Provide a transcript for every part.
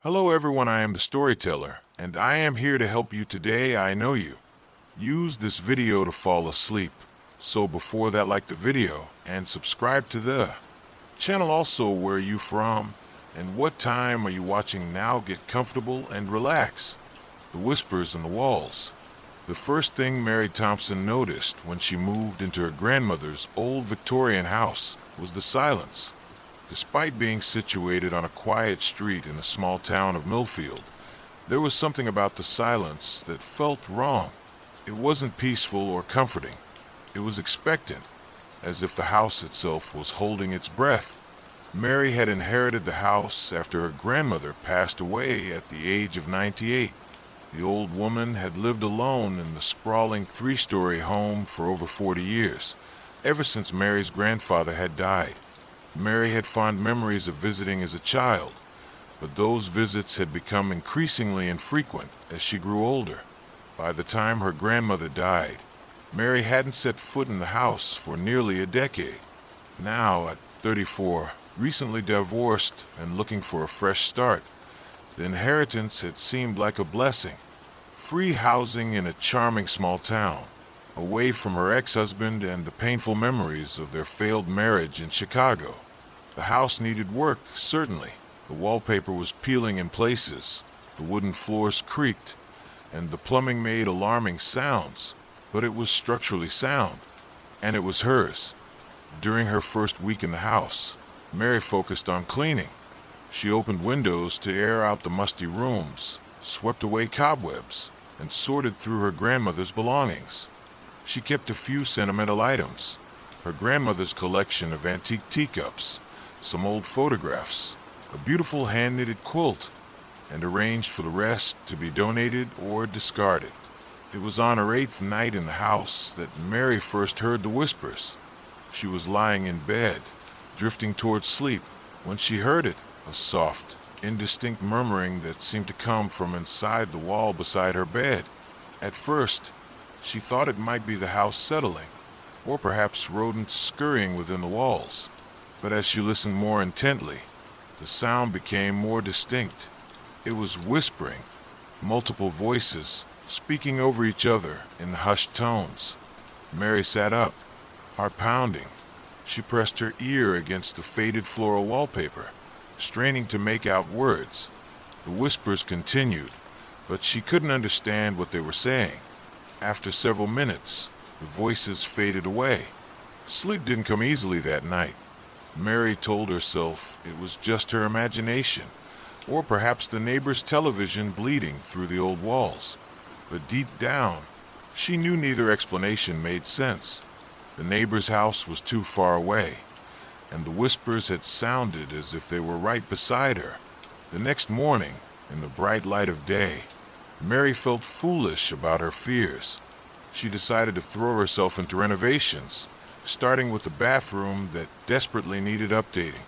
Hello everyone, I am the storyteller, and I am here to help you today. I know you. Use this video to fall asleep. So before that, like the video and subscribe to the channel. Also, where are you from and what time are you watching now? Get comfortable and relax. The whispers in the walls. The first thing Mary Thompson noticed when she moved into her grandmother's old Victorian house was the silence. Despite being situated on a quiet street in the small town of Millfield, there was something about the silence that felt wrong. It wasn't peaceful or comforting. It was expectant, as if the house itself was holding its breath. Mary had inherited the house after her grandmother passed away at the age of 98. The old woman had lived alone in the sprawling three-story home for over 40 years, ever since Mary's grandfather had died. Mary had fond memories of visiting as a child, but those visits had become increasingly infrequent as she grew older. By the time her grandmother died, Mary hadn't set foot in the house for nearly a decade. Now, at 34, recently divorced and looking for a fresh start, the inheritance had seemed like a blessing. Free housing in a charming small town, away from her ex-husband and the painful memories of their failed marriage in Chicago. The house needed work, certainly. The wallpaper was peeling in places, the wooden floors creaked, and the plumbing made alarming sounds, but it was structurally sound, and it was hers. During her first week in the house, Mary focused on cleaning. She opened windows to air out the musty rooms, swept away cobwebs, and sorted through her grandmother's belongings. She kept a few sentimental items, her grandmother's collection of antique teacups, some old photographs, a beautiful hand-knitted quilt, and arranged for the rest to be donated or discarded. It was on her 8th night in the house that Mary first heard the whispers. She was lying in bed, drifting towards sleep, when she heard it, a soft, indistinct murmuring that seemed to come from inside the wall beside her bed. At first, she thought it might be the house settling, or perhaps rodents scurrying within the walls. But as she listened more intently, the sound became more distinct. It was whispering, multiple voices speaking over each other in hushed tones. Mary sat up, heart pounding. She pressed her ear against the faded floral wallpaper, straining to make out words. The whispers continued, but she couldn't understand what they were saying. After several minutes, the voices faded away. Sleep didn't come easily that night. Mary told herself it was just her imagination, or perhaps the neighbor's television bleeding through the old walls. But deep down, she knew neither explanation made sense. The neighbor's house was too far away, and the whispers had sounded as if they were right beside her. The next morning, in the bright light of day, Mary felt foolish about her fears. She decided to throw herself into renovations, starting with the bathroom that desperately needed updating.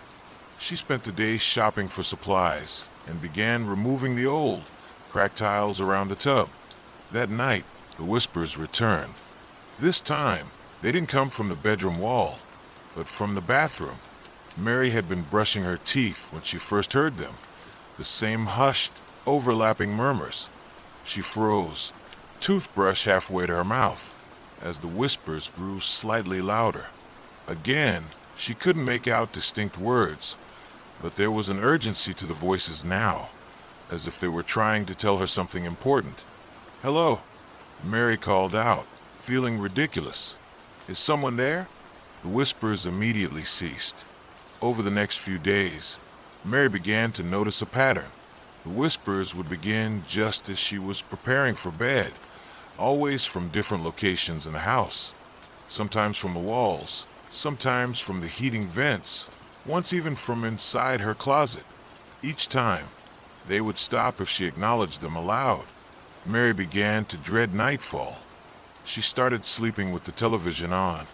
She spent the day shopping for supplies and began removing the old, cracked tiles around the tub. That night, the whispers returned. This time, they didn't come from the bedroom wall, but from the bathroom. Mary had been brushing her teeth when she first heard them, the same hushed, overlapping murmurs. She froze, toothbrush halfway to her mouth, as the whispers grew slightly louder. Again, she couldn't make out distinct words, but there was an urgency to the voices now, as if they were trying to tell her something important. "Hello," Mary called out, feeling ridiculous. "Is someone there?" The whispers immediately ceased. Over the next few days, Mary began to notice a pattern. The whispers would begin just as she was preparing for bed, always from different locations in the house. Sometimes from the walls, sometimes from the heating vents, once even from inside her closet. Each time, they would stop if she acknowledged them aloud. Mary began to dread nightfall. She started sleeping with the television on,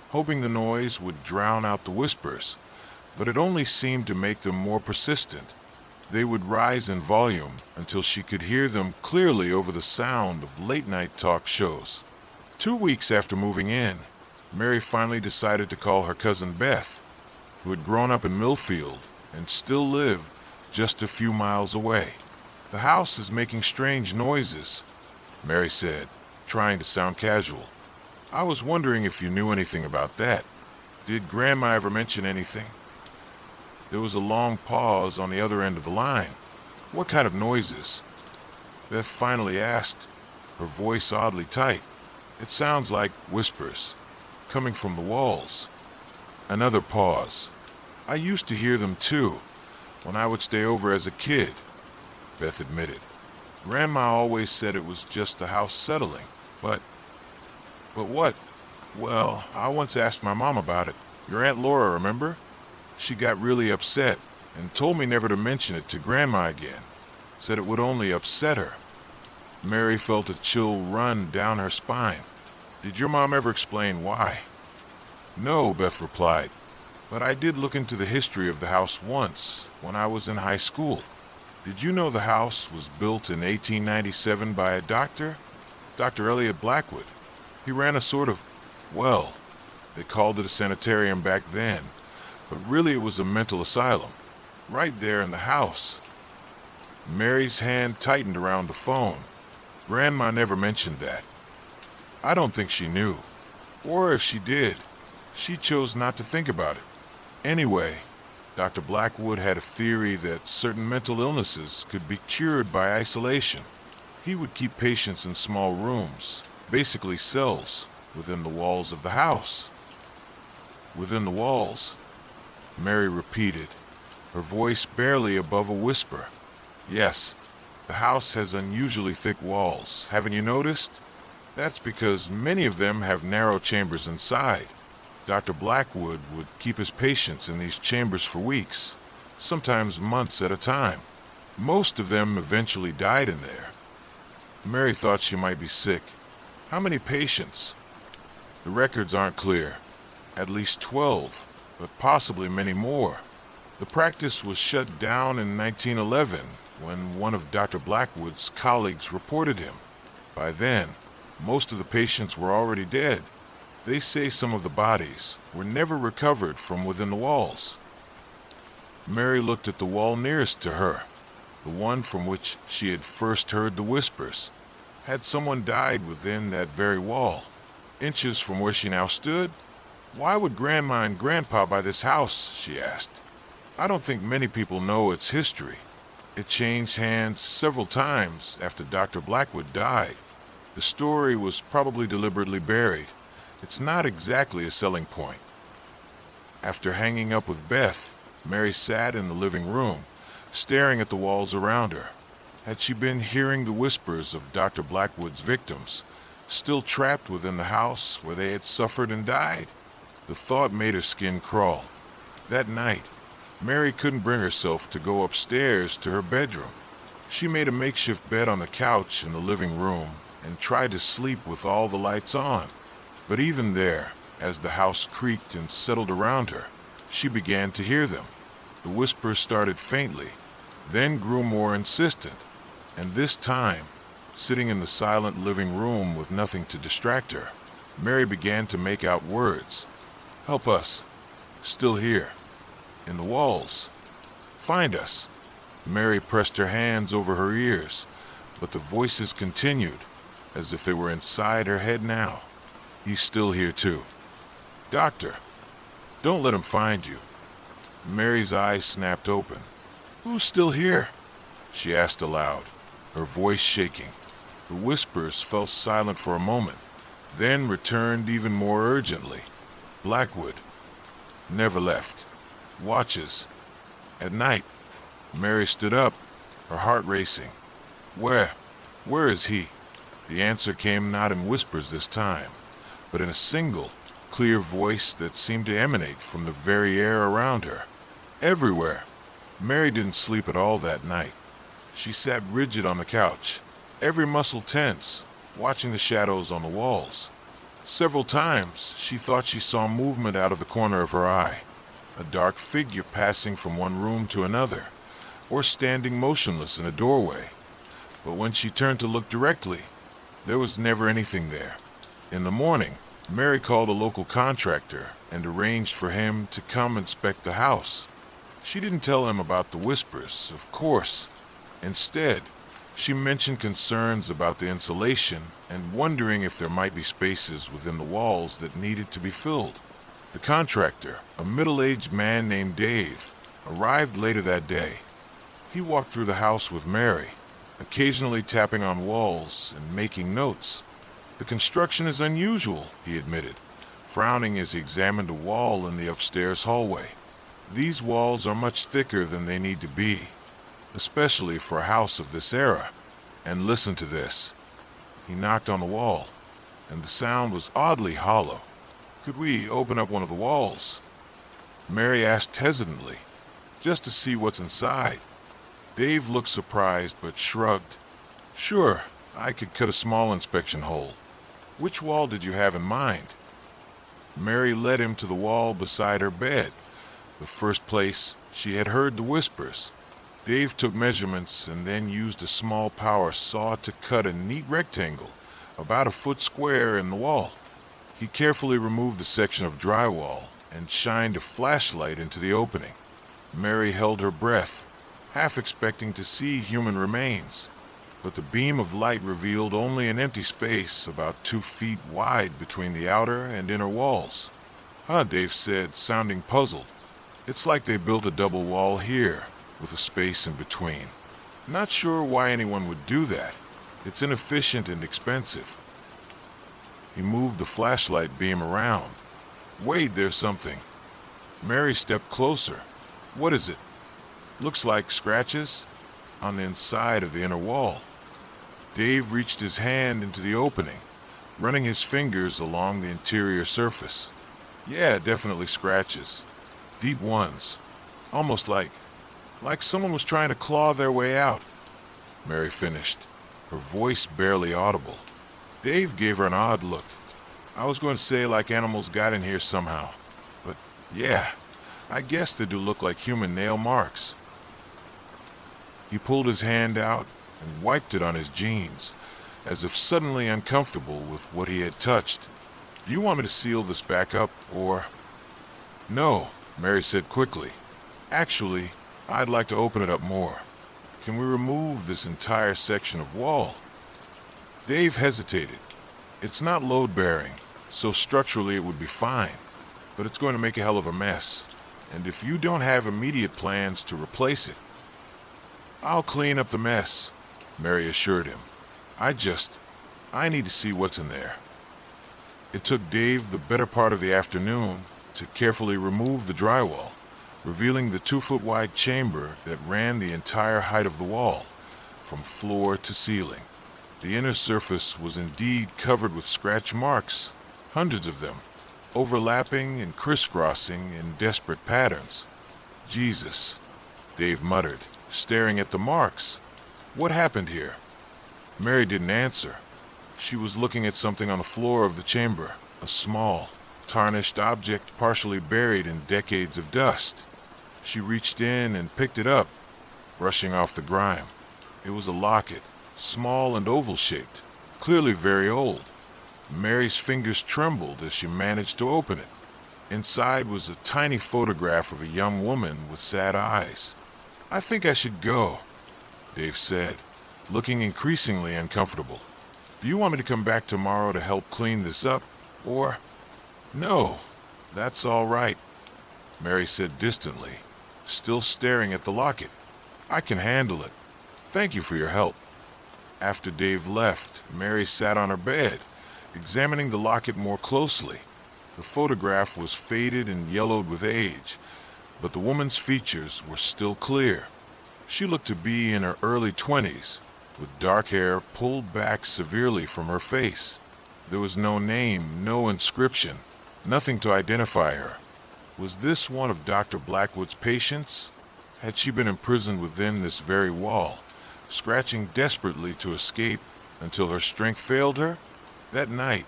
hoping the noise would drown out the whispers, but it only seemed to make them more persistent. They would rise in volume until she could hear them clearly over the sound of late-night talk shows. 2 weeks after moving in, Mary finally decided to call her cousin Beth, who had grown up in Millfield and still lived just a few miles away. The house is making strange noises, Mary said, trying to sound casual. I was wondering if you knew anything about that. Did Grandma ever mention anything? There was a long pause on the other end of the line. What kind of noises? Beth finally asked, her voice oddly tight. It sounds like whispers, coming from the walls. Another pause. I used to hear them too, when I would stay over as a kid, Beth admitted. Grandma always said it was just the house settling, but what? Well, I once asked my mom about it. Your Aunt Laura, remember? She got really upset and told me never to mention it to Grandma again. Said it would only upset her. Mary felt a chill run down her spine. Did your mom ever explain why? No, Beth replied, but I did look into the history of the house once when I was in high school. Did you know the house was built in 1897 by a doctor? Dr. Elliot Blackwood. He ran a sort of, well, they called it a sanitarium back then, but really it was a mental asylum, right there in the house. Mary's hand tightened around the phone. Grandma never mentioned that. I don't think she knew. Or if she did, she chose not to think about it. Anyway, Dr. Blackwood had a theory that certain mental illnesses could be cured by isolation. He would keep patients in small rooms, basically cells, within the walls of the house. Within the walls, Mary repeated, her voice barely above a whisper. Yes, the house has unusually thick walls, haven't you noticed? That's because many of them have narrow chambers inside. Dr. Blackwood would keep his patients in these chambers for weeks, sometimes months at a time. Most of them eventually died in there. Mary thought she might be sick. How many patients? The records aren't clear. At least 12, but possibly many more. The practice was shut down in 1911 when one of Dr. Blackwood's colleagues reported him. By then, most of the patients were already dead. They say some of the bodies were never recovered from within the walls. Mary looked at the wall nearest to her, the one from which she had first heard the whispers. Had someone died within that very wall, inches from where she now stood? Why would Grandma and Grandpa buy this house, she asked. I don't think many people know its history. It changed hands several times after Dr. Blackwood died. The story was probably deliberately buried. It's not exactly a selling point. After hanging up with Beth, Mary sat in the living room, staring at the walls around her. Had she been hearing the whispers of Dr. Blackwood's victims, still trapped within the house where they had suffered and died? The thought made her skin crawl. That night, Mary couldn't bring herself to go upstairs to her bedroom. She made a makeshift bed on the couch in the living room and tried to sleep with all the lights on. But even there, as the house creaked and settled around her, she began to hear them. The whispers started faintly, then grew more insistent, and this time, sitting in the silent living room with nothing to distract her, Mary began to make out words. Help us. Still here. In the walls. Find us. Mary pressed her hands over her ears, but the voices continued, as if they were inside her head now. He's still here too. Doctor, don't let him find you. Mary's eyes snapped open. Who's still here? She asked aloud, her voice shaking. The whispers fell silent for a moment, then returned even more urgently. Blackwood. Never left. Watches. At night. Mary stood up, her heart racing. Where is he? The answer came not in whispers this time, but in a single, clear voice that seemed to emanate from the very air around her. Everywhere. Mary didn't sleep at all that night. She sat rigid on the couch, every muscle tense, watching the shadows on the walls. Several times, she thought she saw movement out of the corner of her eye, a dark figure passing from one room to another, or standing motionless in a doorway. But when she turned to look directly, there was never anything there. In the morning, Mary called a local contractor and arranged for him to come inspect the house. She didn't tell him about the whispers, of course. Instead, she mentioned concerns about the insulation and wondering if there might be spaces within the walls that needed to be filled. The contractor, a middle-aged man named Dave, arrived later that day. He walked through the house with Mary, occasionally tapping on walls and making notes. The construction is unusual, he admitted, frowning as he examined a wall in the upstairs hallway. These walls are much thicker than they need to be, especially for a house of this era. And listen to this. He knocked on the wall, and the sound was oddly hollow. Could we open up one of the walls? Mary asked hesitantly, just to see what's inside. Dave looked surprised but shrugged. Sure, I could cut a small inspection hole. Which wall did you have in mind? Mary led him to the wall beside her bed, the first place she had heard the whispers. Dave took measurements and then used a small power saw to cut a neat rectangle, about a foot square, in the wall. He carefully removed the section of drywall and shined a flashlight into the opening. Mary held her breath, half expecting to see human remains, but the beam of light revealed only an empty space about 2 feet wide between the outer and inner walls. Huh, Dave said, sounding puzzled. It's like they built a double wall here, with a space in between. Not sure why anyone would do that. It's inefficient and expensive. He moved the flashlight beam around. Wait, there's something. Mary stepped closer. What is it? Looks like scratches on the inside of the inner wall. Dave reached his hand into the opening, running his fingers along the interior surface. Yeah, definitely scratches. Deep ones. Almost like someone was trying to claw their way out. Mary finished, her voice barely audible. Dave gave her an odd look. I was going to say like animals got in here somehow. But yeah, I guess they do look like human nail marks. He pulled his hand out and wiped it on his jeans, as if suddenly uncomfortable with what he had touched. Do you want me to seal this back up, or... No, Mary said quickly. Actually, I'd like to open it up more. Can we remove this entire section of wall? Dave hesitated. It's not load-bearing, so structurally it would be fine, but it's going to make a hell of a mess. And if you don't have immediate plans to replace it... I'll clean up the mess, Mary assured him. I need to see what's in there. It took Dave the better part of the afternoon to carefully remove the drywall, revealing the 2-foot-wide chamber that ran the entire height of the wall, from floor to ceiling. The inner surface was indeed covered with scratch marks, hundreds of them, overlapping and crisscrossing in desperate patterns. Jesus, Dave muttered, staring at the marks. What happened here? Mary didn't answer. She was looking at something on the floor of the chamber, a small, tarnished object partially buried in decades of dust. She reached in and picked it up, brushing off the grime. It was a locket, small and oval-shaped, clearly very old. Mary's fingers trembled as she managed to open it. Inside was a tiny photograph of a young woman with sad eyes. I think I should go, Dave said, looking increasingly uncomfortable. Do you want me to come back tomorrow to help clean this up, or... No, that's all right, Mary said distantly, still staring at the locket. I can handle it. Thank you for your help. After Dave left, Mary sat on her bed, examining the locket more closely. The photograph was faded and yellowed with age, but the woman's features were still clear. She looked to be in her early 20s, with dark hair pulled back severely from her face. There was no name, no inscription, nothing to identify her. Was this one of Dr. Blackwood's patients? Had she been imprisoned within this very wall, scratching desperately to escape until her strength failed her? That night,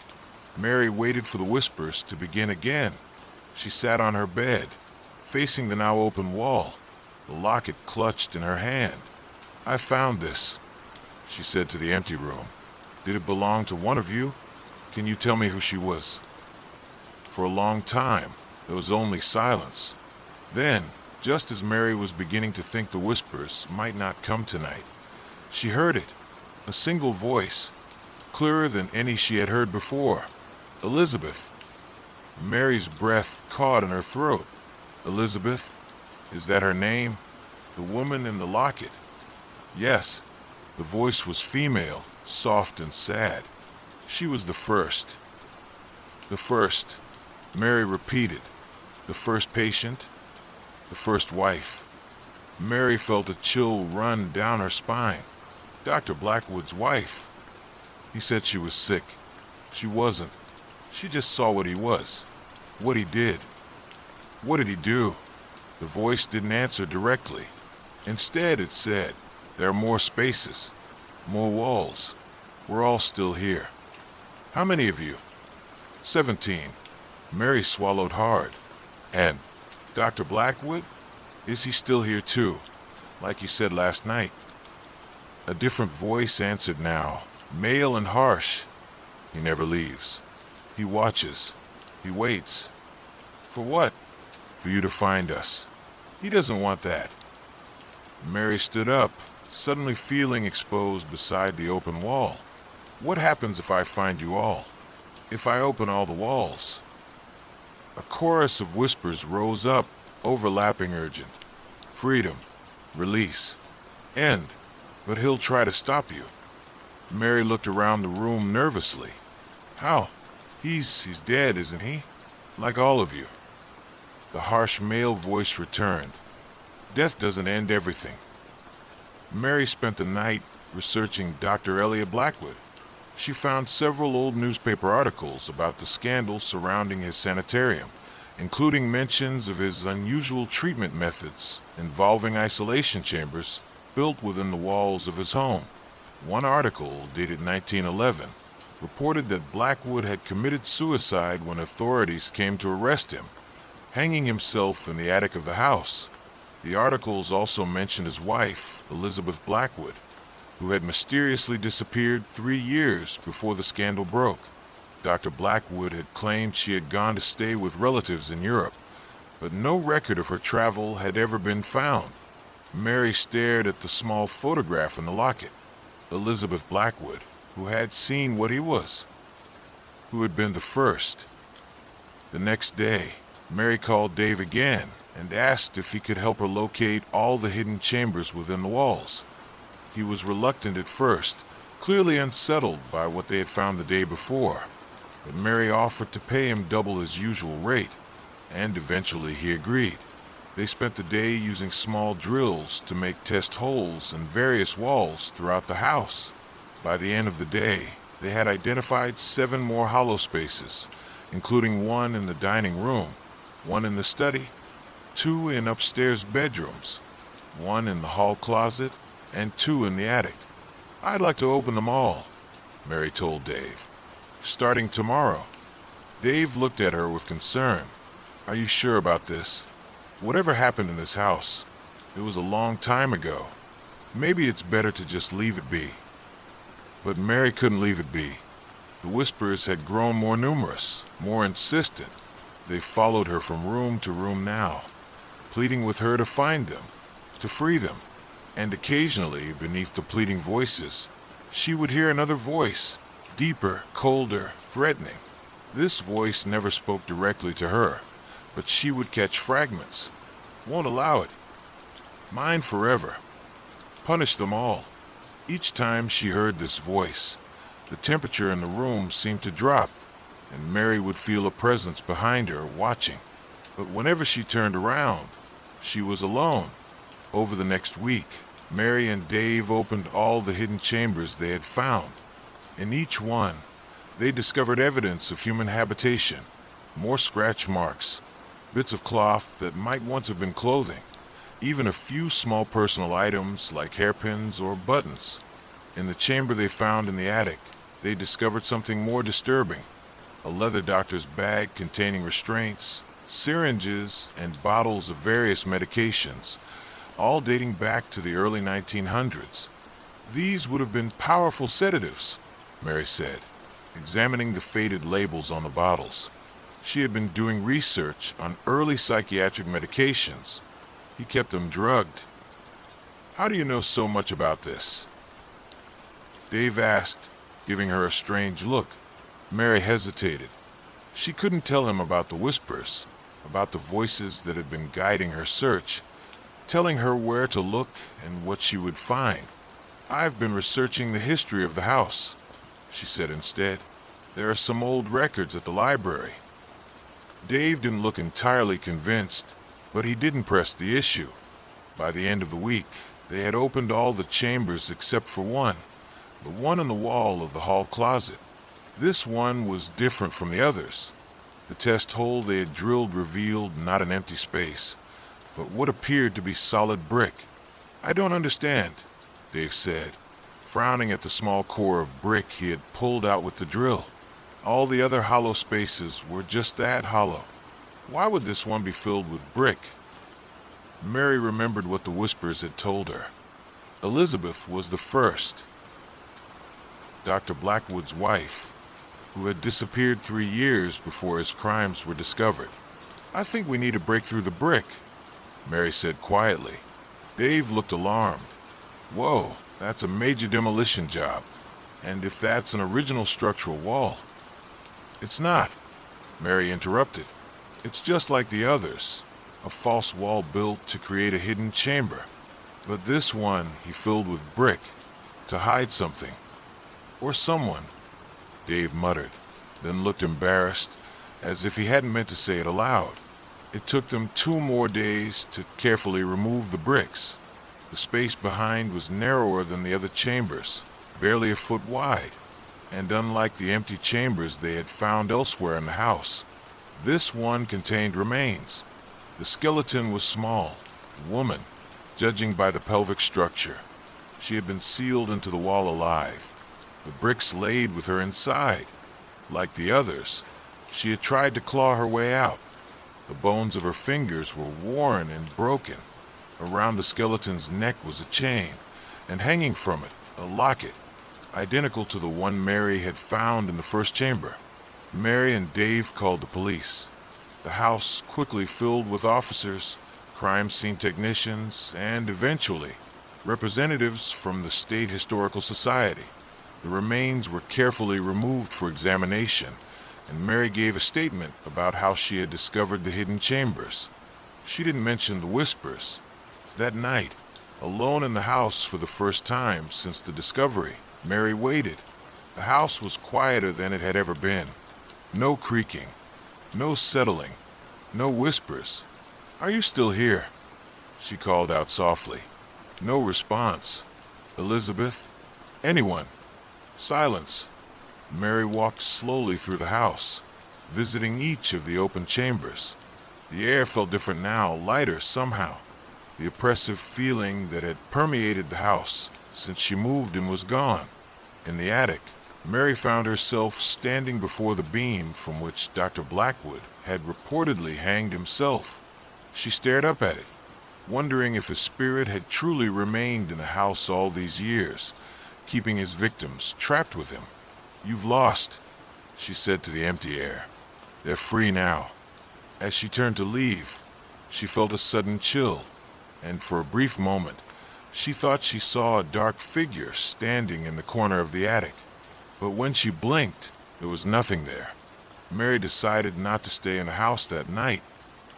Mary waited for the whispers to begin again. She sat on her bed, facing the now open wall, the locket clutched in her hand. I found this, she said to the empty room. Did it belong to one of you? Can you tell me who she was? For a long time, there was only silence. Then, Just as Mary was beginning to think the whispers might not come tonight, she heard it, a single voice, clearer than any she had heard before. Elizabeth. Mary's breath caught in her throat. Elizabeth? Is that her name? The woman in the locket? Yes. The voice was female, soft and sad. She was the first. The first, Mary repeated. The first patient, the first wife. Mary felt a chill run down her spine. Dr. Blackwood's wife. He said she was sick. She wasn't. She just saw what he was, what he did. What did he do? The voice didn't answer directly. Instead, it said, there are more spaces, more walls. We're all still here. How many of you? 17. Mary swallowed hard. And Dr. Blackwood? Is he still here too, like you said last night? A different voice answered now, male and harsh. He never leaves. He watches. He waits. For what? For you to find us. He doesn't want that. Mary stood up, suddenly feeling exposed beside the open wall. What happens if I find you all? If I open all the walls? A chorus of whispers rose up, overlapping urgent. Freedom. Release. End. But he'll try to stop you. Mary looked around the room nervously. How? He's dead, isn't he? Like all of you. The harsh male voice returned. Death doesn't end everything. Mary spent the night researching Dr. Elliot Blackwood. She found several old newspaper articles about the scandal surrounding his sanitarium, including mentions of his unusual treatment methods involving isolation chambers built within the walls of his home. One article, dated 1911, reported that Blackwood had committed suicide when authorities came to arrest him, hanging himself in the attic of the house. The articles also mentioned his wife, Elizabeth Blackwood, who had mysteriously disappeared 3 years before the scandal broke. Dr. Blackwood had claimed she had gone to stay with relatives in Europe, but no record of her travel had ever been found. Mary stared at the small photograph in the locket. Elizabeth Blackwood, who had seen what he was, who had been the first. The next day, Mary called Dave again and asked if he could help her locate all the hidden chambers within the walls. He was reluctant at first, clearly unsettled by what they had found the day before, but Mary offered to pay him double his usual rate, and eventually he agreed. They spent the day using small drills to make test holes in various walls throughout the house. By the end of the day, they had identified 7 more hollow spaces, including one in the dining room, one in the study, 2 in upstairs bedrooms, 1 in the hall closet, and 2 in the attic. I'd like to open them all, Mary told Dave. Starting tomorrow. Dave looked at her with concern. Are you sure about this? Whatever happened in this house, it was a long time ago. Maybe it's better to just leave it be. But Mary couldn't leave it be. The whispers had grown more numerous, more insistent. They followed her from room to room now, pleading with her to find them, to free them. And occasionally, beneath the pleading voices, she would hear another voice, deeper, colder, threatening. This voice never spoke directly to her, but she would catch fragments. Won't allow it. Mine forever. Punish them all. Each time she heard this voice, the temperature in the room seemed to drop, and Mary would feel a presence behind her watching. But whenever she turned around, she was alone. Over the next week, Mary and Dave opened all the hidden chambers they had found. In each one, they discovered evidence of human habitation, more scratch marks, bits of cloth that might once have been clothing, even a few small personal items like hairpins or buttons. In the chamber they found in the attic, they discovered something more disturbing: a leather doctor's bag containing restraints, syringes, and bottles of various medications, all dating back to the early 1900s. These would have been powerful sedatives, Mary said, examining the faded labels on the bottles. She had been doing research on early psychiatric medications. He kept them drugged. How do you know so much about this? Dave asked, giving her a strange look. Mary hesitated. She couldn't tell him about the whispers, about the voices that had been guiding her search, telling her where to look and what she would find. I've been researching the history of the house, she said instead. There are some old records at the library. Dave didn't look entirely convinced, but he didn't press the issue. By the end of the week, they had opened all the chambers except for one, the one on the wall of the hall closet. This one was different from the others. The test hole they had drilled revealed not an empty space, but what appeared to be solid brick. I don't understand, Dave said, frowning at the small core of brick he had pulled out with the drill. All the other hollow spaces were just that, hollow. Why would this one be filled with brick? Mary remembered what the whispers had told her. Elizabeth was the first, Dr. Blackwood's wife, who had disappeared 3 years before his crimes were discovered. I think we need to break through the brick, Mary said quietly. Dave looked alarmed. Whoa, that's a major demolition job. And if that's an original structural wall? It's not, Mary interrupted. It's just like the others, a false wall built to create a hidden chamber. But this one he filled with brick, to hide something. Or someone, Dave muttered, then looked embarrassed, as if he hadn't meant to say it aloud. It took them 2 more days to carefully remove the bricks. The space behind was narrower than the other chambers, barely a foot wide, and unlike the empty chambers they had found elsewhere in the house, this one contained remains. The skeleton was small, a woman, judging by the pelvic structure. She had been sealed into the wall alive, the bricks laid with her inside. Like the others, she had tried to claw her way out. The bones of her fingers were worn and broken. Around the skeleton's neck was a chain, and hanging from it, a locket, identical to the one Mary had found in the first chamber. Mary and Dave called the police. The house quickly filled with officers, crime scene technicians, and eventually, representatives from the State Historical Society. The remains were carefully removed for examination, and Mary gave a statement about how she had discovered the hidden chambers. She didn't mention the whispers. That night, alone in the house for the first time since the discovery, Mary waited. The house was quieter than it had ever been. No creaking, no settling, no whispers. Are you still here? She called out softly. No response. Elizabeth? Anyone? Silence. Mary walked slowly through the house, visiting each of the open chambers. The air felt different now, lighter somehow. The oppressive feeling that had permeated the house since she moved in was gone. In the attic, Mary found herself standing before the beam from which Dr. Blackwood had reportedly hanged himself. She stared up at it, wondering if his spirit had truly remained in the house all these years, keeping his victims trapped with him. You've lost, she said to the empty air. They're free now. As she turned to leave, she felt a sudden chill, and for a brief moment, she thought she saw a dark figure standing in the corner of the attic. But when she blinked, there was nothing there. Mary decided not to stay in the house that night.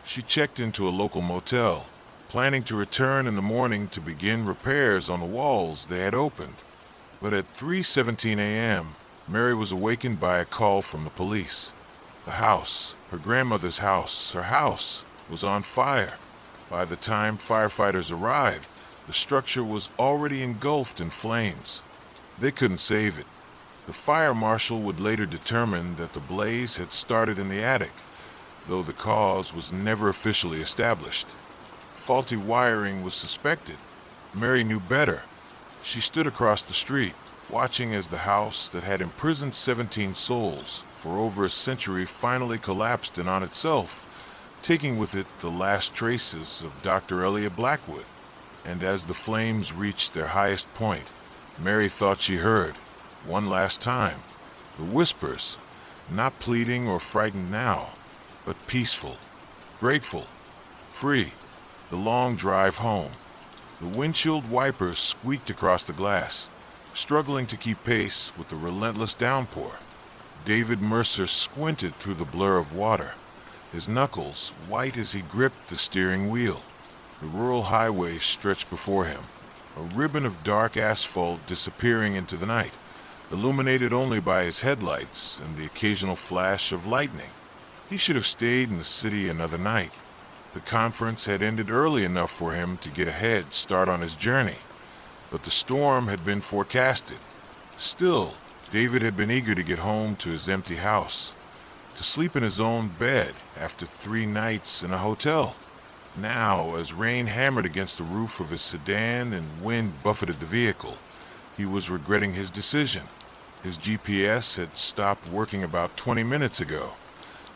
She checked into a local motel, planning to return in the morning to begin repairs on the walls they had opened. But at 3:17 a.m., Mary was awakened by a call from the police. The house, her grandmother's house, her house, was on fire. By the time firefighters arrived, the structure was already engulfed in flames. They couldn't save it. The fire marshal would later determine that the blaze had started in the attic, though the cause was never officially established. Faulty wiring was suspected. Mary knew better. She stood across the street, watching as the house that had imprisoned 17 souls for over a century finally collapsed in on itself, taking with it the last traces of Dr. Elliot Blackwood. And as the flames reached their highest point, Mary thought she heard, one last time, the whispers, not pleading or frightened now, but peaceful, grateful, free. The long drive home. The windshield wipers squeaked across the glass, struggling to keep pace with the relentless downpour. David Mercer squinted through the blur of water, his knuckles white as he gripped the steering wheel. The rural highway stretched before him, a ribbon of dark asphalt disappearing into the night, illuminated only by his headlights and the occasional flash of lightning. He should have stayed in the city another night. The conference had ended early enough for him to get a head start on his journey, but the storm had been forecasted. Still, David had been eager to get home to his empty house, to sleep in his own bed after 3 nights in a hotel. Now, as rain hammered against the roof of his sedan and wind buffeted the vehicle, he was regretting his decision. His GPS had stopped working about 20 minutes ago,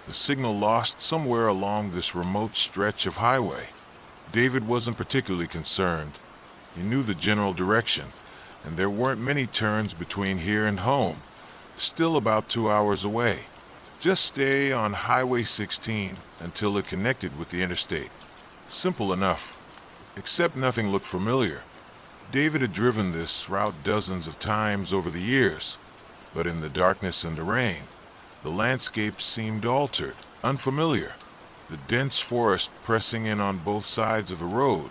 the signal lost somewhere along this remote stretch of highway. David wasn't particularly concerned. He knew the general direction, and there weren't many turns between here and home. Still about 2 hours away. Just stay on Highway 16 until it connected with the interstate. Simple enough, except nothing looked familiar. David had driven this route dozens of times over the years, but in the darkness and the rain, the landscape seemed altered, unfamiliar. The dense forest pressing in on both sides of the road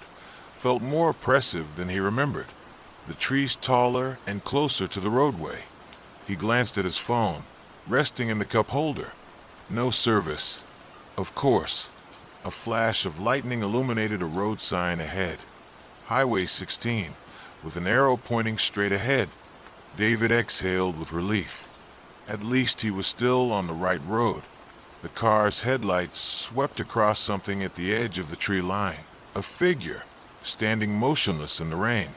felt more oppressive than he remembered, the trees taller and closer to the roadway. He glanced at his phone, resting in the cup holder. No service. Of course. A flash of lightning illuminated a road sign ahead. Highway 16, with an arrow pointing straight ahead. David exhaled with relief. At least he was still on the right road. The car's headlights swept across something at the edge of the tree line. A figure, standing motionless in the rain.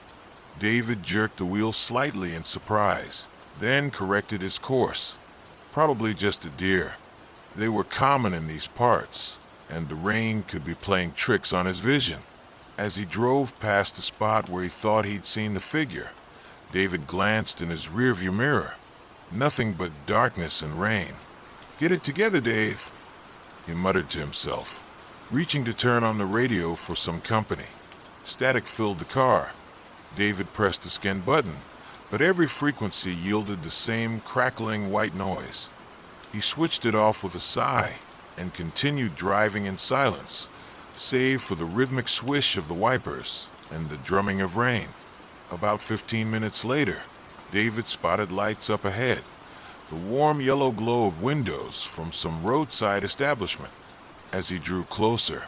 David jerked the wheel slightly in surprise, then corrected his course. Probably just a deer. They were common in these parts, and the rain could be playing tricks on his vision. As he drove past the spot where he thought he'd seen the figure, David glanced in his rearview mirror. Nothing but darkness and rain. "Get it together, Dave," he muttered to himself, reaching to turn on the radio for some company. Static filled the car. David pressed the scan button, but every frequency yielded the same crackling white noise. He switched it off with a sigh and continued driving in silence, save for the rhythmic swish of the wipers and the drumming of rain. About 15 minutes later, David spotted lights up ahead, the warm yellow glow of windows from some roadside establishment. As he drew closer,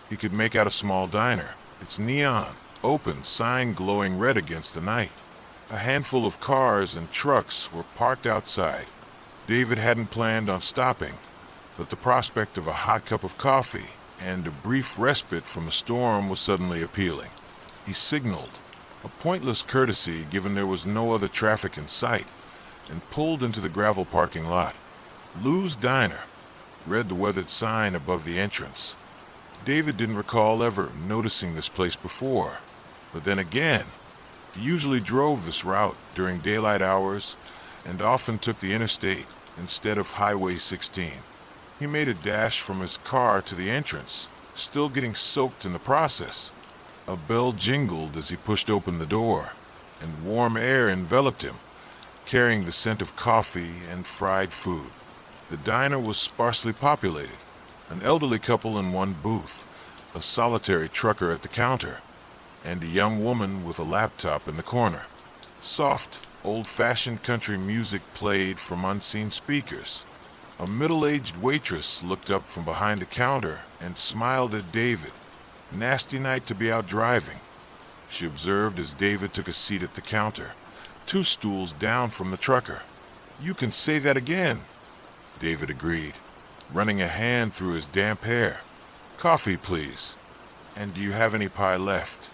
he could make out a small diner, its neon, open sign glowing red against the night. A handful of cars and trucks were parked outside. David hadn't planned on stopping, but the prospect of a hot cup of coffee and a brief respite from the storm was suddenly appealing. He signaled, a pointless courtesy given there was no other traffic in sight, and pulled into the gravel parking lot. Lou's Diner read the weathered sign above the entrance. David didn't recall ever noticing this place before, but then again, he usually drove this route during daylight hours and often took the interstate instead of Highway 16. He made a dash from his car to the entrance, still getting soaked in the process. A bell jingled as he pushed open the door, and warm air enveloped him, carrying the scent of coffee and fried food. The diner was sparsely populated, an elderly couple in one booth, a solitary trucker at the counter, and a young woman with a laptop in the corner. Soft, old-fashioned country music played from unseen speakers. A middle-aged waitress looked up from behind the counter and smiled at David. Nasty night to be out driving, she observed as David took a seat at the counter, 2 stools down from the trucker. "You can say that again," David agreed, running a hand through his damp hair. "Coffee, please. And do you have any pie left?"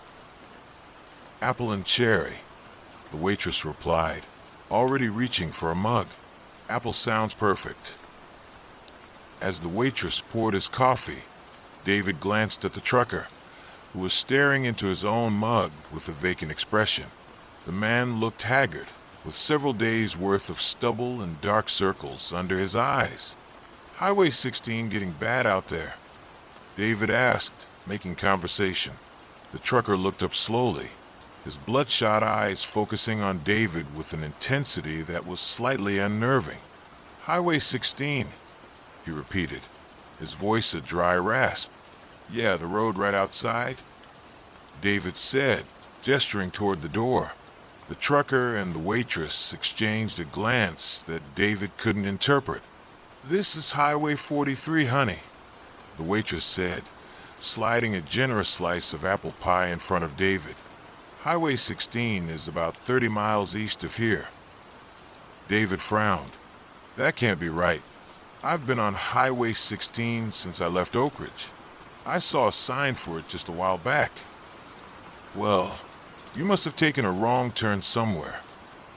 "Apple and cherry," the waitress replied, already reaching for a mug. "Apple sounds perfect." As the waitress poured his coffee, David glanced at the trucker, who was staring into his own mug with a vacant expression. The man looked haggard, with several days' worth of stubble and dark circles under his eyes. "Highway 16 getting bad out there?" David asked, making conversation. The trucker looked up slowly, his bloodshot eyes focusing on David with an intensity that was slightly unnerving. Highway 16, he repeated, his voice a dry rasp. Yeah, the road right outside, David said, gesturing toward the door. The trucker and the waitress exchanged a glance that David couldn't interpret. This is Highway 43, honey, the waitress said, sliding a generous slice of apple pie in front of David. Highway 16 is about 30 miles east of here. David frowned. That can't be right. I've been on Highway 16 since I left Oak Ridge. I saw a sign for it just a while back. Well, you must have taken a wrong turn somewhere,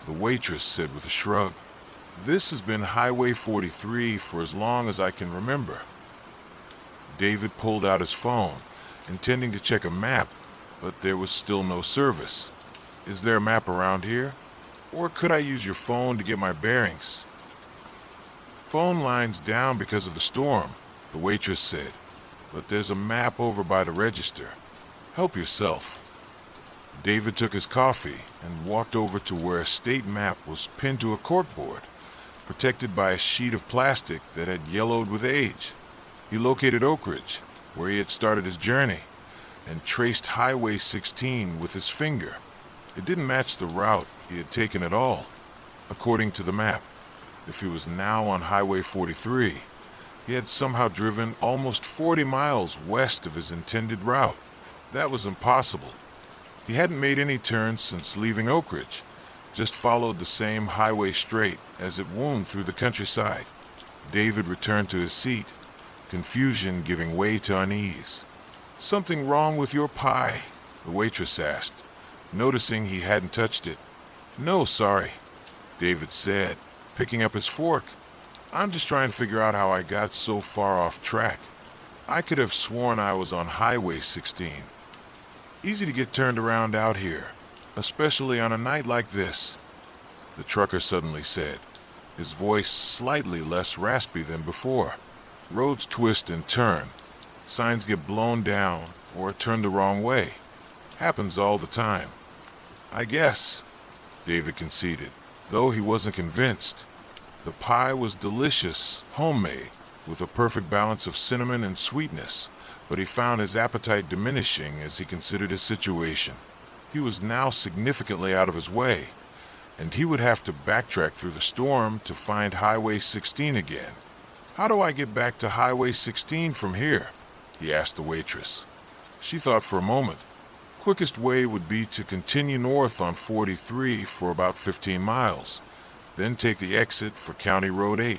the waitress said with a shrug. This has been Highway 43 for as long as I can remember. David pulled out his phone, intending to check a map, but there was still no service. Is there a map around here? Or could I use your phone to get my bearings? Phone line's down because of the storm, the waitress said, but there's a map over by the register. Help yourself. David took his coffee and walked over to where a state map was pinned to a corkboard, protected by a sheet of plastic that had yellowed with age. He located Oak Ridge, where he had started his journey, and traced Highway 16 with his finger. It didn't match the route he had taken at all, according to the map. If he was now on Highway 43, he had somehow driven almost 40 miles west of his intended route. That was impossible. He hadn't made any turns since leaving Oak Ridge, just followed the same highway straight as it wound through the countryside. David returned to his seat, confusion giving way to unease. Something wrong with your pie? The waitress asked, noticing he hadn't touched it. No, sorry, David said, picking up his fork. I'm just trying to figure out how I got so far off track. I could have sworn I was on Highway 16. Easy to get turned around out here, especially on a night like this, the trucker suddenly said, his voice slightly less raspy than before. Roads twist and turn. Signs get blown down or turned the wrong way. Happens all the time. I guess, David conceded, though he wasn't convinced. The pie was delicious, homemade, with a perfect balance of cinnamon and sweetness, but he found his appetite diminishing as he considered his situation. He was now significantly out of his way, and he would have to backtrack through the storm to find Highway 16 again. How do I get back to Highway 16 from here? He asked the waitress. She thought for a moment. Quickest way would be to continue north on 43 for about 15 miles, then take the exit for County Road 8.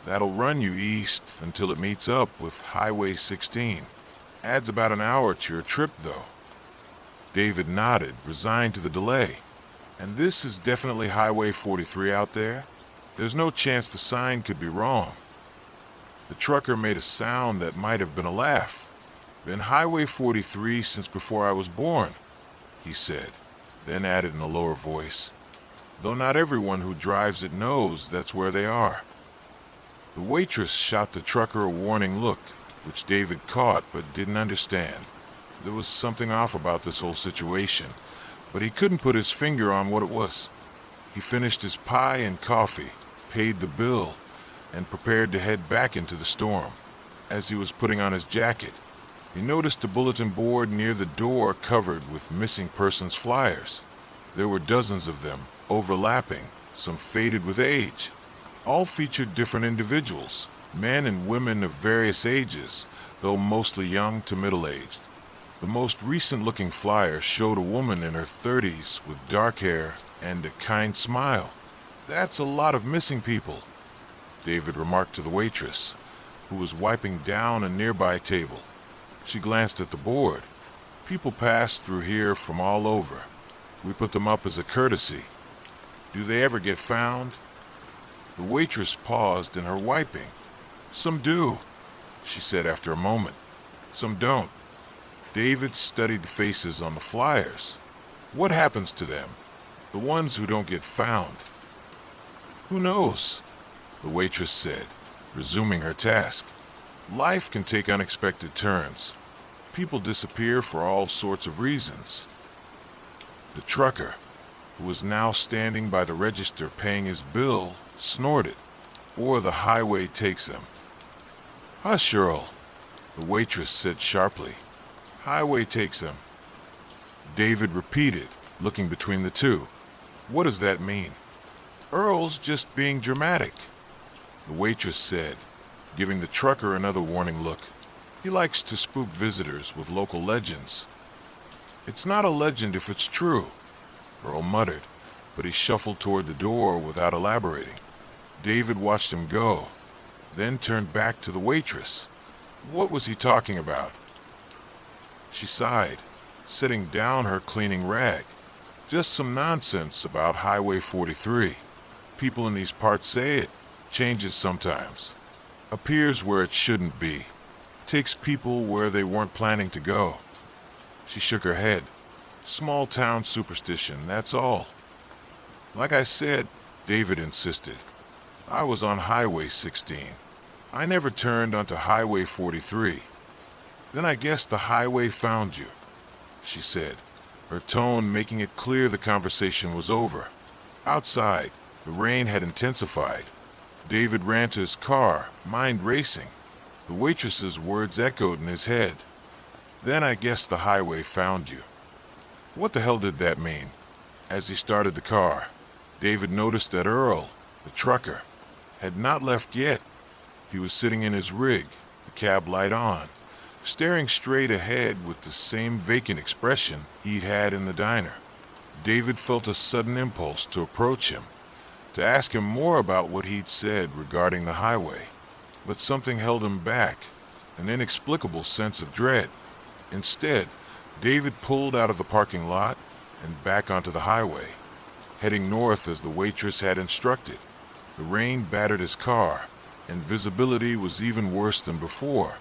That'll run you east until it meets up with Highway 16. Adds about an hour to your trip, though. David nodded, resigned to the delay. And this is definitely Highway 43 out there? There's no chance the sign could be wrong. The trucker made a sound that might have been a laugh. Been Highway 43 since before I was born, he said, then added in a lower voice, though not everyone who drives it knows that's where they are. The waitress shot the trucker a warning look, which David caught but didn't understand. There was something off about this whole situation, but he couldn't put his finger on what it was. He finished his pie and coffee, paid the bill, and prepared to head back into the storm. As he was putting on his jacket, he noticed a bulletin board near the door covered with missing persons flyers. There were dozens of them, overlapping, some faded with age. All featured different individuals, men and women of various ages, though mostly young to middle-aged. The most recent-looking flyer showed a woman in her 30s with dark hair and a kind smile. That's a lot of missing people, David remarked to the waitress, who was wiping down a nearby table. She glanced at the board. People pass through here from all over. We put them up as a courtesy. Do they ever get found? The waitress paused in her wiping. Some do, she said after a moment. Some don't. David studied the faces on the flyers. What happens to them? The ones who don't get found? Who knows? The waitress said, resuming her task. Life can take unexpected turns. People disappear for all sorts of reasons. The trucker, who was now standing by the register paying his bill, snorted. Or the highway takes him. "Hush, Earl," the waitress said sharply. "Highway takes him." David repeated, looking between the two. "What does that mean?" "Earl's just being dramatic," the waitress said, giving the trucker another warning look. "He likes to spook visitors with local legends." "It's not a legend if it's true," Earl muttered, but he shuffled toward the door without elaborating. David watched him go, then turned back to the waitress. What was he talking about? She sighed, setting down her cleaning rag. "Just some nonsense about Highway 43. People in these parts say it changes sometimes. Appears where it shouldn't be. Takes people where they weren't planning to go." She shook her head. "Small town superstition, that's all." "Like I said," David insisted, "I was on Highway 16. I never turned onto Highway 43. Then I guess the highway found you," she said, her tone making it clear the conversation was over. Outside, the rain had intensified. David ran to his car, mind racing. The waitress's words echoed in his head. "Then I guess the highway found you." What the hell did that mean? As he started the car, David noticed that Earl, the trucker, had not left yet. He was sitting in his rig, the cab light on, staring straight ahead with the same vacant expression he'd had in the diner. David felt a sudden impulse to approach him, to ask him more about what he'd said regarding the highway. But something held him back, an inexplicable sense of dread. Instead, David pulled out of the parking lot and back onto the highway, heading north as the waitress had instructed. The rain battered his car, and visibility was even worse than before,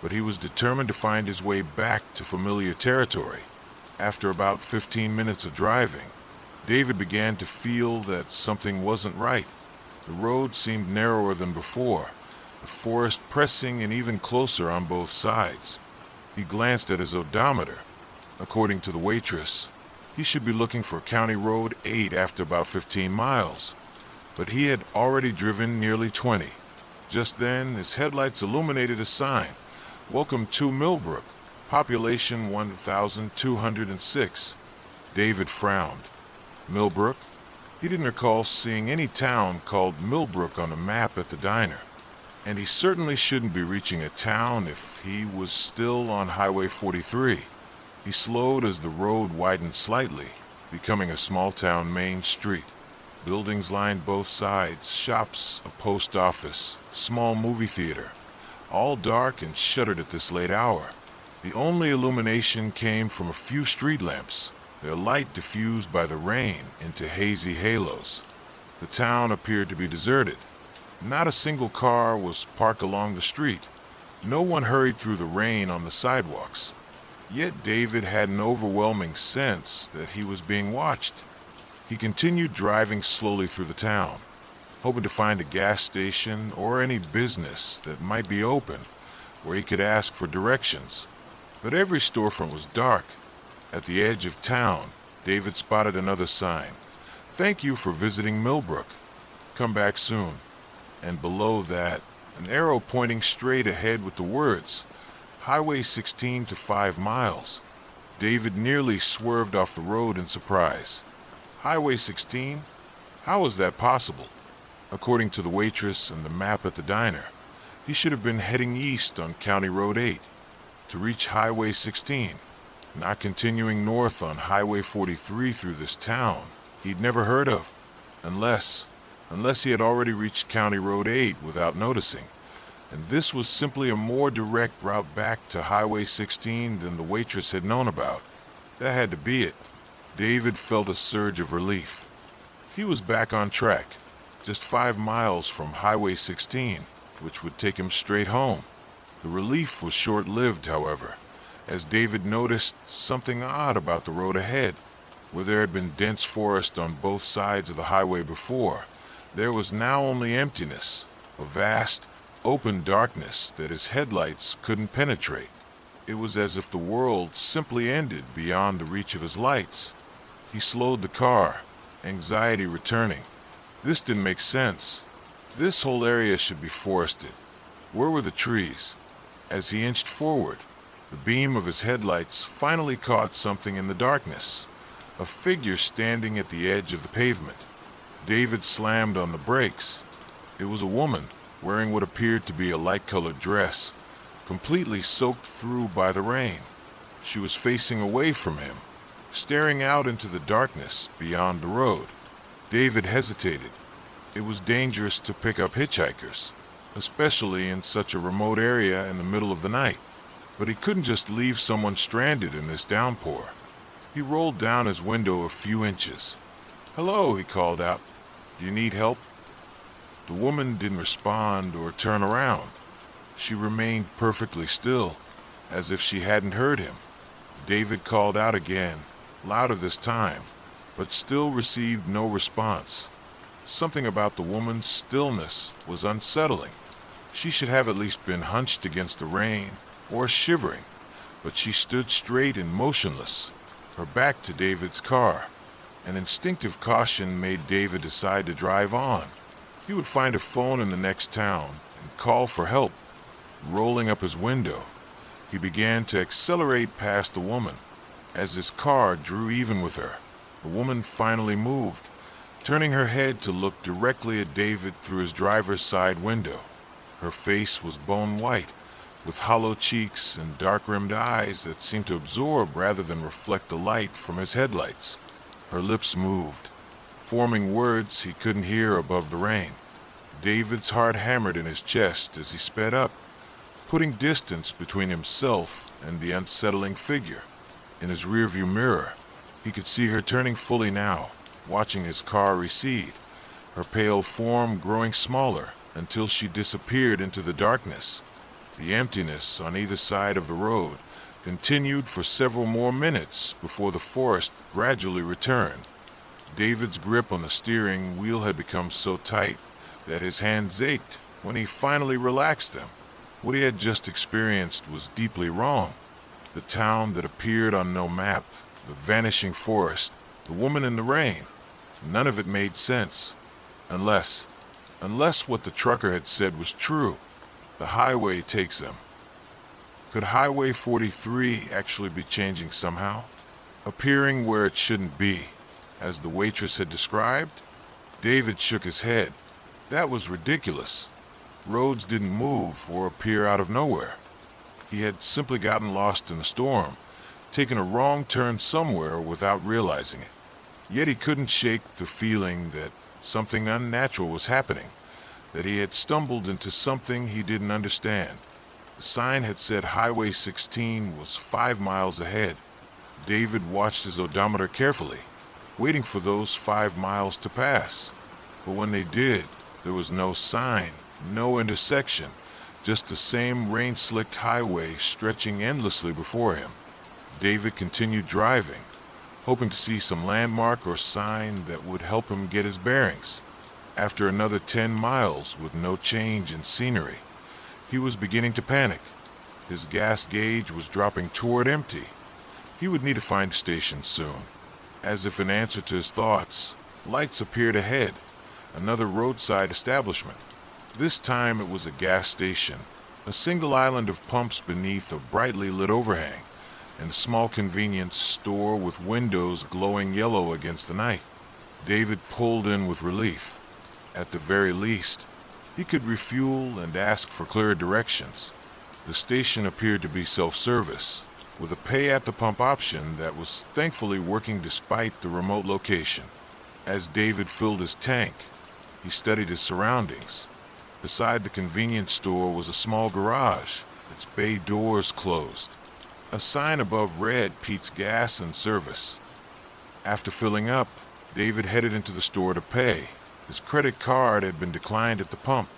but he was determined to find his way back to familiar territory. After about 15 minutes of driving, David began to feel that something wasn't right. The road seemed narrower than before, the forest pressing in even closer on both sides. He glanced at his odometer. According to the waitress, he should be looking for County Road 8 after about 15 miles, but he had already driven nearly 20. Just then, his headlights illuminated a sign, "Welcome to Millbrook, population 1,206. David frowned. Millbrook? He didn't recall seeing any town called Millbrook on a map at the diner. And he certainly shouldn't be reaching a town if he was still on Highway 43. He slowed as the road widened slightly, becoming a small-town main street. Buildings lined both sides, shops, a post office, small movie theater, all dark and shuttered at this late hour. The only illumination came from a few street lamps, their light diffused by the rain into hazy halos. The town appeared to be deserted. Not a single car was parked along the street. No one hurried through the rain on the sidewalks. Yet David had an overwhelming sense that he was being watched. He continued driving slowly through the town, hoping to find a gas station or any business that might be open where he could ask for directions. But every storefront was dark. At the edge of town, David spotted another sign. "Thank you for visiting Millbrook. Come back soon." And below that, an arrow pointing straight ahead with the words, "Highway 16 to 5 miles." David nearly swerved off the road in surprise. Highway 16? How was that possible? According to the waitress and the map at the diner, he should have been heading east on County Road 8 to reach Highway 16, not continuing north on Highway 43 through this town he'd never heard of, unless he had already reached County Road 8 without noticing. And this was simply a more direct route back to Highway 16 than the waitress had known about. That had to be it. David felt a surge of relief. He was back on track, just 5 miles from Highway 16, which would take him straight home. The relief was short-lived, however, as David noticed something odd about the road ahead. Where there had been dense forest on both sides of the highway before, there was now only emptiness, a vast, open darkness that his headlights couldn't penetrate. It was as if the world simply ended beyond the reach of his lights. He slowed the car, anxiety returning. This didn't make sense. This whole area should be forested. Where were the trees? As he inched forward, the beam of his headlights finally caught something in the darkness. A figure standing at the edge of the pavement. David slammed on the brakes. It was a woman, wearing what appeared to be a light-colored dress, completely soaked through by the rain. She was facing away from him, staring out into the darkness beyond the road. David hesitated. It was dangerous to pick up hitchhikers, especially in such a remote area in the middle of the night. But he couldn't just leave someone stranded in this downpour. He rolled down his window a few inches. "Hello," he called out. "Do you need help?" The woman didn't respond or turn around. She remained perfectly still, as if she hadn't heard him. David called out again, louder this time, but still received no response. Something about the woman's stillness was unsettling. She should have at least been hunched against the rain or shivering, but she stood straight and motionless, her back to David's car. An instinctive caution made David decide to drive on. He would find a phone in the next town and call for help. Rolling up his window, he began to accelerate past the woman. As his car drew even with her, the woman finally moved, turning her head to look directly at David through his driver's side window. Her face was bone white, with hollow cheeks and dark-rimmed eyes that seemed to absorb rather than reflect the light from his headlights. Her lips moved, forming words he couldn't hear above the rain. David's heart hammered in his chest as he sped up, putting distance between himself and the unsettling figure. In his rearview mirror, he could see her turning fully now, watching his car recede, her pale form growing smaller until she disappeared into the darkness. The emptiness on either side of the road continued for several more minutes before the forest gradually returned. David's grip on the steering wheel had become so tight that his hands ached when he finally relaxed them. What he had just experienced was deeply wrong. The town that appeared on no map, the vanishing forest, the woman in the rain, none of it made sense. Unless what the trucker had said was true. The highway takes them. Could Highway 43 actually be changing somehow? Appearing where it shouldn't be, as the waitress had described? David shook his head. That was ridiculous. Roads didn't move or appear out of nowhere. He had simply gotten lost in the storm, taken a wrong turn somewhere without realizing it. Yet he couldn't shake the feeling that something unnatural was happening, that he had stumbled into something he didn't understand. The sign had said Highway 16 was 5 miles ahead. David watched his odometer carefully, waiting for those 5 miles to pass. But when they did, there was no sign, no intersection, just the same rain-slicked highway stretching endlessly before him. David continued driving, hoping to see some landmark or sign that would help him get his bearings. After another 10 miles with no change in scenery, he was beginning to panic. His gas gauge was dropping toward empty. He would need to find a station soon. As if in answer to his thoughts, lights appeared ahead, another roadside establishment. This time it was a gas station, a single island of pumps beneath a brightly lit overhang, and a small convenience store with windows glowing yellow against the night. David pulled in with relief. At the very least, he could refuel and ask for clearer directions. The station appeared to be self-service, with a pay-at-the-pump option that was thankfully working despite the remote location. As David filled his tank, he studied his surroundings. Beside the convenience store was a small garage, its bay doors closed. A sign above read Pete's Gas and Service. After filling up, David headed into the store to pay. His credit card had been declined at the pump,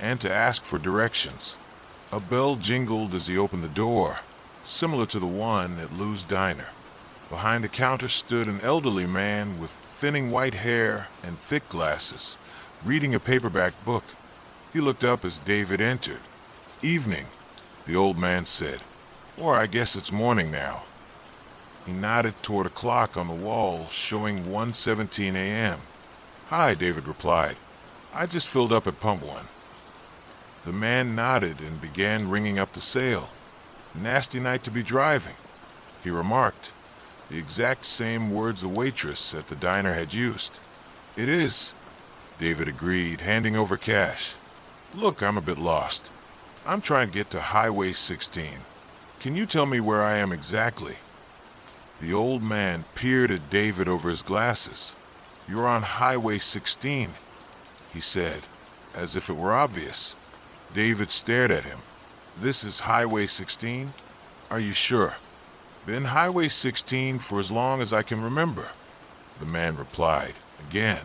and to ask for directions. A bell jingled as he opened the door, similar to the one at Lou's Diner. Behind the counter stood an elderly man with thinning white hair and thick glasses, reading a paperback book. He looked up as David entered. "Evening," the old man said. Or I guess it's morning now. He nodded toward a clock on the wall showing 1:17 a.m. Hi, David replied. I just filled up at Pump 1. The man nodded and began ringing up the sale. Nasty night to be driving, he remarked, the exact same words the waitress at the diner had used. It is, David agreed, handing over cash. Look, I'm a bit lost. I'm trying to get to Highway 16. Can you tell me where I am exactly? The old man peered at David over his glasses. You're on Highway 16, he said, as if it were obvious. David stared at him. This is Highway 16? Are you sure? Been Highway 16 for as long as I can remember, the man replied, again,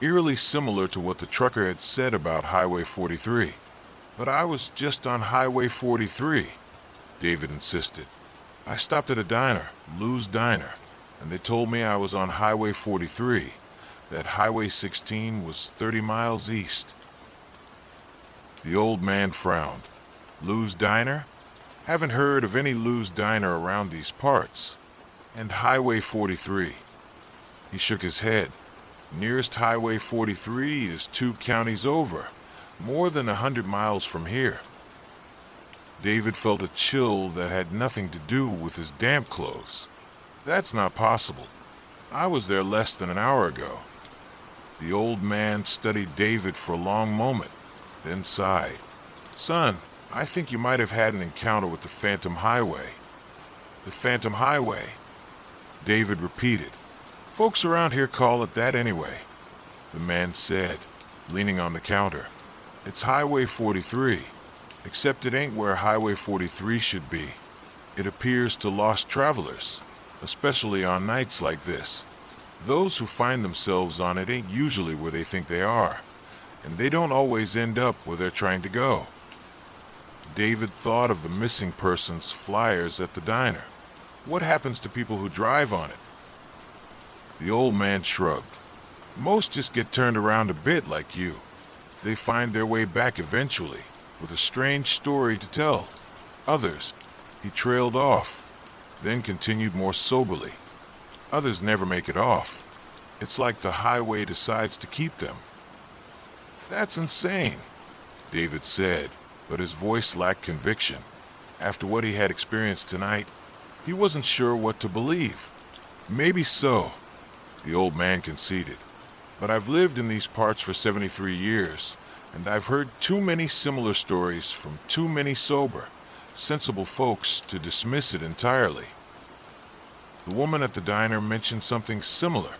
eerily similar to what the trucker had said about Highway 43. But I was just on Highway 43, David insisted. I stopped at a diner, Lou's Diner, and they told me I was on Highway 43, that Highway 16 was 30 miles east. The old man frowned. Lou's Diner? Haven't heard of any Lou's Diner around these parts. And Highway 43. He shook his head. Nearest Highway 43 is 2 counties over, more than 100 miles from here. David felt a chill that had nothing to do with his damp clothes. That's not possible. I was there less than an hour ago. The old man studied David for a long moment, then sighed. Son, I think you might have had an encounter with the Phantom Highway. The Phantom Highway? David repeated. Folks around here call it that anyway, the man said, leaning on the counter. It's Highway 43, except it ain't where Highway 43 should be. It appears to lost travelers, especially on nights like this. Those who find themselves on it ain't usually where they think they are, and they don't always end up where they're trying to go. David thought of the missing persons flyers at the diner. What happens to people who drive on it? The old man shrugged. Most just get turned around a bit like you. They find their way back eventually, with a strange story to tell. Others, he trailed off, then continued more soberly. Others never make it off. It's like the highway decides to keep them. That's insane, David said, but his voice lacked conviction. After what he had experienced tonight, he wasn't sure what to believe. Maybe so, the old man conceded. But I've lived in these parts for 73 years, and I've heard too many similar stories from too many sober, sensible folks to dismiss it entirely. The woman at the diner mentioned something similar,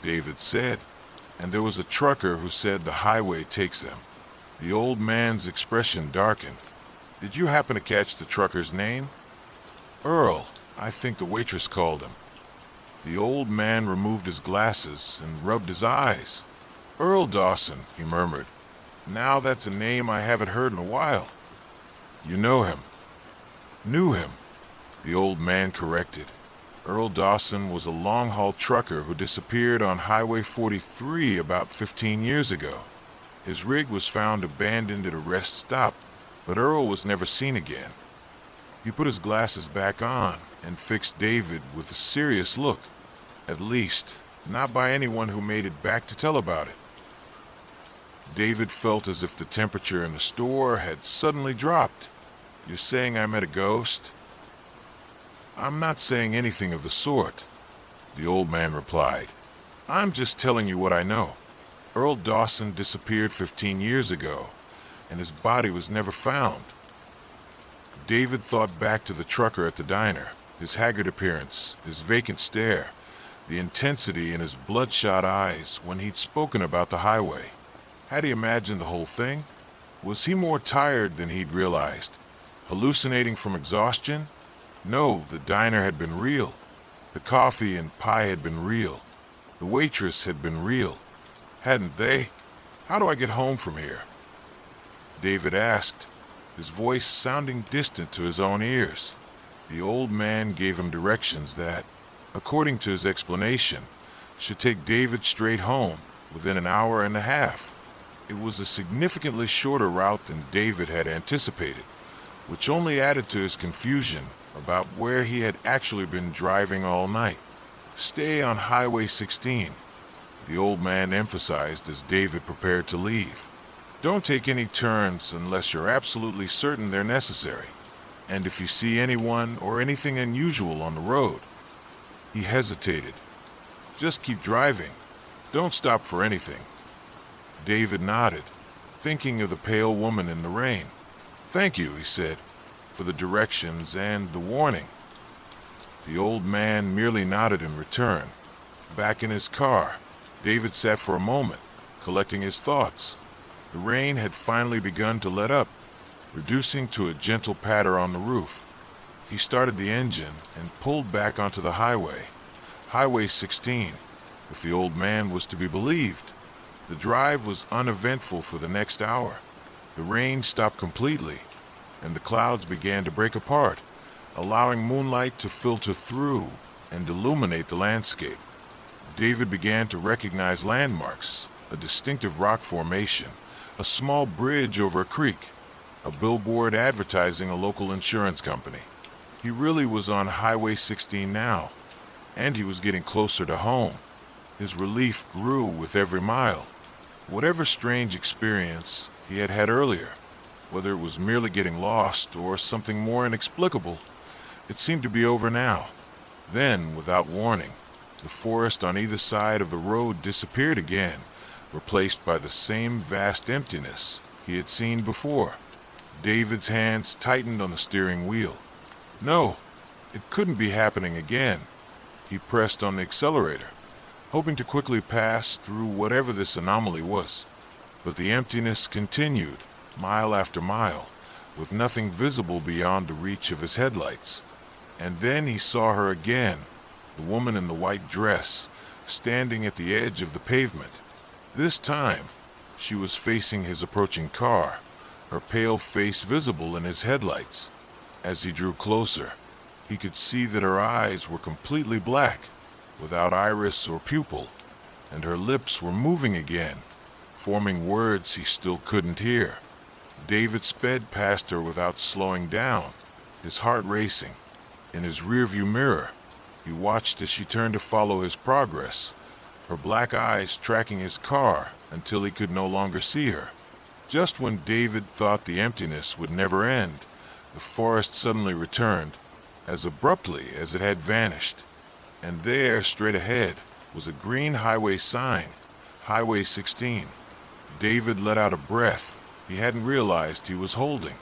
David said, and there was a trucker who said the highway takes them. The old man's expression darkened. Did you happen to catch the trucker's name? Earl, I think the waitress called him. The old man removed his glasses and rubbed his eyes. Earl Dawson, he murmured. Now that's a name I haven't heard in a while. You know him. Knew him, the old man corrected. Earl Dawson was a long-haul trucker who disappeared on Highway 43 about 15 years ago. His rig was found abandoned at a rest stop, but Earl was never seen again. He put his glasses back on and fixed David with a serious look. At least, not by anyone who made it back to tell about it. David felt as if the temperature in the store had suddenly dropped. You're saying I met a ghost? I'm not saying anything of the sort, the old man replied. I'm just telling you what I know. Earl Dawson disappeared 15 years ago, and his body was never found. David thought back to the trucker at the diner, his haggard appearance, his vacant stare, the intensity in his bloodshot eyes when he'd spoken about the highway. Had he imagined the whole thing? Was he more tired than he'd realized? Hallucinating from exhaustion? No, the diner had been real. The coffee and pie had been real. The waitress had been real. Hadn't they? How do I get home from here? David asked, his voice sounding distant to his own ears. The old man gave him directions that, according to his explanation, should take David straight home within an hour and a half. It was a significantly shorter route than David had anticipated, which only added to his confusion about where he had actually been driving all night. "Stay on Highway 16," the old man emphasized as David prepared to leave. "Don't take any turns unless you're absolutely certain they're necessary. And if you see anyone or anything unusual on the road." He hesitated. "Just keep driving. Don't stop for anything." David nodded, thinking of the pale woman in the rain. "Thank you," he said, "for the directions and the warning." The old man merely nodded in return. Back in his car, David sat for a moment, collecting his thoughts. The rain had finally begun to let up, reducing to a gentle patter on the roof. He started the engine and pulled back onto the highway. Highway 16, if the old man was to be believed. The drive was uneventful for the next hour. The rain stopped completely, and the clouds began to break apart, allowing moonlight to filter through and illuminate the landscape. David began to recognize landmarks, a distinctive rock formation, a small bridge over a creek, a billboard advertising a local insurance company. He really was on Highway 16 now, and he was getting closer to home. His relief grew with every mile. Whatever strange experience he had had earlier, whether it was merely getting lost or something more inexplicable, it seemed to be over now. Then, without warning, the forest on either side of the road disappeared again, replaced by the same vast emptiness he had seen before. David's hands tightened on the steering wheel. No, it couldn't be happening again. He pressed on the accelerator, hoping to quickly pass through whatever this anomaly was. But the emptiness continued, mile after mile, with nothing visible beyond the reach of his headlights. And then he saw her again, the woman in the white dress, standing at the edge of the pavement. This time, she was facing his approaching car, her pale face visible in his headlights. As he drew closer, he could see that her eyes were completely black, without iris or pupil, and her lips were moving again, forming words he still couldn't hear. David sped past her without slowing down, his heart racing. In his rearview mirror, he watched as she turned to follow his progress, her black eyes tracking his car until he could no longer see her. Just when David thought the emptiness would never end, the forest suddenly returned, as abruptly as it had vanished. And there, straight ahead, was a green highway sign, Highway 16. David let out a breath he hadn't realized he was holding.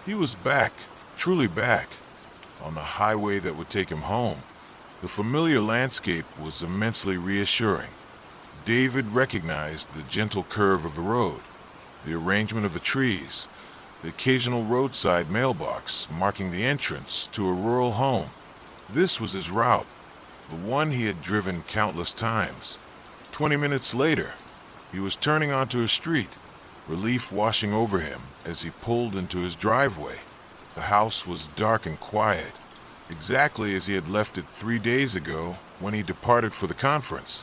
He was back, truly back, on the highway that would take him home. The familiar landscape was immensely reassuring. David recognized the gentle curve of the road, the arrangement of the trees, the occasional roadside mailbox marking the entrance to a rural home. This was his route, the one he had driven countless times. 20 minutes later, he was turning onto a street, relief washing over him as he pulled into his driveway. The house was dark and quiet, exactly as he had left it 3 days ago when he departed for the conference.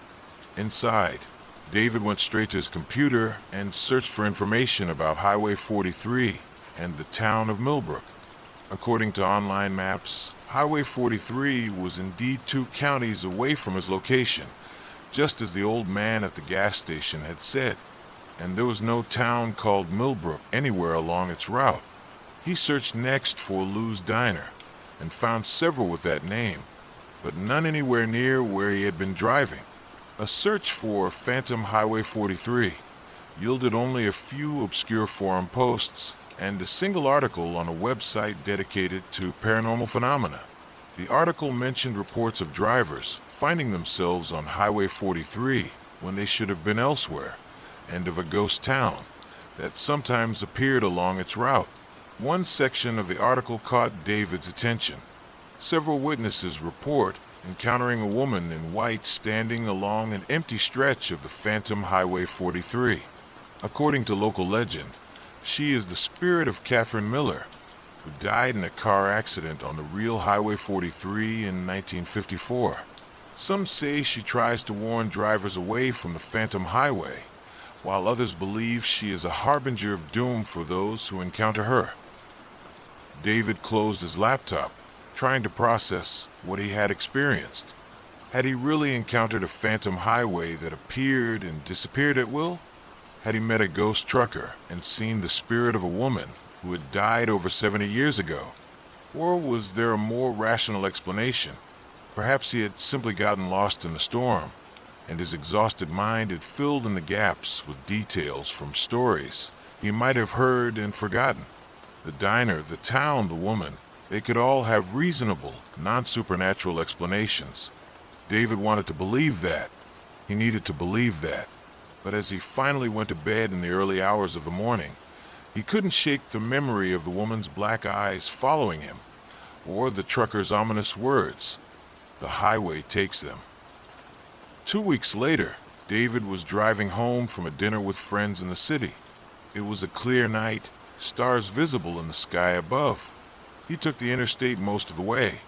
Inside, David went straight to his computer and searched for information about Highway 43 and the town of Millbrook. According to online maps, Highway 43 was indeed 2 counties away from his location, just as the old man at the gas station had said, and there was no town called Millbrook anywhere along its route. He searched next for Lou's Diner and found several with that name, but none anywhere near where he had been driving. A search for Phantom Highway 43 yielded only a few obscure forum posts and a single article on a website dedicated to paranormal phenomena. The article mentioned reports of drivers finding themselves on Highway 43 when they should have been elsewhere, and of a ghost town that sometimes appeared along its route. One section of the article caught David's attention. Several witnesses report encountering a woman in white standing along an empty stretch of the Phantom Highway 43. According to local legend, she is the spirit of Catherine Miller, who died in a car accident on the real Highway 43 in 1954. Some say she tries to warn drivers away from the Phantom Highway, while others believe she is a harbinger of doom for those who encounter her. David closed his laptop trying to process what he had experienced. Had he really encountered a phantom highway that appeared and disappeared at will? Had he met a ghost trucker and seen the spirit of a woman who had died over 70 years ago? Or was there a more rational explanation? Perhaps he had simply gotten lost in the storm, and his exhausted mind had filled in the gaps with details from stories he might have heard and forgotten. The diner, the town, the woman, they could all have reasonable, non-supernatural explanations. David wanted to believe that. He needed to believe that. But as he finally went to bed in the early hours of the morning, he couldn't shake the memory of the woman's black eyes following him, or the trucker's ominous words, "The highway takes them." 2 weeks later, David was driving home from a dinner with friends in the city. It was a clear night, stars visible in the sky above. He took the interstate most of the way,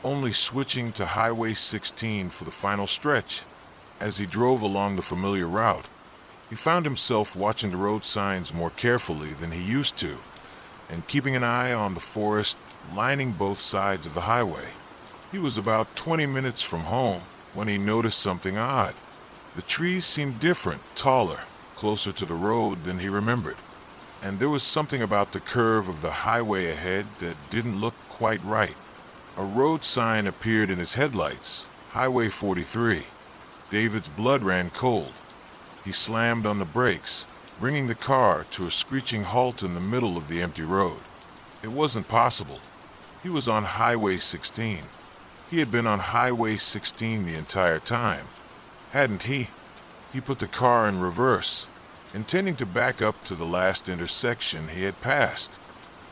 only switching to Highway 16 for the final stretch. As he drove along the familiar route, he found himself watching the road signs more carefully than he used to, and keeping an eye on the forest lining both sides of the highway. He was about 20 minutes from home when he noticed something odd. The trees seemed different, taller, closer to the road than he remembered, and there was something about the curve of the highway ahead that didn't look quite right. A road sign appeared in his headlights, Highway 43. David's blood ran cold. He slammed on the brakes, bringing the car to a screeching halt in the middle of the empty road. It wasn't possible. He was on Highway 16. He had been on Highway 16 the entire time, hadn't he? He put the car in reverse, intending to back up to the last intersection he had passed.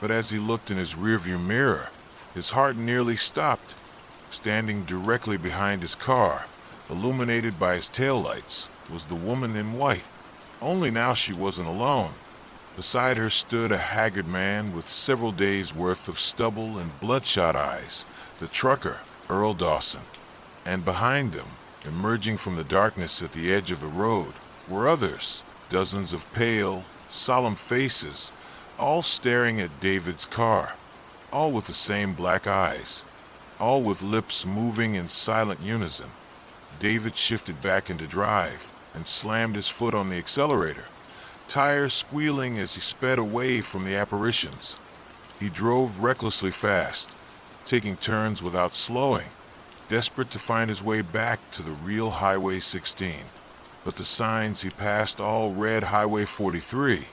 But as he looked in his rearview mirror, his heart nearly stopped. Standing directly behind his car, illuminated by his taillights, was the woman in white. Only now she wasn't alone. Beside her stood a haggard man with several days' worth of stubble and bloodshot eyes, the trucker, Earl Dawson. And behind them, emerging from the darkness at the edge of the road, were others, dozens of pale, solemn faces, all staring at David's car, all with the same black eyes, all with lips moving in silent unison. David shifted back into drive and slammed his foot on the accelerator, tires squealing as he sped away from the apparitions. He drove recklessly fast, taking turns without slowing, desperate to find his way back to the real Highway 16. But the signs he passed all read Highway 43,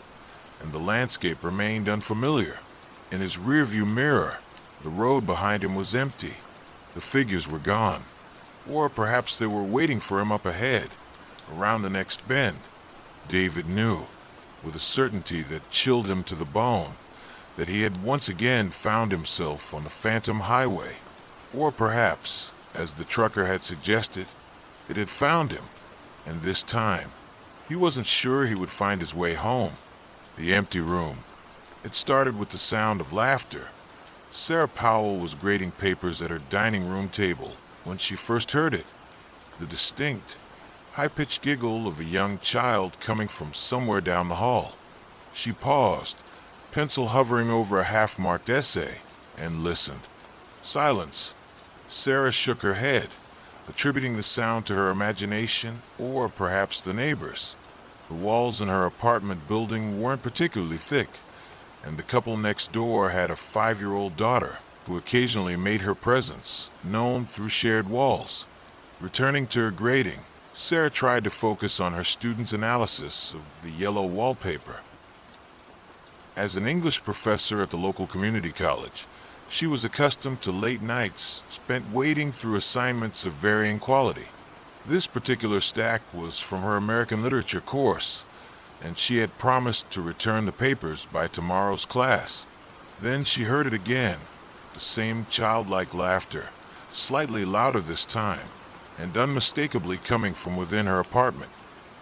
and the landscape remained unfamiliar. In his rearview mirror, the road behind him was empty. The figures were gone. Or perhaps they were waiting for him up ahead, around the next bend. David knew, with a certainty that chilled him to the bone, that he had once again found himself on the phantom highway. Or perhaps, as the trucker had suggested, it had found him, and this time, he wasn't sure he would find his way home. The empty room. It started with the sound of laughter. Sarah Powell was grading papers at her dining room table when she first heard it. The distinct, high-pitched giggle of a young child coming from somewhere down the hall. She paused, pencil hovering over a half-marked essay, and listened. Silence. Sarah shook her head, attributing the sound to her imagination or perhaps the neighbors. The walls in her apartment building weren't particularly thick, and the couple next door had a 5-year-old daughter who occasionally made her presence known through shared walls. Returning to her grading, Sarah tried to focus on her students' analysis of the yellow wallpaper. As an English professor at the local community college, she was accustomed to late nights spent wading through assignments of varying quality. This particular stack was from her American literature course, and she had promised to return the papers by tomorrow's class. Then she heard it again, the same childlike laughter, slightly louder this time, and unmistakably coming from within her apartment.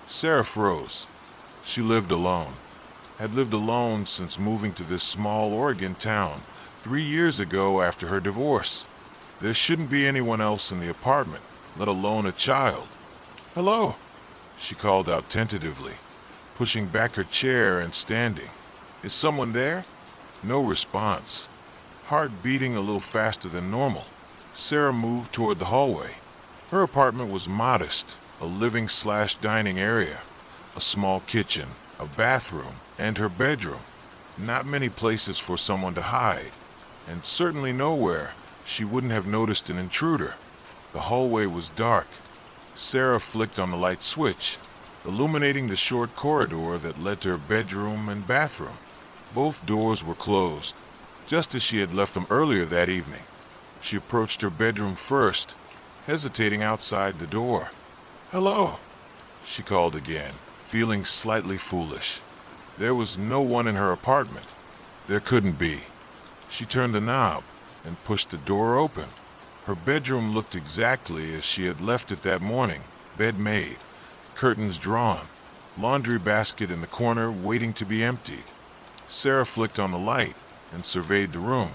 Sarah froze. She lived alone, had lived alone since moving to this small Oregon town 3 years ago after her divorce. There shouldn't be anyone else in the apartment, let alone a child. "Hello," she called out tentatively, pushing back her chair and standing. "Is someone there?" No response. Heart beating a little faster than normal, Sarah moved toward the hallway. Her apartment was modest, a living/dining area, a small kitchen, a bathroom, and her bedroom. Not many places for someone to hide, and certainly nowhere she wouldn't have noticed an intruder. The hallway was dark. Sarah flicked on the light switch, illuminating the short corridor that led to her bedroom and bathroom. Both doors were closed, just as she had left them earlier that evening. She approached her bedroom first, hesitating outside the door. "Hello," she called again, feeling slightly foolish. There was no one in her apartment. There couldn't be. She turned the knob and pushed the door open. Her bedroom looked exactly as she had left it that morning, bed made, curtains drawn, laundry basket in the corner waiting to be emptied. Sarah flicked on the light and surveyed the room.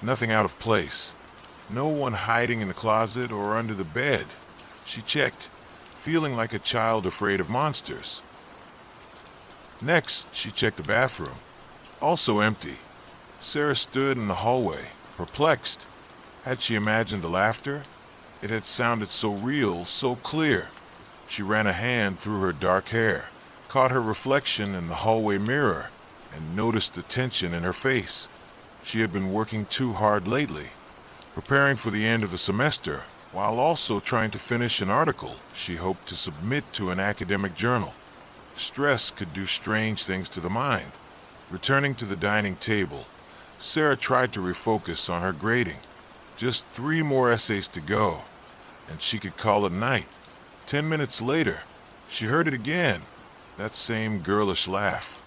Nothing out of place. No one hiding in the closet or under the bed. She checked, feeling like a child afraid of monsters. Next, she checked the bathroom. Also empty. Sarah stood in the hallway, perplexed. Had she imagined the laughter? It had sounded so real, so clear. She ran a hand through her dark hair, caught her reflection in the hallway mirror, and noticed the tension in her face. She had been working too hard lately, preparing for the end of the semester, while also trying to finish an article she hoped to submit to an academic journal. Stress could do strange things to the mind. Returning to the dining table, Sarah tried to refocus on her grading. Just 3 more essays to go, and she could call it night. 10 minutes later, she heard it again, that same girlish laugh,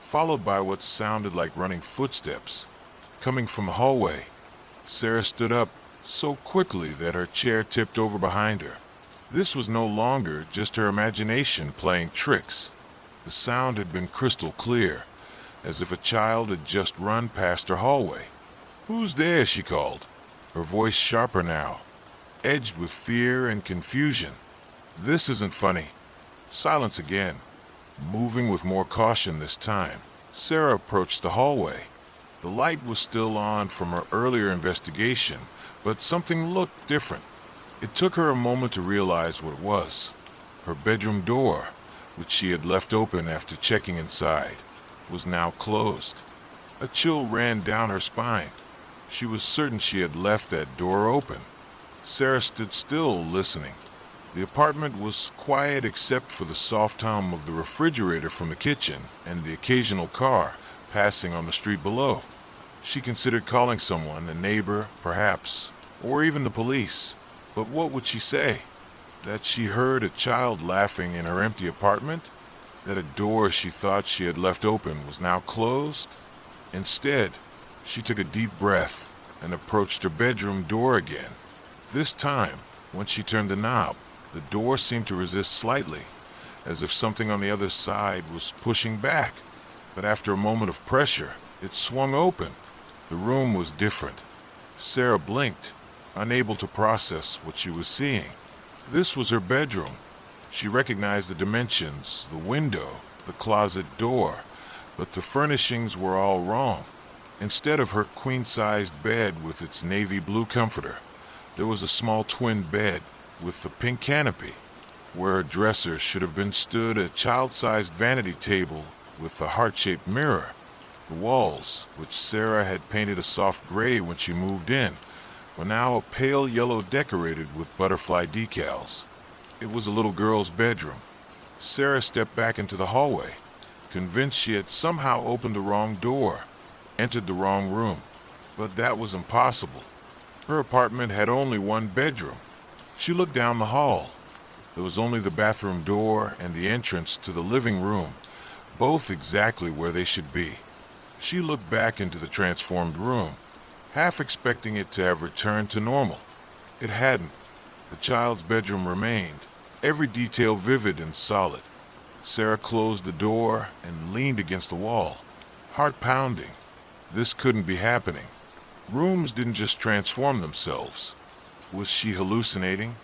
followed by what sounded like running footsteps, coming from the hallway. Sarah stood up so quickly that her chair tipped over behind her. This was no longer just her imagination playing tricks. The sound had been crystal clear, as if a child had just run past her hallway. "Who's there?" she called, her voice sharper now, edged with fear and confusion. "This isn't funny." Silence again, moving with more caution this time. Sarah approached the hallway. The light was still on from her earlier investigation, but something looked different. It took her a moment to realize what it was. Her bedroom door, which she had left open after checking inside, was now closed. A chill ran down her spine. She was certain she had left that door open. Sarah stood still, listening. The apartment was quiet except for the soft hum of the refrigerator from the kitchen and the occasional car passing on the street below. She considered calling someone, a neighbor, perhaps, or even the police. But what would she say? That she heard a child laughing in her empty apartment? That a door she thought she had left open was now closed? Instead, she took a deep breath and approached her bedroom door again. This time, when she turned the knob, the door seemed to resist slightly, as if something on the other side was pushing back. But after a moment of pressure, it swung open. The room was different. Sarah blinked, unable to process what she was seeing. This was her bedroom. She recognized the dimensions, the window, the closet door, but the furnishings were all wrong. Instead of her queen-sized bed with its navy blue comforter, there was a small twin bed with the pink canopy. Where her dresser should have been stood a child-sized vanity table with a heart-shaped mirror. The walls, which Sarah had painted a soft gray when she moved in, were now a pale yellow decorated with butterfly decals. It was a little girl's bedroom. Sarah stepped back into the hallway, convinced she had somehow opened the wrong door, entered the wrong room. But that was impossible. Her apartment had only one bedroom. She looked down the hall. There was only the bathroom door and the entrance to the living room, both exactly where they should be. She looked back into the transformed room, half expecting it to have returned to normal. It hadn't. The child's bedroom remained, every detail vivid and solid. Sarah closed the door and leaned against the wall, heart pounding. This couldn't be happening. Rooms didn't just transform themselves. Was she hallucinating?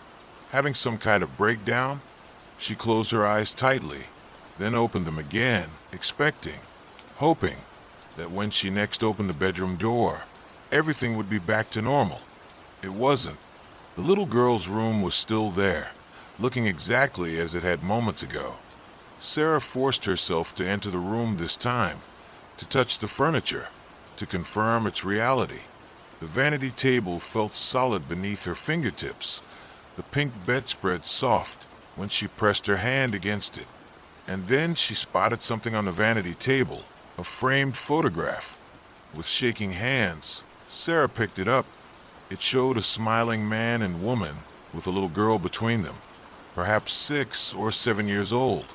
Having some kind of breakdown? She closed her eyes tightly, then opened them again, expecting, hoping that when she next opened the bedroom door, everything would be back to normal. It wasn't. The little girl's room was still there, looking exactly as it had moments ago. Sarah forced herself to enter the room this time, to touch the furniture, to confirm its reality. The vanity table felt solid beneath her fingertips, the pink bedspread soft when she pressed her hand against it. And then she spotted something on the vanity table, a framed photograph. With shaking hands, Sarah picked it up. It showed a smiling man and woman with a little girl between them, perhaps 6 or 7 years old,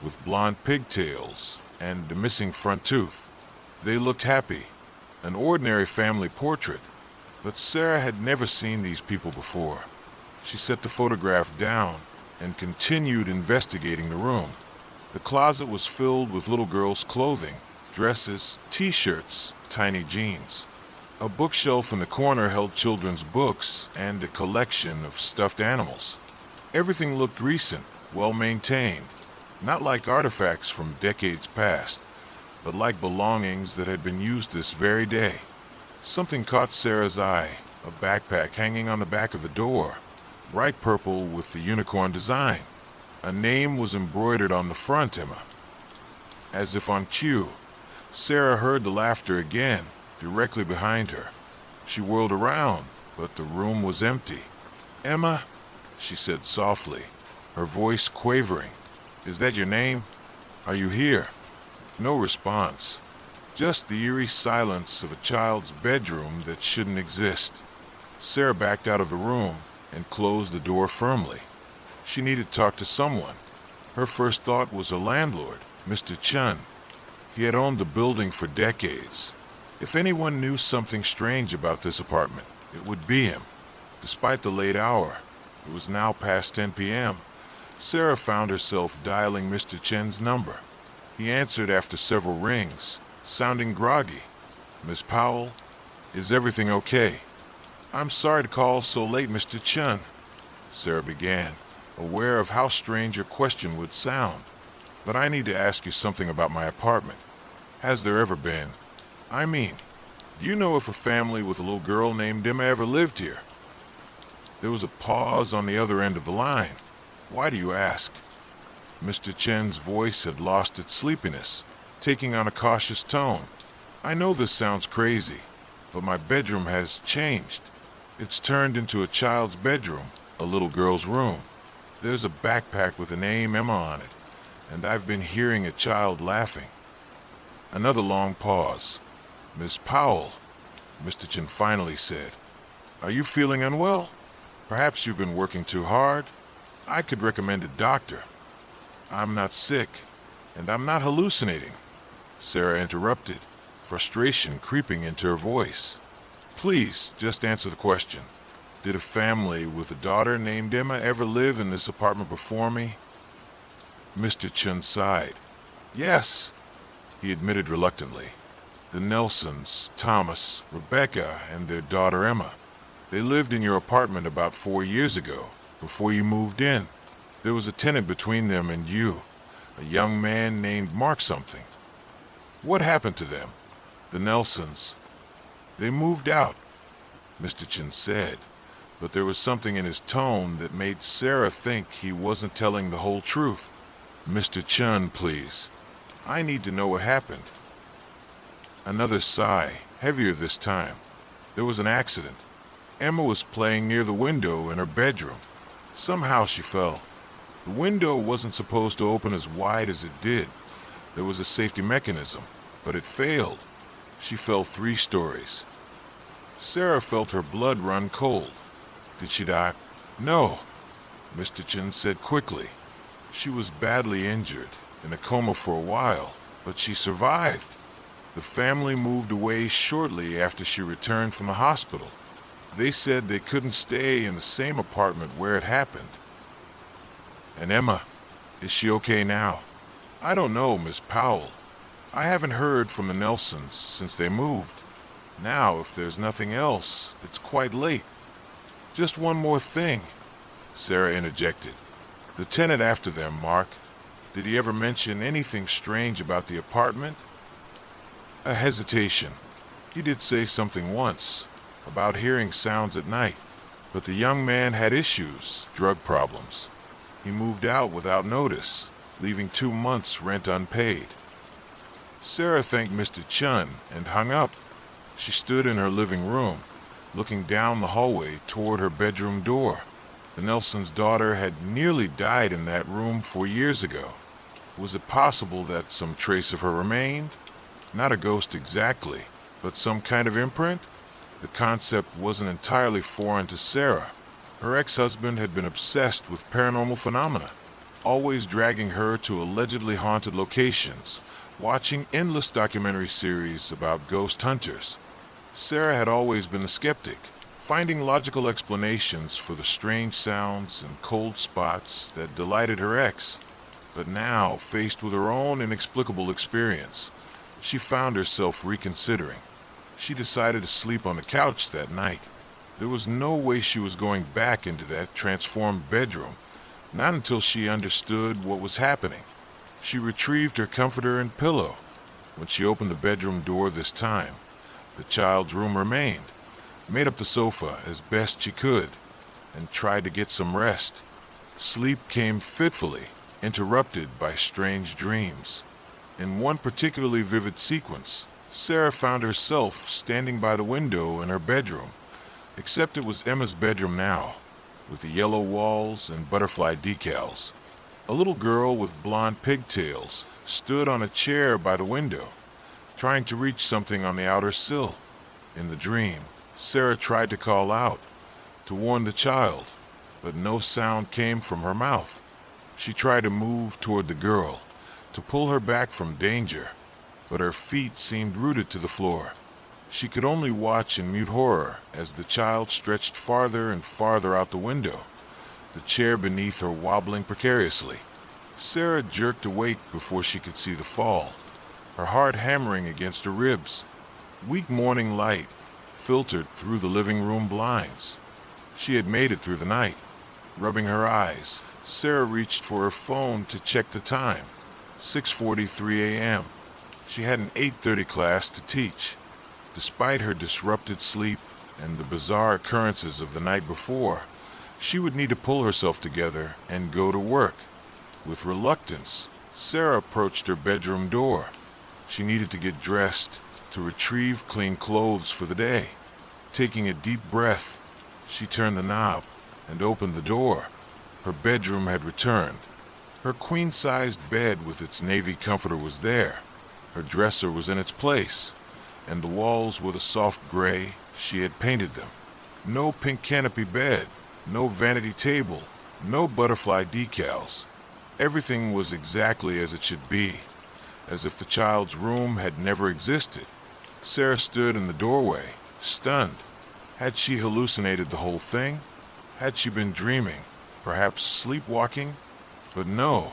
with blonde pigtails and a missing front tooth. They looked happy, an ordinary family portrait, but Sarah had never seen these people before. She set the photograph down and continued investigating the room. The closet was filled with little girls' clothing, dresses, t-shirts, tiny jeans. A bookshelf in the corner held children's books and a collection of stuffed animals. Everything looked recent, well-maintained, not like artifacts from decades past, but like belongings that had been used this very day. Something caught Sarah's eye, a backpack hanging on the back of a door, bright purple with the unicorn design. A name was embroidered on the front, Emma. As if on cue, Sarah heard the laughter again, directly behind her. She whirled around, but the room was empty. "Emma," she said softly, her voice quavering. "Is that your name? Are you here?" No response. Just the eerie silence of a child's bedroom that shouldn't exist. Sarah backed out of the room and closed the door firmly. She needed to talk to someone. Her first thought was a landlord, Mr. Chun. He had owned the building for decades. If anyone knew something strange about this apartment, it would be him. Despite the late hour, it was now past 10 p.m., Sarah found herself dialing Mr. Chen's number. He answered after several rings, sounding groggy. "Miss Powell, is everything okay?" "I'm sorry to call so late, Mr. Chun," Sarah began, aware of how strange her question would sound. "But I need to ask you something about my apartment. Has there ever been? I mean, do you know if a family with a little girl named Emma ever lived here?" There was a pause on the other end of the line. "Why do you ask?" Mr. Chen's voice had lost its sleepiness, taking on a cautious tone. "I know this sounds crazy, but my bedroom has changed. It's turned into a child's bedroom, a little girl's room. There's a backpack with the name Emma on it, and I've been hearing a child laughing." Another long pause. "Miss Powell," Mr. Chen finally said, "are you feeling unwell? Perhaps you've been working too hard? I could recommend a doctor." "I'm not sick, and I'm not hallucinating," Sarah interrupted, frustration creeping into her voice. "Please, just answer the question. Did a family with a daughter named Emma ever live in this apartment before me?" Mr. Chun sighed. "Yes," he admitted reluctantly. "The Nelsons, Thomas, Rebecca, and their daughter Emma. They lived in your apartment about 4 years ago, before you moved in. There was a tenant between them and you, a young man named Mark something. What happened to them? The Nelsons?" "They moved out," Mr. Chen said, but there was something in his tone that made Sarah think he wasn't telling the whole truth. "Mr. Chun, please. I need to know what happened." Another sigh, heavier this time. "There was an accident. Emma was playing near the window in her bedroom. Somehow she fell. The window wasn't supposed to open as wide as it did. There was a safety mechanism, but it failed. She fell 3 stories. Sarah felt her blood run cold. "Did she die?" "No," Mr. Chen said quickly. "She was badly injured, in a coma for a while, but she survived. The family moved away shortly after she returned from the hospital. They said they couldn't stay in the same apartment where it happened." "And Emma, is she okay now?" "I don't know, Miss Powell. I haven't heard from the Nelsons since they moved. Now, if there's nothing else, it's quite late." "Just one more thing," Sarah interjected. "The tenant after them, Mark, did he ever mention anything strange about the apartment?" A hesitation. He did say something once about hearing sounds at night, but the young man had issues, drug problems. He moved out without notice, leaving 2 months' rent unpaid. Sarah thanked Mr. Chun and hung up. She stood in her living room, looking down the hallway toward her bedroom door. The Nelson's daughter had nearly died in that room 4 years ago. Was it possible that some trace of her remained? Not a ghost exactly, but some kind of imprint? The concept wasn't entirely foreign to Sarah. Her ex-husband had been obsessed with paranormal phenomena, always dragging her to allegedly haunted locations, watching endless documentary series about ghost hunters. Sarah had always been a skeptic, finding logical explanations for the strange sounds and cold spots that delighted her ex. But now, faced with her own inexplicable experience, she found herself reconsidering. She decided to sleep on the couch that night. There was no way she was going back into that transformed bedroom, not until she understood what was happening. She retrieved her comforter and pillow. When she opened the bedroom door this time, the child's room remained, made up the sofa as best she could, and tried to get some rest. Sleep came fitfully, interrupted by strange dreams. In one particularly vivid sequence, Sarah found herself standing by the window in her bedroom, except it was Emma's bedroom now, with the yellow walls and butterfly decals. A little girl with blonde pigtails stood on a chair by the window, trying to reach something on the outer sill. In the dream, Sarah tried to call out, to warn the child, but no sound came from her mouth. She tried to move toward the girl, to pull her back from danger, but her feet seemed rooted to the floor. She could only watch in mute horror as the child stretched farther and farther out the window, the chair beneath her wobbling precariously. Sarah jerked awake before she could see the fall, her heart hammering against her ribs. Weak morning light filtered through the living room blinds. She had made it through the night. Rubbing her eyes, Sarah reached for her phone to check the time. 6:43 a.m. She had an 8:30 class to teach. Despite her disrupted sleep and the bizarre occurrences of the night before, she would need to pull herself together and go to work. With reluctance, Sarah approached her bedroom door. She needed to get dressed, to retrieve clean clothes for the day. Taking a deep breath, she turned the knob and opened the door. Her bedroom had returned. Her queen-sized bed with its navy comforter was there. Her dresser was in its place, and the walls were the soft gray she had painted them. No pink canopy bed, no vanity table, no butterfly decals. Everything was exactly as it should be, as if the child's room had never existed. Sarah stood in the doorway, stunned. Had she hallucinated the whole thing? Had she been dreaming, perhaps sleepwalking? But no.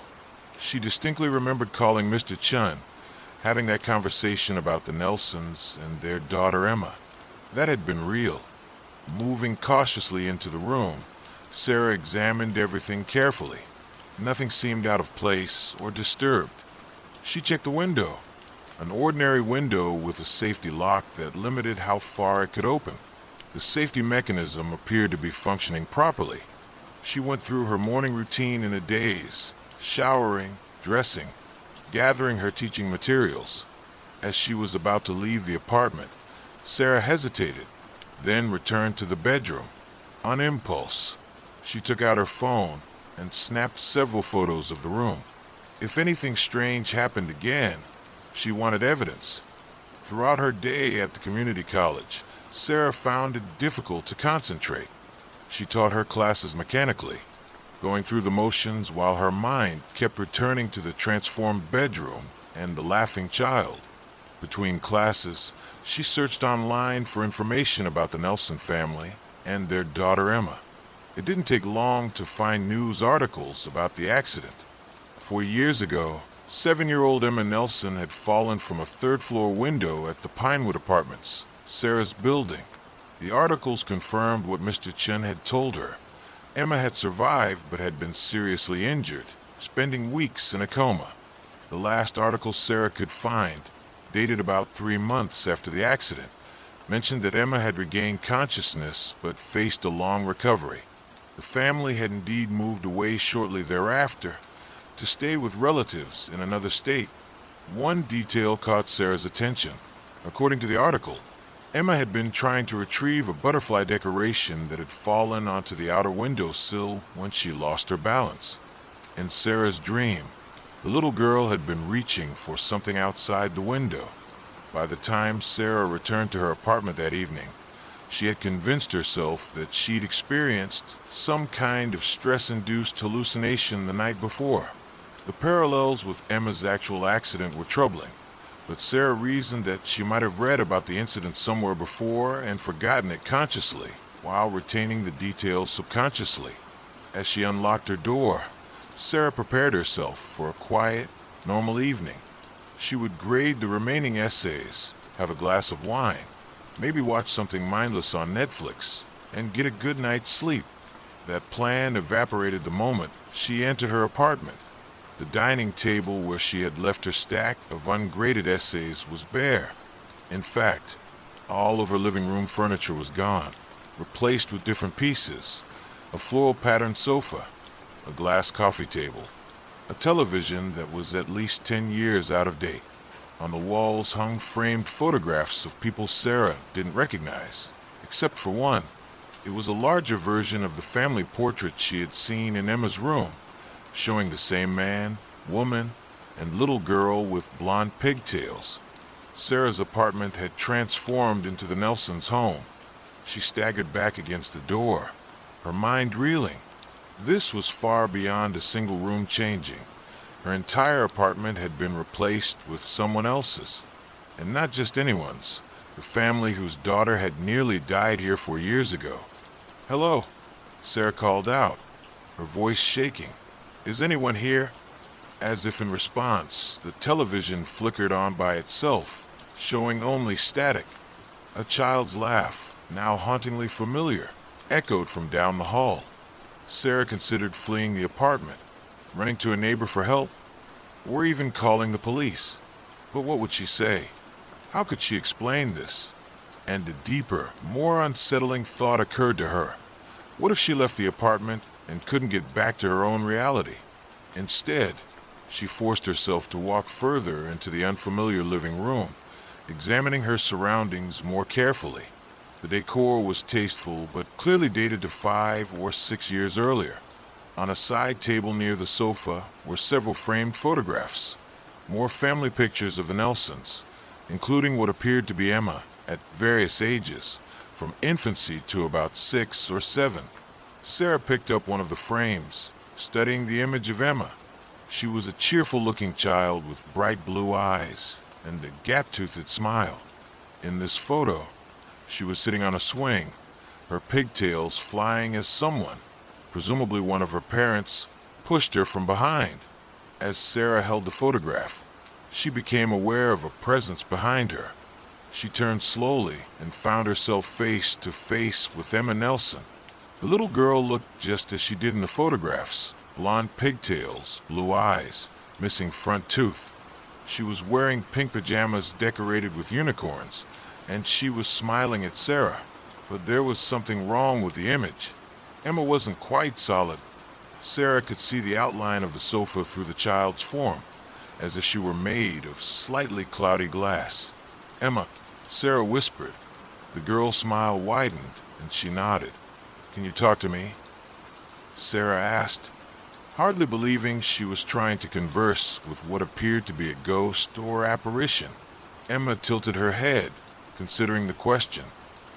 She distinctly remembered calling Mr. Chun, having that conversation about the Nelsons and their daughter Emma. That had been real. Moving cautiously into the room, Sarah examined everything carefully. Nothing seemed out of place or disturbed. She checked the window, an ordinary window with a safety lock that limited how far it could open. The safety mechanism appeared to be functioning properly. She went through her morning routine in a daze, showering, dressing, gathering her teaching materials. As she was about to leave the apartment, Sarah hesitated, then returned to the bedroom. On impulse, she took out her phone and snapped several photos of the room. If anything strange happened again, she wanted evidence. Throughout her day at the community college, Sarah found it difficult to concentrate. She taught her classes mechanically, going through the motions while her mind kept returning to the transformed bedroom and the laughing child. Between classes, she searched online for information about the Nelson family and their daughter Emma. It didn't take long to find news articles about the accident. 4 years ago, 7-year-old Emma Nelson had fallen from a third-floor window at the Pinewood Apartments, Sarah's building. The articles confirmed what Mr. Chen had told her. Emma had survived but had been seriously injured, spending weeks in a coma. The last article Sarah could find, dated about 3 months after the accident, mentioned that Emma had regained consciousness but faced a long recovery. The family had indeed moved away shortly thereafter to stay with relatives in another state. One detail caught Sarah's attention. According to the article, Emma had been trying to retrieve a butterfly decoration that had fallen onto the outer windowsill when she lost her balance. In Sarah's dream, the little girl had been reaching for something outside the window. By the time Sarah returned to her apartment that evening, she had convinced herself that she'd experienced some kind of stress-induced hallucination the night before. The parallels with Emma's actual accident were troubling, but Sarah reasoned that she might have read about the incident somewhere before and forgotten it consciously, while retaining the details subconsciously. As she unlocked her door, Sarah prepared herself for a quiet, normal evening. She would grade the remaining essays, have a glass of wine, maybe watch something mindless on Netflix, and get a good night's sleep. That plan evaporated the moment she entered her apartment. The dining table where she had left her stack of ungraded essays was bare. In fact, all of her living room furniture was gone, replaced with different pieces: a floral-patterned sofa, a glass coffee table, a television that was at least 10 years out of date. On the walls hung framed photographs of people Sarah didn't recognize, except for one. It was a larger version of the family portrait she had seen in Emma's room, showing the same man, woman, and little girl with blonde pigtails. Sarah's apartment had transformed into the Nelsons' home. She staggered back against the door, her mind reeling. This was far beyond a single room changing. Her entire apartment had been replaced with someone else's, and not just anyone's, the family whose daughter had nearly died here 4 years ago. "Hello," Sarah called out, her voice shaking. "Is anyone here?" As if in response, the television flickered on by itself, showing only static. A child's laugh, now hauntingly familiar, echoed from down the hall. Sarah considered fleeing the apartment, running to a neighbor for help, or even calling the police. But what would she say? How could she explain this? And a deeper, more unsettling thought occurred to her. What if she left the apartment and couldn't get back to her own reality? Instead, she forced herself to walk further into the unfamiliar living room, examining her surroundings more carefully. The decor was tasteful, but clearly dated to 5 or 6 years earlier. On a side table near the sofa were several framed photographs, more family pictures of the Nelsons, including what appeared to be Emma at various ages, from infancy to about 6 or 7. Sarah picked up one of the frames, studying the image of Emma. She was a cheerful-looking child with bright blue eyes and a gap-toothed smile. In this photo, she was sitting on a swing, her pigtails flying as someone, presumably one of her parents, pushed her from behind. As Sarah held the photograph, she became aware of a presence behind her. She turned slowly and found herself face to face with Emma Nelson. The little girl looked just as she did in the photographs: blonde pigtails, blue eyes, missing front tooth. She was wearing pink pajamas decorated with unicorns, and she was smiling at Sarah. But there was something wrong with the image. Emma wasn't quite solid. Sarah could see the outline of the sofa through the child's form, as if she were made of slightly cloudy glass. "Emma," Sarah whispered. The girl's smile widened, and she nodded. "Can you talk to me?" Sarah asked, hardly believing she was trying to converse with what appeared to be a ghost or apparition. Emma tilted her head, considering the question.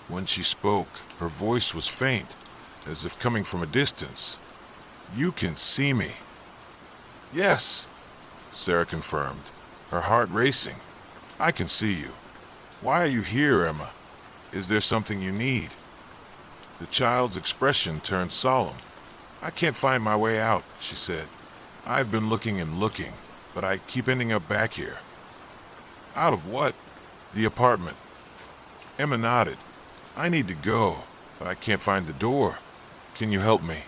When she spoke, her voice was faint, as if coming from a distance. "You can see me." "Yes," Sarah confirmed, her heart racing. "I can see you. Why are you here, Emma? Is there something you need?" The child's expression turned solemn. "I can't find my way out," she said. "I've been looking and looking, but I keep ending up back here." "Out of what?" "The apartment." Emma nodded. "I need to go, but I can't find the door. Can you help me?"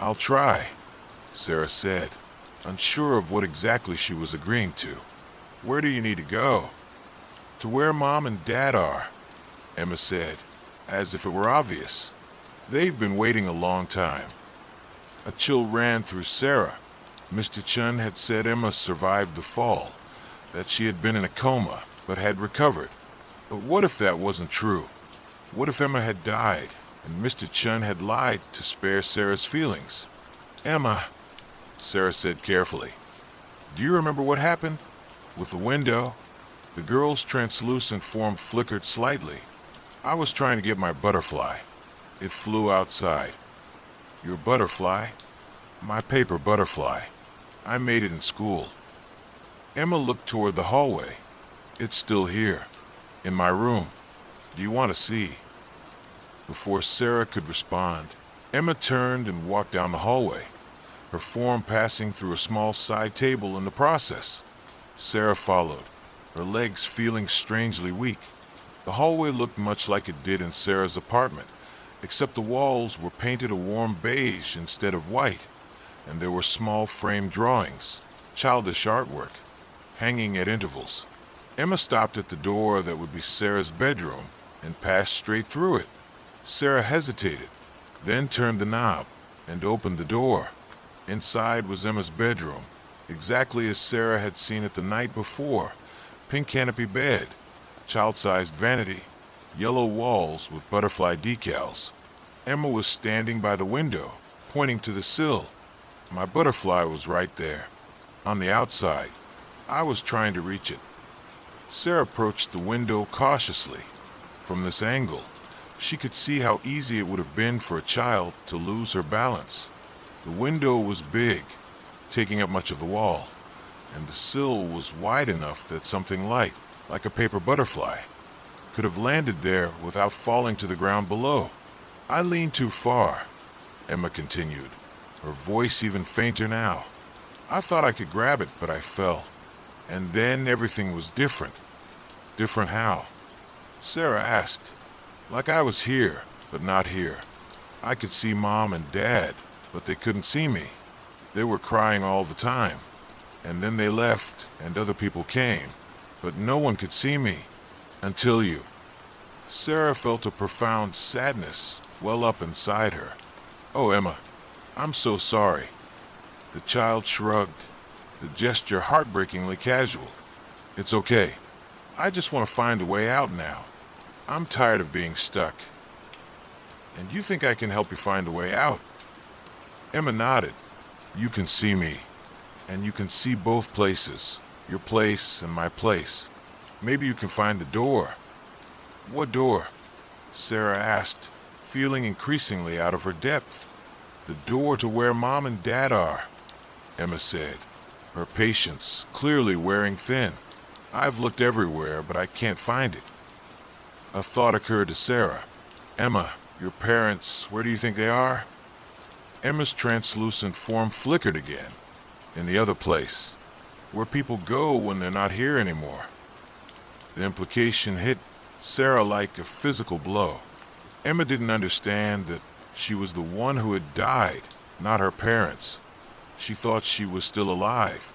"I'll try," Sarah said, unsure of what exactly she was agreeing to. "Where do you need to go?" "To where Mom and Dad are." Emma said, as if it were obvious. They've been waiting a long time. A chill ran through Sarah. Mr. Chun had said Emma survived the fall, that she had been in a coma, but had recovered. But what if that wasn't true? What if Emma had died, and Mr. Chun had lied to spare Sarah's feelings? Emma, Sarah said carefully, do you remember what happened? With the window, the girl's translucent form flickered slightly. I was trying to get my butterfly. It flew outside. Your butterfly? My paper butterfly. I made it in school. Emma looked toward the hallway. It's still here, in my room. Do you want to see? Before Sarah could respond, Emma turned and walked down the hallway, her form passing through a small side table in the process. Sarah followed, her legs feeling strangely weak. The hallway looked much like it did in Sarah's apartment, except the walls were painted a warm beige instead of white, and there were small framed drawings, childish artwork, hanging at intervals. Emma stopped at the door that would be Sarah's bedroom and passed straight through it. Sarah hesitated, then turned the knob and opened the door. Inside was Emma's bedroom, exactly as Sarah had seen it the night before. Pink canopy bed, child-sized vanity, yellow walls with butterfly decals. Emma was standing by the window, pointing to the sill. My butterfly was right there, on the outside. I was trying to reach it. Sarah approached the window cautiously. From this angle, she could see how easy it would have been for a child to lose her balance. The window was big, taking up much of the wall, and the sill was wide enough that something light, like a paper butterfly, could have landed there without falling to the ground below. I leaned too far, Emma continued, her voice even fainter now. I thought I could grab it, but I fell. And then everything was different. Different how? Sarah asked. Like I was here, but not here. I could see Mom and Dad, but they couldn't see me. They were crying all the time. And then they left, and other people came. But no one could see me. Until you. Sarah felt a profound sadness well up inside her. Oh, Emma, I'm so sorry. The child shrugged, the gesture heartbreakingly casual. It's okay. I just want to find a way out now. I'm tired of being stuck. And you think I can help you find a way out? Emma nodded. You can see me. And you can see both places, your place and my place. Maybe you can find the door. What door? Sarah asked, feeling increasingly out of her depth. The door to where Mom and Dad are, Emma said, her patience clearly wearing thin. I've looked everywhere, but I can't find it. A thought occurred to Sarah. Emma, your parents, where do you think they are? Emma's translucent form flickered again. In the other place, where people go when they're not here anymore. The implication hit Sarah like a physical blow. Emma didn't understand that she was the one who had died, not her parents. She thought she was still alive,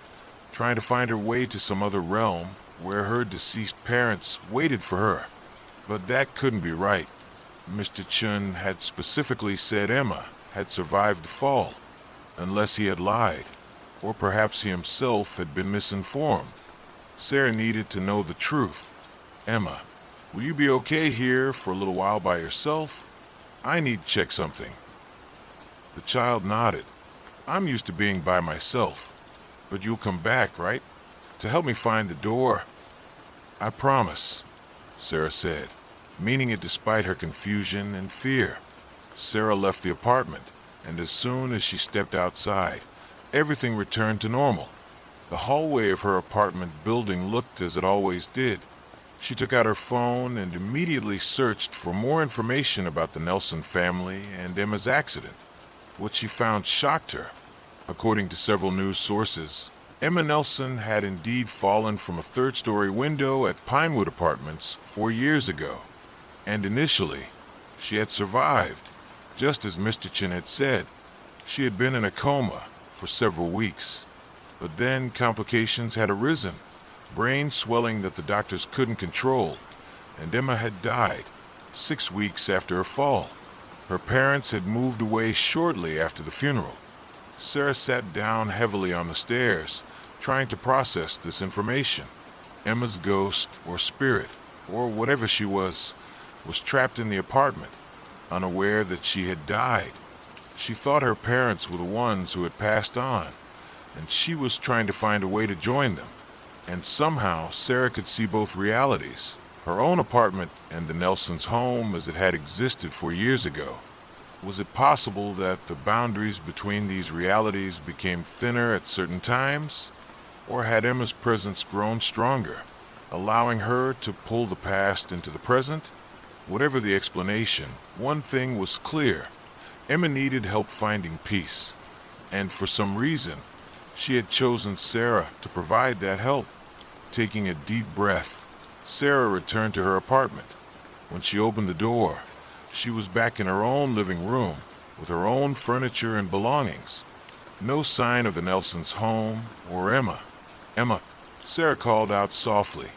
trying to find her way to some other realm where her deceased parents waited for her. But that couldn't be right. Mr. Chun had specifically said Emma had survived the fall, unless he had lied, or perhaps he himself had been misinformed. Sarah needed to know the truth. Emma, will you be okay here for a little while by yourself? I need to check something. The child nodded. I'm used to being by myself, but you'll come back, right? To help me find the door. I promise, Sarah said, meaning it despite her confusion and fear. Sarah left the apartment, and as soon as she stepped outside, everything returned to normal. The hallway of her apartment building looked as it always did. She took out her phone and immediately searched for more information about the Nelson family and Emma's accident. What she found shocked her. According to several news sources, Emma Nelson had indeed fallen from a third-story window at Pinewood Apartments 4 years ago. And initially, she had survived, just as Mr. Chin had said. She had been in a coma for several weeks. But then complications had arisen, brain swelling that the doctors couldn't control, and Emma had died, 6 weeks after her fall. Her parents had moved away shortly after the funeral. Sarah sat down heavily on the stairs, trying to process this information. Emma's ghost, or spirit, or whatever she was trapped in the apartment, unaware that she had died. She thought her parents were the ones who had passed on, and she was trying to find a way to join them. And somehow Sarah could see both realities, her own apartment and the Nelsons' home as it had existed 4 years ago. Was it possible that the boundaries between these realities became thinner at certain times? Or had Emma's presence grown stronger, allowing her to pull the past into the present? Whatever the explanation, one thing was clear. Emma needed help finding peace. And for some reason, she had chosen Sarah to provide that help. Taking a deep breath, Sarah returned to her apartment. When she opened the door, she was back in her own living room, with her own furniture and belongings. No sign of the Nelsons' home or Emma. "Emma," Sarah called out softly.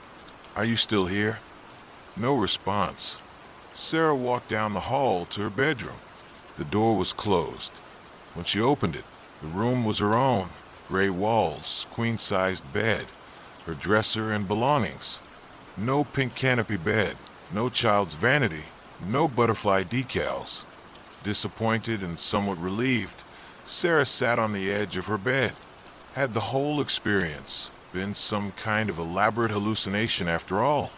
"Are you still here?" No response. Sarah walked down the hall to her bedroom. The door was closed. When she opened it, the room was her own. Gray walls, queen-sized bed, her dresser and belongings. No pink canopy bed, no child's vanity, no butterfly decals. Disappointed and somewhat relieved, Sarah sat on the edge of her bed. Had the whole experience been some kind of elaborate hallucination after all?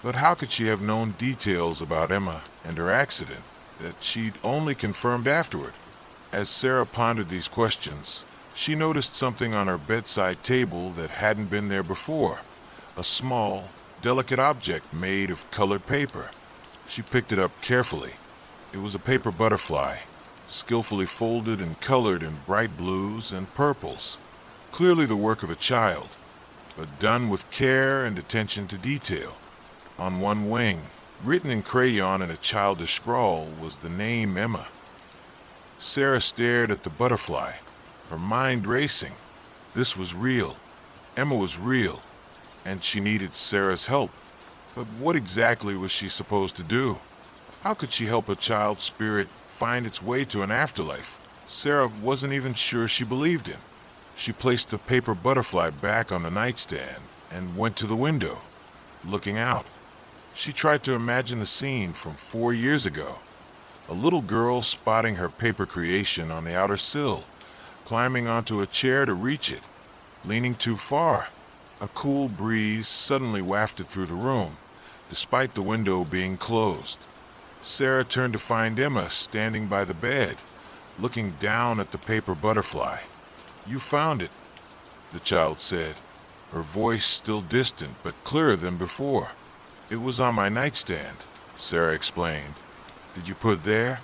But how could she have known details about Emma and her accident that she'd only confirmed afterward? As Sarah pondered these questions, she noticed something on her bedside table that hadn't been there before. A small, delicate object made of colored paper. She picked it up carefully. It was a paper butterfly, skillfully folded and colored in bright blues and purples. Clearly the work of a child, but done with care and attention to detail. On one wing, written in crayon in a childish scrawl, was the name Emma. Sarah stared at the butterfly, her mind racing. This was real. Emma was real, and she needed Sarah's help. But what exactly was she supposed to do? How could she help a child's spirit find its way to an afterlife Sarah wasn't even sure she believed in? She placed the paper butterfly back on the nightstand and went to the window, looking out. She tried to imagine the scene from 4 years ago. A little girl spotting her paper creation on the outer sill, climbing onto a chair to reach it, leaning too far. A cool breeze suddenly wafted through the room, despite the window being closed. Sarah turned to find Emma standing by the bed, looking down at the paper butterfly. "You found it," the child said, her voice still distant but clearer than before. "It was on my nightstand," Sarah explained. "Did you put it there?"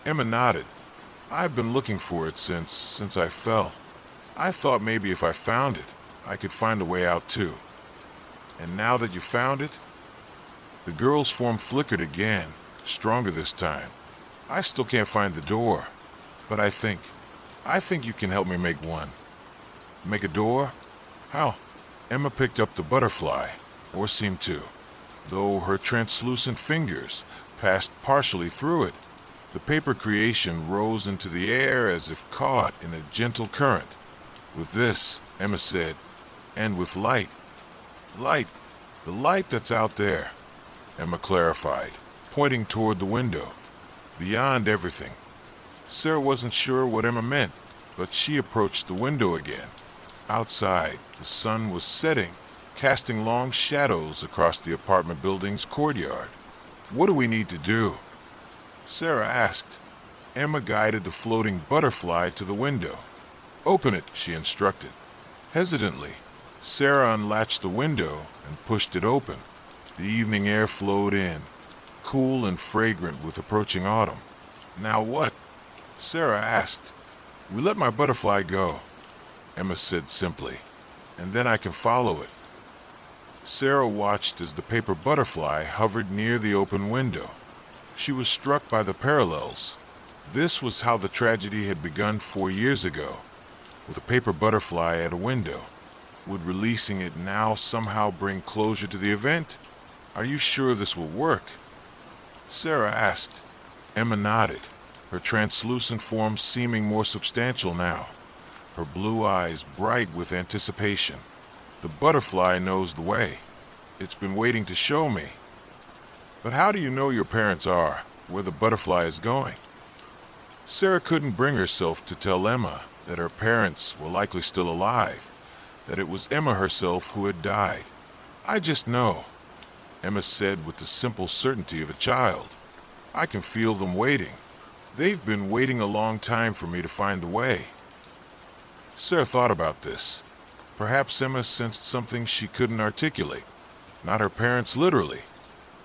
Emma nodded. "I've been looking for it since I fell. I thought maybe if I found it, I could find a way out too." "And now that you found it?" The girl's form flickered again, stronger this time. "I still can't find the door, but I think you can help me make one." "Make a door? How?" Emma picked up the butterfly, or seemed to, though her translucent fingers passed partially through it. The paper creation rose into the air as if caught in a gentle current. "With this," Emma said, "and with light." "Light? The light that's out there," Emma clarified, pointing toward the window. "Beyond everything." Sarah wasn't sure what Emma meant, but she approached the window again. Outside, the sun was setting, casting long shadows across the apartment building's courtyard. "What do we need to do?" Sarah asked. Emma guided the floating butterfly to the window. "Open it," she instructed. Hesitantly, Sarah unlatched the window and pushed it open. The evening air flowed in, cool and fragrant with approaching autumn. "Now what?" Sarah asked. "We let my butterfly go," Emma said simply, "and then I can follow it." Sarah watched as the paper butterfly hovered near the open window. She was struck by the parallels. This was how the tragedy had begun 4 years ago, with a paper butterfly at a window. Would releasing it now somehow bring closure to the event? "Are you sure this will work?" Sarah asked. Emma nodded, her translucent form seeming more substantial now, her blue eyes bright with anticipation. The butterfly knows the way. It's been waiting to show me. But how do you know your parents are, where the butterfly is going? Sarah couldn't bring herself to tell Emma that her parents were likely still alive, that it was Emma herself who had died. I just know, Emma said with the simple certainty of a child. I can feel them waiting. They've been waiting a long time for me to find the way. Sarah thought about this. Perhaps Emma sensed something she couldn't articulate. Not her parents literally,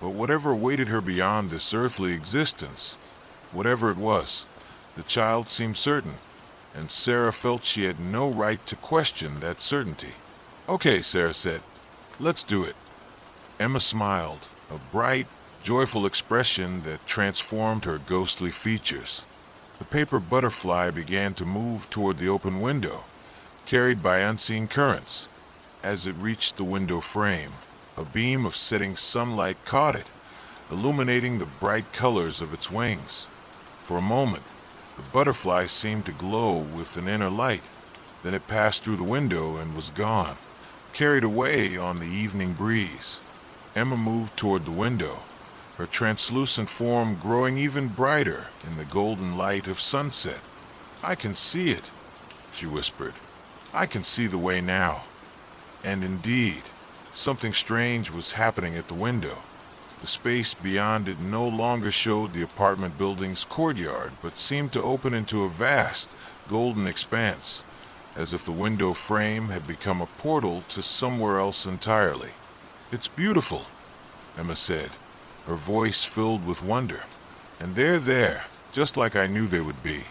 but whatever awaited her beyond this earthly existence. Whatever it was, the child seemed certain, and Sarah felt she had no right to question that certainty. Okay, Sarah said. Let's do it. Emma smiled, a bright, joyful expression that transformed her ghostly features. The paper butterfly began to move toward the open window, carried by unseen currents. As it reached the window frame, a beam of setting sunlight caught it, illuminating the bright colors of its wings. For a moment, the butterfly seemed to glow with an inner light. Then it passed through the window and was gone, carried away on the evening breeze. Emma moved toward the window, her translucent form growing even brighter in the golden light of sunset. I can see it, she whispered. I can see the way now. And indeed, something strange was happening at the window. The space beyond it no longer showed the apartment building's courtyard, but seemed to open into a vast, golden expanse, as if the window frame had become a portal to somewhere else entirely. It's beautiful, Emma said, her voice filled with wonder. And they're there, just like I knew they would be.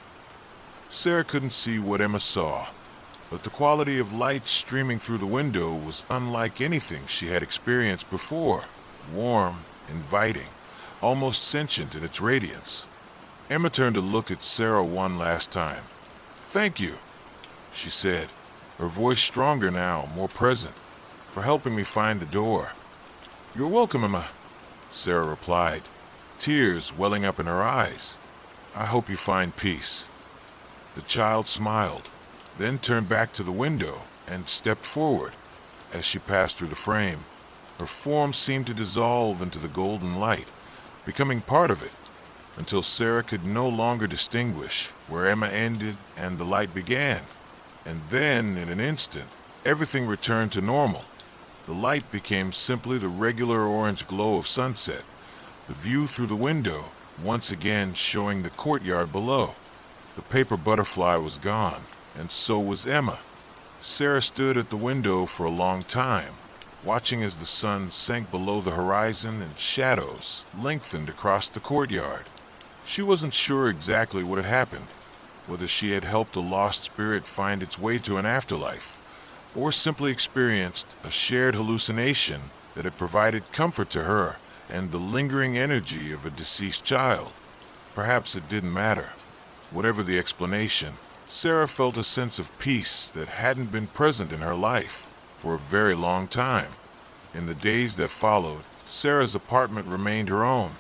Sarah couldn't see what Emma saw, but the quality of light streaming through the window was unlike anything she had experienced before. Warm, inviting, almost sentient in its radiance. Emma turned to look at Sarah one last time. Thank you, she said, her voice stronger now, more present, for helping me find the door. You're welcome, Emma, Sarah replied, tears welling up in her eyes. I hope you find peace. The child smiled, then turned back to the window and stepped forward. As she passed through the frame, her form seemed to dissolve into the golden light, becoming part of it, until Sarah could no longer distinguish where Emma ended and the light began. And then, in an instant, everything returned to normal. The light became simply the regular orange glow of sunset, the view through the window once again showing the courtyard below. The paper butterfly was gone, and so was Emma. Sarah stood at the window for a long time, watching as the sun sank below the horizon and shadows lengthened across the courtyard. She wasn't sure exactly what had happened, whether she had helped a lost spirit find its way to an afterlife, or simply experienced a shared hallucination that had provided comfort to her and the lingering energy of a deceased child. Perhaps it didn't matter. Whatever the explanation, Sarah felt a sense of peace that hadn't been present in her life for a very long time. In the days that followed, Sarah's apartment remained her own.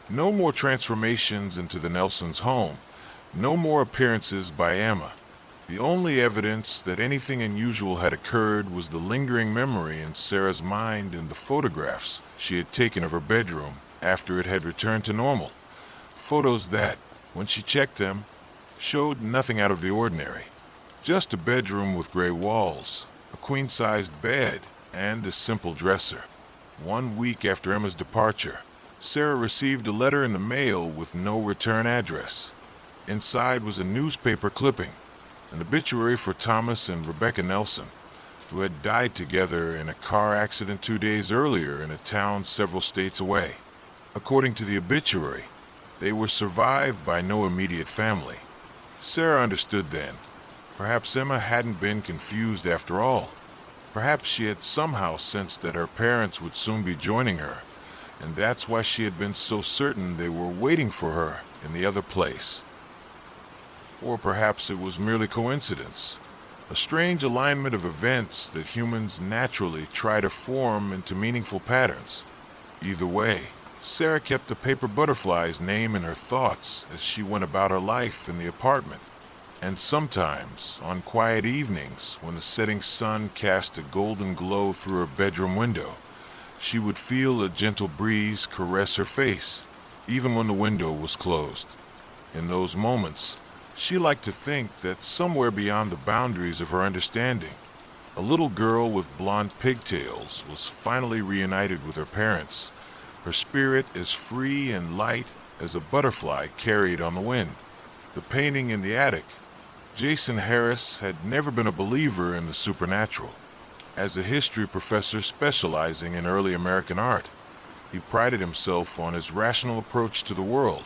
No more transformations into the Nelsons' home. No more appearances by Emma. The only evidence that anything unusual had occurred was the lingering memory in Sarah's mind and the photographs she had taken of her bedroom after it had returned to normal. Photos that, when she checked them, showed nothing out of the ordinary. Just a bedroom with gray walls, a queen-sized bed, and a simple dresser. 1 week after Emma's departure, Sarah received a letter in the mail with no return address. Inside was a newspaper clipping, an obituary for Thomas and Rebecca Nelson, who had died together in a car accident 2 days earlier in a town several states away. According to the obituary, they were survived by no immediate family. Sarah understood then. Perhaps Emma hadn't been confused after all. Perhaps she had somehow sensed that her parents would soon be joining her, and that's why she had been so certain they were waiting for her in the other place. Or perhaps it was merely coincidence, a strange alignment of events that humans naturally try to form into meaningful patterns. Either way, Sarah kept the paper butterfly's name in her thoughts as she went about her life in the apartment. And sometimes, on quiet evenings, when the setting sun cast a golden glow through her bedroom window, she would feel a gentle breeze caress her face, even when the window was closed. In those moments, she liked to think that somewhere beyond the boundaries of her understanding, a little girl with blonde pigtails was finally reunited with her parents, her spirit as free and light as a butterfly carried on the wind. The painting in the attic. Jason Harris had never been a believer in the supernatural. As a history professor specializing in early American art, he prided himself on his rational approach to the world,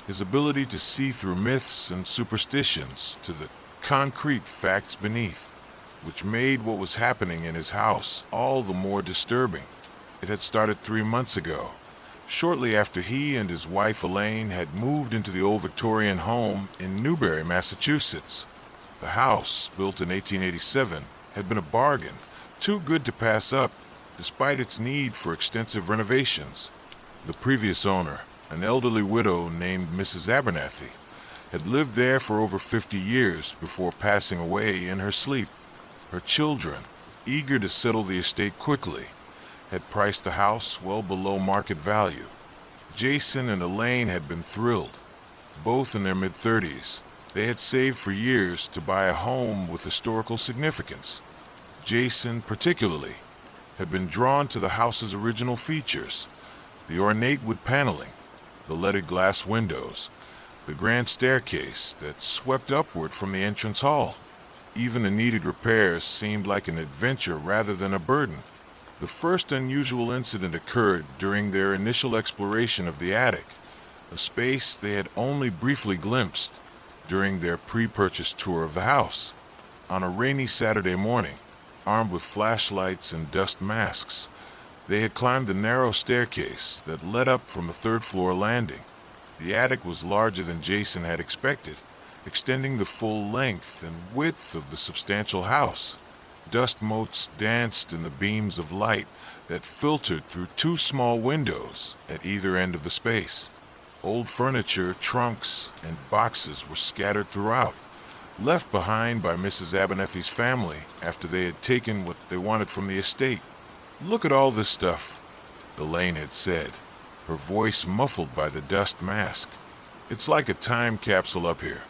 his ability to see through myths and superstitions to the concrete facts beneath, which made what was happening in his house all the more disturbing. It had started 3 months ago, shortly after he and his wife Elaine had moved into the old Victorian home in Newbury, Massachusetts. The house, built in 1887, had been a bargain, too good to pass up, despite its need for extensive renovations. The previous owner, an elderly widow named Mrs. Abernathy, had lived there for over 50 years before passing away in her sleep. Her children, eager to settle the estate quickly, had priced the house well below market value. Jason and Elaine had been thrilled. Both in their mid-30s, they had saved for years to buy a home with historical significance. Jason, particularly, had been drawn to the house's original features: the ornate wood paneling, the leaded glass windows, the grand staircase that swept upward from the entrance hall. Even the needed repairs seemed like an adventure rather than a burden. The first unusual incident occurred during their initial exploration of the attic, a space they had only briefly glimpsed during their pre-purchase tour of the house. On a rainy Saturday morning, armed with flashlights and dust masks, they had climbed the narrow staircase that led up from a third-floor landing. The attic was larger than Jason had expected, extending the full length and width of the substantial house. Dust motes danced in the beams of light that filtered through 2 small windows at either end of the space. Old furniture, trunks, and boxes were scattered throughout, left behind by Mrs. Abernathy's family after they had taken what they wanted from the estate. "Look at all this stuff," Elaine had said, her voice muffled by the dust mask. "It's like a time capsule up here."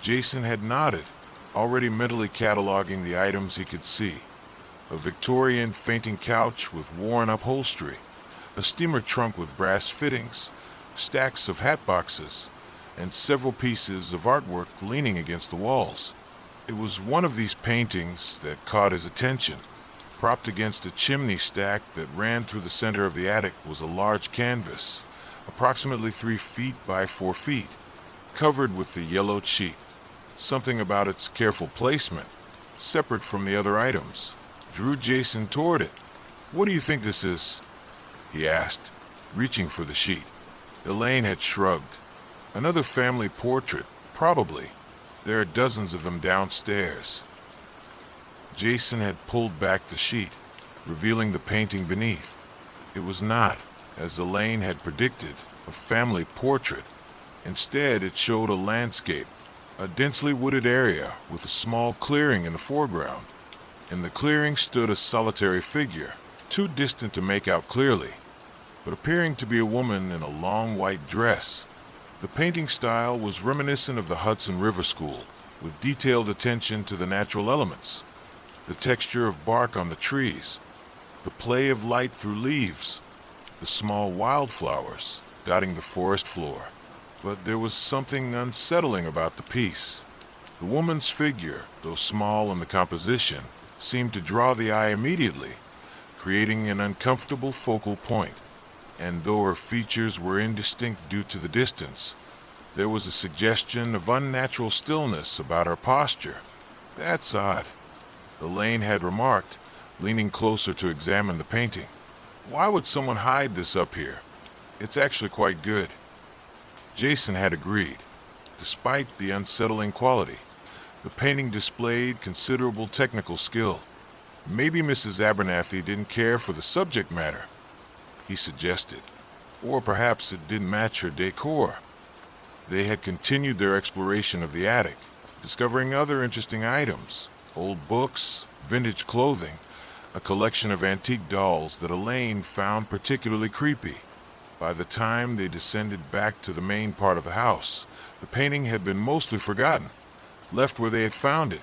Jason had nodded, already mentally cataloging the items he could see: a Victorian fainting couch with worn upholstery, a steamer trunk with brass fittings, stacks of hat boxes, and several pieces of artwork leaning against the walls. It was one of these paintings that caught his attention. Propped against a chimney stack that ran through the center of the attic was a large canvas, approximately 3 feet by 4 feet, covered with the yellowed sheet. Something about its careful placement, separate from the other items, drew Jason toward it. "What do you think this is?" he asked, reaching for the sheet. Elaine had shrugged. "Another family portrait, probably. There are dozens of them downstairs." Jason had pulled back the sheet, revealing the painting beneath. It was not, as Elaine had predicted, a family portrait. Instead, it showed a landscape, a densely wooded area with a small clearing in the foreground. In the clearing stood a solitary figure, too distant to make out clearly, but appearing to be a woman in a long white dress. The painting style was reminiscent of the Hudson River School, with detailed attention to the natural elements: the texture of bark on the trees, the play of light through leaves, the small wildflowers dotting the forest floor. But there was something unsettling about the piece. The woman's figure, though small in the composition, seemed to draw the eye immediately, creating an uncomfortable focal point. And though her features were indistinct due to the distance, there was a suggestion of unnatural stillness about her posture. "That's odd," Elaine had remarked, leaning closer to examine the painting. "Why would someone hide this up here? It's actually quite good." Jason had agreed. Despite the unsettling quality, the painting displayed considerable technical skill. Maybe Mrs. Abernathy didn't care for the subject matter, he suggested. or perhaps it didn't match her decor. They had continued their exploration of the attic, discovering other interesting items, old books, vintage clothing, a collection of antique dolls that Elaine found particularly creepy. By the time they descended back to the main part of the house, the painting had been mostly forgotten, left where they had found it,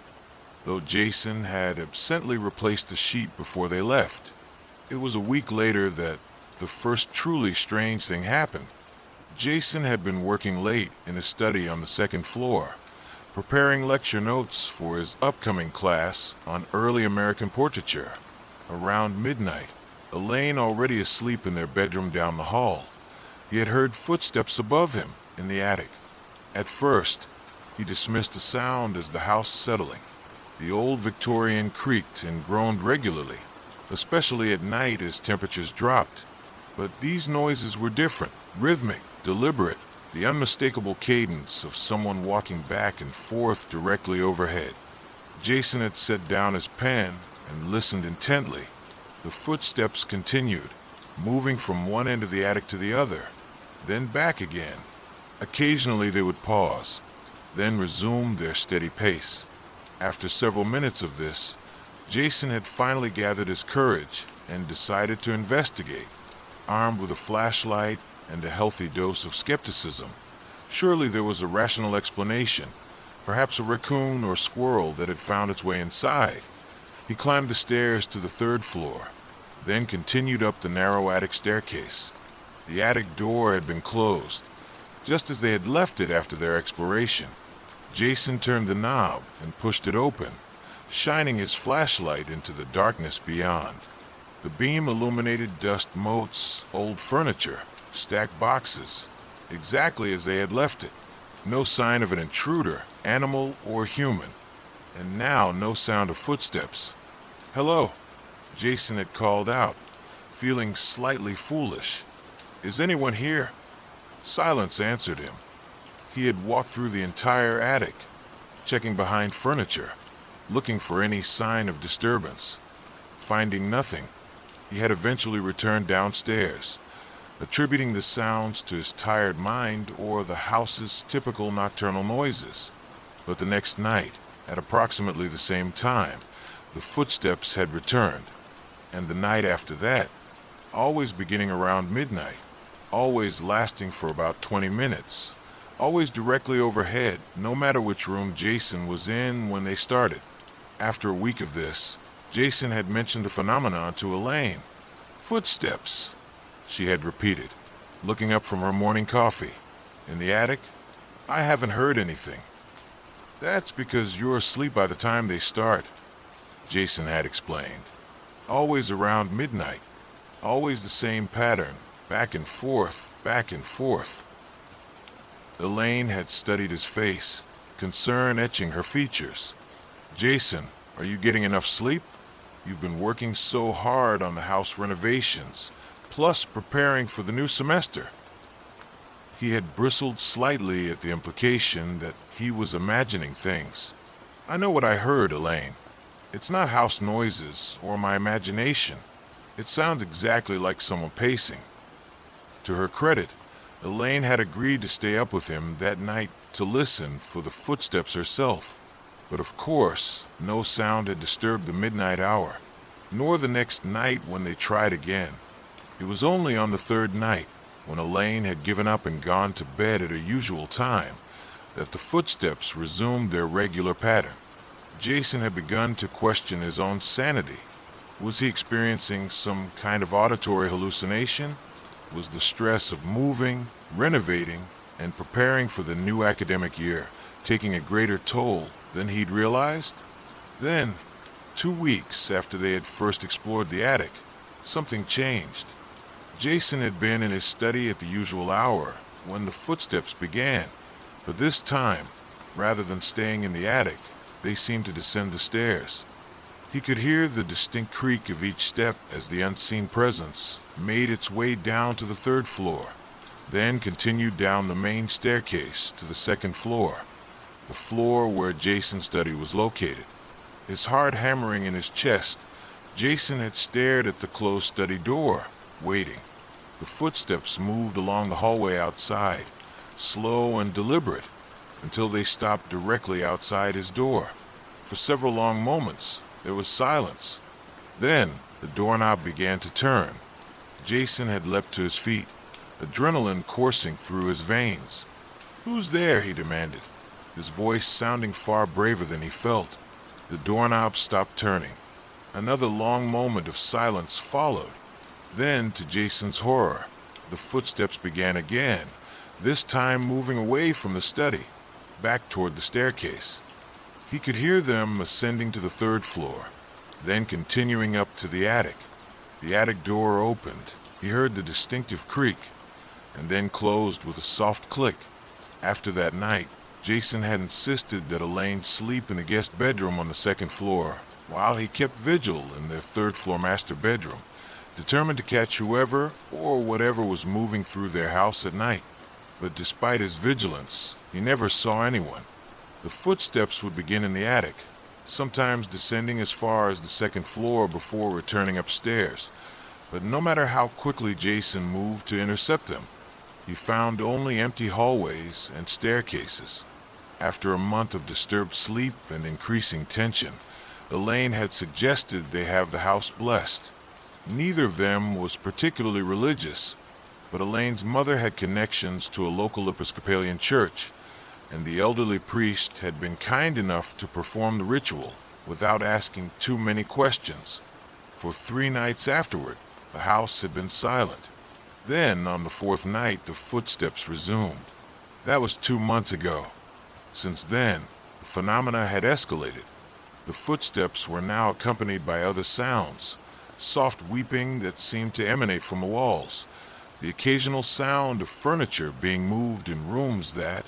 though Jason had absently replaced the sheet before they left. It was a week later that the first truly strange thing happened. Jason had been working late in his study on the second floor, preparing lecture notes for his upcoming class on early American portraiture. Around midnight, Elaine already asleep in their bedroom down the hall, he had heard footsteps above him in the attic. At first, he dismissed the sound as the house settling. The old Victorian creaked and groaned regularly, especially at night as temperatures dropped. But these noises were different, rhythmic, deliberate, the unmistakable cadence of someone walking back and forth directly overhead. Jason had set down his pen and listened intently. The footsteps continued, moving from one end of the attic to the other, then back again. Occasionally they would pause, then resume their steady pace. After several minutes of this, Jason had finally gathered his courage and decided to investigate. Armed with a flashlight and a healthy dose of skepticism, surely there was a rational explanation, perhaps a raccoon or squirrel that had found its way inside. He climbed the stairs to the third floor, then continued up the narrow attic staircase. The attic door had been closed, just as they had left it after their exploration. Jason turned the knob and pushed it open, shining his flashlight into the darkness beyond. The beam illuminated dust motes, old furniture, stacked boxes, exactly as they had left it. No sign of an intruder, animal or human. And now no sound of footsteps. "Hello," Jason had called out, feeling slightly foolish. "Is anyone here?" Silence answered him. He had walked through the entire attic, checking behind furniture, looking for any sign of disturbance. Finding nothing, he had eventually returned downstairs, attributing the sounds to his tired mind or the house's typical nocturnal noises. But the next night, at approximately the same time, the footsteps had returned, and the night after that, always beginning around midnight, always lasting for about 20 minutes, always directly overhead, no matter which room Jason was in when they started. After a week of this, Jason had mentioned the phenomenon to Elaine. "Footsteps," she had repeated, looking up from her morning coffee. "In the attic? I haven't heard anything." "That's because you're asleep by the time they start," Jason had explained. "Always around midnight. Always the same pattern, back and forth, back and forth." Elaine had studied his face, concern etching her features. "Jason, are you getting enough sleep? You've been working so hard on the house renovations, plus preparing for the new semester." He had bristled slightly at the implication that he was imagining things. "I know what I heard, Elaine. It's not house noises or my imagination. It sounds exactly like someone pacing." To her credit, Elaine had agreed to stay up with him that night to listen for the footsteps herself. But of course, no sound had disturbed the midnight hour, nor the next night when they tried again. It was only on the third night, when Elaine had given up and gone to bed at her usual time, that the footsteps resumed their regular pattern. Jason had begun to question his own sanity. Was he experiencing some kind of auditory hallucination? Was the stress of moving, renovating, and preparing for the new academic year taking a greater toll than he'd realized? Then, 2 weeks after they had first explored the attic, something changed. Jason had been in his study at the usual hour when the footsteps began, but this time, rather than staying in the attic, they seemed to descend the stairs. He could hear the distinct creak of each step as the unseen presence made its way down to the third floor, then continued down the main staircase to the second floor, the floor where Jason's study was located. His heart hammering in his chest, Jason had stared at the closed study door, waiting. The footsteps moved along the hallway outside, slow and deliberate, until they stopped directly outside his door. For several long moments, there was silence. Then, the doorknob began to turn. Jason had leapt to his feet, adrenaline coursing through his veins. "Who's there?" he demanded, his voice sounding far braver than he felt. The doorknob stopped turning. Another long moment of silence followed. Then, to Jason's horror, the footsteps began again, this time moving away from the study, back toward the staircase. He could hear them ascending to the third floor, then continuing up to the attic. The attic door opened. He heard the distinctive creak, and then closed with a soft click. After that night, Jason had insisted that Elaine sleep in the guest bedroom on the second floor, while he kept vigil in their third-floor master bedroom, determined to catch whoever or whatever was moving through their house at night. But despite his vigilance, he never saw anyone. The footsteps would begin in the attic, sometimes descending as far as the second floor before returning upstairs. But no matter how quickly Jason moved to intercept them, he found only empty hallways and staircases. After a month of disturbed sleep and increasing tension, Elaine had suggested they have the house blessed. Neither of them was particularly religious, but Elaine's mother had connections to a local Episcopalian church, and the elderly priest had been kind enough to perform the ritual without asking too many questions. For 3 nights afterward, the house had been silent. Then, on the 4th night, the footsteps resumed. That was 2 months ago. Since then, the phenomena had escalated. The footsteps were now accompanied by other sounds, soft weeping that seemed to emanate from the walls, the occasional sound of furniture being moved in rooms that,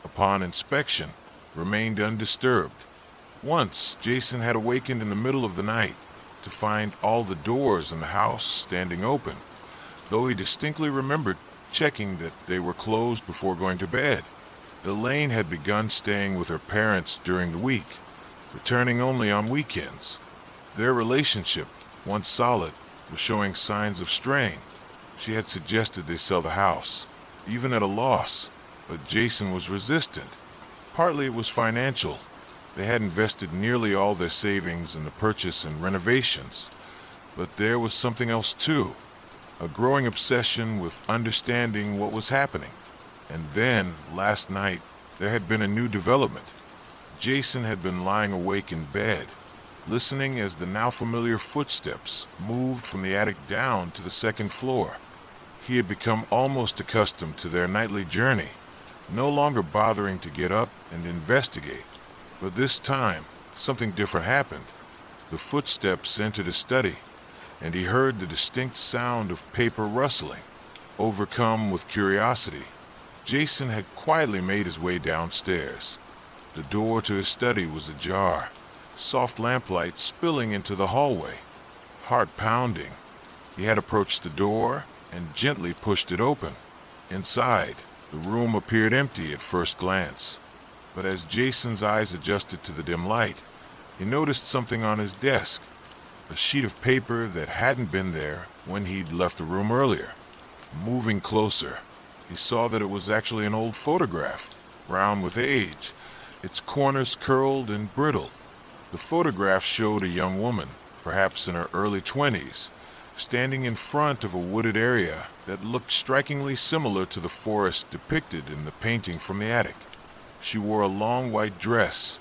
upon inspection, remained undisturbed. Once, Jason had awakened in the middle of the night to find all the doors in the house standing open, though he distinctly remembered checking that they were closed before going to bed. Elaine had begun staying with her parents during the week, returning only on weekends. Their relationship, once solid, was showing signs of strain. She had suggested they sell the house, even at a loss, but Jason was resistant. Partly it was financial. They had invested nearly all their savings in the purchase and renovations. But there was something else too, a growing obsession with understanding what was happening. And then, last night, there had been a new development. Jason had been lying awake in bed, listening as the now familiar footsteps moved from the attic down to the second floor. He had become almost accustomed to their nightly journey, no longer bothering to get up and investigate. But this time, something different happened. The footsteps entered his study, and he heard the distinct sound of paper rustling. Overcome with curiosity, Jason had quietly made his way downstairs. The door to his study was ajar, soft lamplight spilling into the hallway. Heart pounding, he had approached the door and gently pushed it open. Inside, the room appeared empty at first glance, but as Jason's eyes adjusted to the dim light, he noticed something on his desk, a sheet of paper that hadn't been there when he'd left the room earlier. Moving closer, he saw that it was actually an old photograph, brown with age, its corners curled and brittle. The photograph showed a young woman, perhaps in her early 20s, standing in front of a wooded area that looked strikingly similar to the forest depicted in the painting from the attic. She wore a long white dress,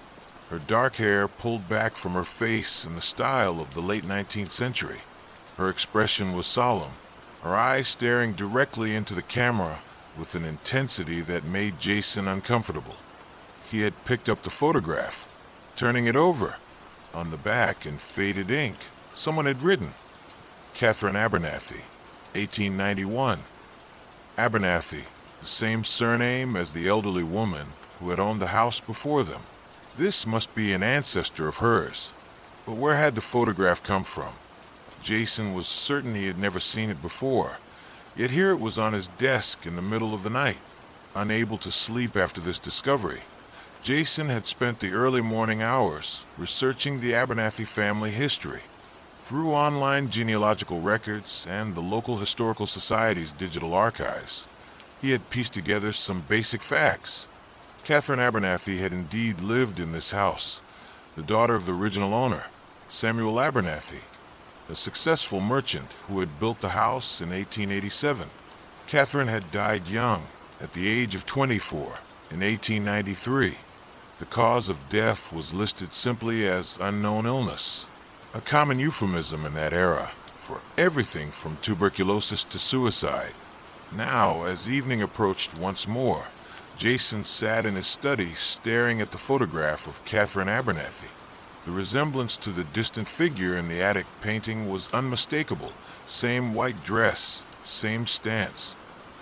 her dark hair pulled back from her face in the style of the late 19th century. Her expression was solemn, her eyes staring directly into the camera with an intensity that made Jason uncomfortable. He had picked up the photograph, turning it over. On the back, in faded ink, someone had written, Catherine Abernathy, 1891. Abernathy, the same surname as the elderly woman who had owned the house before them. This must be an ancestor of hers. But where had the photograph come from? Jason was certain he had never seen it before, yet here it was on his desk in the middle of the night. Unable to sleep after this discovery, Jason had spent the early morning hours researching the Abernathy family history. Through online genealogical records and the local historical society's digital archives, he had pieced together some basic facts. Catherine Abernathy had indeed lived in this house, the daughter of the original owner, Samuel Abernathy, a successful merchant who had built the house in 1887. Catherine had died young, at the age of 24, in 1893. The cause of death was listed simply as unknown illness, a common euphemism in that era for everything from tuberculosis to suicide. Now, as evening approached once more, Jason sat in his study staring at the photograph of Catherine Abernathy. The resemblance to the distant figure in the attic painting was unmistakable. Same white dress, same stance.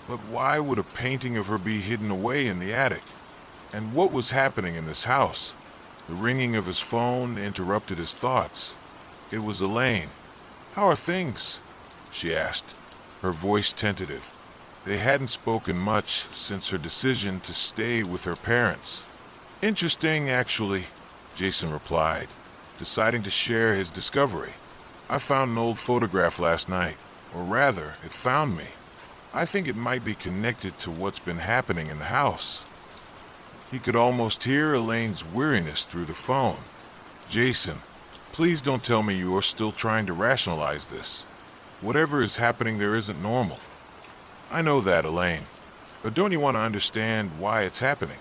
But why would a painting of her be hidden away in the attic? And what was happening in this house? The ringing of his phone interrupted his thoughts. It was Elaine. "How are things?" she asked, her voice tentative. They hadn't spoken much since her decision to stay with her parents. "Interesting, actually," Jason replied, deciding to share his discovery. "I found an old photograph last night, or rather, it found me. I think it might be connected to what's been happening in the house." He could almost hear Elaine's weariness through the phone. "Jason, please don't tell me you are still trying to rationalize this. Whatever is happening there isn't normal." "I know that, Elaine. But don't you want to understand why it's happening?"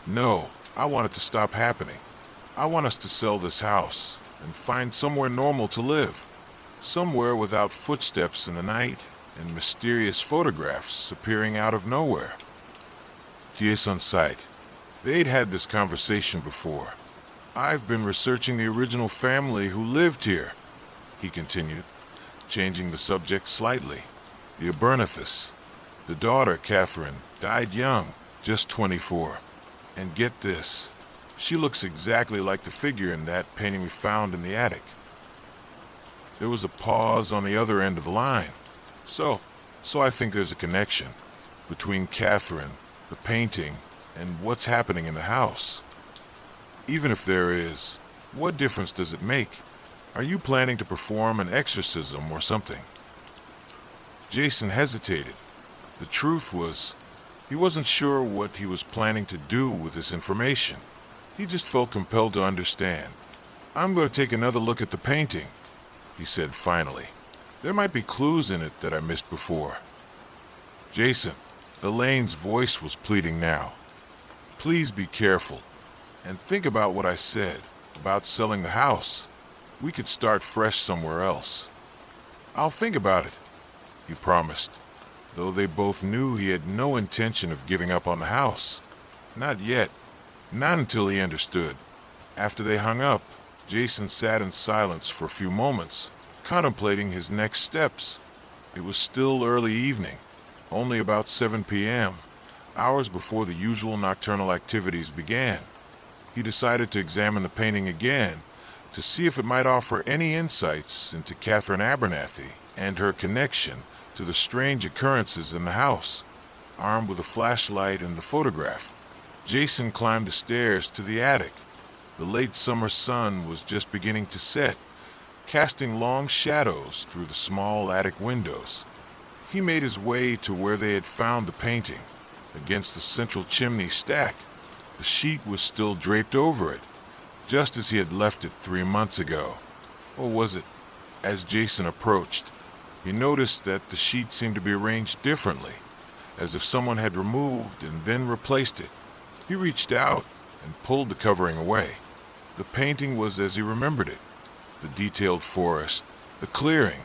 "No, I want it to stop happening. I want us to sell this house and find somewhere normal to live. Somewhere without footsteps in the night and mysterious photographs appearing out of nowhere." Yes, on sight. They'd had this conversation before. "I've been researching the original family who lived here," he continued, changing the subject slightly. "The Abernathy's. The daughter, Catherine, died young, just 24. And get this, she looks exactly like the figure in that painting we found in the attic." There was a pause on the other end of the line. So I think there's a connection between Catherine, the painting, and what's happening in the house. Even if there is, what difference does it make? Are you planning to perform an exorcism or something? Jason hesitated. The truth was, he wasn't sure what he was planning to do with this information. He just felt compelled to understand. "I'm going to take another look at the painting," he said finally. "There might be clues in it that I missed before." "Jason," Elaine's voice was pleading now, "please be careful. And think about what I said about selling the house. We could start fresh somewhere else." "I'll think about it," he promised, though they both knew he had no intention of giving up on the house. Not yet. Not until he understood. After they hung up, Jason sat in silence for a few moments, contemplating his next steps. It was still early evening, only about 7 p.m., hours before the usual nocturnal activities began. He decided to examine the painting again to see if it might offer any insights into Catherine Abernathy and her connection to the strange occurrences in the house. Armed with a flashlight and the photograph, Jason climbed the stairs to the attic. The late summer sun was just beginning to set, casting long shadows through the small attic windows. He made his way to where they had found the painting, against the central chimney stack. The sheet was still draped over it, just as he had left it 3 months ago. Or was it? As Jason approached, he noticed that the sheet seemed to be arranged differently, as if someone had removed and then replaced it. He reached out and pulled the covering away. The painting was as he remembered it. The detailed forest, the clearing,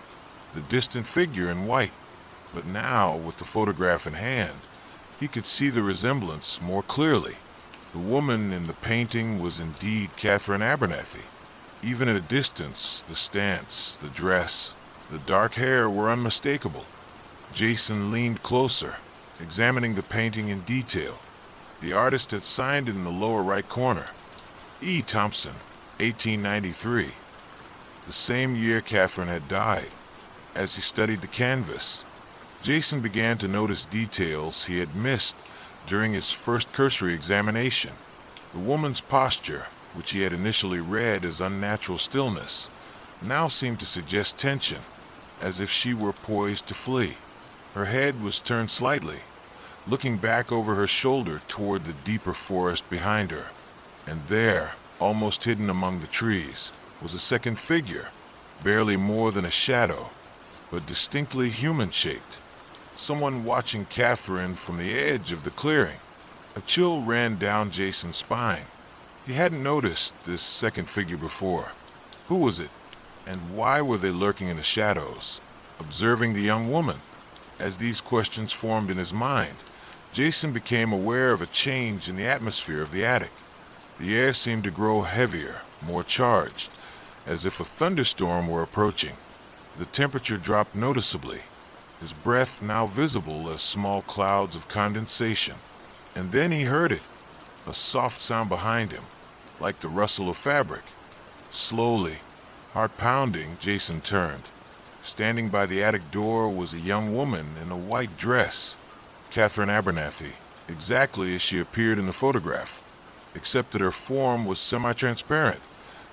the distant figure in white. But now, with the photograph in hand, he could see the resemblance more clearly. The woman in the painting was indeed Catherine Abernathy. Even at a distance, the stance, the dress, the dark hair were unmistakable. Jason leaned closer, examining the painting in detail. The artist had signed it in the lower right corner. E. Thompson, 1893. The same year Catherine had died. As he studied the canvas, Jason began to notice details he had missed during his first cursory examination. The woman's posture, which he had initially read as unnatural stillness, now seemed to suggest tension, as if she were poised to flee. Her head was turned slightly, looking back over her shoulder toward the deeper forest behind her. And there, almost hidden among the trees, was a second figure, barely more than a shadow, but distinctly human-shaped. Someone watching Catherine from the edge of the clearing. A chill ran down Jason's spine. He hadn't noticed this second figure before. Who was it? And why were they lurking in the shadows, observing the young woman? As these questions formed in his mind, Jason became aware of a change in the atmosphere of the attic. The air seemed to grow heavier, more charged, as if a thunderstorm were approaching. The temperature dropped noticeably, his breath now visible as small clouds of condensation. And then he heard it, a soft sound behind him, like the rustle of fabric. Slowly, heart pounding, Jason turned. Standing by the attic door was a young woman in a white dress, Catherine Abernathy, exactly as she appeared in the photograph, except that her form was semi-transparent,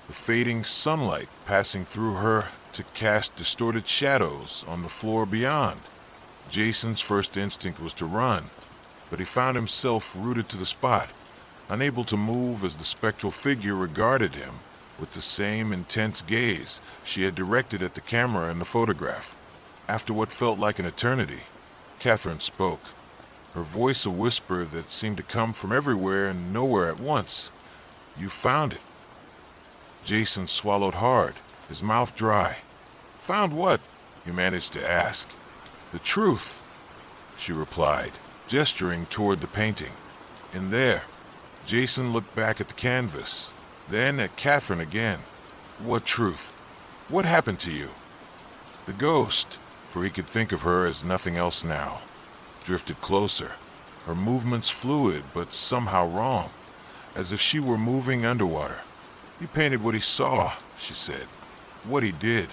the fading sunlight passing through her to cast distorted shadows on the floor beyond. Jason's first instinct was to run, but he found himself rooted to the spot, unable to move as the spectral figure regarded him with the same intense gaze she had directed at the camera in the photograph. After what felt like an eternity, Catherine spoke, her voice a whisper that seemed to come from everywhere and nowhere at once. "You found it." Jason swallowed hard, his mouth dry. "Found what?" he managed to ask. "The truth," she replied, gesturing toward the painting. And there, Jason looked back at the canvas, then at Catherine again. "What truth? What happened to you?" The ghost, for he could think of her as nothing else now, drifted closer, her movements fluid but somehow wrong, as if she were moving underwater. "He painted what he saw," she said. "What he did."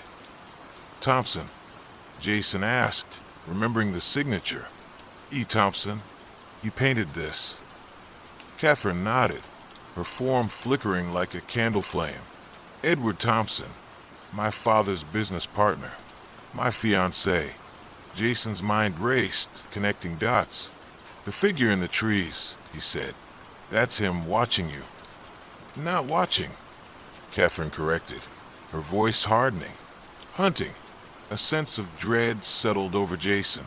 "Thompson?" Jason asked, remembering the signature. "E. Thompson. He painted this." Catherine nodded, her form flickering like a candle flame. "Edward Thompson, my father's business partner, my fiancé." Jason's mind raced, connecting dots. "The figure in the trees," he said. "That's him watching you." "Not watching," Catherine corrected, her voice hardening. "Hunting." A sense of dread settled over Jason.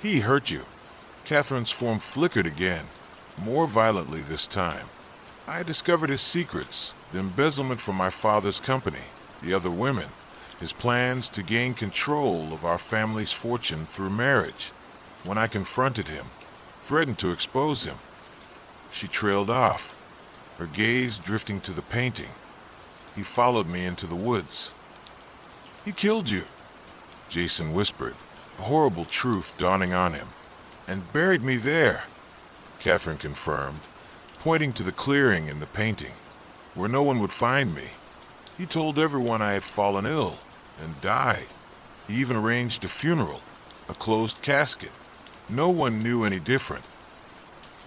"He hurt you." Catherine's form flickered again, more violently this time. "I discovered his secrets, the embezzlement from my father's company, the other women, his plans to gain control of our family's fortune through marriage. When I confronted him, threatened to expose him." She trailed off, her gaze drifting to the painting. "He followed me into the woods." "He killed you," Jason whispered, a horrible truth dawning on him. "And buried me there," Catherine confirmed, pointing to the clearing in the painting, "where no one would find me. He told everyone I had fallen ill and died. He even arranged a funeral, a closed casket. No one knew any different."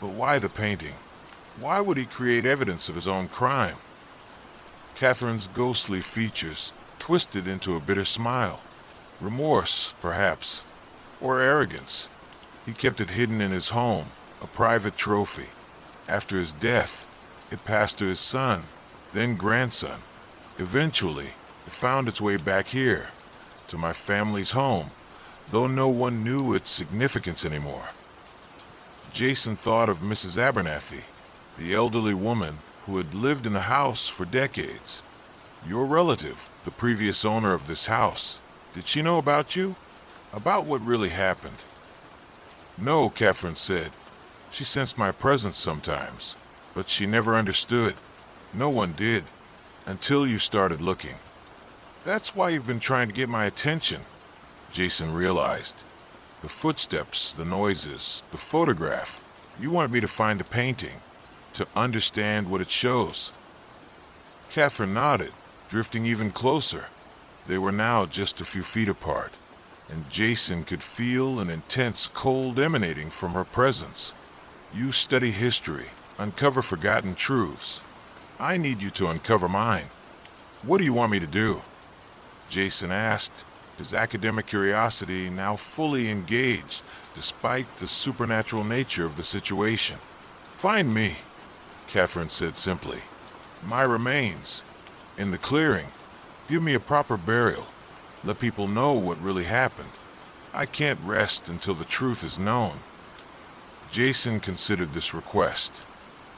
"But why the painting? Why would he create evidence of his own crime?" Catherine's ghostly features twisted into a bitter smile. Remorse, perhaps, or arrogance. He kept it hidden in his home, a private trophy. After his death, it passed to his son, then grandson. Eventually, it found its way back here, to my family's home, though no one knew its significance anymore. Jason thought of Mrs. Abernathy, the elderly woman who had lived in the house for decades. Your relative, the previous owner of this house. Did she know about you? About what really happened? "No," Catherine said. "She sensed my presence sometimes, but she never understood. No one did, until you started looking." "That's why you've been trying to get my attention," Jason realized. "The footsteps, the noises, the photograph. You wanted me to find the painting, to understand what it shows." Catherine nodded, drifting even closer. They were now just a few feet apart, and Jason could feel an intense cold emanating from her presence. "You study history, uncover forgotten truths. I need you to uncover mine. What do you want me to do?" Jason asked, his academic curiosity now fully engaged despite the supernatural nature of the situation. "Find me," Catherine said simply. "My remains. In the clearing. Give me a proper burial. Let people know what really happened. I can't rest until the truth is known." Jason considered this request.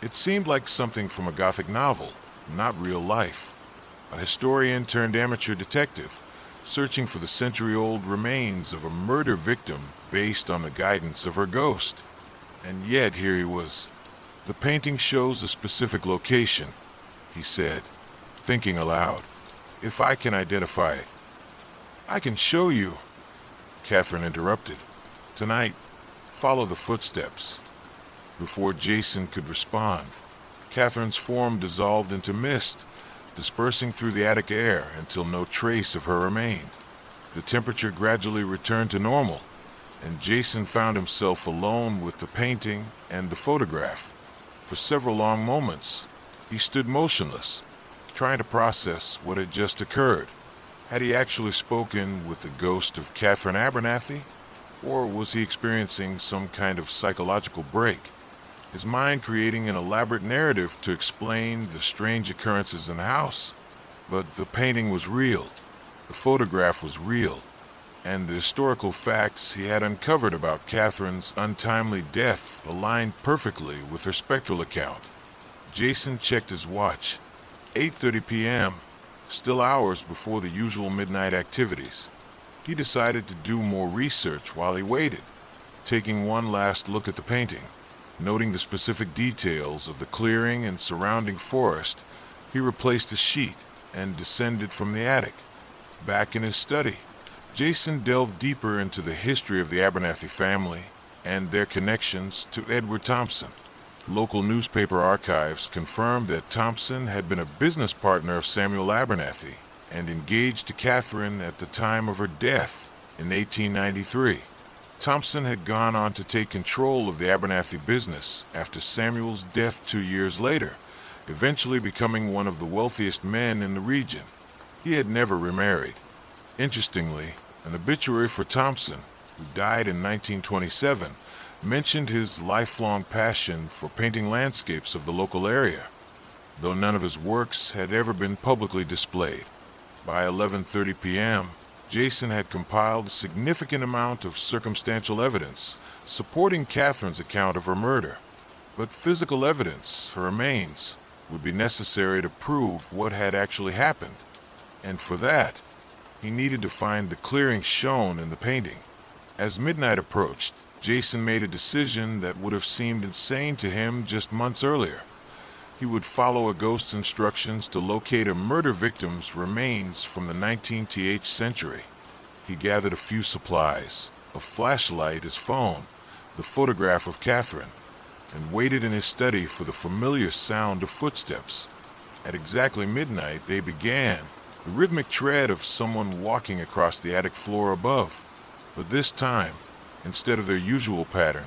It seemed like something from a Gothic novel, not real life. A historian turned amateur detective, searching for the century-old remains of a murder victim based on the guidance of her ghost. And yet here he was. "The painting shows a specific location," he said, thinking aloud. "If I can identify it." "I can show you," Catherine interrupted. "Tonight, follow the footsteps." Before Jason could respond, Catherine's form dissolved into mist, dispersing through the attic air until no trace of her remained. The temperature gradually returned to normal, and Jason found himself alone with the painting and the photograph. For several long moments, he stood motionless, trying to process what had just occurred. Had he actually spoken with the ghost of Catherine Abernathy, or was he experiencing some kind of psychological break, his mind creating an elaborate narrative to explain the strange occurrences in the house? But the painting was real, the photograph was real, and the historical facts he had uncovered about Catherine's untimely death aligned perfectly with her spectral account. Jason checked his watch. 8:30 p.m., still hours before the usual midnight activities. He decided to do more research while he waited, taking one last look at the painting. Noting the specific details of the clearing and surrounding forest, he replaced the sheet and descended from the attic. Back in his study, Jason delved deeper into the history of the Abernathy family and their connections to Edward Thompson. Local newspaper archives confirmed that Thompson had been a business partner of Samuel Abernathy and engaged to Catherine at the time of her death in 1893. Thompson had gone on to take control of the Abernathy business after Samuel's death 2 years later, eventually becoming one of the wealthiest men in the region. He had never remarried. Interestingly, an obituary for Thompson, who died in 1927, mentioned his lifelong passion for painting landscapes of the local area, though none of his works had ever been publicly displayed. By 11:30 p.m., Jason had compiled a significant amount of circumstantial evidence supporting Catherine's account of her murder, but physical evidence, her remains, would be necessary to prove what had actually happened, and for that, he needed to find the clearing shown in the painting. As midnight approached, Jason made a decision that would have seemed insane to him just months earlier. He would follow a ghost's instructions to locate a murder victim's remains from the 19th century. He gathered a few supplies, a flashlight, his phone, the photograph of Catherine, and waited in his study for the familiar sound of footsteps. At exactly midnight, they began, the rhythmic tread of someone walking across the attic floor above. But this time, instead of their usual pattern,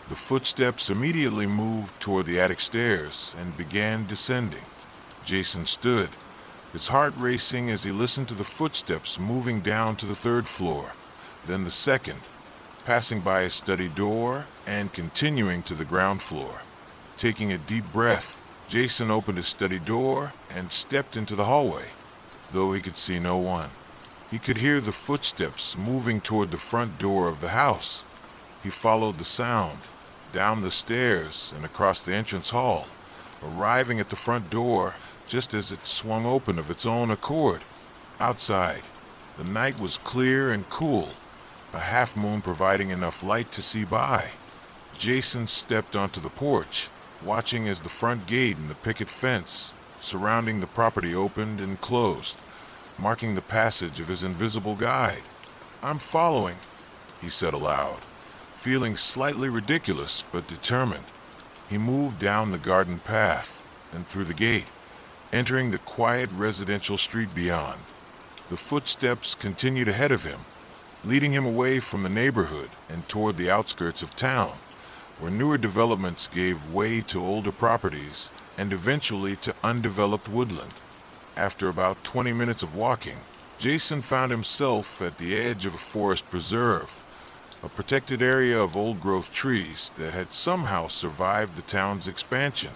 the footsteps immediately moved toward the attic stairs and began descending. Jason stood, his heart racing as he listened to the footsteps moving down to the 3rd floor, then the 2nd, passing by his study door and continuing to the ground floor. Taking a deep breath, Jason opened his study door and stepped into the hallway. Though he could see no one, he could hear the footsteps moving toward the front door of the house. He followed the sound, down the stairs and across the entrance hall, arriving at the front door just as it swung open of its own accord. Outside, the night was clear and cool, a half-moon providing enough light to see by. Jason stepped onto the porch, watching as the front gate and the picket fence surrounding the property opened and closed, marking the passage of his invisible guide. "I'm following," he said aloud, feeling slightly ridiculous but determined. He moved down the garden path and through the gate, entering the quiet residential street beyond. The footsteps continued ahead of him, leading him away from the neighborhood and toward the outskirts of town, where newer developments gave way to older properties and eventually to undeveloped woodland. After about 20 minutes of walking, Jason found himself at the edge of a forest preserve, a protected area of old-growth trees that had somehow survived the town's expansion.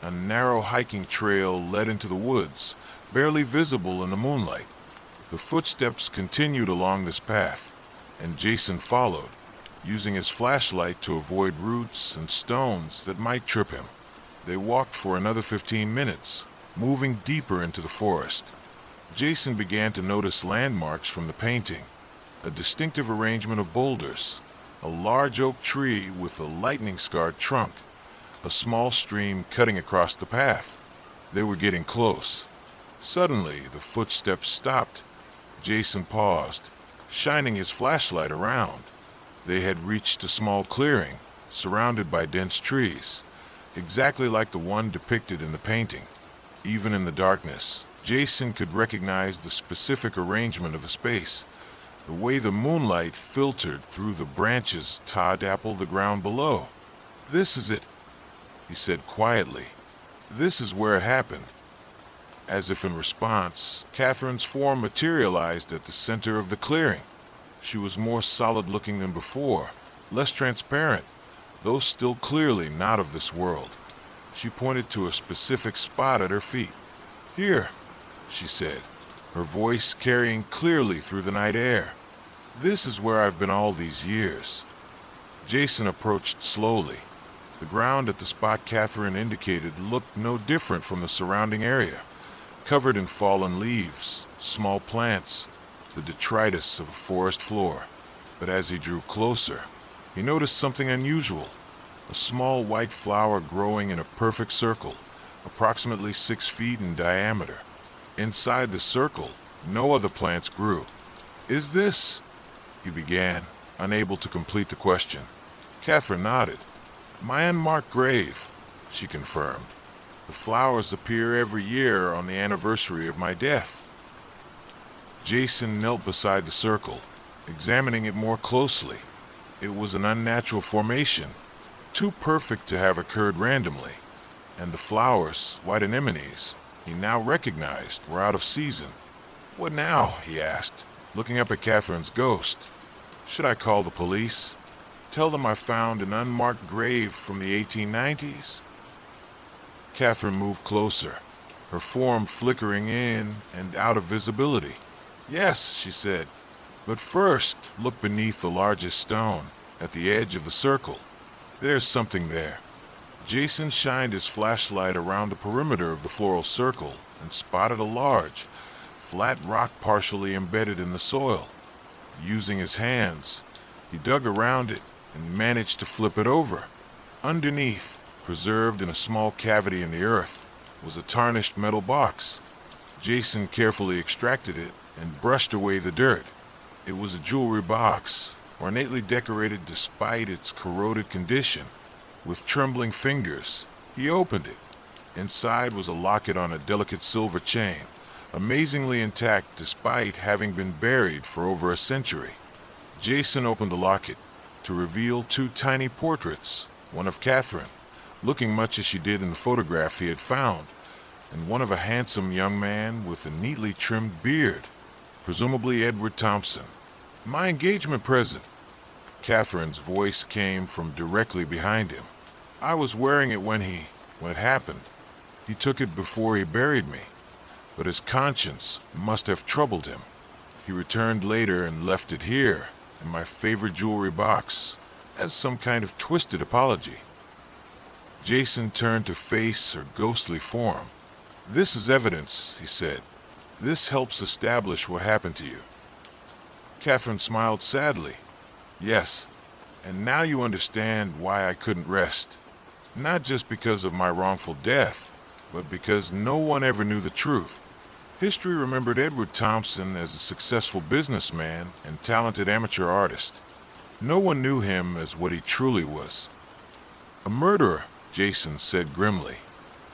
A narrow hiking trail led into the woods, barely visible in the moonlight. The footsteps continued along this path, and Jason followed, using his flashlight to avoid roots and stones that might trip him. They walked for another 15 minutes, moving deeper into the forest. Jason began to notice landmarks from the painting, a distinctive arrangement of boulders, a large oak tree with a lightning-scarred trunk, a small stream cutting across the path. They were getting close. Suddenly, the footsteps stopped. Jason paused, shining his flashlight around. They had reached a small clearing, surrounded by dense trees, exactly like the one depicted in the painting. Even in the darkness, Jason could recognize the specific arrangement of the space, the way the moonlight filtered through the branches to dapple the ground below. "This is it," he said quietly. "This is where it happened." As if in response, Catherine's form materialized at the center of the clearing. She was more solid-looking than before, less transparent, though still clearly not of this world. She pointed to a specific spot at her feet. "Here," she said, her voice carrying clearly through the night air. "This is where I've been all these years." Jason approached slowly. The ground at the spot Catherine indicated looked no different from the surrounding area, covered in fallen leaves, small plants, the detritus of a forest floor. But as he drew closer, he noticed something unusual, a small white flower growing in a perfect circle, approximately 6 feet in diameter. Inside the circle, no other plants grew. "Is this?" he began, unable to complete the question. Catherine nodded. "My unmarked grave," she confirmed. "The flowers appear every year on the anniversary of my death." Jason knelt beside the circle, examining it more closely. It was an unnatural formation, too perfect to have occurred randomly, and the flowers, white anemones, he now recognized were out of season. "What now?" he asked, looking up at Catherine's ghost. "Should I call the police? Tell them I found an unmarked grave from the 1890s? Catherine moved closer, her form flickering in and out of visibility. "Yes," she said, "but first look beneath the largest stone, at the edge of the circle. There's something there." Jason shined his flashlight around the perimeter of the floral circle and spotted a large, flat rock partially embedded in the soil. Using his hands, he dug around it and managed to flip it over. Underneath, preserved in a small cavity in the earth, was a tarnished metal box. Jason carefully extracted it and brushed away the dirt. It was a jewelry box, ornately decorated despite its corroded condition. With trembling fingers, he opened it. Inside was a locket on a delicate silver chain, amazingly intact despite having been buried for over a century. Jason opened the locket to reveal 2 tiny portraits, one of Catherine, looking much as she did in the photograph he had found, and one of a handsome young man with a neatly trimmed beard, presumably Edward Thompson. "My engagement present." Catherine's voice came from directly behind him. "I was wearing it when it happened. He took it before he buried me, but his conscience must have troubled him. He returned later and left it here, in my favorite jewelry box, as some kind of twisted apology." Jason turned to face her ghostly form. "This is evidence," he said. "This helps establish what happened to you." Catherine smiled sadly. "Yes, and now you understand why I couldn't rest. Not just because of my wrongful death, but because no one ever knew the truth. History remembered Edward Thompson as a successful businessman and talented amateur artist. No one knew him as what he truly was. A murderer," Jason said grimly.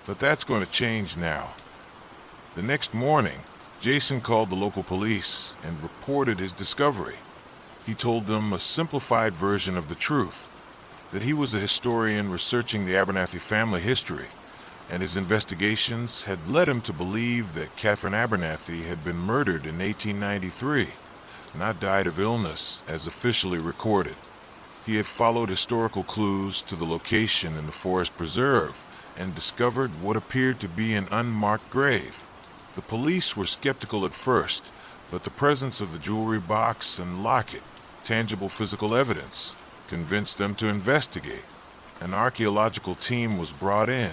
"But that's going to change now." The next morning, Jason called the local police and reported his discovery. He told them a simplified version of the truth, that he was a historian researching the Abernathy family history, and his investigations had led him to believe that Catherine Abernathy had been murdered in 1893, not died of illness as officially recorded. He had followed historical clues to the location in the forest preserve and discovered what appeared to be an unmarked grave. The police were skeptical at first, but the presence of the jewelry box and locket, tangible physical evidence, convinced them to investigate. An archaeological team was brought in,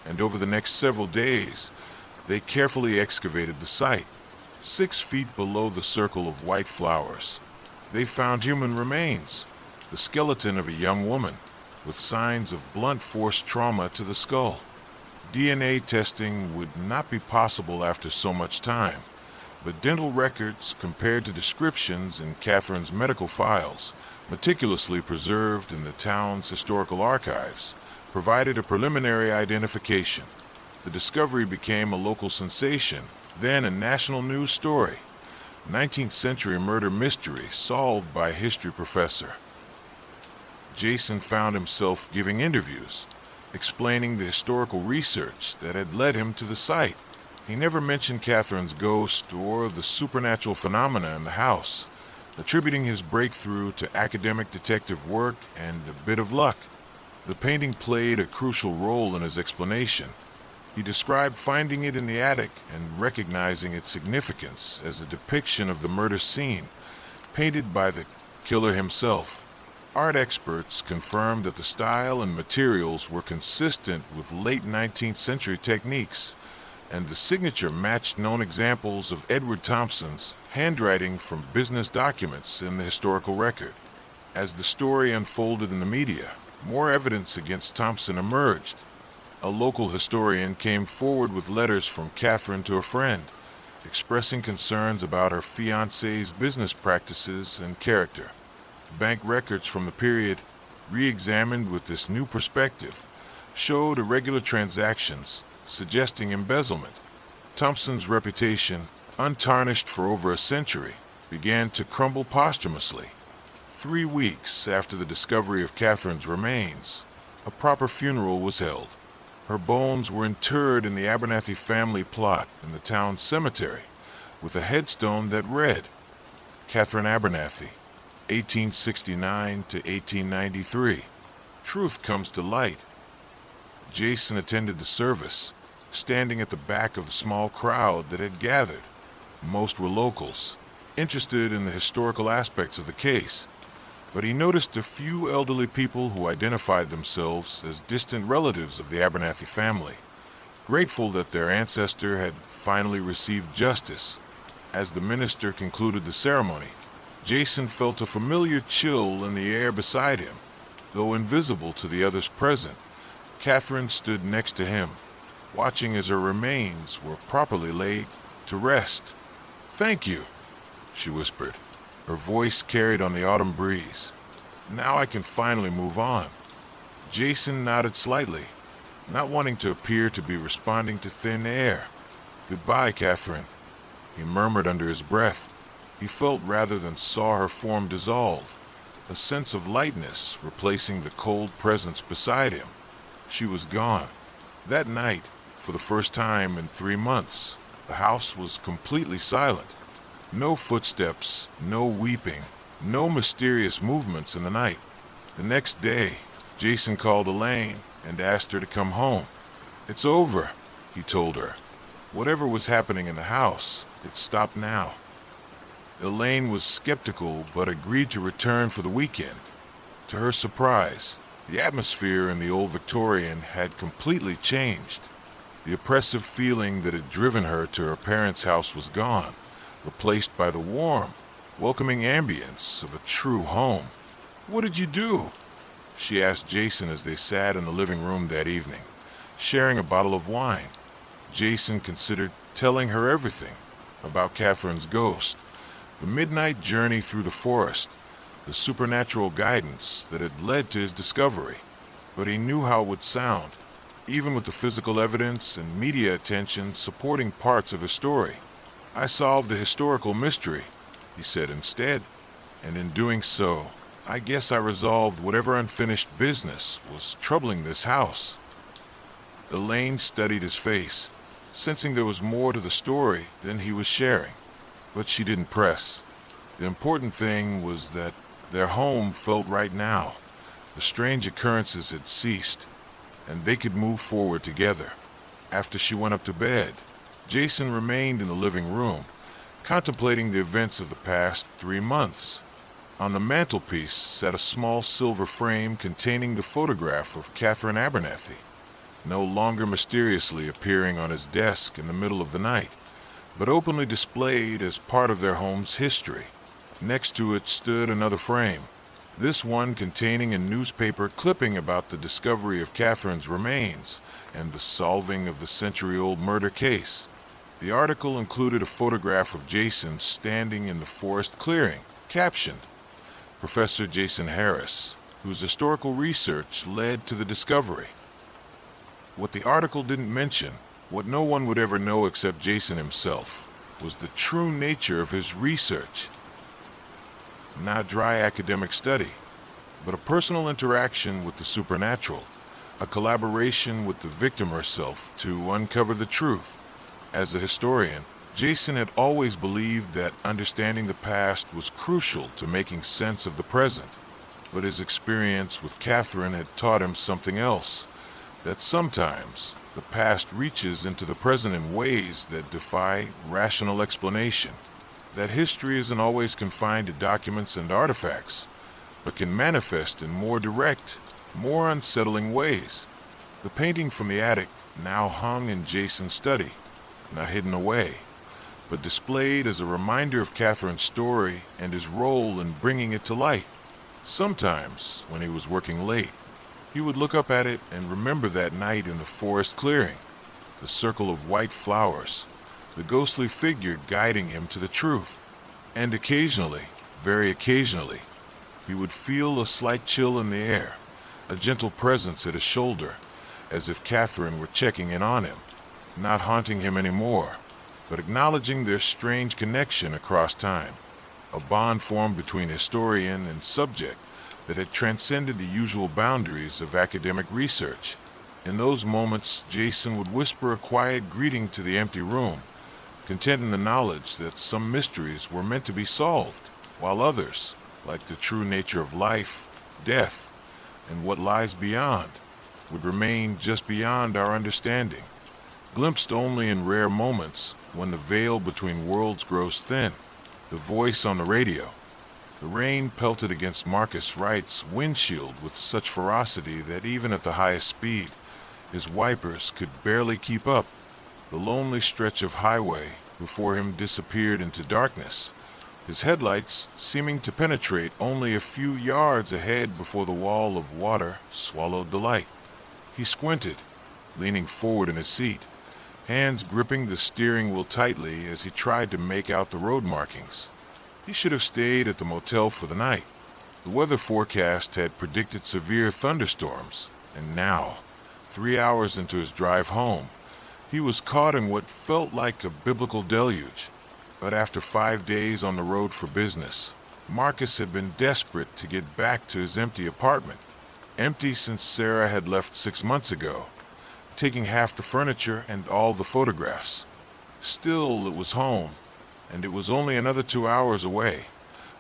and over the next several days, they carefully excavated the site. 6 feet below the circle of white flowers, they found human remains, the skeleton of a young woman, with signs of blunt force trauma to the skull. DNA testing would not be possible after so much time, but dental records compared to descriptions in Catherine's medical files, meticulously preserved in the town's historical archives, provided a preliminary identification. The discovery became a local sensation, then a national news story. 19th century murder mystery solved by a history professor. Jason found himself giving interviews, explaining the historical research that had led him to the site. He never mentioned Catherine's ghost or the supernatural phenomena in the house, attributing his breakthrough to academic detective work and a bit of luck. The painting played a crucial role in his explanation. He described finding it in the attic and recognizing its significance as a depiction of the murder scene, painted by the killer himself. Art experts confirmed that the style and materials were consistent with late 19th century techniques, and the signature matched known examples of Edward Thompson's handwriting from business documents in the historical record. As the story unfolded in the media, more evidence against Thompson emerged. A local historian came forward with letters from Catherine to a friend, expressing concerns about her fiancé's business practices and character. Bank records from the period, re-examined with this new perspective, showed irregular transactions, suggesting embezzlement. Thompson's reputation, untarnished for over a century, began to crumble posthumously. 3 weeks after the discovery of Catherine's remains, a proper funeral was held. Her bones were interred in the Abernathy family plot in the town cemetery, with a headstone that read, Catherine Abernathy, 1869 to 1893. Truth comes to light. Jason attended the service, standing at the back of a small crowd that had gathered. Most were locals, interested in the historical aspects of the case, but he noticed a few elderly people who identified themselves as distant relatives of the Abernathy family, grateful that their ancestor had finally received justice. As the minister concluded the ceremony, Jason felt a familiar chill in the air beside him. Though invisible to the others present, Catherine stood next to him, watching as her remains were properly laid to rest. "Thank you," she whispered. Her voice carried on the autumn breeze. "Now I can finally move on." Jason nodded slightly, not wanting to appear to be responding to thin air. "Goodbye, Catherine," he murmured under his breath. He felt rather than saw her form dissolve, a sense of lightness replacing the cold presence beside him. She was gone. That night, for the first time in 3 months, the house was completely silent. No footsteps, no weeping, no mysterious movements in the night. The next day, Jason called Elaine and asked her to come home. "It's over," he told her. "Whatever was happening in the house, it stopped now." Elaine was skeptical but agreed to return for the weekend. To her surprise, the atmosphere in the old Victorian had completely changed. The oppressive feeling that had driven her to her parents' house was gone, replaced by the warm, welcoming ambience of a true home. "What did you do?" she asked Jason as they sat in the living room that evening, sharing a bottle of wine. Jason considered telling her everything about Catherine's ghost, the midnight journey through the forest, the supernatural guidance that had led to his discovery. But he knew how it would sound, even with the physical evidence and media attention supporting parts of his story. "I solved a historical mystery," he said instead, "and in doing so, I guess I resolved whatever unfinished business was troubling this house." Elaine studied his face, sensing there was more to the story than he was sharing, but she didn't press. The important thing was that their home felt right now. The strange occurrences had ceased, and they could move forward together. After she went up to bed, Jason remained in the living room, contemplating the events of the past 3 months. On the mantelpiece sat a small silver frame containing the photograph of Catherine Abernathy, no longer mysteriously appearing on his desk in the middle of the night, but openly displayed as part of their home's history. Next to it stood another frame, this one containing a newspaper clipping about the discovery of Catherine's remains and the solving of the century-old murder case. The article included a photograph of Jason standing in the forest clearing, captioned, "Professor Jason Harris, whose historical research led to the discovery." What the article didn't mention, what no one would ever know except Jason himself, was the true nature of his research. Not dry academic study, but a personal interaction with the supernatural, a collaboration with the victim herself to uncover the truth. As a historian, Jason had always believed that understanding the past was crucial to making sense of the present, but his experience with Catherine had taught him something else, that sometimes the past reaches into the present in ways that defy rational explanation, that history isn't always confined to documents and artifacts, but can manifest in more direct, more unsettling ways. The painting from the attic now hung in Jason's study, not hidden away, but displayed as a reminder of Catherine's story and his role in bringing it to light. Sometimes, when he was working late, he would look up at it and remember that night in the forest clearing, the circle of white flowers, the ghostly figure guiding him to the truth. And occasionally, very occasionally, he would feel a slight chill in the air, a gentle presence at his shoulder, as if Catherine were checking in on him, not haunting him anymore, but acknowledging their strange connection across time, a bond formed between historian and subject that had transcended the usual boundaries of academic research. In those moments, Jason would whisper a quiet greeting to the empty room, content in the knowledge that some mysteries were meant to be solved, while others, like the true nature of life, death, and what lies beyond, would remain just beyond our understanding, glimpsed only in rare moments when the veil between worlds grows thin. The voice on the radio. The rain pelted against Marcus Wright's windshield with such ferocity that even at the highest speed, his wipers could barely keep up. The lonely stretch of highway before him disappeared into darkness, his headlights seeming to penetrate only a few yards ahead before the wall of water swallowed the light. He squinted, leaning forward in his seat, hands gripping the steering wheel tightly as he tried to make out the road markings. He should have stayed at the motel for the night. The weather forecast had predicted severe thunderstorms, and now, 3 hours into his drive home, he was caught in what felt like a biblical deluge. But after 5 days on the road for business, Marcus had been desperate to get back to his empty apartment, empty since Sarah had left 6 months ago, taking half the furniture and all the photographs. Still, it was home, and it was only another 2 hours away,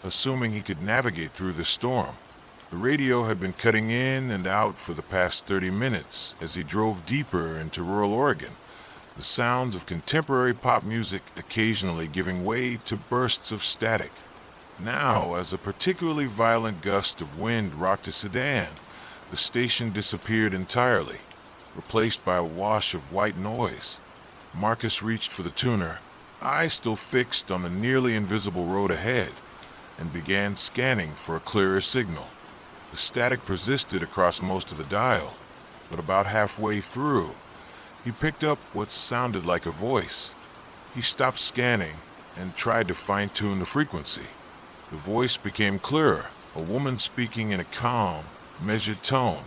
assuming he could navigate through the storm. The radio had been cutting in and out for the past 30 minutes as he drove deeper into rural Oregon, the sounds of contemporary pop music occasionally giving way to bursts of static. Now, as a particularly violent gust of wind rocked a sedan, the station disappeared entirely, replaced by a wash of white noise. Marcus reached for the tuner, eyes still fixed on the nearly invisible road ahead, and began scanning for a clearer signal. The static persisted across most of the dial, but about halfway through, he picked up what sounded like a voice. He stopped scanning and tried to fine-tune the frequency. The voice became clearer, a woman speaking in a calm, measured tone,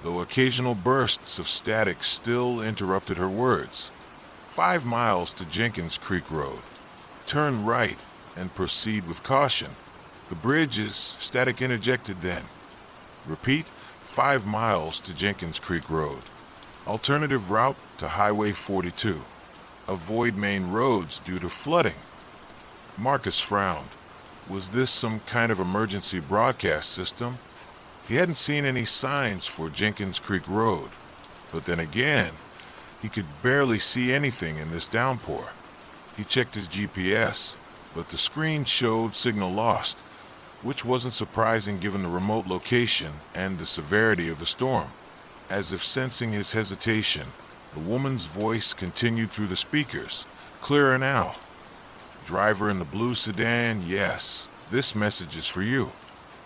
though occasional bursts of static still interrupted her words. 5 miles to Jenkins Creek Road. Turn right and proceed with caution. The bridge is static interjected then. Repeat, 5 miles to Jenkins Creek Road. Alternative route to Highway 42. Avoid main roads due to flooding. Marcus frowned. Was this some kind of emergency broadcast system? He hadn't seen any signs for Jenkins Creek Road. But then again, he could barely see anything in this downpour. He checked his GPS, but the screen showed signal lost, which wasn't surprising given the remote location and the severity of the storm. As if sensing his hesitation, the woman's voice continued through the speakers, clearer now. Driver in the blue sedan, yes, this message is for you.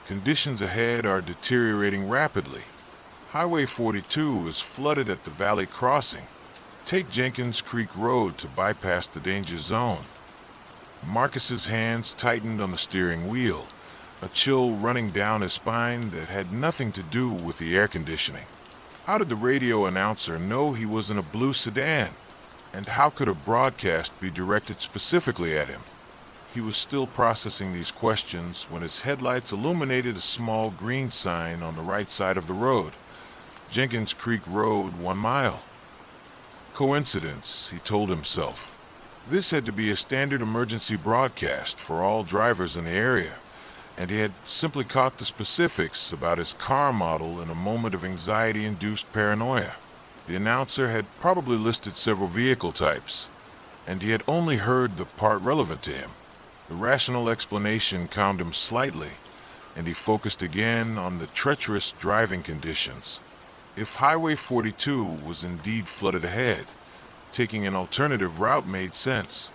Conditions ahead are deteriorating rapidly. Highway 42 is flooded at the valley crossing. Take Jenkins Creek Road to bypass the danger zone. Marcus's hands tightened on the steering wheel, a chill running down his spine that had nothing to do with the air conditioning. How did the radio announcer know he was in a blue sedan? And how could a broadcast be directed specifically at him? He was still processing these questions when his headlights illuminated a small green sign on the right side of the road. Jenkins Creek Road, 1 mile. Coincidence, he told himself. This had to be a standard emergency broadcast for all drivers in the area, and he had simply caught the specifics about his car model in a moment of anxiety-induced paranoia. The announcer had probably listed several vehicle types, and he had only heard the part relevant to him. The rational explanation calmed him slightly, and he focused again on the treacherous driving conditions. If Highway 42 was indeed flooded ahead, taking an alternative route made sense.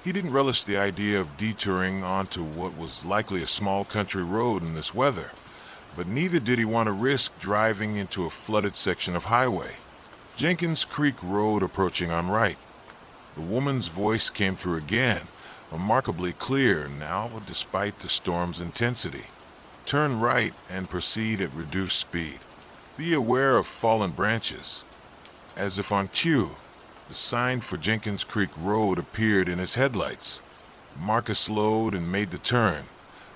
He didn't relish the idea of detouring onto what was likely a small country road in this weather, but neither did he want to risk driving into a flooded section of highway. Jenkins Creek Road approaching on right. The woman's voice came through again, remarkably clear now despite the storm's intensity. Turn right and proceed at reduced speed. Be aware of fallen branches. As if on cue, the sign for Jenkins Creek Road appeared in his headlights. Marcus slowed and made the turn,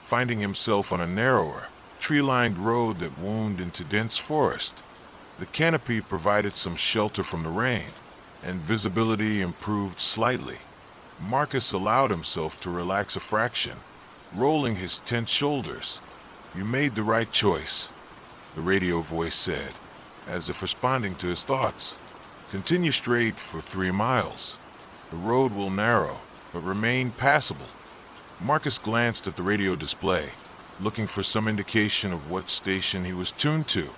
finding himself on a narrower, tree-lined road that wound into dense forest. The canopy provided some shelter from the rain, and visibility improved slightly. Marcus allowed himself to relax a fraction, rolling his tense shoulders. "You made the right choice," the radio voice said, as if responding to his thoughts. "Continue straight for 3 miles. The road will narrow, but remain passable." Marcus glanced at the radio display, looking for some indication of what station he was tuned to,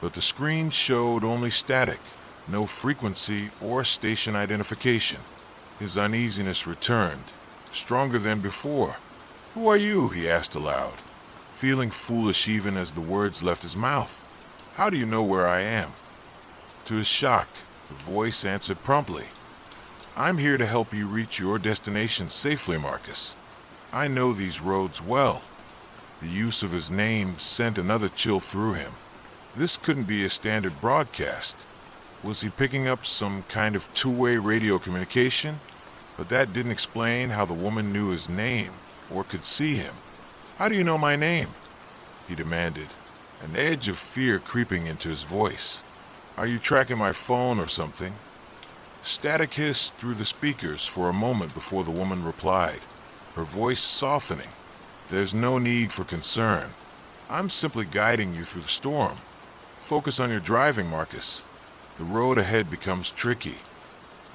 but the screen showed only static, no frequency or station identification. His uneasiness returned, stronger than before. "Who are you?" he asked aloud, feeling foolish even as the words left his mouth. "How do you know where I am?" To his shock, the voice answered promptly. "I'm here to help you reach your destination safely, Marcus. I know these roads well." The use of his name sent another chill through him. This couldn't be a standard broadcast. Was he picking up some kind of two-way radio communication? But that didn't explain how the woman knew his name or could see him. "How do you know my name?" he demanded, an edge of fear creeping into his voice. "Are you tracking my phone or something?" Static hissed through the speakers for a moment before the woman replied, her voice softening. "There's no need for concern. I'm simply guiding you through the storm. Focus on your driving, Marcus. The road ahead becomes tricky."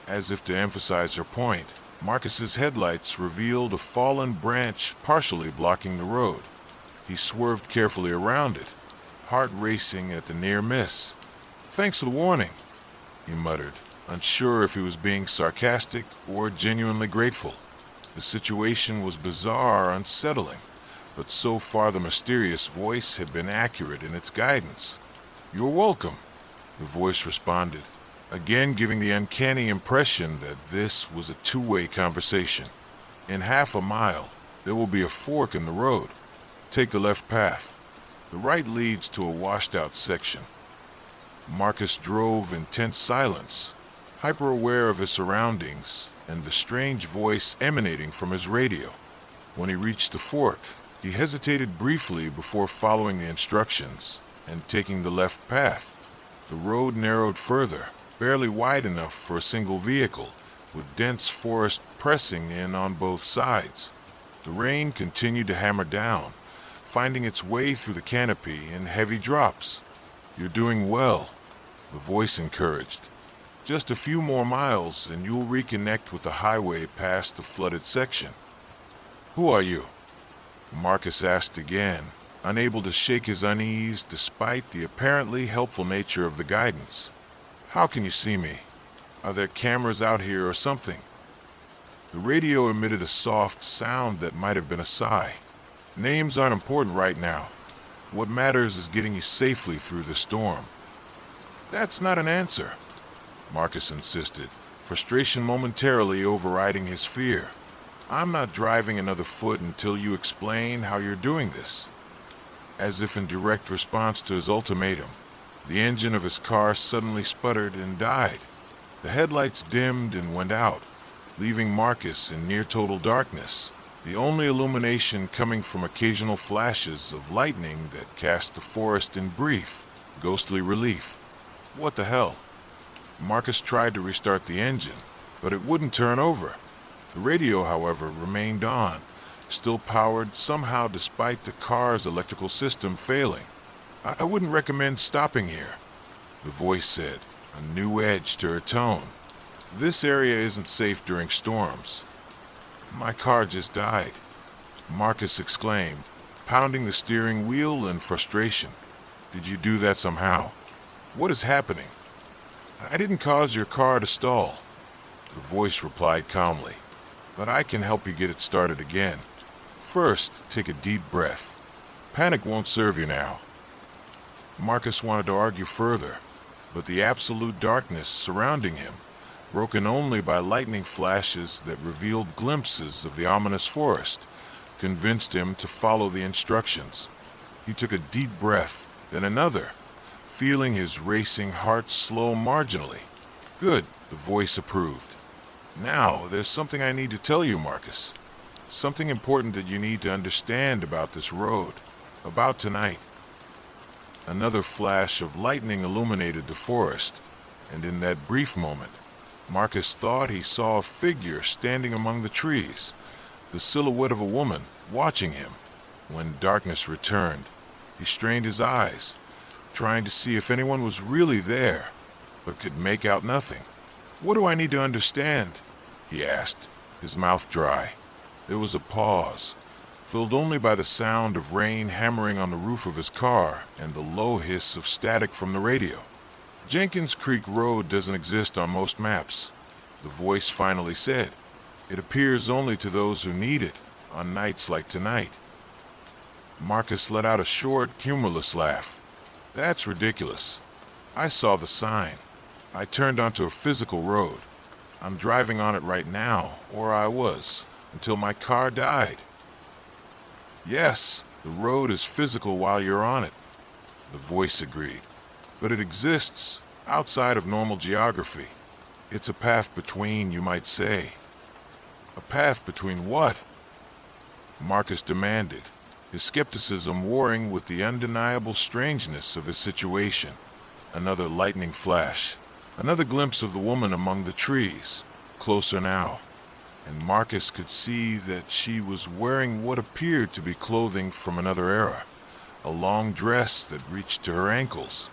As if to emphasize her point, Marcus's headlights revealed a fallen branch partially blocking the road. He swerved carefully around it, heart racing at the near miss. "Thanks for the warning," he muttered, unsure if he was being sarcastic or genuinely grateful. The situation was bizarre, unsettling, but so far the mysterious voice had been accurate in its guidance. "You're welcome," the voice responded, again giving the uncanny impression that this was a two-way conversation. "In half a mile, there will be a fork in the road. Take the left path. The right leads to a washed-out section." Marcus drove in tense silence, hyper-aware of his surroundings and the strange voice emanating from his radio. When he reached the fork, he hesitated briefly before following the instructions and taking the left path. The road narrowed further, barely wide enough for a single vehicle, with dense forest pressing in on both sides. The rain continued to hammer down, finding its way through the canopy in heavy drops. "You're doing well," the voice encouraged. "Just a few more miles and you'll reconnect with the highway past the flooded section." "Who are you?" Marcus asked again, unable to shake his unease despite the apparently helpful nature of the guidance. "How can you see me? Are there cameras out here or something?" The radio emitted a soft sound that might have been a sigh. "Names aren't important right now. What matters is getting you safely through the storm." "That's not an answer," Marcus insisted, frustration momentarily overriding his fear. "I'm not driving another foot until you explain how you're doing this." As if in direct response to his ultimatum, the engine of his car suddenly sputtered and died. The headlights dimmed and went out, leaving Marcus in near-total darkness, the only illumination coming from occasional flashes of lightning that cast the forest in brief, ghostly relief. What the hell? Marcus tried to restart the engine, but it wouldn't turn over. The radio, however, remained on, still powered somehow despite the car's electrical system failing. "I wouldn't recommend stopping here," the voice said, a new edge to her tone. "This area isn't safe during storms." "My car just died," Marcus exclaimed, pounding the steering wheel in frustration. "Did you do that somehow? What is happening?" "I didn't cause your car to stall," the voice replied calmly, "but I can help you get it started again. First, take a deep breath. Panic won't serve you now." Marcus wanted to argue further, but the absolute darkness surrounding him, broken only by lightning flashes that revealed glimpses of the ominous forest, convinced him to follow the instructions. He took a deep breath, then another, feeling his racing heart slow marginally. "Good," the voice approved. "Now, there's something I need to tell you, Marcus. Something important that you need to understand about this road, about tonight." Another flash of lightning illuminated the forest, and in that brief moment, Marcus thought he saw a figure standing among the trees, the silhouette of a woman watching him. When darkness returned, he strained his eyes, trying to see if anyone was really there, but could make out nothing. "What do I need to understand?" he asked, his mouth dry. There was a pause, filled only by the sound of rain hammering on the roof of his car and the low hiss of static from the radio. "Jenkins Creek Road doesn't exist on most maps," the voice finally said. "It appears only to those who need it on nights like tonight." Marcus let out a short, humorless laugh. "That's ridiculous. I saw the sign. I turned onto a physical road. I'm driving on it right now, or I was, until my car died." "Yes, the road is physical while you're on it," the voice agreed. "But it exists outside of normal geography. It's a path between, you might say." "A path between what?" Marcus demanded, his skepticism warring with the undeniable strangeness of his situation. Another lightning flash, another glimpse of the woman among the trees, closer now, and Marcus could see that she was wearing what appeared to be clothing from another era, a long dress that reached to her ankles.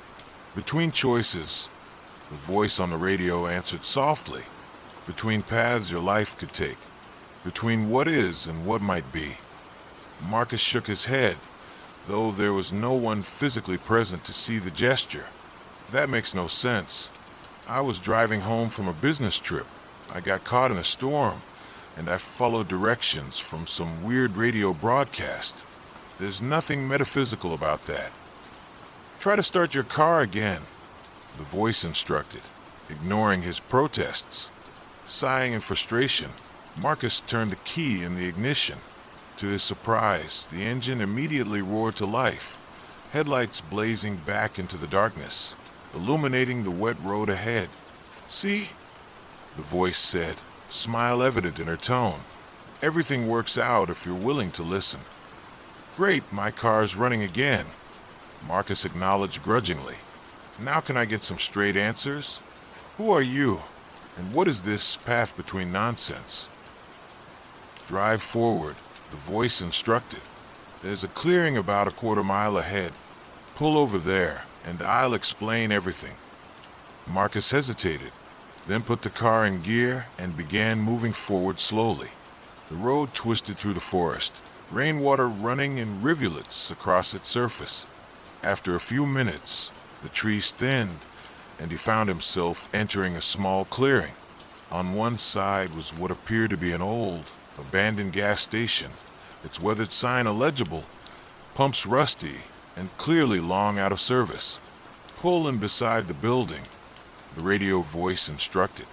"Between choices," the voice on the radio answered softly. "Between paths your life could take. Between what is and what might be." Marcus shook his head, though there was no one physically present to see the gesture. "That makes no sense. I was driving home from a business trip. I got caught in a storm, and I followed directions from some weird radio broadcast. There's nothing metaphysical about that." "Try to start your car again," the voice instructed, ignoring his protests. Sighing in frustration, Marcus turned the key in the ignition. To his surprise, the engine immediately roared to life, headlights blazing back into the darkness, illuminating the wet road ahead. "See?" the voice said, smile evident in her tone. "Everything works out if you're willing to listen." "Great, my car's running again," Marcus acknowledged grudgingly. Now can I get some straight answers? Who are you? And what is this path between nonsense? Drive forward, the voice instructed. There's a clearing about a quarter mile ahead. Pull over there, and I'll explain everything. Marcus hesitated, then put the car in gear and began moving forward slowly. The road twisted through the forest, rainwater running in rivulets across its surface. After a few minutes, the trees thinned, and he found himself entering a small clearing. On one side was what appeared to be an old, abandoned gas station, its weathered sign illegible, pumps rusty, and clearly long out of service. Pull in beside the building, the radio voice instructed.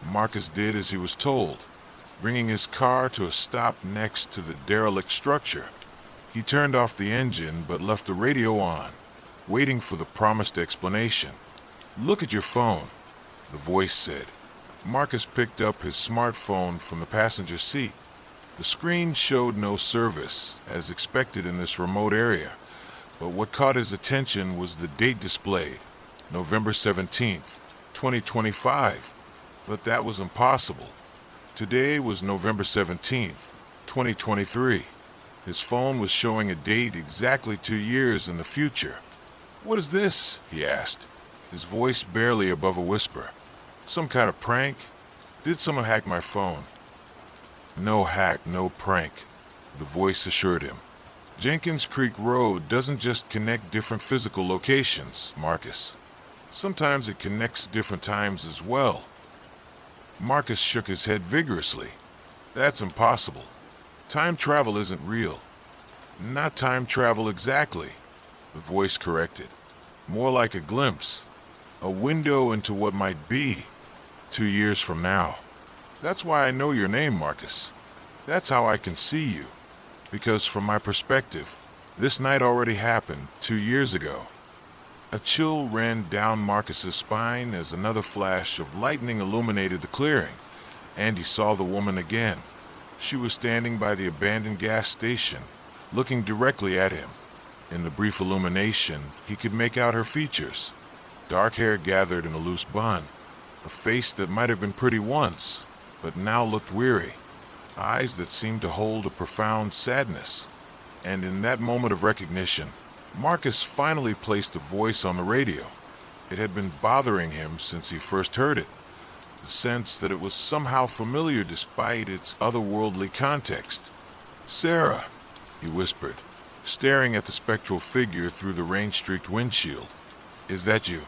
Marcus did as he was told, bringing his car to a stop next to the derelict structure. He turned off the engine but left the radio on, waiting for the promised explanation. "Look at your phone," the voice said. Marcus picked up his smartphone from the passenger seat. The screen showed no service, as expected in this remote area, but what caught his attention was the date displayed, November 17th, 2025. But that was impossible. Today was November 17th, 2023. His phone was showing a date exactly 2 years in the future. "What is this?" he asked, his voice barely above a whisper. "Some kind of prank? Did someone hack my phone?" "No hack, no prank," the voice assured him. "Jenkins Creek Road doesn't just connect different physical locations, Marcus. Sometimes it connects different times as well." Marcus shook his head vigorously. "That's impossible. Time travel isn't real." "Not time travel exactly," the voice corrected. "More like a glimpse, a window into what might be 2 years from now. That's why I know your name, Marcus. That's how I can see you. Because from my perspective, this night already happened 2 years ago." A chill ran down Marcus's spine as another flash of lightning illuminated the clearing, and he saw the woman again. She was standing by the abandoned gas station, looking directly at him. In the brief illumination, he could make out her features. Dark hair gathered in a loose bun, a face that might have been pretty once, but now looked weary, eyes that seemed to hold a profound sadness. And in that moment of recognition, Marcus finally placed a voice on the radio. It had been bothering him since he first heard it, the sense that it was somehow familiar despite its otherworldly context. "Sarah," he whispered, staring at the spectral figure through the rain-streaked windshield. "Is that you?"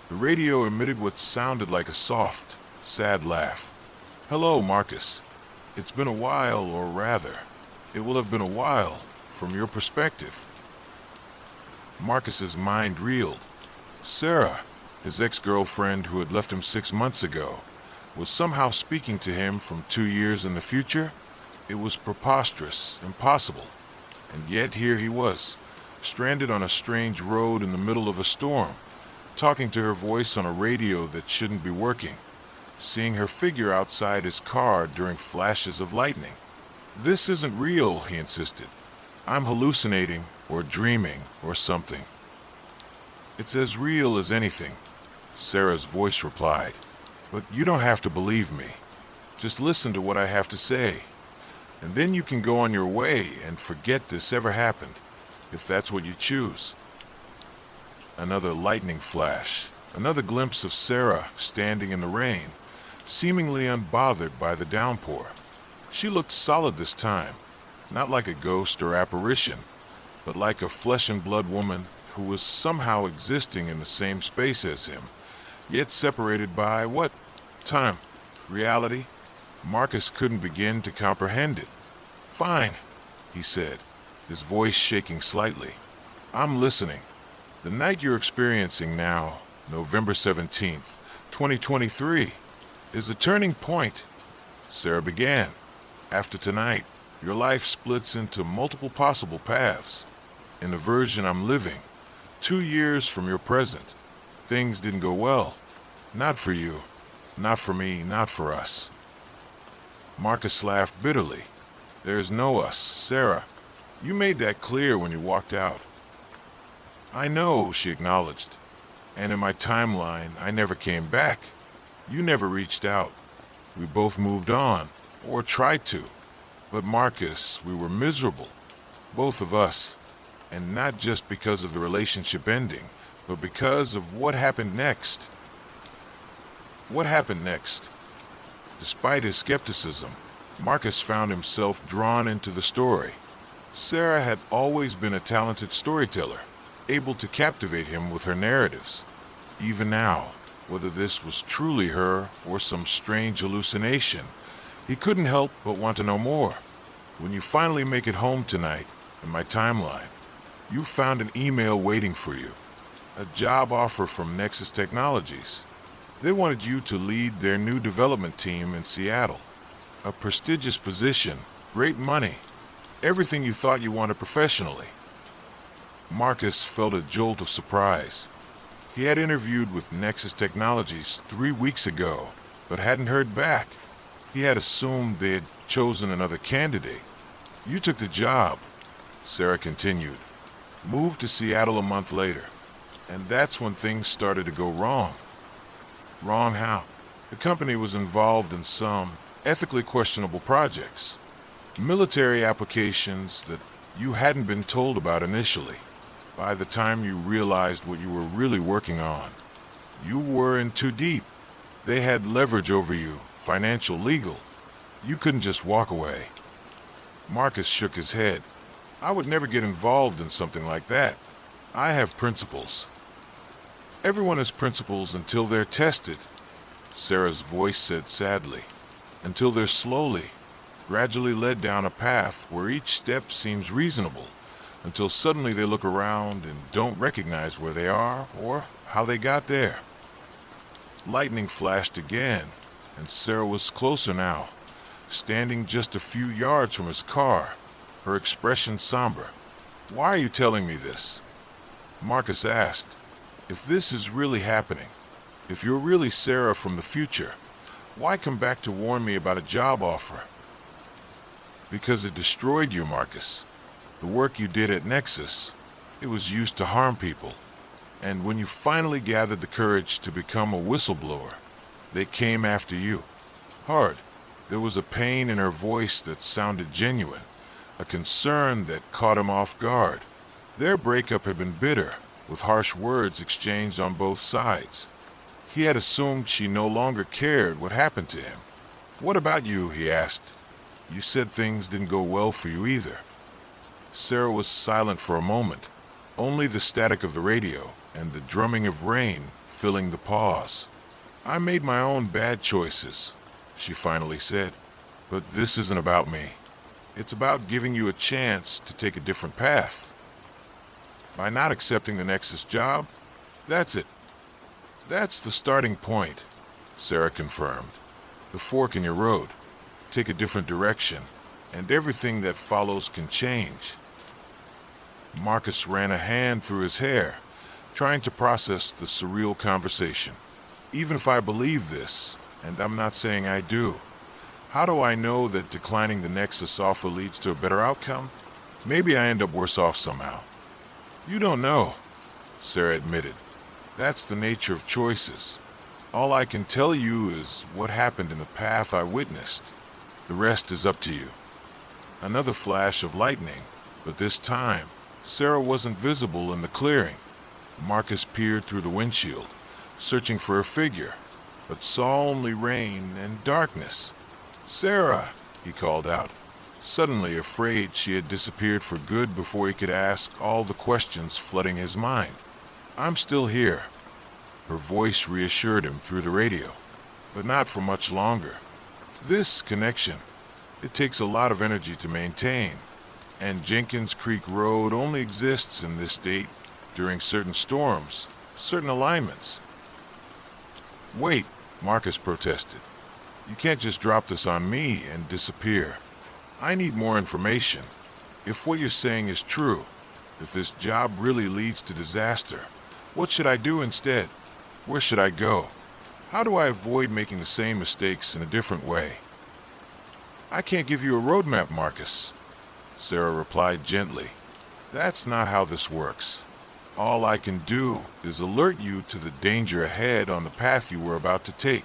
The radio emitted what sounded like a soft, sad laugh. "Hello, Marcus. It's been a while, or rather, it will have been a while, from your perspective." Marcus's mind reeled. Sarah, his ex-girlfriend who had left him 6 months ago, was somehow speaking to him from 2 years in the future? It was preposterous, impossible. And yet here he was, stranded on a strange road in the middle of a storm, talking to her voice on a radio that shouldn't be working, seeing her figure outside his car during flashes of lightning. "This isn't real," he insisted. "I'm hallucinating, or dreaming, or something." "It's as real as anything," Sarah's voice replied. "But you don't have to believe me. Just listen to what I have to say. And then you can go on your way and forget this ever happened, if that's what you choose." Another lightning flash, another glimpse of Sarah standing in the rain, seemingly unbothered by the downpour. She looked solid this time, not like a ghost or apparition, but like a flesh-and-blood woman who was somehow existing in the same space as him, yet separated by what? Time? Reality? Marcus couldn't begin to comprehend it. "Fine," he said, his voice shaking slightly. "I'm listening. The night you're experiencing now, November 17th, 2023, is a turning point." Sarah began. "After tonight, your life splits into multiple possible paths. In the version I'm living, 2 years from your present, things didn't go well. Not for you, not for me, not for us." Marcus laughed bitterly. "There's no us, Sarah. You made that clear when you walked out." "I know," she acknowledged. And in my timeline, I never came back. You never reached out. We both moved on, or tried to. But Marcus, we were miserable. Both of us. And not just because of the relationship ending, but because of what happened next. What happened next? Despite his skepticism, Marcus found himself drawn into the story. Sarah had always been a talented storyteller, able to captivate him with her narratives. Even now, whether this was truly her or some strange hallucination, he couldn't help but want to know more. When you finally make it home tonight, in my timeline, you found an email waiting for you. A job offer from Nexus Technologies. They wanted you to lead their new development team in Seattle. A prestigious position, great money, everything you thought you wanted professionally. Marcus felt a jolt of surprise. He had interviewed with Nexus Technologies 3 weeks ago, but hadn't heard back. He had assumed they had chosen another candidate. You took the job, Sarah continued. Moved to Seattle a month later, and that's when things started to go wrong. Wrong how? The company was involved in some ethically questionable projects. Military applications that you hadn't been told about initially. By the time you realized what you were really working on, you were in too deep. They had leverage over you, financial, legal. You couldn't just walk away. Marcus shook his head. I would never get involved in something like that. I have principles. Everyone has principles until they're tested, Sarah's voice said sadly. Until they're slowly, gradually led down a path where each step seems reasonable, until suddenly they look around and don't recognize where they are or how they got there. Lightning flashed again, and Sarah was closer now, standing just a few yards from his car, her expression somber. Why are you telling me this? Marcus asked. If this is really happening, if you're really Sarah from the future, why come back to warn me about a job offer? Because it destroyed you, Marcus. The work you did at Nexus, it was used to harm people. And when you finally gathered the courage to become a whistleblower, they came after you. Hard. There was a pain in her voice that sounded genuine, a concern that caught him off guard. Their breakup had been bitter, with harsh words exchanged on both sides. He had assumed she no longer cared what happened to him. What about you? He asked. You said things didn't go well for you either. Sarah was silent for a moment, only the static of the radio and the drumming of rain filling the pause. I made my own bad choices, she finally said, but this isn't about me. It's about giving you a chance to take a different path. By not accepting the Nexus job, that's it. That's the starting point, Sarah confirmed. The fork in your road. Take a different direction, and everything that follows can change. Marcus ran a hand through his hair, trying to process the surreal conversation. Even if I believe this, and I'm not saying I do, how do I know that declining the Nexus offer leads to a better outcome? Maybe I end up worse off somehow. You don't know, Sarah admitted. That's the nature of choices. All I can tell you is what happened in the path I witnessed. The rest is up to you. Another flash of lightning, but this time, Sarah wasn't visible in the clearing. Marcus peered through the windshield, searching for a figure, but saw only rain and darkness. Sarah, he called out, suddenly afraid she had disappeared for good before he could ask all the questions flooding his mind. I'm still here. Her voice reassured him through the radio, but not for much longer. This connection, it takes a lot of energy to maintain, and Jenkins Creek Road only exists in this state during certain storms, certain alignments. Wait, Marcus protested. You can't just drop this on me and disappear. I need more information. If what you're saying is true, if this job really leads to disaster, what should I do instead? Where should I go? How do I avoid making the same mistakes in a different way? I can't give you a roadmap, Marcus, Sarah replied gently. That's not how this works. All I can do is alert you to the danger ahead on the path you were about to take.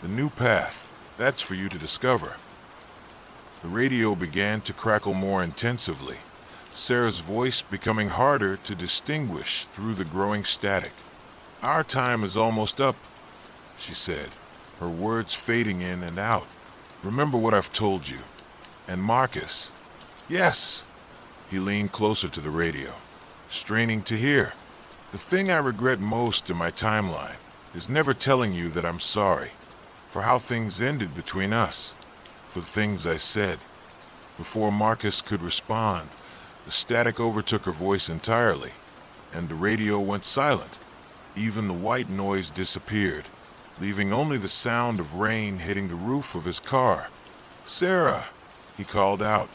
The new path, that's for you to discover. The radio began to crackle more intensively, Sarah's voice becoming harder to distinguish through the growing static. "Our time is almost up," she said, her words fading in and out. "Remember what I've told you. And Marcus." "Yes." He leaned closer to the radio, straining to hear. "The thing I regret most in my timeline is never telling you that I'm sorry for how things ended between us, for the things I said." Before Marcus could respond, the static overtook her voice entirely, and the radio went silent. Even the white noise disappeared, leaving only the sound of rain hitting the roof of his car. "Sarah," he called out,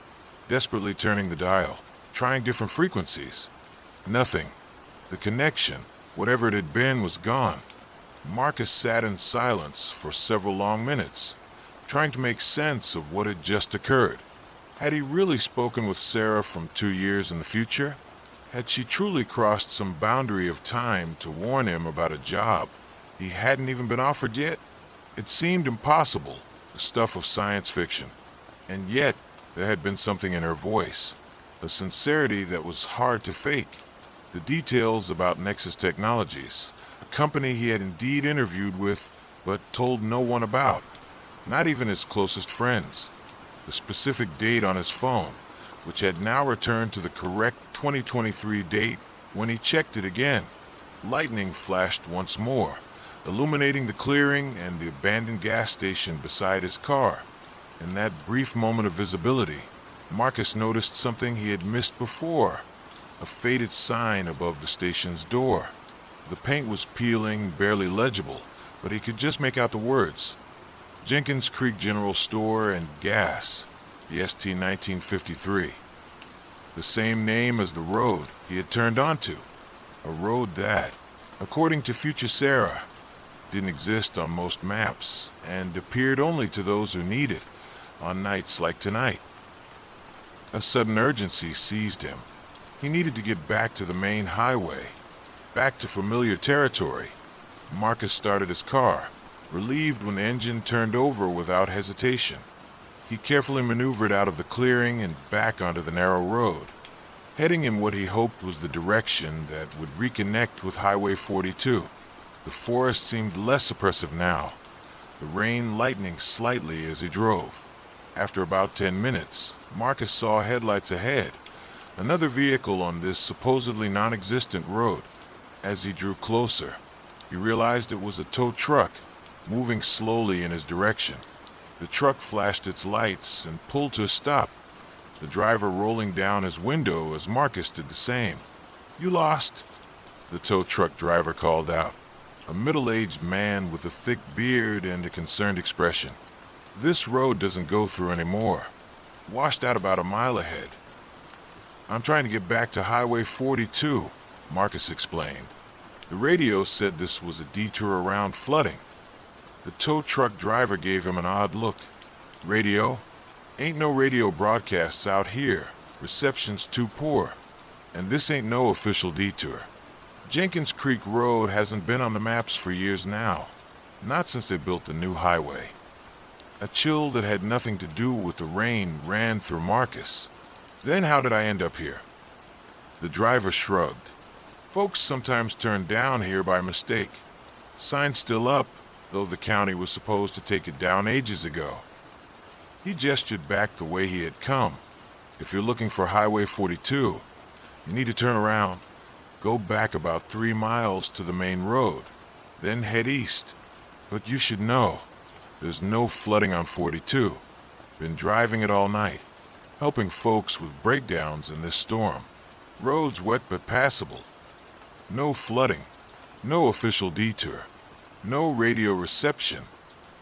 desperately turning the dial, trying different frequencies. Nothing. The connection, whatever it had been, was gone. Marcus sat in silence for several long minutes, trying to make sense of what had just occurred. Had he really spoken with Sarah from 2 years in the future? Had she truly crossed some boundary of time to warn him about a job he hadn't even been offered yet? It seemed impossible, the stuff of science fiction. And yet, there had been something in her voice, a sincerity that was hard to fake. The details about Nexus Technologies, a company he had indeed interviewed with but told no one about, not even his closest friends. The specific date on his phone, which had now returned to the correct 2023 date when he checked it again. Lightning flashed once more, illuminating the clearing and the abandoned gas station beside his car. In that brief moment of visibility, Marcus noticed something he had missed before, a faded sign above the station's door. The paint was peeling, barely legible, but he could just make out the words: Jenkins Creek General Store and Gas, the ST 1953. The same name as the road he had turned onto, a road that, according to future Sarah, didn't exist on most maps and appeared only to those who need it on nights like tonight. A sudden urgency seized him. He needed to get back to the main highway, back to familiar territory. Marcus started his car, relieved when the engine turned over without hesitation. He carefully maneuvered out of the clearing and back onto the narrow road, heading in what he hoped was the direction that would reconnect with Highway 42. The forest seemed less oppressive now, the rain lightening slightly as he drove. After about 10 minutes, Marcus saw headlights ahead, another vehicle on this supposedly non-existent road. As he drew closer, he realized it was a tow truck, moving slowly in his direction. The truck flashed its lights and pulled to a stop, the driver rolling down his window as Marcus did the same. "You lost," the tow truck driver called out, a middle-aged man with a thick beard and a concerned expression. "This road doesn't go through anymore. Washed out about a mile ahead." "I'm trying to get back to Highway 42, Marcus explained. The radio said this was a detour around flooding. The tow truck driver gave him an odd look. "Radio? Ain't no radio broadcasts out here. Reception's too poor. And this ain't no official detour. Jenkins Creek Road hasn't been on the maps for years now. Not since they built the new highway." A chill that had nothing to do with the rain ran through Marcus. "Then how did I end up here?" The driver shrugged. "Folks sometimes turn down here by mistake. Sign's still up, though the county was supposed to take it down ages ago." He gestured back the way he had come. "If you're looking for Highway 42, you need to turn around, go back about 3 miles to the main road, then head east. But you should know, there's no flooding on 42. Been driving it all night, helping folks with breakdowns in this storm. Roads wet but passable. No flooding, no official detour, no radio reception."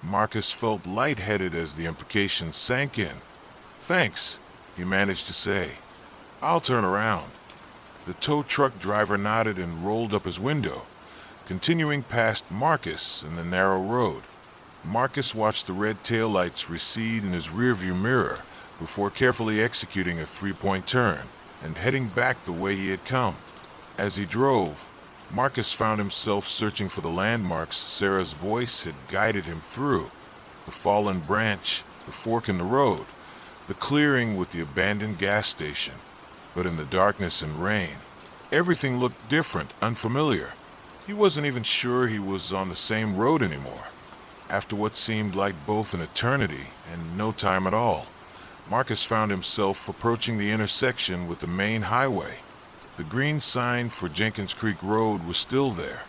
Marcus felt lightheaded as the implications sank in. "Thanks," he managed to say. "I'll turn around." The tow truck driver nodded and rolled up his window, continuing past Marcus in the narrow road. Marcus watched the red taillights recede in his rearview mirror before carefully executing a 3-point turn and heading back the way he had come. As he drove, Marcus found himself searching for the landmarks Sarah's voice had guided him through: the fallen branch, the fork in the road, the clearing with the abandoned gas station. But in the darkness and rain, everything looked different, unfamiliar. He wasn't even sure he was on the same road anymore. After what seemed like both an eternity and no time at all, Marcus found himself approaching the intersection with the main highway. The green sign for Jenkins Creek Road was still there,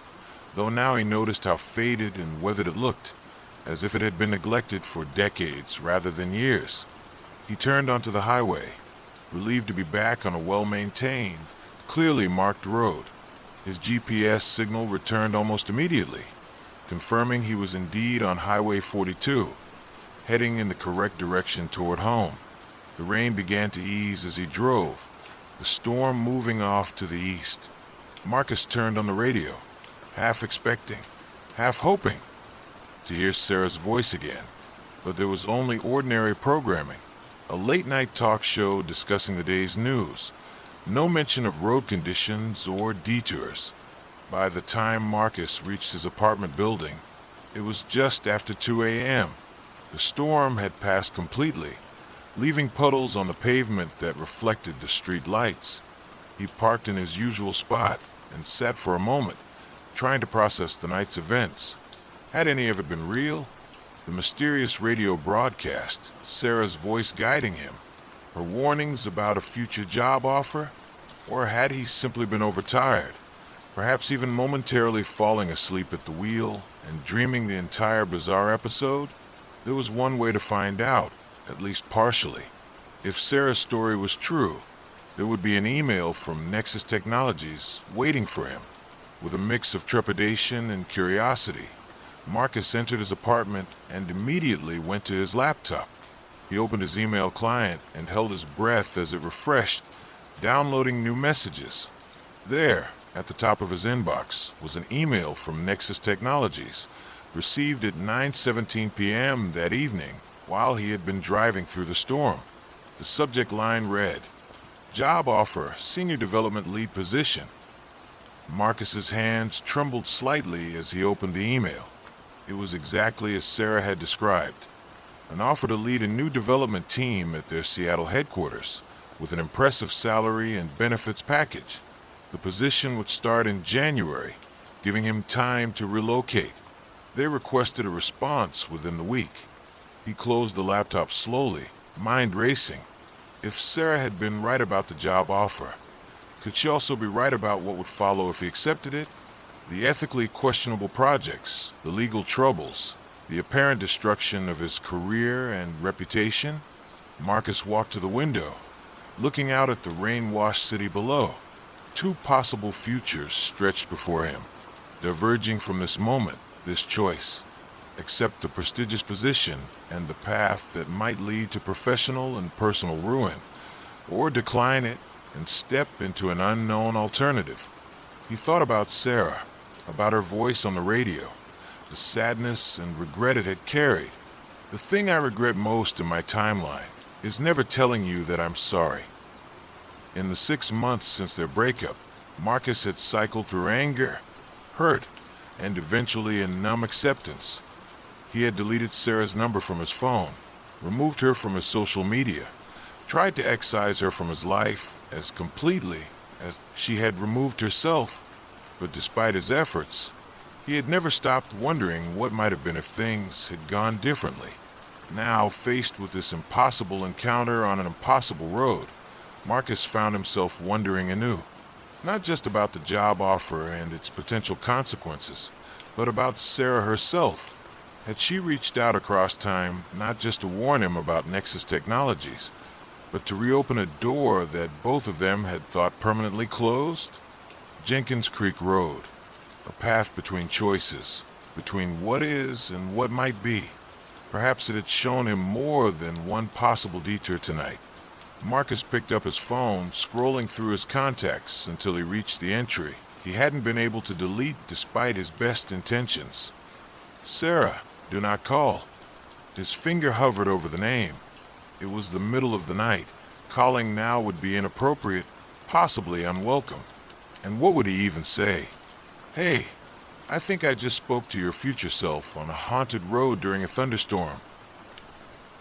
though now he noticed how faded and weathered it looked, as if it had been neglected for decades rather than years. He turned onto the highway, relieved to be back on a well-maintained, clearly marked road. His GPS signal returned almost immediately, confirming he was indeed on Highway 42, heading in the correct direction toward home. The rain began to ease as he drove, the storm moving off to the east. Marcus turned on the radio, half expecting, half hoping, to hear Sarah's voice again. But there was only ordinary programming, a late-night talk show discussing the day's news. No mention of road conditions or detours. By the time Marcus reached his apartment building, it was just after 2 a.m. The storm had passed completely, leaving puddles on the pavement that reflected the street lights. He parked in his usual spot and sat for a moment, trying to process the night's events. Had any of it been real? The mysterious radio broadcast, Sarah's voice guiding him, her warnings about a future job offer? Or had he simply been overtired, perhaps even momentarily falling asleep at the wheel and dreaming the entire bizarre episode? There was one way to find out, at least partially. If Sarah's story was true, there would be an email from Nexus Technologies waiting for him. With a mix of trepidation and curiosity, Marcus entered his apartment and immediately went to his laptop. He opened his email client and held his breath as it refreshed, downloading new messages. There, at the top of his inbox, was an email from Nexus Technologies, received at 9:17 p.m. that evening while he had been driving through the storm. The subject line read, "Job offer, senior development lead position." Marcus's hands trembled slightly as he opened the email. It was exactly as Sarah had described. An offer to lead a new development team at their Seattle headquarters, with an impressive salary and benefits package. The position would start in January, giving him time to relocate. They requested a response within the week. He closed the laptop slowly, mind racing. If Sarah had been right about the job offer, could she also be right about what would follow if he accepted it? The ethically questionable projects, the legal troubles, the apparent destruction of his career and reputation? Marcus walked to the window, looking out at the rain-washed city below. Two possible futures stretched before him, diverging from this moment, this choice. Accept the prestigious position and the path that might lead to professional and personal ruin, or decline it and step into an unknown alternative. He thought about Sarah, about her voice on the radio, the sadness and regret it had carried. The thing I regret most in my timeline is never telling you that I'm sorry. In the 6 months since their breakup, Marcus had cycled through anger, hurt, and eventually a numb acceptance. He had deleted Sarah's number from his phone, removed her from his social media, tried to excise her from his life as completely as she had removed herself. But despite his efforts, he had never stopped wondering what might have been if things had gone differently. Now, faced with this impossible encounter on an impossible road, Marcus found himself wondering anew, not just about the job offer and its potential consequences, but about Sarah herself. Had she reached out across time not just to warn him about Nexus Technologies, but to reopen a door that both of them had thought permanently closed? Jenkins Creek Road, a path between choices, between what is and what might be. Perhaps it had shown him more than one possible detour tonight. Marcus picked up his phone, scrolling through his contacts until he reached the entry he hadn't been able to delete despite his best intentions. Sarah, do not call. His finger hovered over the name. It was the middle of the night. Calling now would be inappropriate, possibly unwelcome. And what would he even say? Hey, I think I just spoke to your future self on a haunted road during a thunderstorm.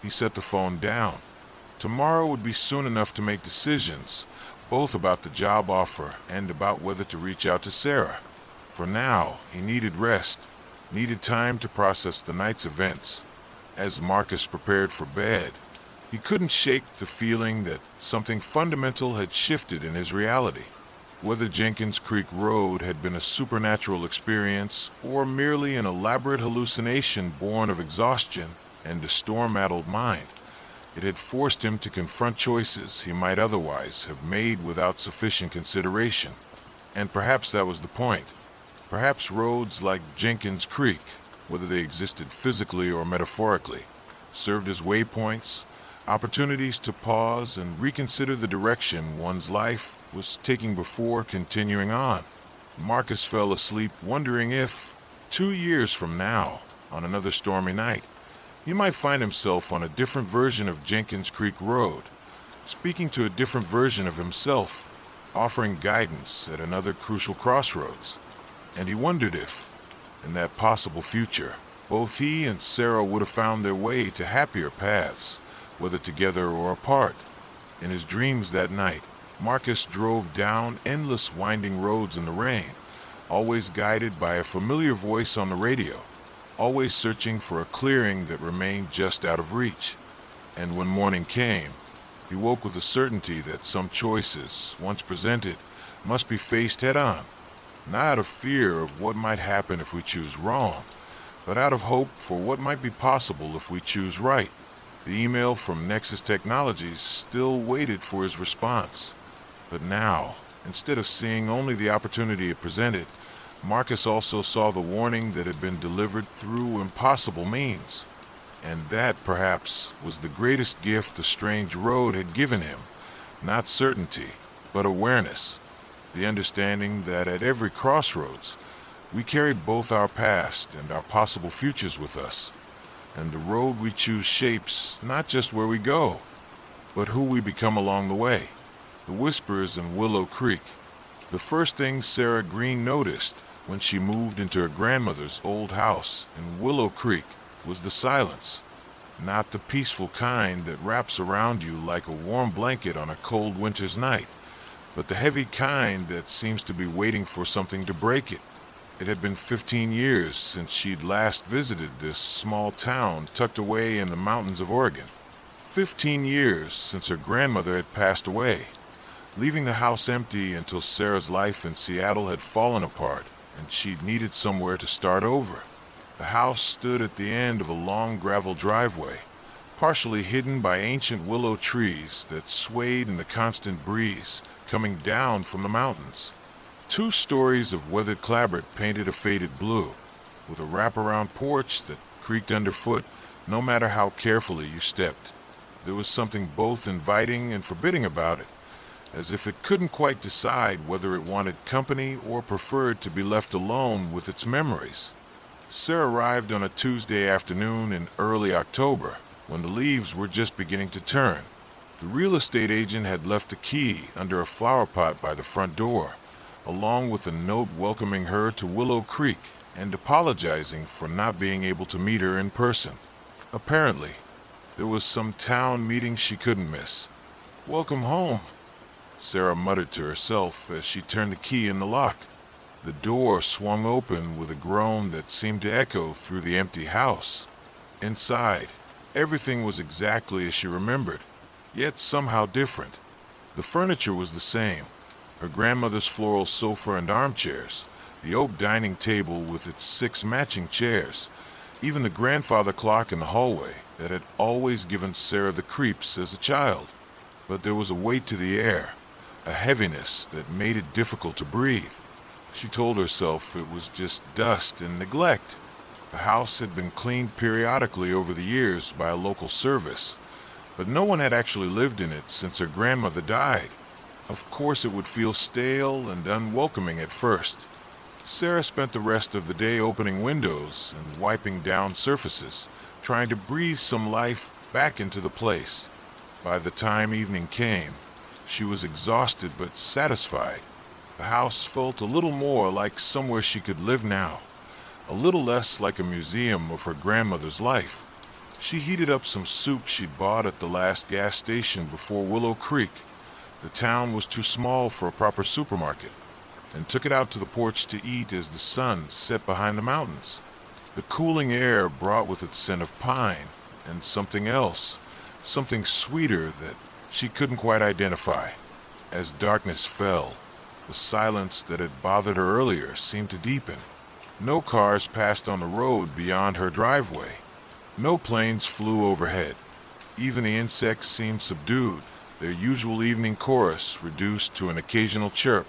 He set the phone down. Tomorrow would be soon enough to make decisions, both about the job offer and about whether to reach out to Sarah. For now, he needed rest, needed time to process the night's events. As Marcus prepared for bed, he couldn't shake the feeling that something fundamental had shifted in his reality. Whether Jenkins Creek Road had been a supernatural experience or merely an elaborate hallucination born of exhaustion and a storm-addled mind, it had forced him to confront choices he might otherwise have made without sufficient consideration. And perhaps that was the point. Perhaps roads like Jenkins Creek, whether they existed physically or metaphorically, served as waypoints, opportunities to pause and reconsider the direction one's life was taking before continuing on. Marcus fell asleep wondering if, 2 years from now, on another stormy night, he might find himself on a different version of Jenkins Creek Road, speaking to a different version of himself, offering guidance at another crucial crossroads. And he wondered if, in that possible future, both he and Sarah would have found their way to happier paths, whether together or apart. In his dreams that night, Marcus drove down endless winding roads in the rain, always guided by a familiar voice on the radio, always searching for a clearing that remained just out of reach. And when morning came, he woke with the certainty that some choices, once presented, must be faced head-on, not out of fear of what might happen if we choose wrong, but out of hope for what might be possible if we choose right. The email from Nexus Technologies still waited for his response. But now, instead of seeing only the opportunity it presented, Marcus also saw the warning that had been delivered through impossible means. And that, perhaps, was the greatest gift the strange road had given him. Not certainty, but awareness. The understanding that at every crossroads, we carry both our past and our possible futures with us. And the road we choose shapes not just where we go, but who we become along the way. The whispers in Willow Creek. The first thing Sarah Green noticed when she moved into her grandmother's old house in Willow Creek was the silence. Not the peaceful kind that wraps around you like a warm blanket on a cold winter's night, but the heavy kind that seems to be waiting for something to break it. It had been 15 years since she'd last visited this small town tucked away in the mountains of Oregon. 15 years since her grandmother had passed away, leaving the house empty until Sarah's life in Seattle had fallen apart and she'd needed somewhere to start over. The house stood at the end of a long gravel driveway, partially hidden by ancient willow trees that swayed in the constant breeze coming down from the mountains. 2 stories of weathered clapboard painted a faded blue, with a wraparound porch that creaked underfoot no matter how carefully you stepped. There was something both inviting and forbidding about it, as if it couldn't quite decide whether it wanted company or preferred to be left alone with its memories. Sarah arrived on a Tuesday afternoon in early October, when the leaves were just beginning to turn. The real estate agent had left the key under a flower pot by the front door, along with a note welcoming her to Willow Creek and apologizing for not being able to meet her in person. Apparently, there was some town meeting she couldn't miss. "Welcome home," Sarah muttered to herself as she turned the key in the lock. The door swung open with a groan that seemed to echo through the empty house. Inside, everything was exactly as she remembered, yet somehow different. The furniture was the same. Her grandmother's floral sofa and armchairs, the oak dining table with its 6 matching chairs, even the grandfather clock in the hallway that had always given Sarah the creeps as a child. But there was a weight to the air, a heaviness that made it difficult to breathe. She told herself it was just dust and neglect. The house had been cleaned periodically over the years by a local service, but no one had actually lived in it since her grandmother died. Of course it would feel stale and unwelcoming at first. Sarah spent the rest of the day opening windows and wiping down surfaces, trying to breathe some life back into the place. By the time evening came, she was exhausted but satisfied. The house felt a little more like somewhere she could live now, a little less like a museum of her grandmother's life. She heated up some soup she'd bought at the last gas station before Willow Creek. The town was too small for a proper supermarket, and took it out to the porch to eat as the sun set behind the mountains. The cooling air brought with it scent of pine and something else, something sweeter that she couldn't quite identify. As darkness fell, the silence that had bothered her earlier seemed to deepen. No cars passed on the road beyond her driveway. No planes flew overhead. Even the insects seemed subdued, their usual evening chorus reduced to an occasional chirp.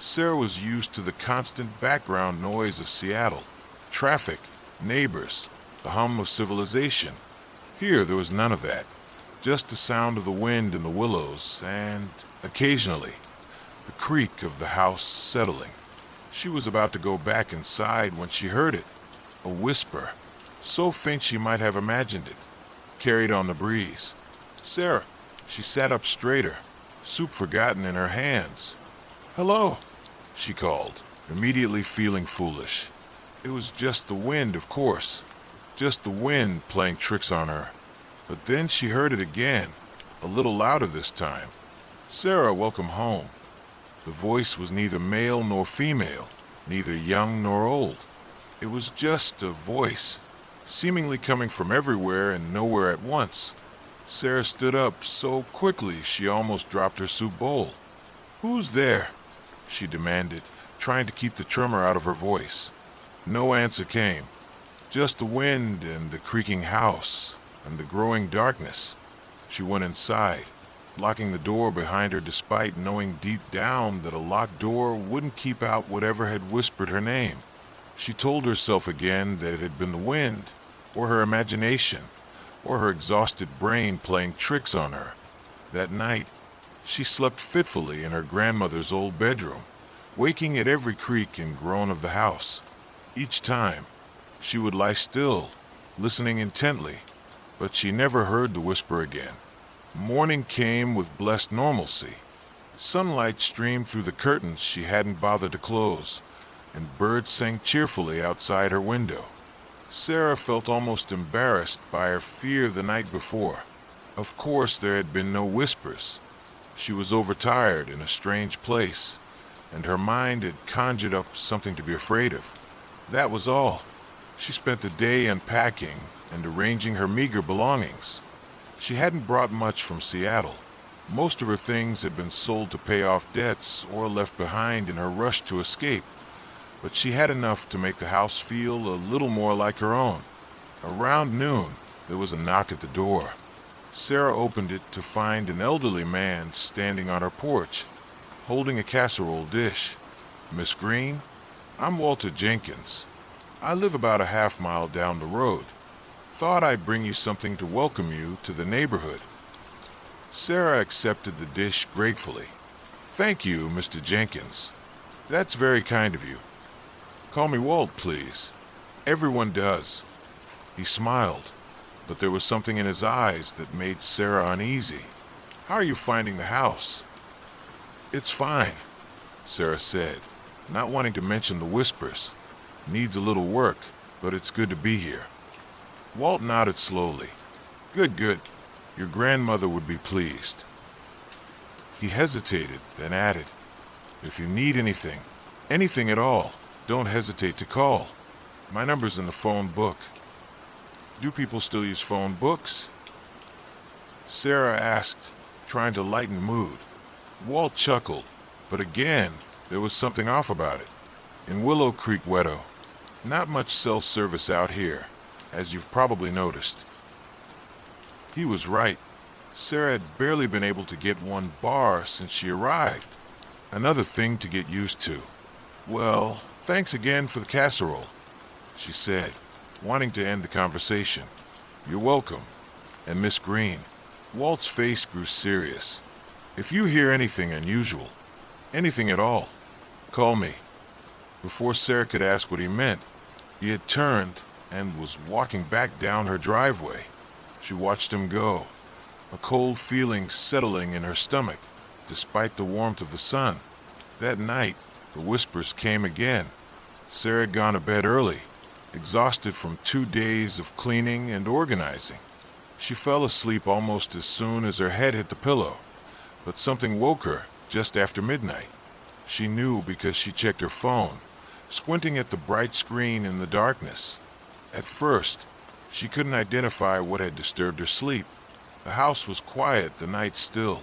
Sarah was used to the constant background noise of Seattle. Traffic, neighbors, the hum of civilization. Here there was none of that. Just the sound of the wind in the willows and, occasionally, the creak of the house settling. She was about to go back inside when she heard it. A whisper, so faint she might have imagined it, carried on the breeze. "Sarah." She sat up straighter, soup forgotten in her hands. "Hello," she called, immediately feeling foolish. It was just the wind, of course. Just the wind playing tricks on her. But then she heard it again, a little louder this time. "Sarah, welcome home." The voice was neither male nor female, neither young nor old. It was just a voice, seemingly coming from everywhere and nowhere at once. Sarah stood up so quickly she almost dropped her soup bowl. "Who's there?" she demanded, trying to keep the tremor out of her voice. No answer came, just the wind and the creaking house and the growing darkness. She went inside, locking the door behind her despite knowing deep down that a locked door wouldn't keep out whatever had whispered her name. She told herself again that it had been the wind, or her imagination, or her exhausted brain playing tricks on her. That night, she slept fitfully in her grandmother's old bedroom, waking at every creak and groan of the house. Each time, she would lie still, listening intently, but she never heard the whisper again. Morning came with blessed normalcy. Sunlight streamed through the curtains she hadn't bothered to close, and birds sang cheerfully outside her window. Sarah felt almost embarrassed by her fear the night before. Of course, there had been no whispers. She was overtired in a strange place, and her mind had conjured up something to be afraid of. That was all. She spent the day unpacking and arranging her meager belongings. She hadn't brought much from Seattle. Most of her things had been sold to pay off debts or left behind in her rush to escape, but she had enough to make the house feel a little more like her own. Around noon, there was a knock at the door. Sarah opened it to find an elderly man standing on her porch, holding a casserole dish. "Miss Green? I'm Walter Jenkins. I live about a half-mile down the road. Thought I'd bring you something to welcome you to the neighborhood." Sarah accepted the dish gratefully. "Thank you, Mr. Jenkins. That's very kind of you. Call me Walt, please. Everyone does." He smiled, but there was something in his eyes that made Sarah uneasy. "How are you finding the house?" "It's fine," Sarah said, not wanting to mention the whispers. "Needs a little work, but it's good to be here." Walt nodded slowly. "Good, good. Your grandmother would be pleased." He hesitated, then added, "If you need anything, anything at all, don't hesitate to call. My number's in the phone book." "Do people still use phone books?" Sarah asked, trying to lighten the mood. Walt chuckled, but again, there was something off about it. "In Willow Creek, Wedo, not much cell service out here, as you've probably noticed." He was right. Sarah had barely been able to get one bar since she arrived. Another thing to get used to. "Well, thanks again for the casserole," she said, wanting to end the conversation. "You're welcome. And Miss Green." Walt's face grew serious. "If you hear anything unusual, anything at all, call me." Before Sarah could ask what he meant, he had turned and was walking back down her driveway. She watched him go, a cold feeling settling in her stomach, despite the warmth of the sun. That night, the whispers came again. Sarah had gone to bed early, exhausted from 2 days of cleaning and organizing. She fell asleep almost as soon as her head hit the pillow, but something woke her just after midnight. She knew because she checked her phone, squinting at the bright screen in the darkness. At first, she couldn't identify what had disturbed her sleep. The house was quiet, the night still.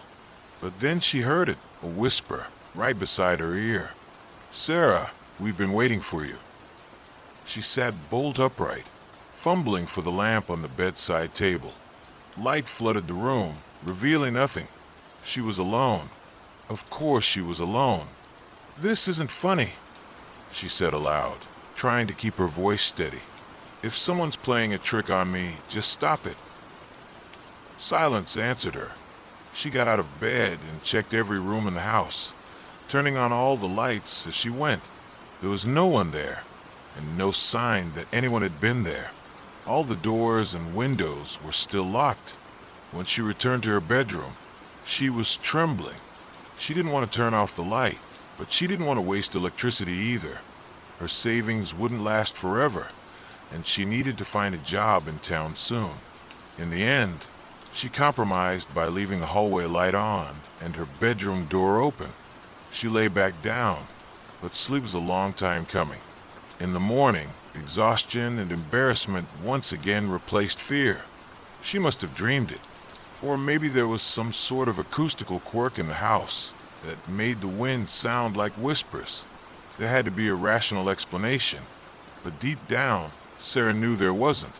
But then she heard it, a whisper, right beside her ear. "Sarah, we've been waiting for you." She sat bolt upright, fumbling for the lamp on the bedside table. Light flooded the room, revealing nothing. She was alone. Of course she was alone. "This isn't funny," she said aloud, trying to keep her voice steady. "If someone's playing a trick on me, just stop it." Silence answered her. She got out of bed and checked every room in the house, turning on all the lights as she went. There was no one there, and no sign that anyone had been there. All the doors and windows were still locked. When she returned to her bedroom, she was trembling. She didn't want to turn off the light, but she didn't want to waste electricity either. Her savings wouldn't last forever, and she needed to find a job in town soon. In the end, she compromised by leaving the hallway light on and her bedroom door open. She lay back down, but sleep was a long time coming. In the morning, exhaustion and embarrassment once again replaced fear. She must have dreamed it. Or maybe there was some sort of acoustical quirk in the house that made the wind sound like whispers. There had to be a rational explanation, but deep down, Sarah knew there wasn't.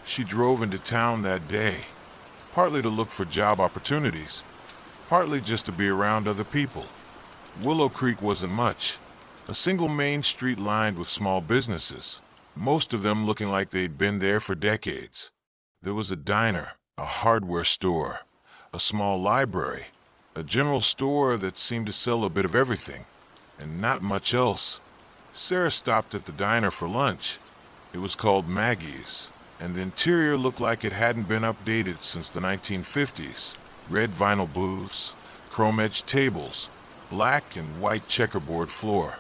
She drove into town that day, partly to look for job opportunities, partly just to be around other people. Willow Creek wasn't much. A single main street lined with small businesses, most of them looking like they'd been there for decades. There was a diner, a hardware store, a small library, a general store that seemed to sell a bit of everything, and not much else. Sarah stopped at the diner for lunch. It was called Maggie's, and the interior looked like it hadn't been updated since the 1950s. Red vinyl booths, chrome-edged tables, black and white checkerboard floor.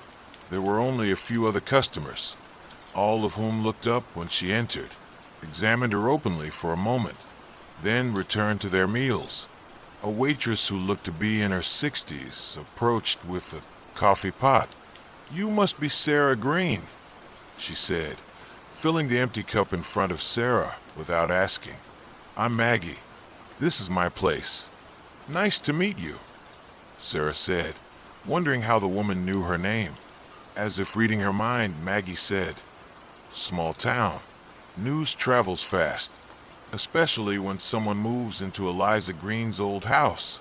There were only a few other customers, all of whom looked up when she entered, examined her openly for a moment, then returned to their meals. A waitress who looked to be in her 60s approached with a coffee pot. "You must be Sarah Green," she said, filling the empty cup in front of Sarah without asking. "I'm Maggie. This is my place." "Nice to meet you," Sarah said, wondering how the woman knew her name. As if reading her mind, Maggie said, "Small town. News travels fast, especially when someone moves into Eliza Green's old house."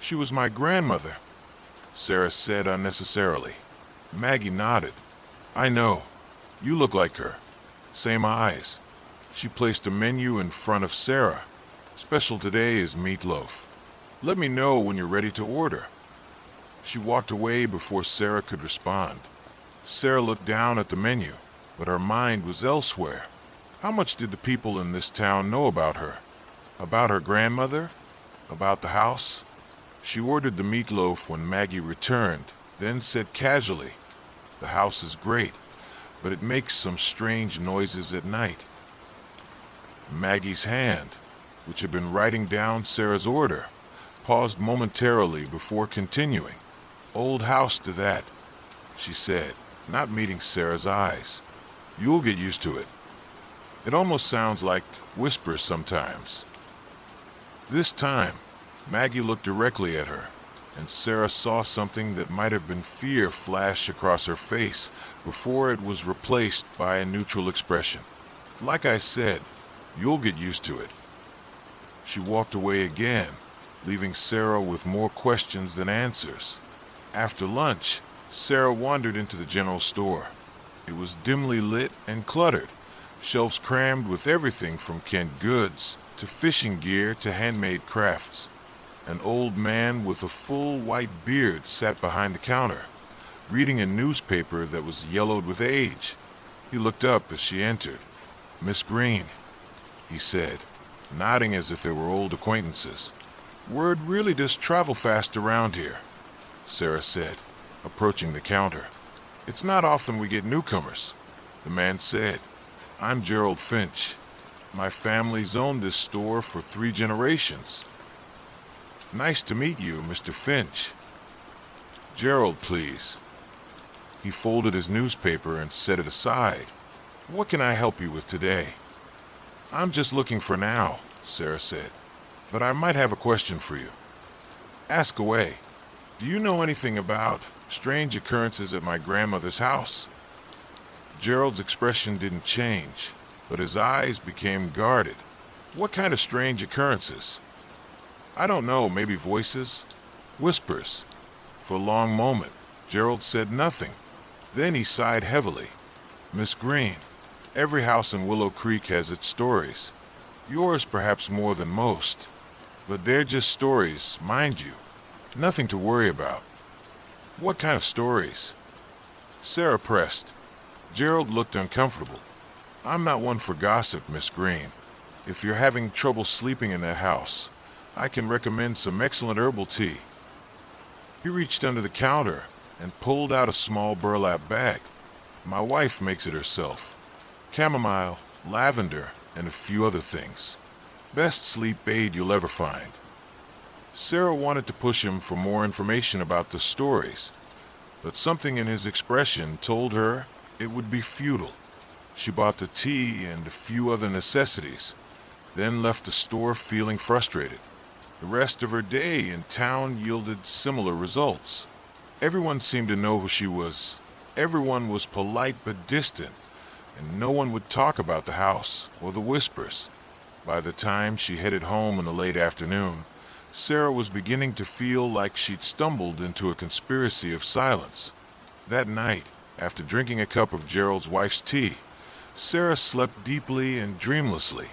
"She was my grandmother," Sarah said unnecessarily. Maggie nodded. "I know. You look like her. Same eyes." She placed a menu in front of Sarah. "Special today is meatloaf. Let me know when you're ready to order." She walked away before Sarah could respond. Sarah looked down at the menu, but her mind was elsewhere. How much did the people in this town know about her? About her grandmother? About the house? She ordered the meatloaf when Maggie returned, then said casually, "The house is great, but it makes some strange noises at night." Maggie's hand, which had been writing down Sarah's order, paused momentarily before continuing. "Old house to that," she said, not meeting Sarah's eyes. "You'll get used to it. It almost sounds like whispers sometimes." This time, Maggie looked directly at her, and Sarah saw something that might have been fear flash across her face before it was replaced by a neutral expression. "Like I said, you'll get used to it." She walked away again, leaving Sarah with more questions than answers. After lunch, Sarah wandered into the general store. It was dimly lit and cluttered, shelves crammed with everything from canned goods to fishing gear to handmade crafts. An old man with a full white beard sat behind the counter, reading a newspaper that was yellowed with age. He looked up as she entered. "Miss Green," he said, nodding as if they were old acquaintances. "Word really does travel fast around here," Sarah said. approaching the counter. "It's not often we get newcomers," the man said. "I'm Gerald Finch. My family's owned this store for 3 generations." "Nice to meet you, Mr. Finch." "Gerald, please." He folded his newspaper and set it aside. "What can I help you with today?" "I'm just looking for now," Sarah said. "But I might have a question for you." "Ask away." "Do you know anything about strange occurrences at my grandmother's house?" Gerald's expression didn't change, but his eyes became guarded. "What kind of strange occurrences?" "I don't know, maybe voices? Whispers." For a long moment, Gerald said nothing. Then he sighed heavily. "Miss Green, every house in Willow Creek has its stories. Yours perhaps more than most. But they're just stories, mind you. Nothing to worry about." "What kind of stories?" Sarah pressed. Gerald looked uncomfortable. "I'm not one for gossip, Miss Green. If you're having trouble sleeping in that house, I can recommend some excellent herbal tea." He reached under the counter and pulled out a small burlap bag. "My wife makes it herself. Chamomile, lavender, and a few other things. Best sleep aid you'll ever find." Sarah wanted to push him for more information about the stories, but something in his expression told her it would be futile. She bought the tea and a few other necessities, then left the store feeling frustrated. The rest of her day in town yielded similar results. Everyone seemed to know who she was. Everyone was polite but distant, and no one would talk about the house or the whispers. By the time she headed home in the late afternoon, Sarah was beginning to feel like she'd stumbled into a conspiracy of silence. That night, after drinking a cup of Gerald's wife's tea, Sarah slept deeply and dreamlessly.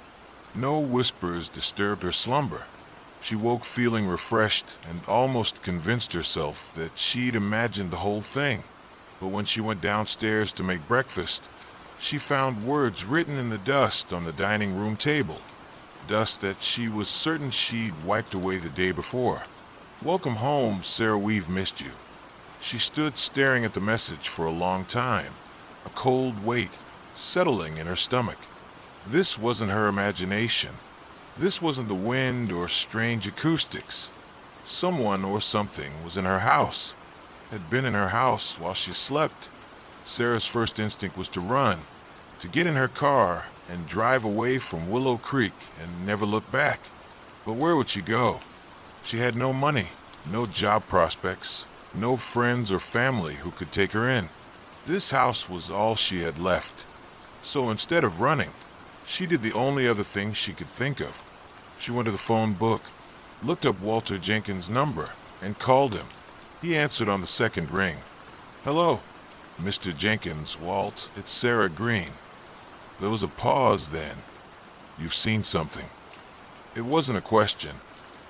No whispers disturbed her slumber. She woke feeling refreshed and almost convinced herself that she'd imagined the whole thing. But when she went downstairs to make breakfast, she found words written in the dust on the dining room table. Dust that she was certain she'd wiped away the day before. "Welcome home, Sarah, we've missed you." She stood staring at the message for a long time, a cold weight settling in her stomach. This wasn't her imagination. This wasn't the wind or strange acoustics. Someone or something was in her house, had been in her house while she slept. Sarah's first instinct was to run, to get in her car and drive away from Willow Creek and never look back. But where would she go? She had no money, no job prospects, no friends or family who could take her in. This house was all she had left. So instead of running, she did the only other thing she could think of. She went to the phone book, looked up Walter Jenkins' number, and called him. He answered on the second ring. "Hello, Mr. Jenkins, Walt, it's Sarah Green." There was a pause then. "You've seen something." It wasn't a question.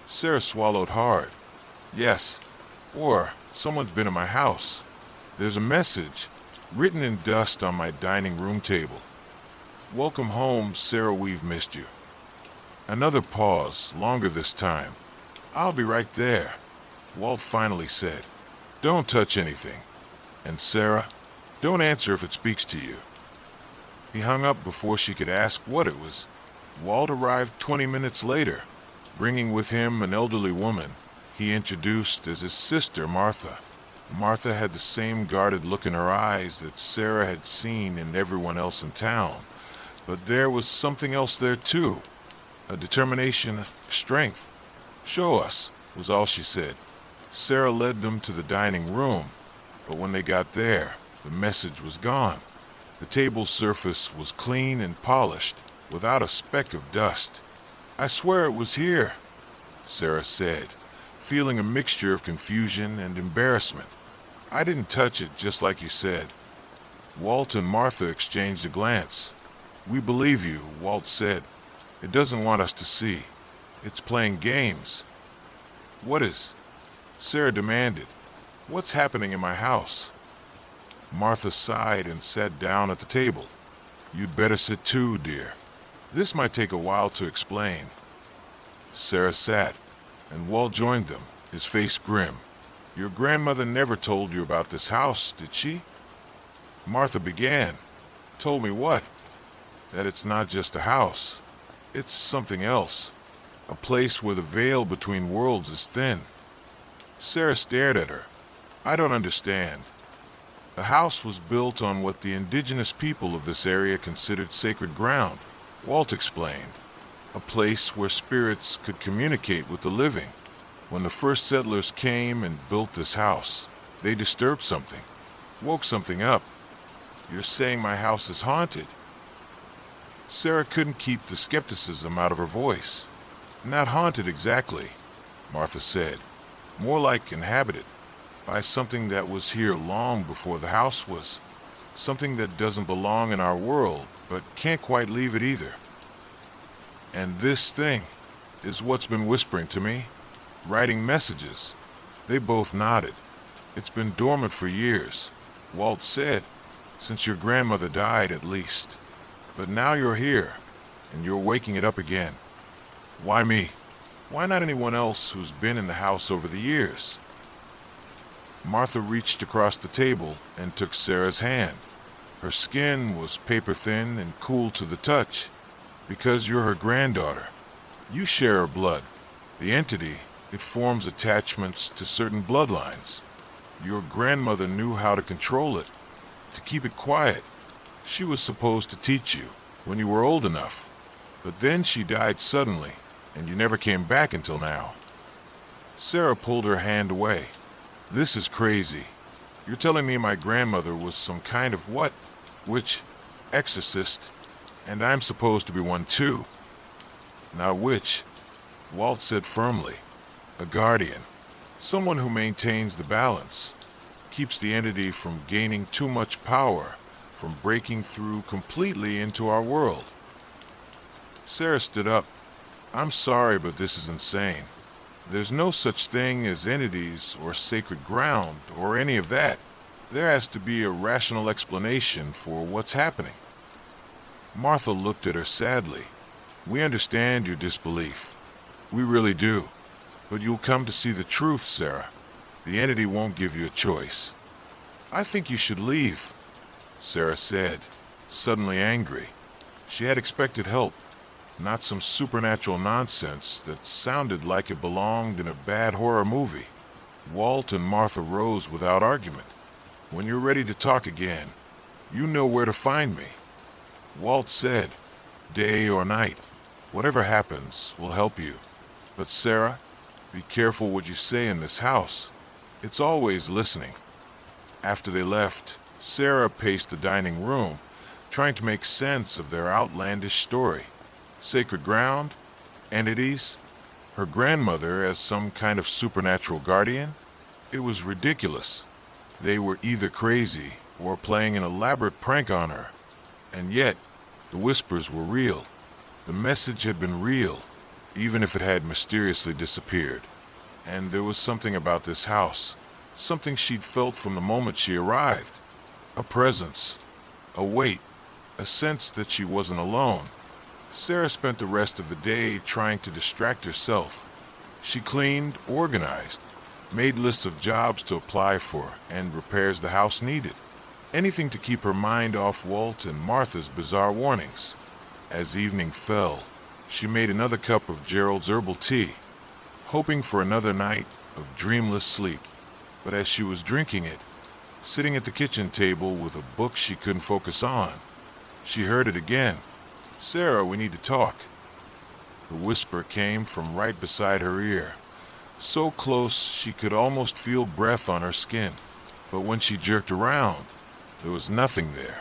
Sarah swallowed hard. "Yes, or someone's been in my house. There's a message, written in dust on my dining room table. Welcome home, Sarah, we've missed you." Another pause, longer this time. "I'll be right there," Walt finally said. "Don't touch anything. And Sarah, don't answer if it speaks to you." He hung up before she could ask what it was. Walt arrived 20 minutes later, bringing with him an elderly woman he introduced as his sister, Martha. Martha had the same guarded look in her eyes that Sarah had seen in everyone else in town. But there was something else there too. A determination, strength. "Show us," was all she said. Sarah led them to the dining room, but when they got there, the message was gone. The table's surface was clean and polished, without a speck of dust. "I swear it was here," Sarah said, feeling a mixture of confusion and embarrassment. "I didn't touch it, just like you said." Walt and Martha exchanged a glance. "We believe you," Walt said. "It doesn't want us to see. It's playing games." "What is?" Sarah demanded. "What's happening in my house?" Martha sighed and sat down at the table. "You'd better sit too, dear. This might take a while to explain." Sarah sat, and Walt joined them, his face grim. Your grandmother never told you about this house, did she? Martha began. Told me what? That it's not just a house. It's something else. A place where the veil between worlds is thin. Sarah stared at her. I don't understand. The house was built on what the indigenous people of this area considered sacred ground, Walt explained. A place where spirits could communicate with the living. When the first settlers came and built this house, they disturbed something, woke something up. You're saying my house is haunted? Sarah couldn't keep the skepticism out of her voice. Not haunted exactly, Martha said. More like inhabited by something that was here long before the house was. Something that doesn't belong in our world, but can't quite leave it either. And this thing is what's been whispering to me, writing messages. They both nodded. It's been dormant for years, Walt said, since your grandmother died at least. But now you're here, and you're waking it up again. Why me? Why not anyone else who's been in the house over the years? Martha reached across the table and took Sarah's hand. Her skin was paper-thin and cool to the touch. Because you're her granddaughter. You share her blood. The entity, it forms attachments to certain bloodlines. Your grandmother knew how to control it, to keep it quiet. She was supposed to teach you when you were old enough. But then she died suddenly, and you never came back until now. Sarah pulled her hand away. This is crazy. You're telling me my grandmother was some kind of what? Witch? Exorcist? And I'm supposed to be one too. Not a witch, Walt said firmly. A guardian. Someone who maintains the balance. Keeps the entity from gaining too much power, from breaking through completely into our world. Sarah stood up. I'm sorry, but this is insane. There's no such thing as entities or sacred ground or any of that. There has to be a rational explanation for what's happening. Martha looked at her sadly. We understand your disbelief. We really do. But you'll come to see the truth, Sarah. The entity won't give you a choice. I think you should leave, Sarah said, suddenly angry. She had expected help, not some supernatural nonsense that sounded like it belonged in a bad horror movie. Walt and Martha rose without argument. When you're ready to talk again, you know where to find me. Walt said, day or night, whatever happens will help you. But Sarah, be careful what you say in this house. It's always listening. After they left, Sarah paced the dining room, trying to make sense of their outlandish story. Sacred ground? Entities? Her grandmother as some kind of supernatural guardian? It was ridiculous. They were either crazy or playing an elaborate prank on her. And yet, the whispers were real. The message had been real, even if it had mysteriously disappeared. And there was something about this house, something she'd felt from the moment she arrived. A presence, a weight, a sense that she wasn't alone. Sarah spent the rest of the day trying to distract herself. She cleaned, organized, made lists of jobs to apply for and repairs the house needed. Anything to keep her mind off Walt and Martha's bizarre warnings. As evening fell, she made another cup of Gerald's herbal tea, hoping for another night of dreamless sleep. But as she was drinking it, sitting at the kitchen table with a book she couldn't focus on, she heard it again. Sarah, we need to talk. The whisper came from right beside her ear, so close she could almost feel breath on her skin. But when she jerked around, there was nothing there.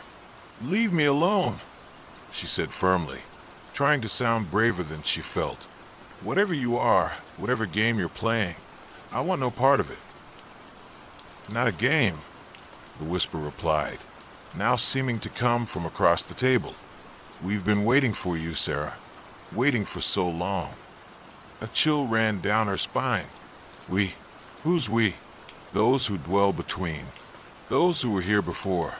Leave me alone, she said firmly, trying to sound braver than she felt. Whatever you are, whatever game you're playing, I want no part of it. Not a game, the whisper replied, now seeming to come from across the table. We've been waiting for you, Sarah, waiting for so long. A chill ran down her spine. We? Who's we? Those who dwell between. Those who were here before.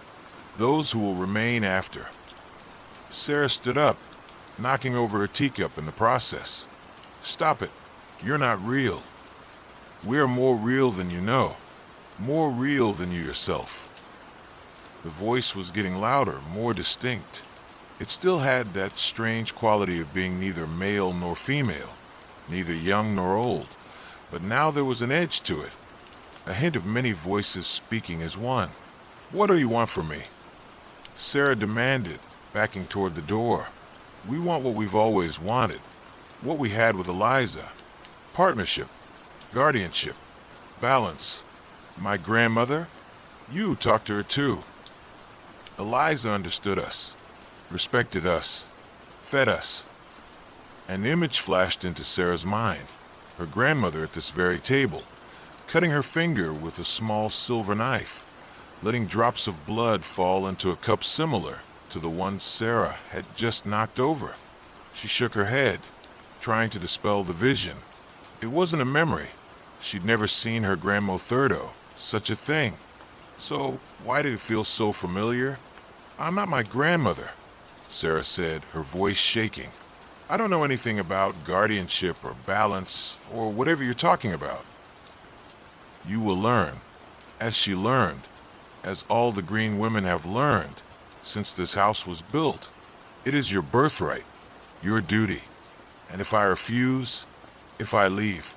Those who will remain after. Sarah stood up, knocking over her teacup in the process. Stop it. You're not real. We are more real than you know. more real than you yourself. The voice was getting louder, more distinct. It still had that strange quality of being neither male nor female, neither young nor old, but now there was an edge to it, a hint of many voices speaking as one. "What do you want from me?" Sarah demanded, backing toward the door. "We want what we've always wanted, what we had with Eliza. Partnership, guardianship, balance. My grandmother? You talked to her too. Eliza understood us, respected us, fed us." An image flashed into Sarah's mind, her grandmother at this very table, cutting her finger with a small silver knife, letting drops of blood fall into a cup similar to the one Sarah had just knocked over. She shook her head, trying to dispel the vision. It wasn't a memory. She'd never seen her Grandma Thurdo, such a thing. So why did it feel so familiar? "I'm not my grandmother," Sarah said, her voice shaking. "I don't know anything about guardianship or balance or whatever you're talking about." "You will learn," as she learned, as all the green women have learned since this house was built. "It is your birthright, your duty. And if I refuse, if I leave,"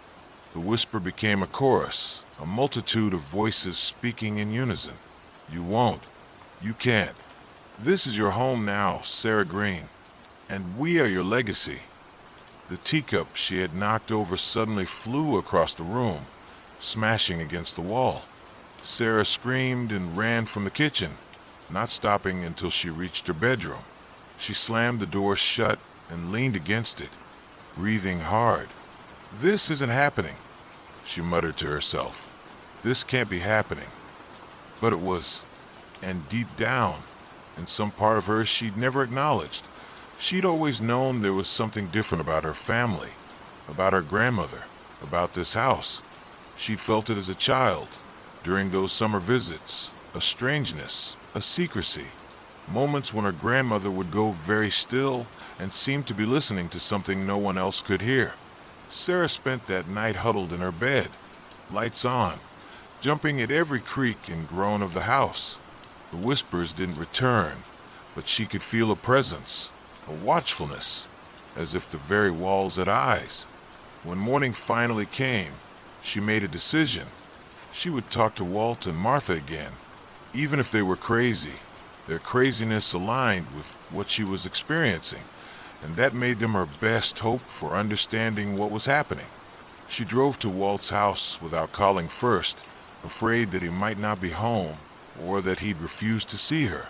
the whisper became a chorus, a multitude of voices speaking in unison. "You won't. You can't. This is your home now, Sarah Green, and we are your legacy." The teacup she had knocked over suddenly flew across the room, smashing against the wall. Sarah screamed and ran from the kitchen, not stopping until she reached her bedroom. She slammed the door shut and leaned against it, breathing hard. "This isn't happening," she muttered to herself. "This can't be happening." But it was, and deep down, in some part of her she'd never acknowledged, she'd always known there was something different about her family, about her grandmother, about this house. She'd felt it as a child, during those summer visits, a strangeness, a secrecy, moments when her grandmother would go very still and seem to be listening to something no one else could hear. Sarah spent that night huddled in her bed, lights on, jumping at every creak and groan of the house. The whispers didn't return, but she could feel a presence, a watchfulness, as if the very walls had eyes. When morning finally came, she made a decision. She would talk to Walt and Martha again, even if they were crazy. Their craziness aligned with what she was experiencing, and that made them her best hope for understanding what was happening. She drove to Walt's house without calling first, afraid that he might not be home or that he'd refuse to see her.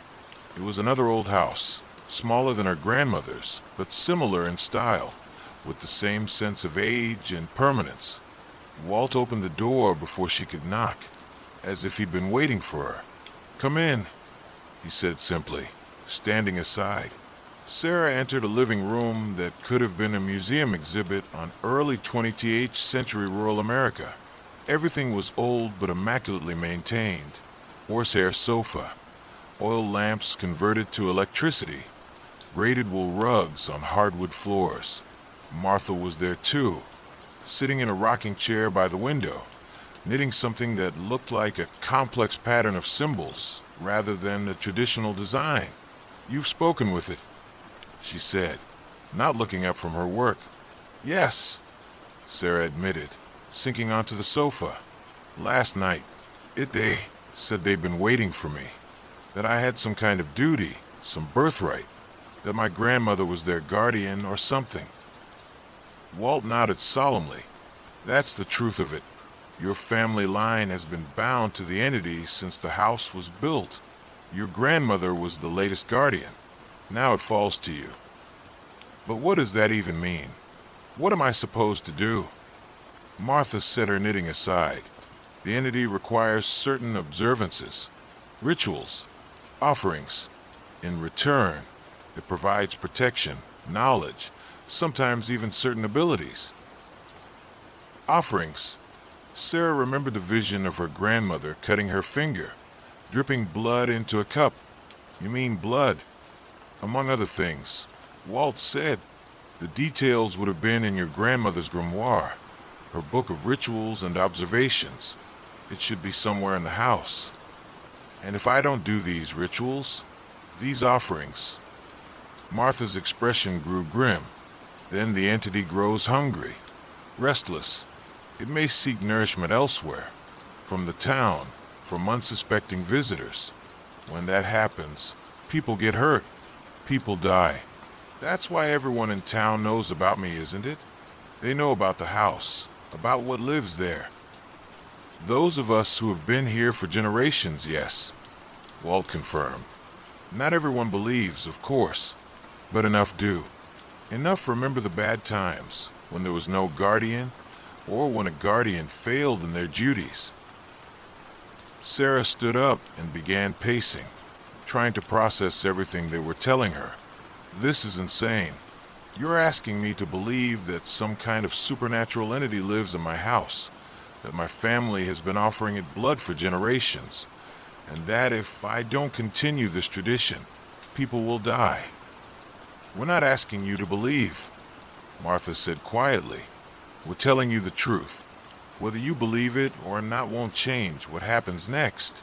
It was another old house, smaller than her grandmother's, but similar in style, with the same sense of age and permanence. Walt opened the door before she could knock, as if he'd been waiting for her. "Come in," he said simply, standing aside. Sarah entered a living room that could have been a museum exhibit on early 20th century rural America. Everything was old but immaculately maintained. Horsehair sofa, oil lamps converted to electricity, braided wool rugs on hardwood floors. Martha was there too, sitting in a rocking chair by the window, knitting something that looked like a complex pattern of symbols rather than a traditional design. "You've spoken with it," she said, not looking up from her work. "Yes," Sarah admitted, sinking onto the sofa. "Last night, they said they'd been waiting for me, that I had some kind of duty, some birthright, that my grandmother was their guardian or something." Walt nodded solemnly. "That's the truth of it. Your family line has been bound to the entity since the house was built. Your grandmother was the latest guardian. Now it falls to you." "But what does that even mean? What am I supposed to do?" Martha set her knitting aside. "The entity requires certain observances, rituals, offerings. In return, it provides protection, knowledge, sometimes even certain abilities." Offerings. Sarah remembered the vision of her grandmother cutting her finger, dripping blood into a cup. "You mean blood?" "Among other things," Walt said. "The details would have been in your grandmother's grimoire, her book of rituals and observations. It should be somewhere in the house. And if I don't do these rituals, these offerings... Martha's expression grew grim. Then the entity grows hungry, restless. It may seek nourishment elsewhere, from the town, from unsuspecting visitors. When that happens, people get hurt. People die. That's why everyone in town knows about me, isn't it? They know about the house, about what lives there. Those of us who have been here for generations, yes, Walt confirmed. Not everyone believes, of course, but enough do. Enough remember the bad times, when there was no guardian, or when a guardian failed in their duties. Sarah stood up and began pacing, trying to process everything they were telling her. This is insane. You're asking me to believe that some kind of supernatural entity lives in my house, that my family has been offering it blood for generations, and that if I don't continue this tradition, people will die. We're not asking you to believe, Martha said quietly. We're telling you the truth. Whether you believe it or not won't change what happens next.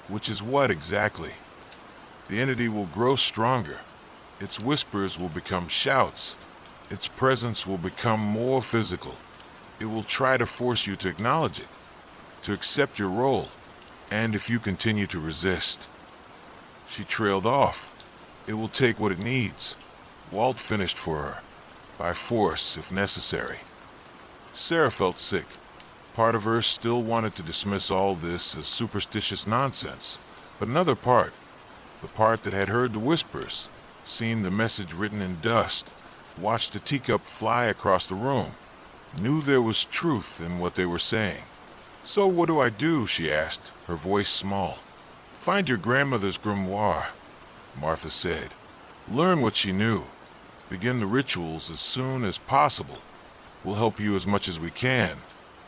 Which is what exactly? The entity will grow stronger. Its whispers will become shouts. Its presence will become more physical. It will try to force you to acknowledge it, to accept your role, and if you continue to resist. She trailed off. It will take what it needs. Walt finished for her, by force if necessary. Sarah felt sick. Part of her still wanted to dismiss all this as superstitious nonsense, but another part, the part that had heard the whispers, seen the message written in dust, watched a teacup fly across the room, knew there was truth in what they were saying. So what do I do? She asked, her voice small. Find your grandmother's grimoire, Martha said. Learn what she knew. Begin the rituals as soon as possible. We'll help you as much as we can,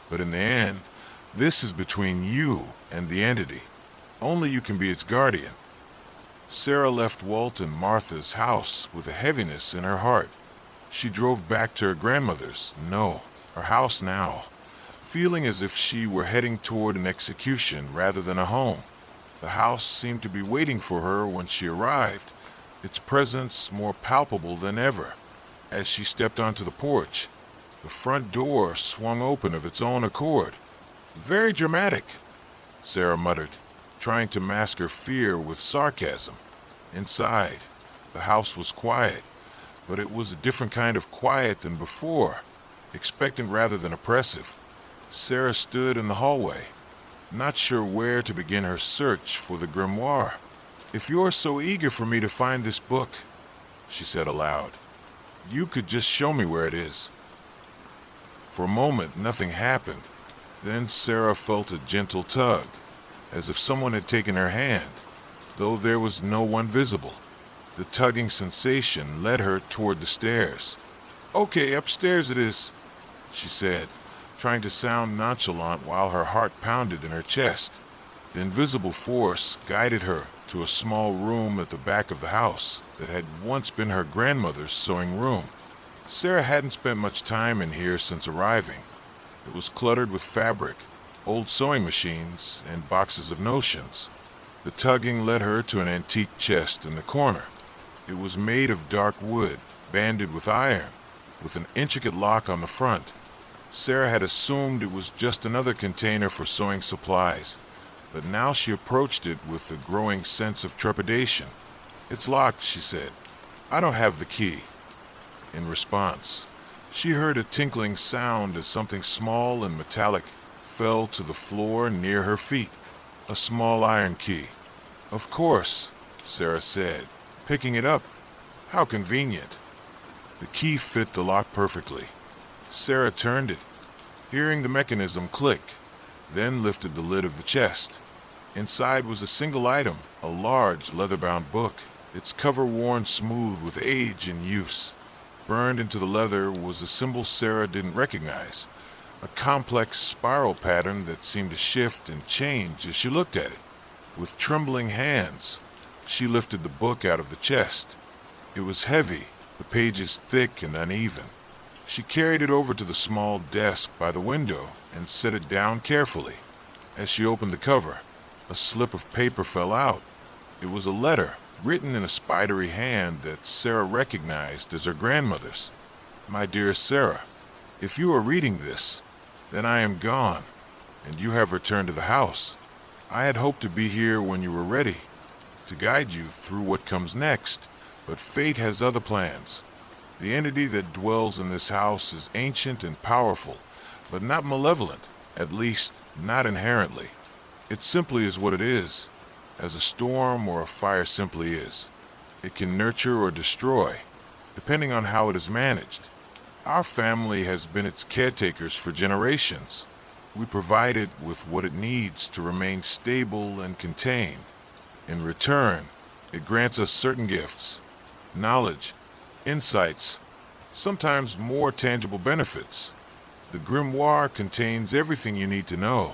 but in the end, this is between you and the entity. Only you can be its guardian. Sarah left Walt and Martha's house with a heaviness in her heart. She drove back to her grandmother's, no, her house now, feeling as if she were heading toward an execution rather than a home. The house seemed to be waiting for her when she arrived, its presence more palpable than ever. As she stepped onto the porch, the front door swung open of its own accord. Very dramatic, Sarah muttered, trying to mask her fear with sarcasm. Inside, the house was quiet, but it was a different kind of quiet than before, expectant rather than oppressive. Sarah stood in the hallway, not sure where to begin her search for the grimoire. If you're so eager for me to find this book, she said aloud, you could just show me where it is. For a moment, nothing happened. Then Sarah felt a gentle tug, as if someone had taken her hand, though there was no one visible. The tugging sensation led her toward the stairs. Okay, upstairs it is, she said, trying to sound nonchalant while her heart pounded in her chest. The invisible force guided her to a small room at the back of the house that had once been her grandmother's sewing room. Sarah hadn't spent much time in here since arriving. It was cluttered with fabric, old sewing machines, and boxes of notions. The tugging led her to an antique chest in the corner. It was made of dark wood, banded with iron, with an intricate lock on the front. Sarah had assumed it was just another container for sewing supplies, but now she approached it with a growing sense of trepidation. It's locked, she said. I don't have the key. In response, she heard a tinkling sound as something small and metallic fell to the floor near her feet. A small iron key. Of course, Sarah said, picking it up. How convenient. The key fit the lock perfectly. Sarah turned it, hearing the mechanism click, then lifted the lid of the chest. Inside was a single item, a large leather-bound book, its cover worn smooth with age and use. Burned into the leather was a symbol Sarah didn't recognize, a complex spiral pattern that seemed to shift and change as she looked at it. With trembling hands, she lifted the book out of the chest. It was heavy, the pages thick and uneven. She carried it over to the small desk by the window and set it down carefully. As she opened the cover, a slip of paper fell out. It was a letter, written in a spidery hand that Sarah recognized as her grandmother's. My dearest Sarah, if you are reading this, then I am gone, and you have returned to the house. I had hoped to be here when you were ready, to guide you through what comes next, but fate has other plans. The entity that dwells in this house is ancient and powerful, but not malevolent, at least not inherently. It simply is what it is, as a storm or a fire simply is. It can nurture or destroy, depending on how it is managed. Our family has been its caretakers for generations. We provide it with what it needs to remain stable and contained. In return, it grants us certain gifts, knowledge, insights, sometimes more tangible benefits. The grimoire contains everything you need to know.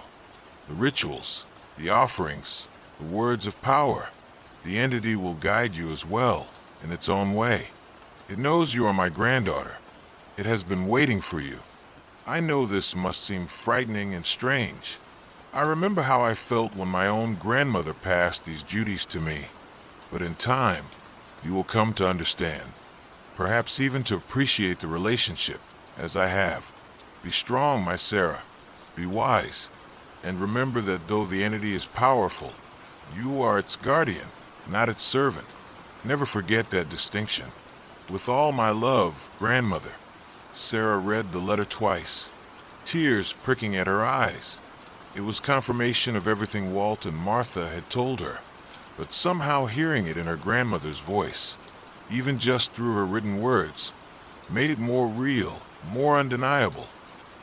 The rituals, the offerings, the words of power. The entity will guide you as well, in its own way. It knows you are my granddaughter. It has been waiting for you. I know this must seem frightening and strange. I remember how I felt when my own grandmother passed these duties to me. But in time, you will come to understand. Perhaps even to appreciate the relationship, as I have. Be strong, my Sarah. Be wise. And remember that though the entity is powerful, you are its guardian, not its servant. Never forget that distinction. With all my love, grandmother. Sarah read the letter twice, tears pricking at her eyes. It was confirmation of everything Walt and Martha had told her, but somehow hearing it in her grandmother's voice, even just through her written words, made it more real, more undeniable.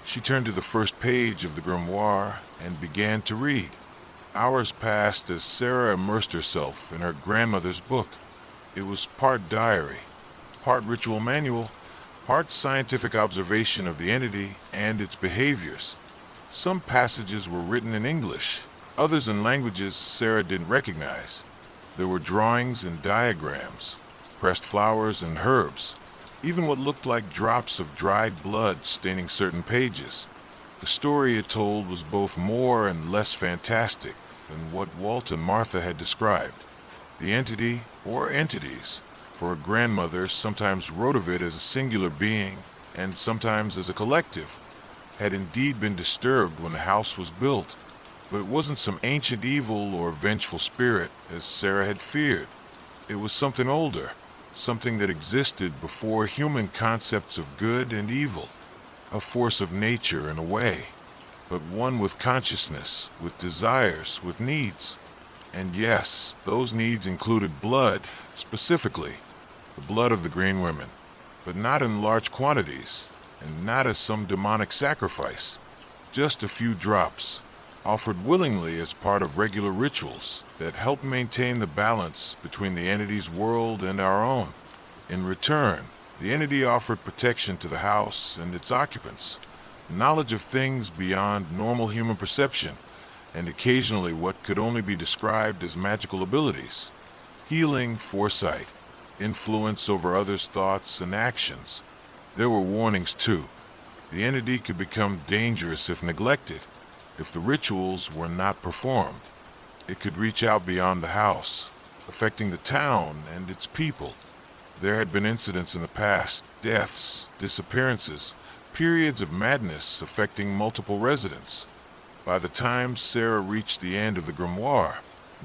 She turned to the first page of the grimoire and began to read. Hours passed as Sarah immersed herself in her grandmother's book. It was part diary, part ritual manual, part scientific observation of the entity and its behaviors. Some passages were written in English, others in languages Sarah didn't recognize. There were drawings and diagrams, pressed flowers and herbs, even what looked like drops of dried blood staining certain pages. The story it told was both more and less fantastic than what Walt and Martha had described. The entity, or entities, for her grandmother sometimes wrote of it as a singular being and sometimes as a collective, had indeed been disturbed when the house was built. But it wasn't some ancient evil or vengeful spirit, as Sarah had feared. It was something older, something that existed before human concepts of good and evil, a force of nature in a way, but one with consciousness, with desires, with needs. And yes, those needs included blood, specifically, the blood of the Green Women, but not in large quantities, and not as some demonic sacrifice. Just a few drops, offered willingly as part of regular rituals that help maintain the balance between the entity's world and our own. In return, the entity offered protection to the house and its occupants, knowledge of things beyond normal human perception, and occasionally what could only be described as magical abilities, healing, foresight, influence over others' thoughts and actions. There were warnings too. The entity could become dangerous if neglected, if the rituals were not performed. It could reach out beyond the house, affecting the town and its people. There had been incidents in the past, deaths, disappearances, periods of madness affecting multiple residents. By the time Sarah reached the end of the grimoire,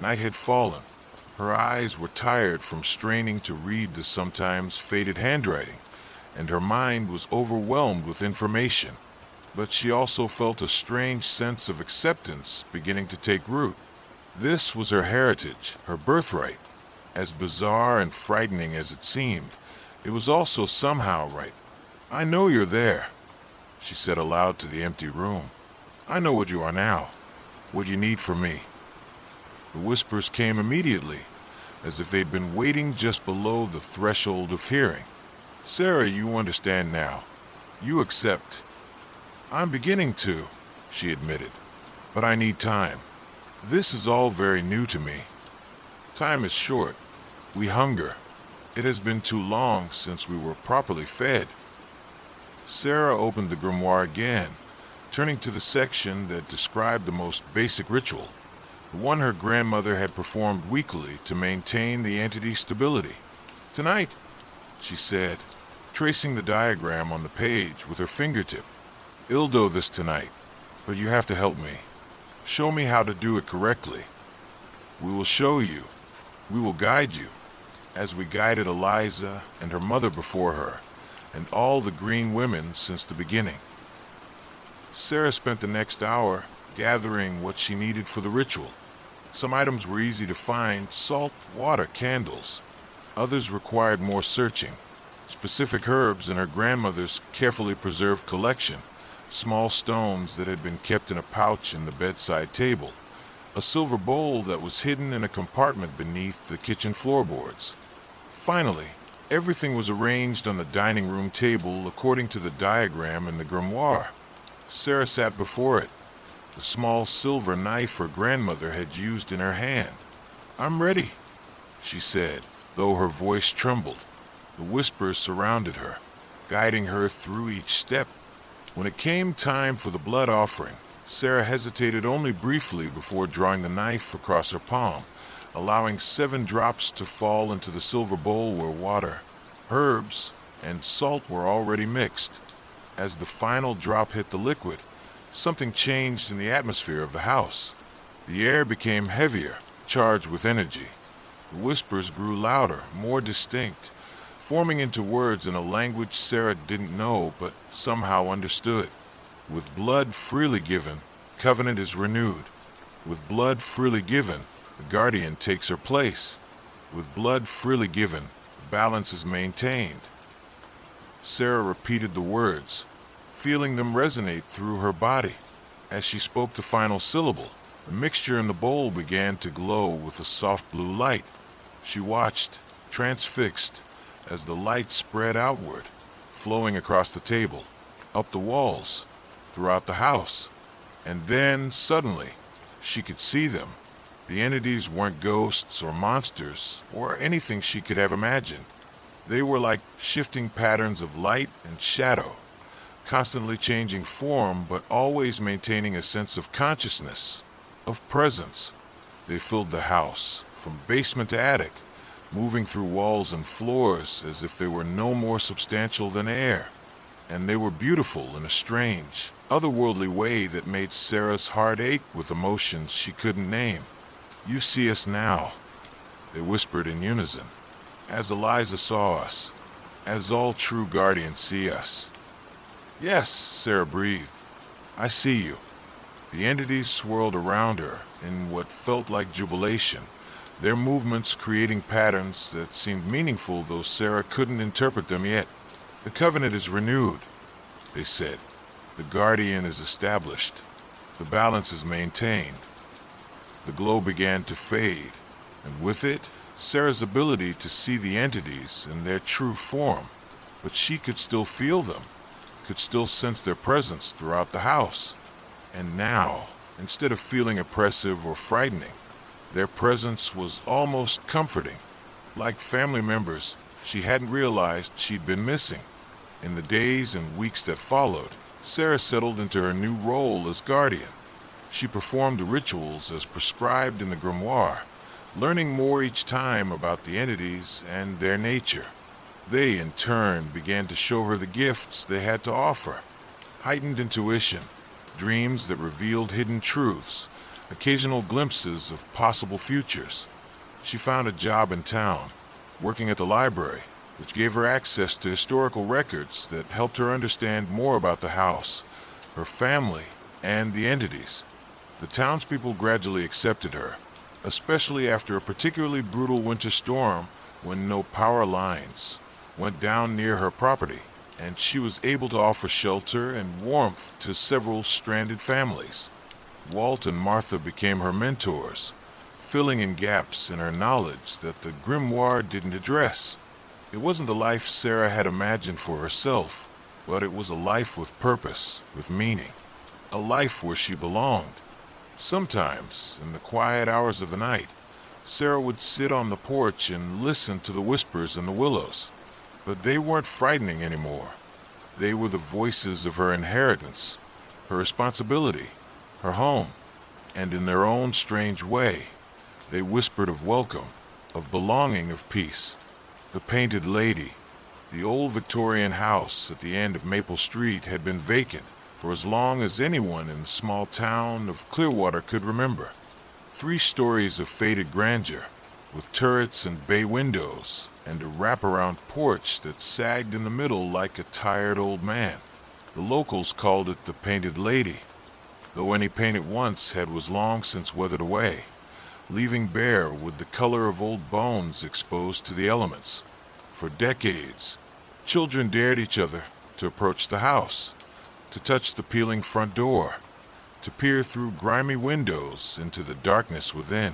night had fallen. Her eyes were tired from straining to read the sometimes faded handwriting, and her mind was overwhelmed with information. But she also felt a strange sense of acceptance beginning to take root. This was her heritage, her birthright. As bizarre and frightening as it seemed, it was also somehow right. "I know you're there," she said aloud to the empty room. "I know what you are now, what you need from me." The whispers came immediately, as if they'd been waiting just below the threshold of hearing. "Sarah, you understand now. You accept." "I'm beginning to," she admitted, "but I need time. This is all very new to me. Time is short. We hunger. It has been too long since we were properly fed." Sarah opened the grimoire again, turning to the section that described the most basic ritual, the one her grandmother had performed weekly to maintain the entity's stability. "Tonight," she said, tracing the diagram on the page with her fingertip. "I'll do this tonight, but you have to help me. Show me how to do it correctly. We will show you. We will guide you," as we guided Eliza and her mother before her, and all the green women since the beginning. Sarah spent the next hour gathering what she needed for the ritual. Some items were easy to find: salt, water, candles. Others required more searching: specific herbs in her grandmother's carefully preserved collection, small stones that had been kept in a pouch in the bedside table, a silver bowl that was hidden in a compartment beneath the kitchen floorboards. Finally, everything was arranged on the dining room table according to the diagram in the grimoire. Sarah sat before it, the small silver knife her grandmother had used in her hand. "I'm ready," she said, though her voice trembled. The whispers surrounded her, guiding her through each step. When it came time for the blood offering, Sarah hesitated only briefly before drawing the knife across her palm, allowing 7 drops to fall into the silver bowl where water, herbs, and salt were already mixed. As the final drop hit the liquid, something changed in the atmosphere of the house. The air became heavier, charged with energy. The whispers grew louder, more distinct, forming into words in a language Sarah didn't know but somehow understood. "With blood freely given, covenant is renewed. With blood freely given, the guardian takes her place. With blood freely given, balance is maintained." Sarah repeated the words, feeling them resonate through her body. As she spoke the final syllable, the mixture in the bowl began to glow with a soft blue light. She watched, transfixed, as the light spread outward, flowing across the table, up the walls, throughout the house. And then, suddenly, she could see them. The entities weren't ghosts or monsters or anything she could have imagined. They were like shifting patterns of light and shadow, constantly changing form but always maintaining a sense of consciousness, of presence. They filled the house, from basement to attic, moving through walls and floors as if they were no more substantial than air. And they were beautiful in a strange, otherworldly way that made Sarah's heart ache with emotions she couldn't name. "You see us now," they whispered in unison, "as Eliza saw us, as all true guardians see us." "Yes," Sarah breathed. "I see you." The entities swirled around her in what felt like jubilation, their movements creating patterns that seemed meaningful though Sarah couldn't interpret them yet. "The covenant is renewed," they said. "The guardian is established. The balance is maintained." The glow began to fade, and with it, Sarah's ability to see the entities in their true form. But she could still feel them, could still sense their presence throughout the house. And now, instead of feeling oppressive or frightening, their presence was almost comforting, like family members she hadn't realized she'd been missing. In the days and weeks that followed, Sarah settled into her new role as guardian. She performed the rituals as prescribed in the grimoire, learning more each time about the entities and their nature. They, in turn, began to show her the gifts they had to offer: heightened intuition, dreams that revealed hidden truths, occasional glimpses of possible futures. She found a job in town, working at the library, which gave her access to historical records that helped her understand more about the house, her family, and the entities. The townspeople gradually accepted her, especially after a particularly brutal winter storm when no power lines went down near her property, and she was able to offer shelter and warmth to several stranded families. Walt and Martha became her mentors, filling in gaps in her knowledge that the grimoire didn't address. It wasn't the life Sarah had imagined for herself, but it was a life with purpose, with meaning, a life where she belonged. Sometimes, in the quiet hours of the night, Sarah would sit on the porch and listen to the whispers in the willows. But they weren't frightening anymore. They were the voices of her inheritance, her responsibility, her home, and in their own strange way, they whispered of welcome, of belonging, of peace. The Painted Lady, the old Victorian house at the end of Maple Street, had been vacant for as long as anyone in the small town of Clearwater could remember. 3 stories of faded grandeur, with turrets and bay windows, and a wraparound porch that sagged in the middle like a tired old man. The locals called it the Painted Lady, though any paint it once had was long since weathered away, leaving bare with the color of old bones exposed to the elements. For decades, children dared each other to approach the house, to touch the peeling front door, to peer through grimy windows into the darkness within.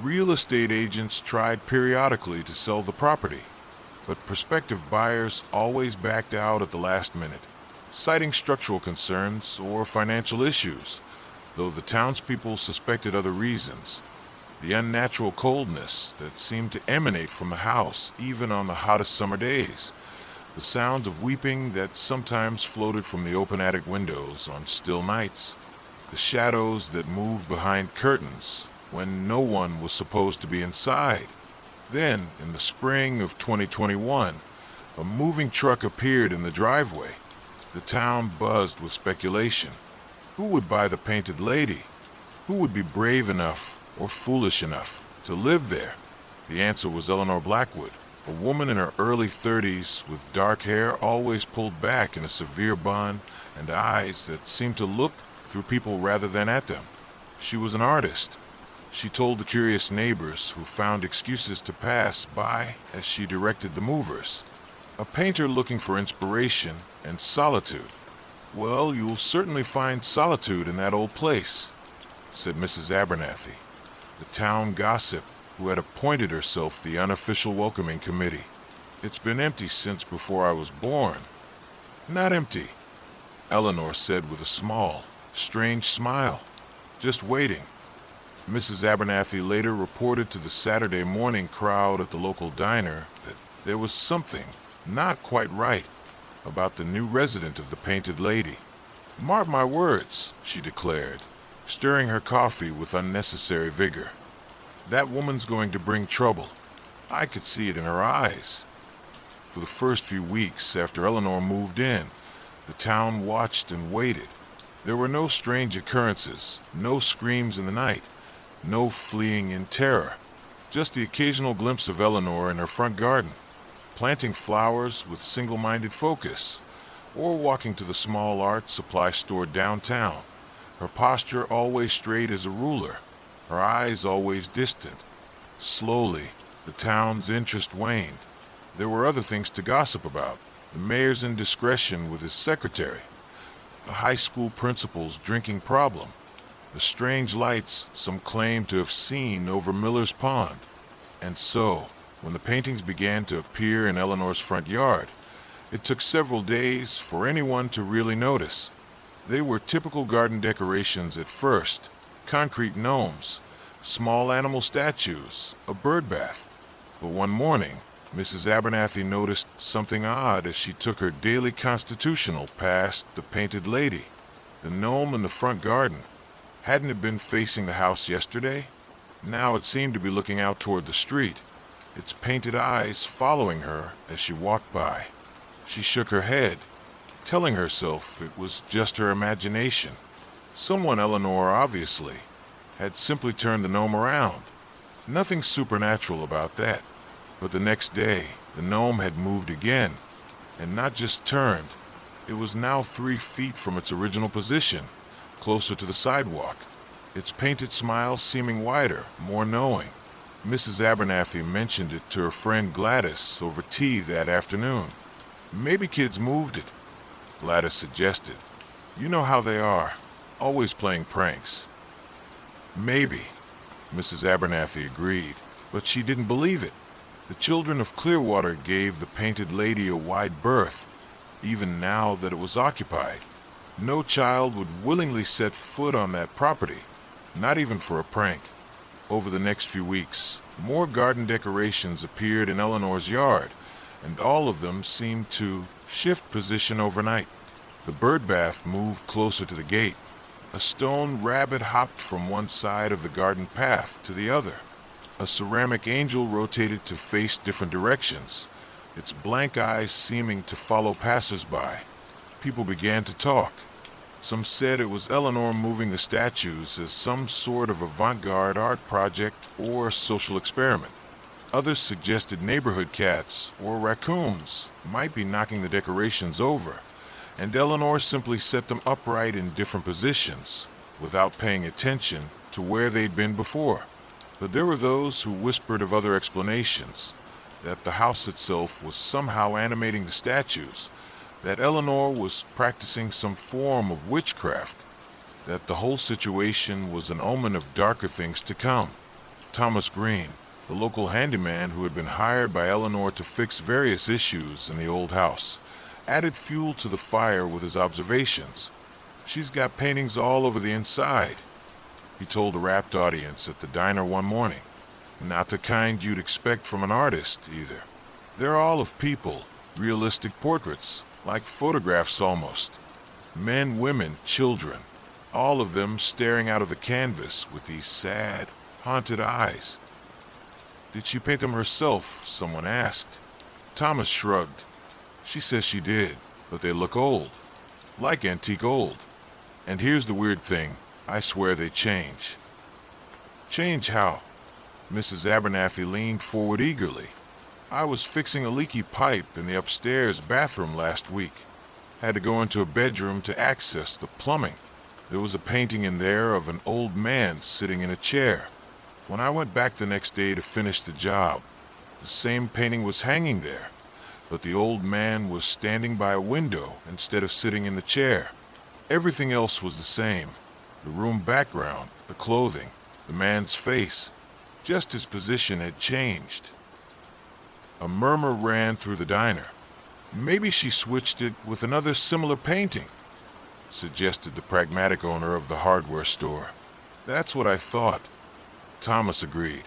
Real estate agents tried periodically to sell the property, but prospective buyers always backed out at the last minute, citing structural concerns or financial issues, though the townspeople suspected other reasons. The unnatural coldness that seemed to emanate from the house even on the hottest summer days, the sounds of weeping that sometimes floated from the open attic windows on still nights, the shadows that moved behind curtains when no one was supposed to be inside. Then, in the spring of 2021, a moving truck appeared in the driveway. The town buzzed with speculation. Who would buy the Painted Lady? Who would be brave enough or foolish enough to live there? The answer was Eleanor Blackwood, a woman in her early 30s with dark hair always pulled back in a severe bun and eyes that seemed to look through people rather than at them. She was an artist. She told the curious neighbors who found excuses to pass by as she directed the movers. A painter looking for inspiration and solitude. "Well, you'll certainly find solitude in that old place," said Mrs. Abernathy, the town gossip who had appointed herself the unofficial welcoming committee. "It's been empty since before I was born." "Not empty," Eleanor said with a small, strange smile. "Just waiting." Mrs. Abernathy later reported to the Saturday morning crowd at the local diner that there was something not quite right about the new resident of the Painted Lady. "Mark my words," she declared, stirring her coffee with unnecessary vigor. "That woman's going to bring trouble. I could see it in her eyes." For the first few weeks after Eleanor moved in, the town watched and waited. There were no strange occurrences, no screams in the night, no fleeing in terror, just the occasional glimpse of Eleanor in her front garden, planting flowers with single-minded focus, or walking to the small art supply store downtown, her posture always straight as a ruler, her eyes always distant. Slowly, the town's interest waned. There were other things to gossip about: the mayor's indiscretion with his secretary, the high school principal's drinking problem, the strange lights some claimed to have seen over Miller's Pond. And so, when the paintings began to appear in Eleanor's front yard, it took several days for anyone to really notice. They were typical garden decorations at first: concrete gnomes, small animal statues, a bird bath. But one morning, Mrs. Abernathy noticed something odd as she took her daily constitutional past the Painted Lady. The gnome in the front garden. Hadn't it been facing the house yesterday? Now it seemed to be looking out toward the street, its painted eyes following her as she walked by. She shook her head, telling herself it was just her imagination. Someone, Eleanor obviously, had simply turned the gnome around. Nothing supernatural about that. But the next day, the gnome had moved again, and not just turned. It was now 3 feet from its original position, closer to the sidewalk, its painted smile seeming wider, more knowing. Mrs. Abernathy mentioned it to her friend Gladys over tea that afternoon. "Maybe kids moved it," Gladys suggested. "You know how they are, always playing pranks." "Maybe," Mrs. Abernathy agreed, but she didn't believe it. The children of Clearwater gave the Painted Lady a wide berth, even now that it was occupied. No child would willingly set foot on that property, not even for a prank. Over the next few weeks, more garden decorations appeared in Eleanor's yard, and all of them seemed to shift position overnight. The bird bath moved closer to the gate. A stone rabbit hopped from one side of the garden path to the other. A ceramic angel rotated to face different directions, its blank eyes seeming to follow passers-by. People began to talk. Some said it was Eleanor moving the statues as some sort of avant-garde art project or social experiment. Others suggested neighborhood cats or raccoons might be knocking the decorations over, and Eleanor simply set them upright in different positions without paying attention to where they'd been before. But there were those who whispered of other explanations, that the house itself was somehow animating the statues, that Eleanor was practicing some form of witchcraft, that the whole situation was an omen of darker things to come. Thomas Green, the local handyman who had been hired by Eleanor to fix various issues in the old house, added fuel to the fire with his observations. "She's got paintings all over the inside," he told a rapt audience at the diner one morning. "Not the kind you'd expect from an artist, either. They're all of people, realistic portraits, like photographs almost. Men, women, children, all of them staring out of the canvas with these sad, haunted eyes." "Did she paint them herself?" someone asked. Thomas shrugged. "She says she did, but they look old, like antique old. And here's the weird thing, I swear they change." "Change how?" Mrs. Abernathy leaned forward eagerly. "I was fixing a leaky pipe in the upstairs bathroom last week. Had to go into a bedroom to access the plumbing. There was a painting in there of an old man sitting in a chair. When I went back the next day to finish the job, the same painting was hanging there, but the old man was standing by a window instead of sitting in the chair. Everything else was the same. The room background, the clothing, the man's face. Just his position had changed." A murmur ran through the diner. "Maybe she switched it with another similar painting," suggested the pragmatic owner of the hardware store. "That's what I thought," Thomas agreed.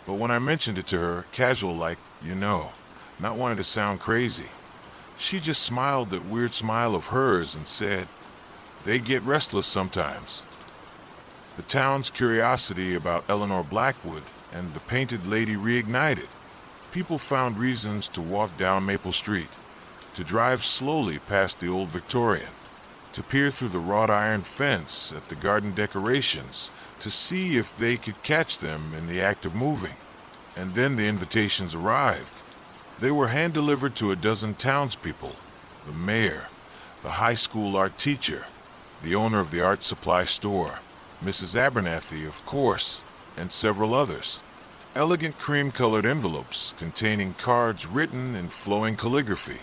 "But when I mentioned it to her, casual like, not wanting to sound crazy, she just smiled that weird smile of hers and said, 'They get restless sometimes.'" The town's curiosity about Eleanor Blackwood and the painted lady reignited. People found reasons to walk down Maple Street, to drive slowly past the old Victorian, to peer through the wrought iron fence at the garden decorations, to see if they could catch them in the act of moving. And then the invitations arrived. They were hand-delivered to a dozen townspeople, the mayor, the high school art teacher, the owner of the art supply store, Mrs. Abernathy, of course, and several others. Elegant cream-colored envelopes containing cards written in flowing calligraphy.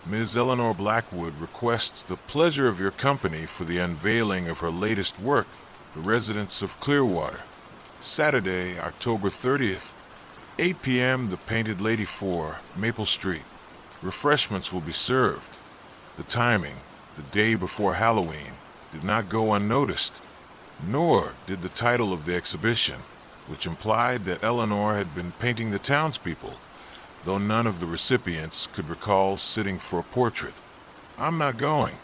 "Ms. Eleanor Blackwood requests the pleasure of your company for the unveiling of her latest work, The Residents of Clearwater. Saturday, October 30th, 8 p.m., The Painted Lady 4, Maple Street. Refreshments will be served." The timing, the day before Halloween, did not go unnoticed, nor did the title of the exhibition, which implied that Eleanor had been painting the townspeople, though none of the recipients could recall sitting for a portrait. "I'm not going,"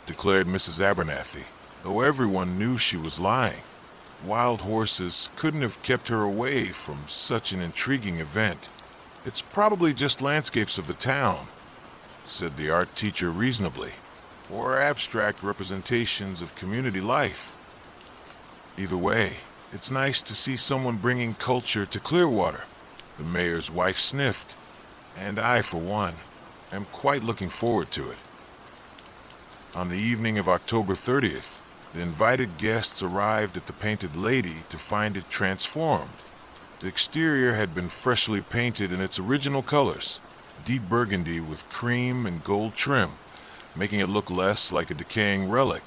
declared Mrs. Abernathy, though everyone knew she was lying. Wild horses couldn't have kept her away from such an intriguing event. "It's probably just landscapes of the town," said the art teacher reasonably, "or abstract representations of community life. Either way, it's nice to see someone bringing culture to Clearwater," the mayor's wife sniffed, "and I, for one, am quite looking forward to it." On the evening of October 30th, the invited guests arrived at the Painted Lady to find it transformed. The exterior had been freshly painted in its original colors, deep burgundy with cream and gold trim, making it look less like a decaying relic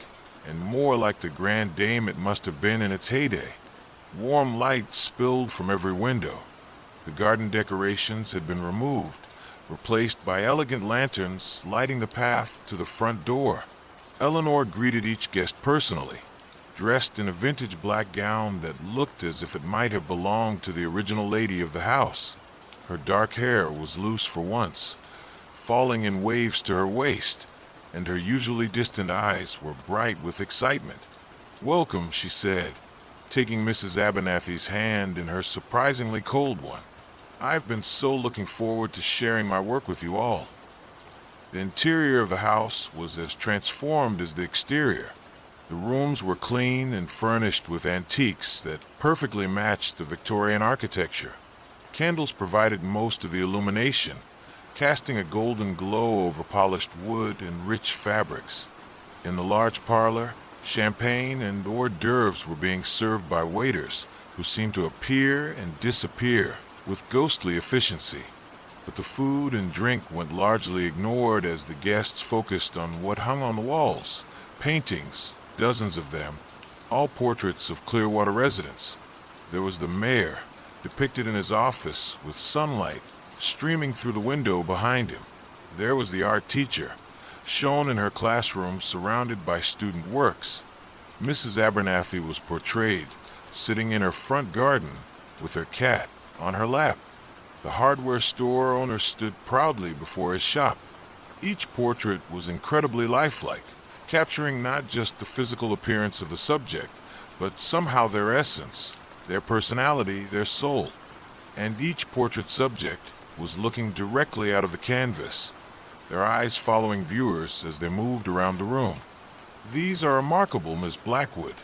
and more like the grand dame it must have been in its heyday. Warm light spilled from every window. The garden decorations had been removed, replaced by elegant lanterns lighting the path to the front door. Eleanor greeted each guest personally, dressed in a vintage black gown that looked as if it might have belonged to the original lady of the house. Her dark hair was loose for once, falling in waves to her waist, and her usually distant eyes were bright with excitement. "Welcome," she said, taking Mrs. Abernathy's hand in her surprisingly cold one. "I've been so looking forward to sharing my work with you all." The interior of the house was as transformed as the exterior. The rooms were clean and furnished with antiques that perfectly matched the Victorian architecture. Candles provided most of the illumination, casting a golden glow over polished wood and rich fabrics. In the large parlor, champagne and hors d'oeuvres were being served by waiters who seemed to appear and disappear with ghostly efficiency. But the food and drink went largely ignored as the guests focused on what hung on the walls: paintings, dozens of them, all portraits of Clearwater residents. There was the mayor, depicted in his office with sunlight streaming through the window behind him. There was the art teacher, shown in her classroom surrounded by student works. Mrs. Abernathy was portrayed sitting in her front garden with her cat on her lap. The hardware store owner stood proudly before his shop. Each portrait was incredibly lifelike, capturing not just the physical appearance of the subject, but somehow their essence, their personality, their soul. And each portrait subject was looking directly out of the canvas, their eyes following viewers as they moved around the room. "These are remarkable, Miss Blackwood,"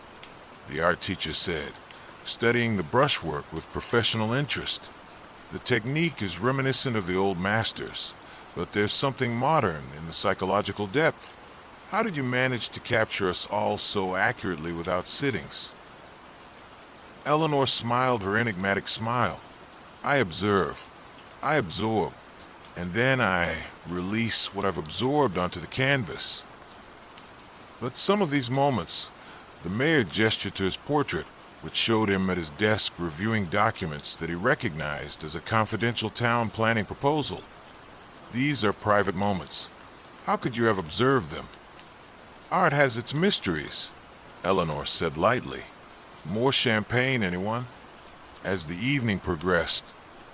the art teacher said, studying the brushwork with professional interest. "The technique is reminiscent of the old masters, but there's something modern in the psychological depth. How did you manage to capture us all so accurately without sittings?" Eleanor smiled her enigmatic smile. "I observe, I absorb, and then I release what I've absorbed onto the canvas." But some of these moments, the mayor gestured to his portrait, which showed him at his desk reviewing documents that he recognized as a confidential town planning proposal. "These are private moments. How could you have observed them?" "Art has its mysteries," Eleanor said lightly. "More champagne, anyone?" As the evening progressed,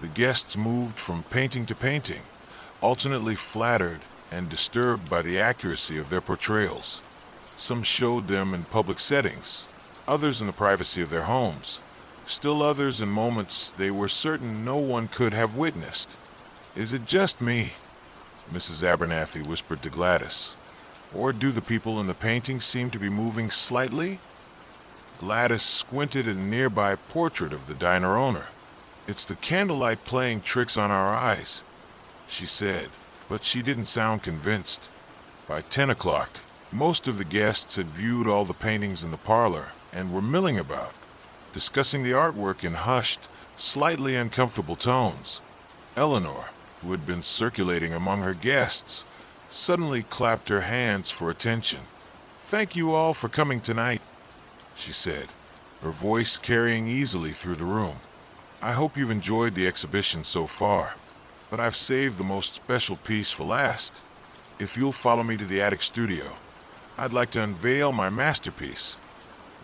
the guests moved from painting to painting, alternately flattered and disturbed by the accuracy of their portrayals. Some showed them in public settings, others in the privacy of their homes, still others in moments they were certain no one could have witnessed. "Is it just me?" Mrs. Abernathy whispered to Gladys. "Or do the people in the painting seem to be moving slightly?" Gladys squinted at a nearby portrait of the diner owner. "It's the candlelight playing tricks on our eyes," she said, but she didn't sound convinced. By 10 o'clock, most of the guests had viewed all the paintings in the parlor and were milling about, discussing the artwork in hushed, slightly uncomfortable tones. Eleanor, who had been circulating among her guests, suddenly clapped her hands for attention. "Thank you all for coming tonight," she said, her voice carrying easily through the room. "I hope you've enjoyed the exhibition so far, but I've saved the most special piece for last. If you'll follow me to the attic studio, I'd like to unveil my masterpiece,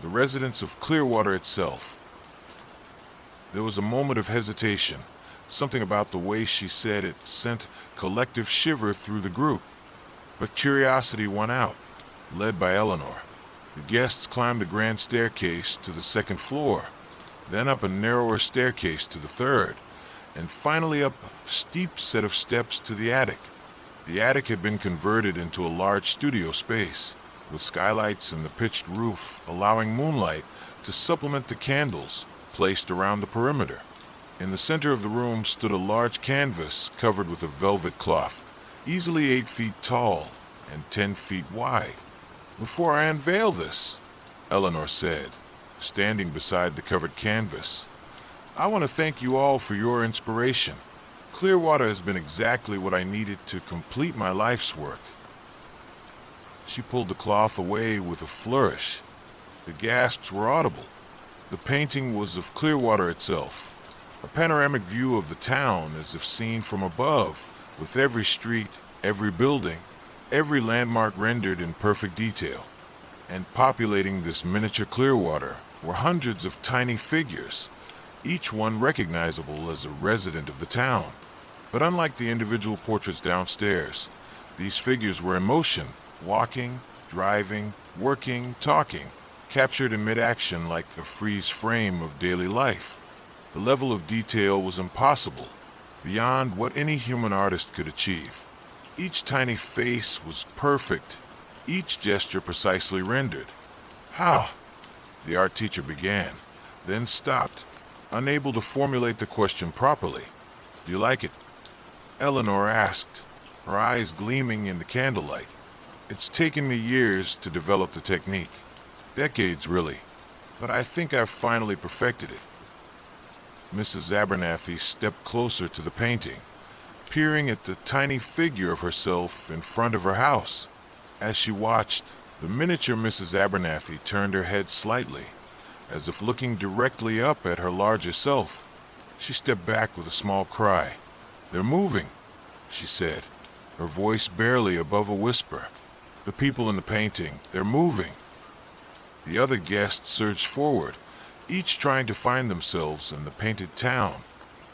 the residence of Clearwater itself." There was a moment of hesitation. Something about the way she said it sent collective shiver through the group. But curiosity won out, led by Eleanor. The guests climbed a grand staircase to the second floor, then up a narrower staircase to the third, and finally up a steep set of steps to the attic. The attic had been converted into a large studio space, with skylights and the pitched roof allowing moonlight to supplement the candles placed around the perimeter. In the center of the room stood a large canvas covered with a velvet cloth, easily 8 feet tall and 10 feet wide. "Before I unveil this," Eleanor said, standing beside the covered canvas, "I want to thank you all for your inspiration. Clearwater has been exactly what I needed to complete my life's work." She pulled the cloth away with a flourish. The gasps were audible. The painting was of Clearwater itself, a panoramic view of the town as if seen from above, with every street, every building, every landmark rendered in perfect detail. And populating this miniature Clearwater were hundreds of tiny figures, each one recognizable as a resident of the town. But unlike the individual portraits downstairs, these figures were in motion, walking, driving, working, talking, captured in mid-action like a freeze frame of daily life. The level of detail was impossible, beyond what any human artist could achieve. Each tiny face was perfect, each gesture precisely rendered. How? The art teacher began, then stopped, unable to formulate the question properly. Do you like it? Eleanor asked, her eyes gleaming in the candlelight. It's taken me years to develop the technique. Decades, really. But I think I've finally perfected it. Mrs. Abernathy stepped closer to the painting, peering at the tiny figure of herself in front of her house. As she watched, the miniature Mrs. Abernathy turned her head slightly, as if looking directly up at her larger self. She stepped back with a small cry. "They're moving," she said, her voice barely above a whisper. "The people in the painting, they're moving." The other guests surged forward, each trying to find themselves in the painted town.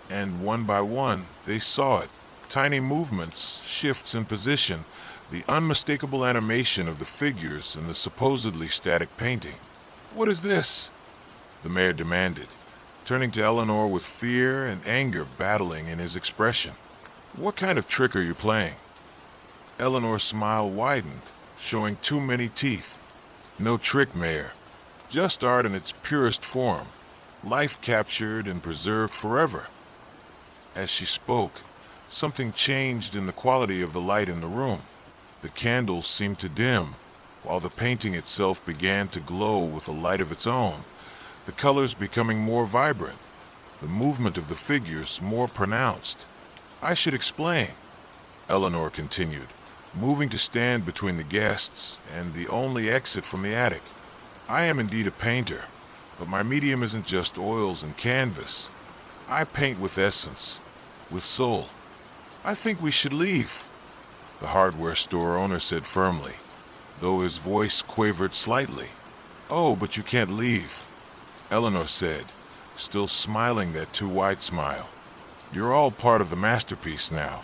And one by one, they saw it. Tiny movements, shifts in position, the unmistakable animation of the figures in the supposedly static painting. "What is this?" the mayor demanded, turning to Eleanor with fear and anger battling in his expression. "What kind of trick are you playing?" Eleanor's smile widened, showing too many teeth. "No trick, Mayor. Just art in its purest form, life captured and preserved forever." As she spoke, something changed in the quality of the light in the room. The candles seemed to dim, while the painting itself began to glow with a light of its own, the colors becoming more vibrant, the movement of the figures more pronounced. "I should explain," Eleanor continued, moving to stand between the guests and the only exit from the attic. "I am indeed a painter, but my medium isn't just oils and canvas. I paint with essence, with soul. I think we should leave," the hardware store owner said firmly, though his voice quavered slightly. "Oh, but you can't leave," Eleanor said, still smiling that too wide smile. "You're all part of the masterpiece now.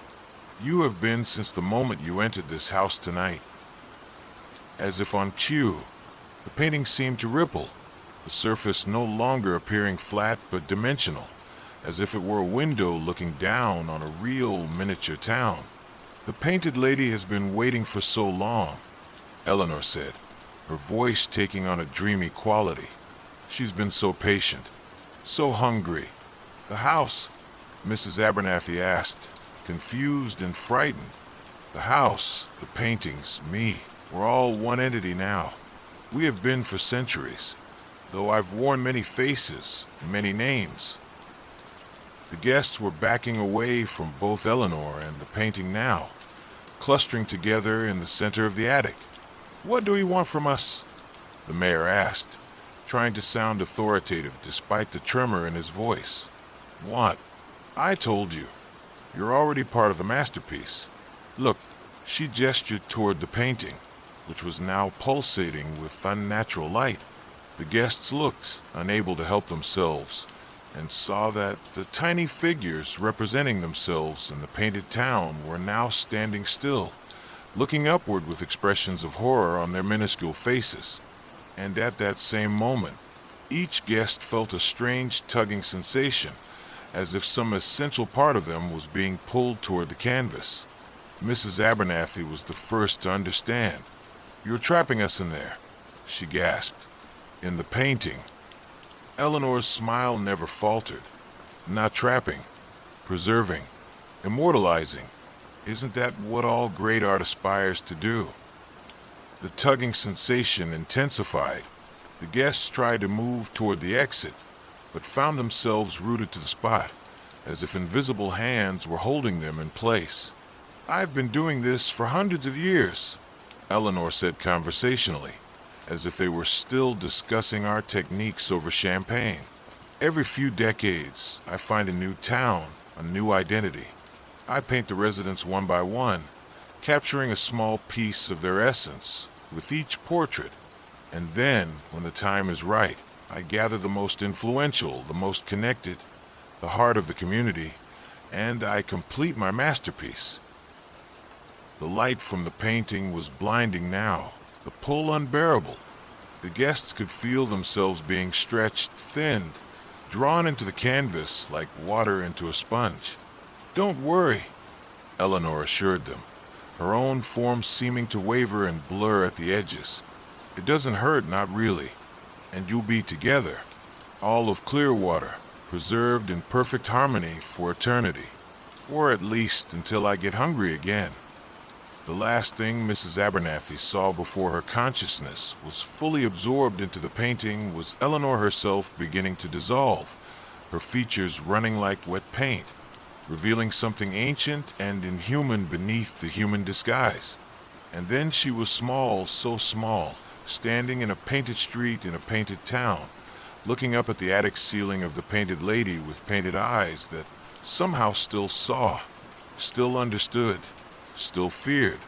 You have been since the moment you entered this house tonight." As if on cue, the painting seemed to ripple, the surface no longer appearing flat but dimensional, as if it were a window looking down on a real miniature town. "The painted lady has been waiting for so long," Eleanor said, her voice taking on a dreamy quality. "She's been so patient, so hungry." "The house?" Mrs. Abernathy asked, confused and frightened. "The house, the paintings, me, we're all one entity now. We have been for centuries, though I've worn many faces, many names." The guests were backing away from both Eleanor and the painting now, clustering together in the center of the attic. "What do you want from us?" the mayor asked, trying to sound authoritative despite the tremor in his voice. "What? I told you. You're already part of the masterpiece. Look," she gestured toward the painting, which was now pulsating with unnatural light. The guests looked, unable to help themselves, and saw that the tiny figures representing themselves in the painted town were now standing still, looking upward with expressions of horror on their minuscule faces. And at that same moment, each guest felt a strange tugging sensation, as if some essential part of them was being pulled toward the canvas. Mrs. Abernathy was the first to understand. "You're trapping us in there," she gasped. "In the painting." Eleanor's smile never faltered. "Not trapping, preserving, immortalizing. Isn't that what all great art aspires to do?" The tugging sensation intensified. The guests tried to move toward the exit, but found themselves rooted to the spot, as if invisible hands were holding them in place. "I've been doing this for hundreds of years," Eleanor said conversationally, as if they were still discussing our techniques over champagne. "Every few decades, I find a new town, a new identity. I paint the residents one by one, capturing a small piece of their essence with each portrait. And then, when the time is right, I gather the most influential, the most connected, the heart of the community, and I complete my masterpiece. The light from the painting was blinding now, the pull unbearable. The guests could feel themselves being stretched, thinned, drawn into the canvas like water into a sponge. "Don't worry," Eleanor assured them, her own form seeming to waver and blur at the edges. "It doesn't hurt, not really, and you'll be together, all of Clearwater, preserved in perfect harmony for eternity, or at least until I get hungry again." The last thing Mrs. Abernathy saw before her consciousness was fully absorbed into the painting was Eleanor herself beginning to dissolve, her features running like wet paint, revealing something ancient and inhuman beneath the human disguise. And then she was small, so small, standing in a painted street in a painted town, looking up at the attic ceiling of the painted lady with painted eyes that somehow still saw, still understood, still feared.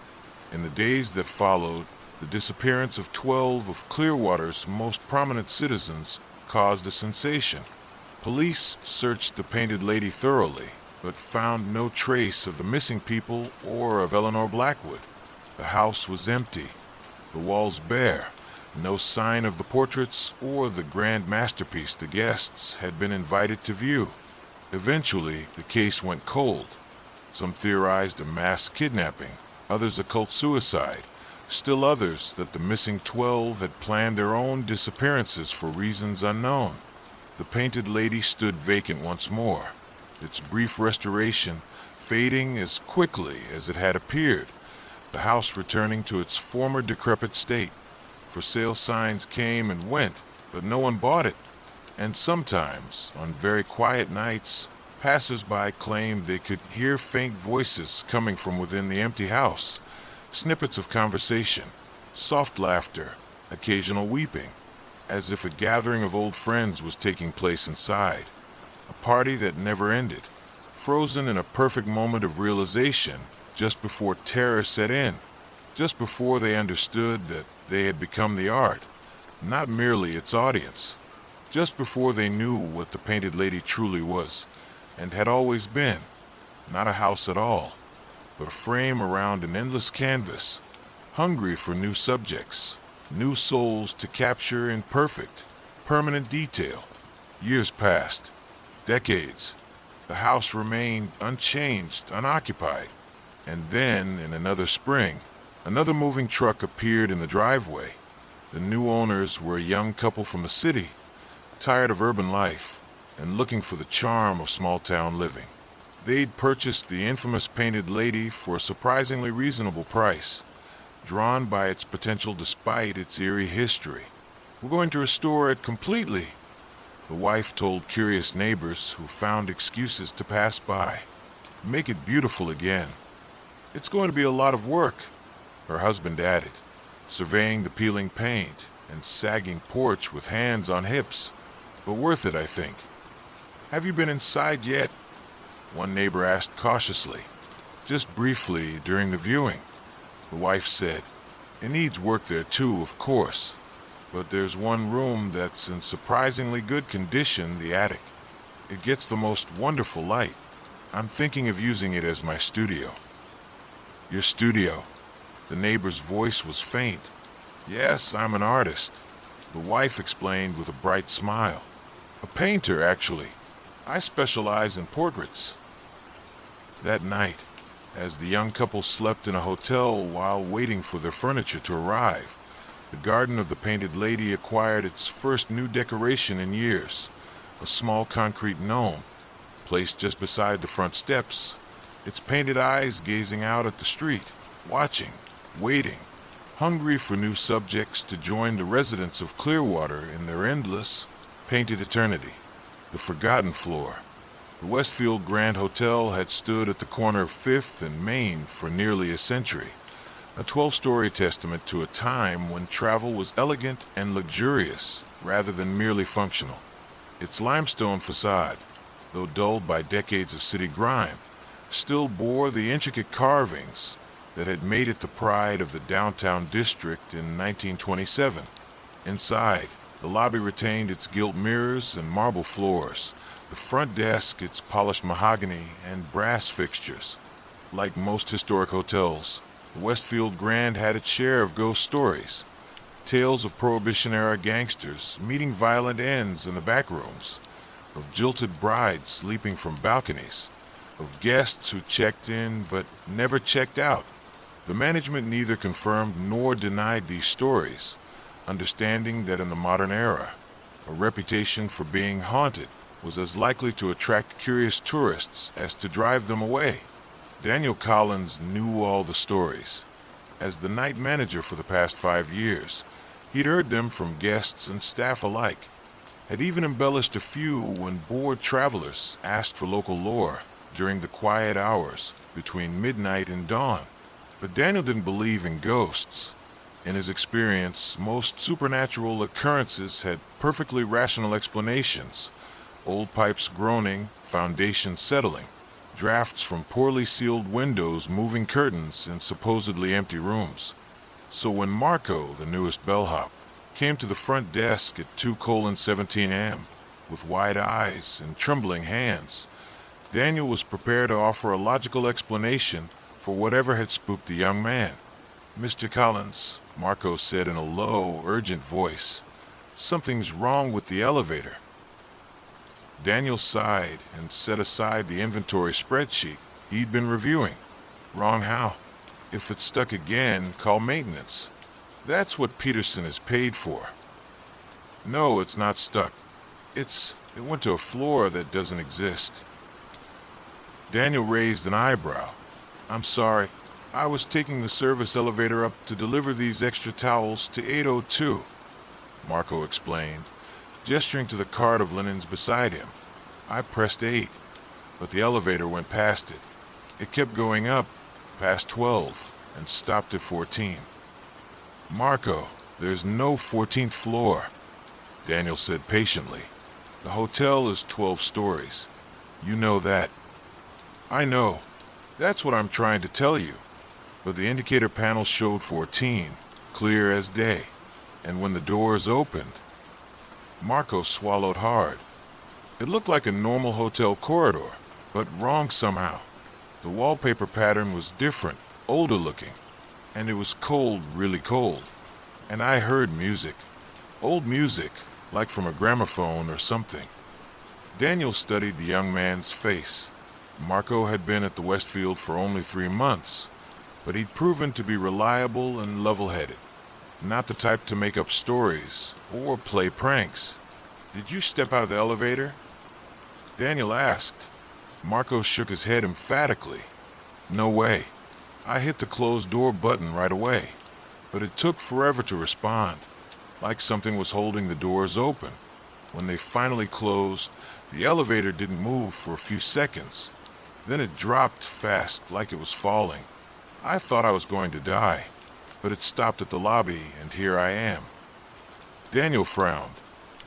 In the days that followed, the disappearance of 12 of Clearwater's most prominent citizens caused a sensation. Police searched the painted lady thoroughly, but found no trace of the missing people or of Eleanor Blackwood. The house was empty, the walls bare, no sign of the portraits or the grand masterpiece the guests had been invited to view. Eventually, the case went cold. Some theorized a mass kidnapping, others occult suicide, still others that the missing 12 had planned their own disappearances for reasons unknown. The painted lady stood vacant once more, its brief restoration fading as quickly as it had appeared, the house returning to its former decrepit state. For sale signs came and went, but no one bought it, and sometimes, on very quiet nights, passers-by claimed they could hear faint voices coming from within the empty house, snippets of conversation, soft laughter, occasional weeping, as if a gathering of old friends was taking place inside, a party that never ended, frozen in a perfect moment of realization just before terror set in, just before they understood that they had become the art, not merely its audience, just before they knew what the painted lady truly was, and had always been, not a house at all, but a frame around an endless canvas, hungry for new subjects, new souls to capture in perfect, permanent detail. Years passed, decades. The house remained unchanged, unoccupied, and then, in another spring, another moving truck appeared in the driveway. The new owners were a young couple from the city, tired of urban life, and looking for the charm of small-town living. They'd purchased the infamous painted lady for a surprisingly reasonable price, drawn by its potential despite its eerie history. "We're going to restore it completely," the wife told curious neighbors who found excuses to pass by. "Make it beautiful again." "It's going to be a lot of work," her husband added, surveying the peeling paint and sagging porch with hands on hips. "But worth it, I think." "Have you been inside yet?" one neighbor asked cautiously. "Just briefly during the viewing," the wife said. "It needs work there too, of course. But there's one room that's in surprisingly good condition, the attic. It gets the most wonderful light. I'm thinking of using it as my studio." "Your studio?" The neighbor's voice was faint. "Yes, I'm an artist," the wife explained with a bright smile. "A painter, actually. I specialize in portraits." That night, as the young couple slept in a hotel while waiting for their furniture to arrive, the garden of the painted lady acquired its first new decoration in years, a small concrete gnome, placed just beside the front steps, its painted eyes gazing out at the street, watching, waiting, hungry for new subjects to join the residents of Clearwater in their endless, painted eternity. The forgotten floor. The Westfield Grand Hotel had stood at the corner of 5th and Main for nearly a century, a 12-story testament to a time when travel was elegant and luxurious rather than merely functional. Its limestone facade, though dulled by decades of city grime, still bore the intricate carvings that had made it the pride of the downtown district in 1927. Inside, the lobby retained its gilt mirrors and marble floors, The front desk, its polished mahogany and brass fixtures. Like most historic hotels, the Westfield Grand had its share of ghost stories. Tales of Prohibition-era gangsters meeting violent ends in the back rooms, of jilted brides leaping from balconies, of guests who checked in but never checked out. The management neither confirmed nor denied these stories, understanding that in the modern era, a reputation for being haunted was as likely to attract curious tourists as to drive them away. Daniel Collins knew all the stories. As the night manager for the past 5 years, he'd heard them from guests and staff alike, had even embellished a few when bored travelers asked for local lore during the quiet hours between midnight and dawn. But Daniel didn't believe in ghosts. In his experience, most supernatural occurrences had perfectly rational explanations. Old pipes groaning, foundations settling, drafts from poorly sealed windows moving curtains in supposedly empty rooms. So when Marco, the newest bellhop, came to the front desk at 2:17 a.m. with wide eyes and trembling hands, Daniel was prepared to offer a logical explanation for whatever had spooked the young man. "Mr. Collins," Marco said in a low, urgent voice, "something's wrong with the elevator." Daniel sighed and set aside the inventory spreadsheet he'd been reviewing. "Wrong how? If it's stuck again, call maintenance. That's what Peterson is paid for." "No, it's not stuck. It went to a floor that doesn't exist." Daniel raised an eyebrow. "I'm sorry. I was taking the service elevator up to deliver these extra towels to 802, Marco explained, gesturing to the cart of linens beside him. "I pressed 8, but the elevator went past it. It kept going up, past 12, and stopped at 14. "Marco, there's no 14th floor," Daniel said patiently. "The hotel is 12 stories. You know that." "I know. That's what I'm trying to tell you. But the indicator panel showed 14, clear as day. And when the doors opened..." Marco swallowed hard. It looked like a normal hotel corridor, but wrong somehow. The wallpaper pattern was different, older looking. And it was cold, really cold. And I heard music. Old music, like from a gramophone or something. Daniel studied the young man's face. Marco had been at the Westfield for only 3 months, but he'd proven to be reliable and level-headed. Not the type to make up stories or play pranks. "Did you step out of the elevator?" Daniel asked. Marco shook his head emphatically. "No way. I hit the closed door button right away, but it took forever to respond, like something was holding the doors open. When they finally closed, the elevator didn't move for a few seconds. Then it dropped fast, like it was falling. I thought I was going to die, but it stopped at the lobby, and here I am." Daniel frowned.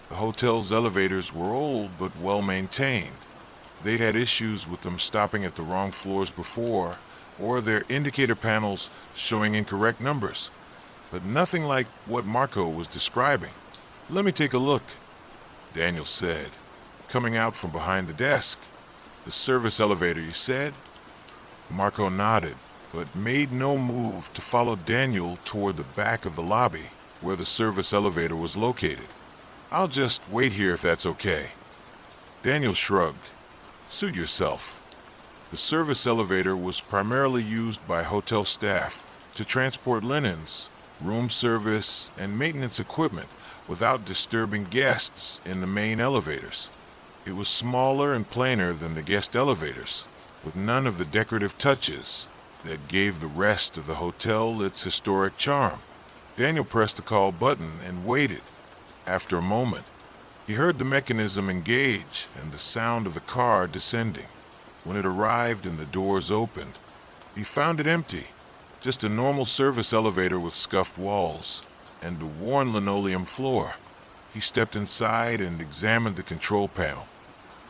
The hotel's elevators were old but well-maintained. They'd had issues with them stopping at the wrong floors before, or their indicator panels showing incorrect numbers, but nothing like what Marco was describing. "Let me take a look," Daniel said, coming out from behind the desk. "The service elevator, you said?" Marco nodded, but made no move to follow Daniel toward the back of the lobby, where the service elevator was located. "I'll just wait here if that's okay." Daniel shrugged. "Suit yourself." The service elevator was primarily used by hotel staff to transport linens, room service, and maintenance equipment without disturbing guests in the main elevators. It was smaller and plainer than the guest elevators, with none of the decorative touches that gave the rest of the hotel its historic charm. Daniel pressed the call button and waited. After a moment, he heard the mechanism engage and the sound of the car descending. When it arrived and the doors opened, he found it empty, just a normal service elevator with scuffed walls and a worn linoleum floor. He stepped inside and examined the control panel.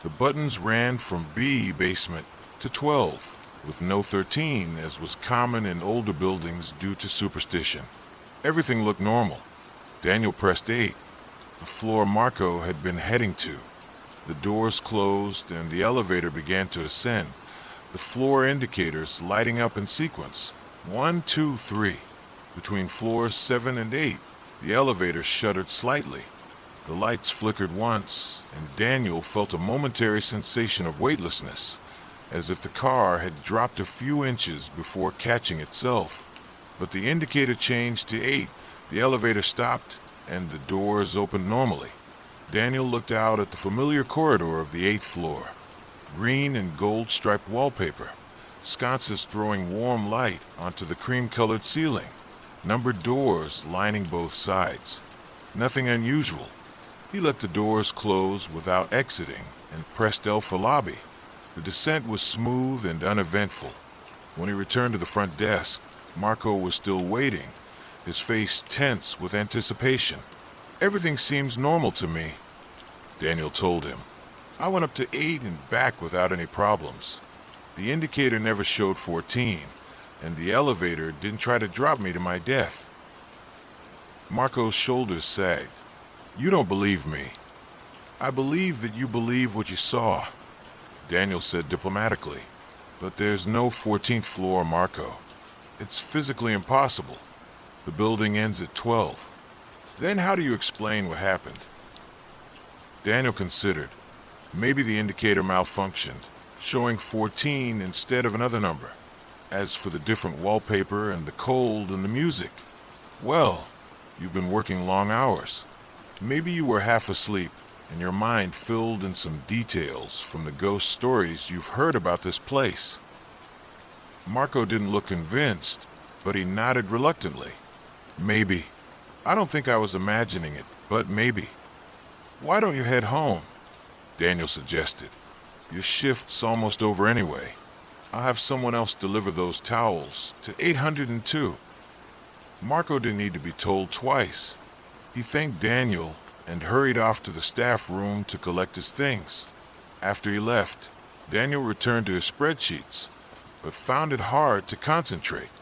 The buttons ran from B basement to 12, with no 13, as was common in older buildings due to superstition. Everything looked normal. Daniel pressed 8, the floor Marco had been heading to. The doors closed and the elevator began to ascend, the floor indicators lighting up in sequence. 1, 2, 3. Between floors 7 and 8, the elevator shuddered slightly. The lights flickered once, and Daniel felt a momentary sensation of weightlessness, as if the car had dropped a few inches before catching itself. But the indicator changed to 8, the elevator stopped, and the doors opened normally. Daniel looked out at the familiar corridor of the 8th floor. Green and gold-striped wallpaper, sconces throwing warm light onto the cream-colored ceiling, numbered doors lining both sides. Nothing unusual. He let the doors close without exiting and pressed L for lobby. The descent was smooth and uneventful. When he returned to the front desk, Marco was still waiting, his face tense with anticipation. "Everything seems normal to me," Daniel told him. "I went up to 8 and back without any problems. The indicator never showed 14, and the elevator didn't try to drop me to my death." Marco's shoulders sagged. "You don't believe me." "I believe that you believe what you saw," Daniel said diplomatically. "But there's no 14th floor, Marco. It's physically impossible. The building ends at 12. Then how do you explain what happened?" Daniel considered. Maybe the indicator malfunctioned, showing 14 instead of another number. As for the different wallpaper and the cold and the music, well, you've been working long hours. Maybe you were half asleep, and your mind filled in some details from the ghost stories you've heard about this place. Marco didn't look convinced, but he nodded reluctantly. "Maybe. I don't think I was imagining it, but maybe." "Why don't you head home?" Daniel suggested. "Your shift's almost over anyway. I'll have someone else deliver those towels to 802. Marco didn't need to be told twice. He thanked Daniel and hurried off to the staff room to collect his things. After he left, Daniel returned to his spreadsheets, but found it hard to concentrate.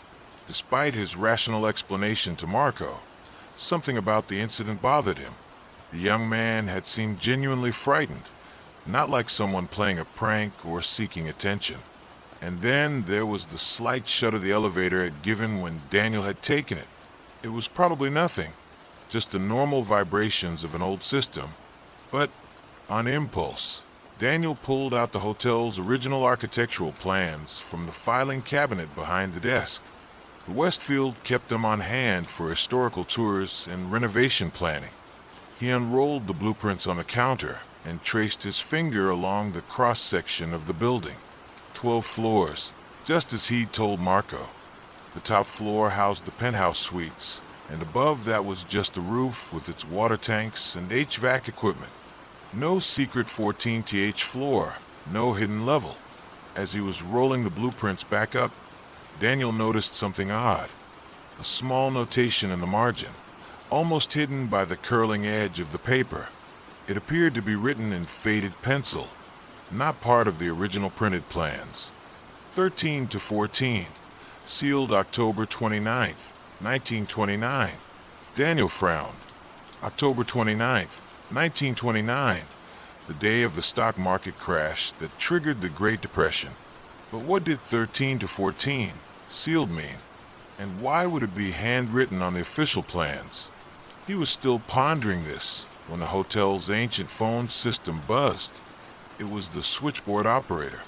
Despite his rational explanation to Marco, something about the incident bothered him. The young man had seemed genuinely frightened, not like someone playing a prank or seeking attention. And then there was the slight shudder the elevator had given when Daniel had taken it. It was probably nothing, just the normal vibrations of an old system. But on impulse, Daniel pulled out the hotel's original architectural plans from the filing cabinet behind the desk. The Westfield kept them on hand for historical tours and renovation planning. He unrolled the blueprints on the counter and traced his finger along the cross-section of the building. 12 floors, just as he'd told Marco. The top floor housed the penthouse suites, and above that was just a roof with its water tanks and HVAC equipment. No secret 14th floor, no hidden level. As he was rolling the blueprints back up, Daniel noticed something odd. A small notation in the margin, almost hidden by the curling edge of the paper. It appeared to be written in faded pencil, not part of the original printed plans. 13 to 14, sealed October 29th, 1929. Daniel frowned. October 29th, 1929, the day of the stock market crash that triggered the Great Depression. But what did 13 to 14, sealed mean? And why would it be handwritten on the official plans? He was still pondering this when the hotel's ancient phone system buzzed. It was the switchboard operator,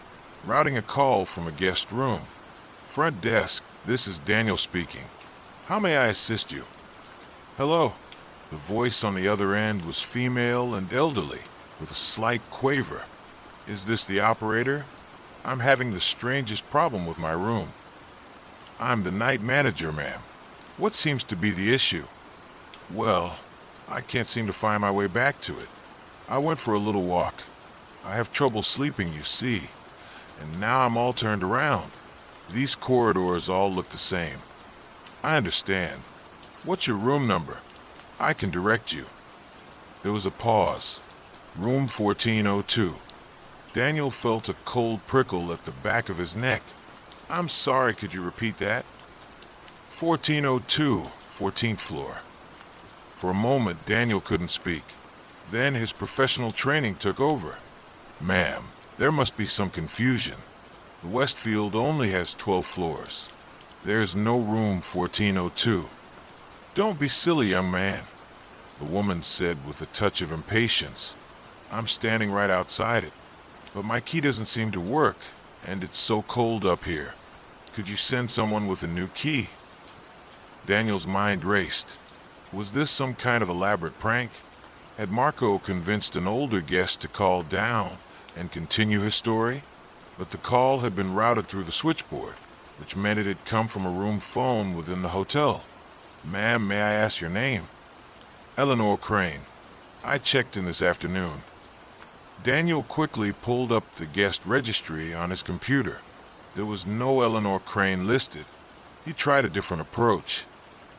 routing a call from a guest room. "Front desk, this is Daniel speaking. How may I assist you?" "Hello." The voice on the other end was female and elderly, with a slight quaver. "Is this the operator? I'm having the strangest problem with my room." "I'm the night manager, ma'am. What seems to be the issue?" "Well, I can't seem to find my way back to it. I went for a little walk. I have trouble sleeping, you see, and now I'm all turned around. These corridors all look the same." "I understand. What's your room number? I can direct you." There was a pause. "Room 1402. Daniel felt a cold prickle at the back of his neck. "I'm sorry, could you repeat that?" 1402, 14th floor. For a moment, Daniel couldn't speak. Then his professional training took over. Ma'am, there must be some confusion. The Westfield only has 12 floors. There's no room 1402. Don't be silly, young man, the woman said with a touch of impatience. I'm standing right outside it, but my key doesn't seem to work, and it's so cold up here. Could you send someone with a new key? Daniel's mind raced. Was this some kind of elaborate prank? Had Marco convinced an older guest to call down and continue his story? But the call had been routed through the switchboard, which meant it had come from a room phone within the hotel. Ma'am, may I ask your name? Eleanor Crane. I checked in this afternoon. Daniel quickly pulled up the guest registry on his computer. There was no Eleanor Crane listed. He tried a different approach.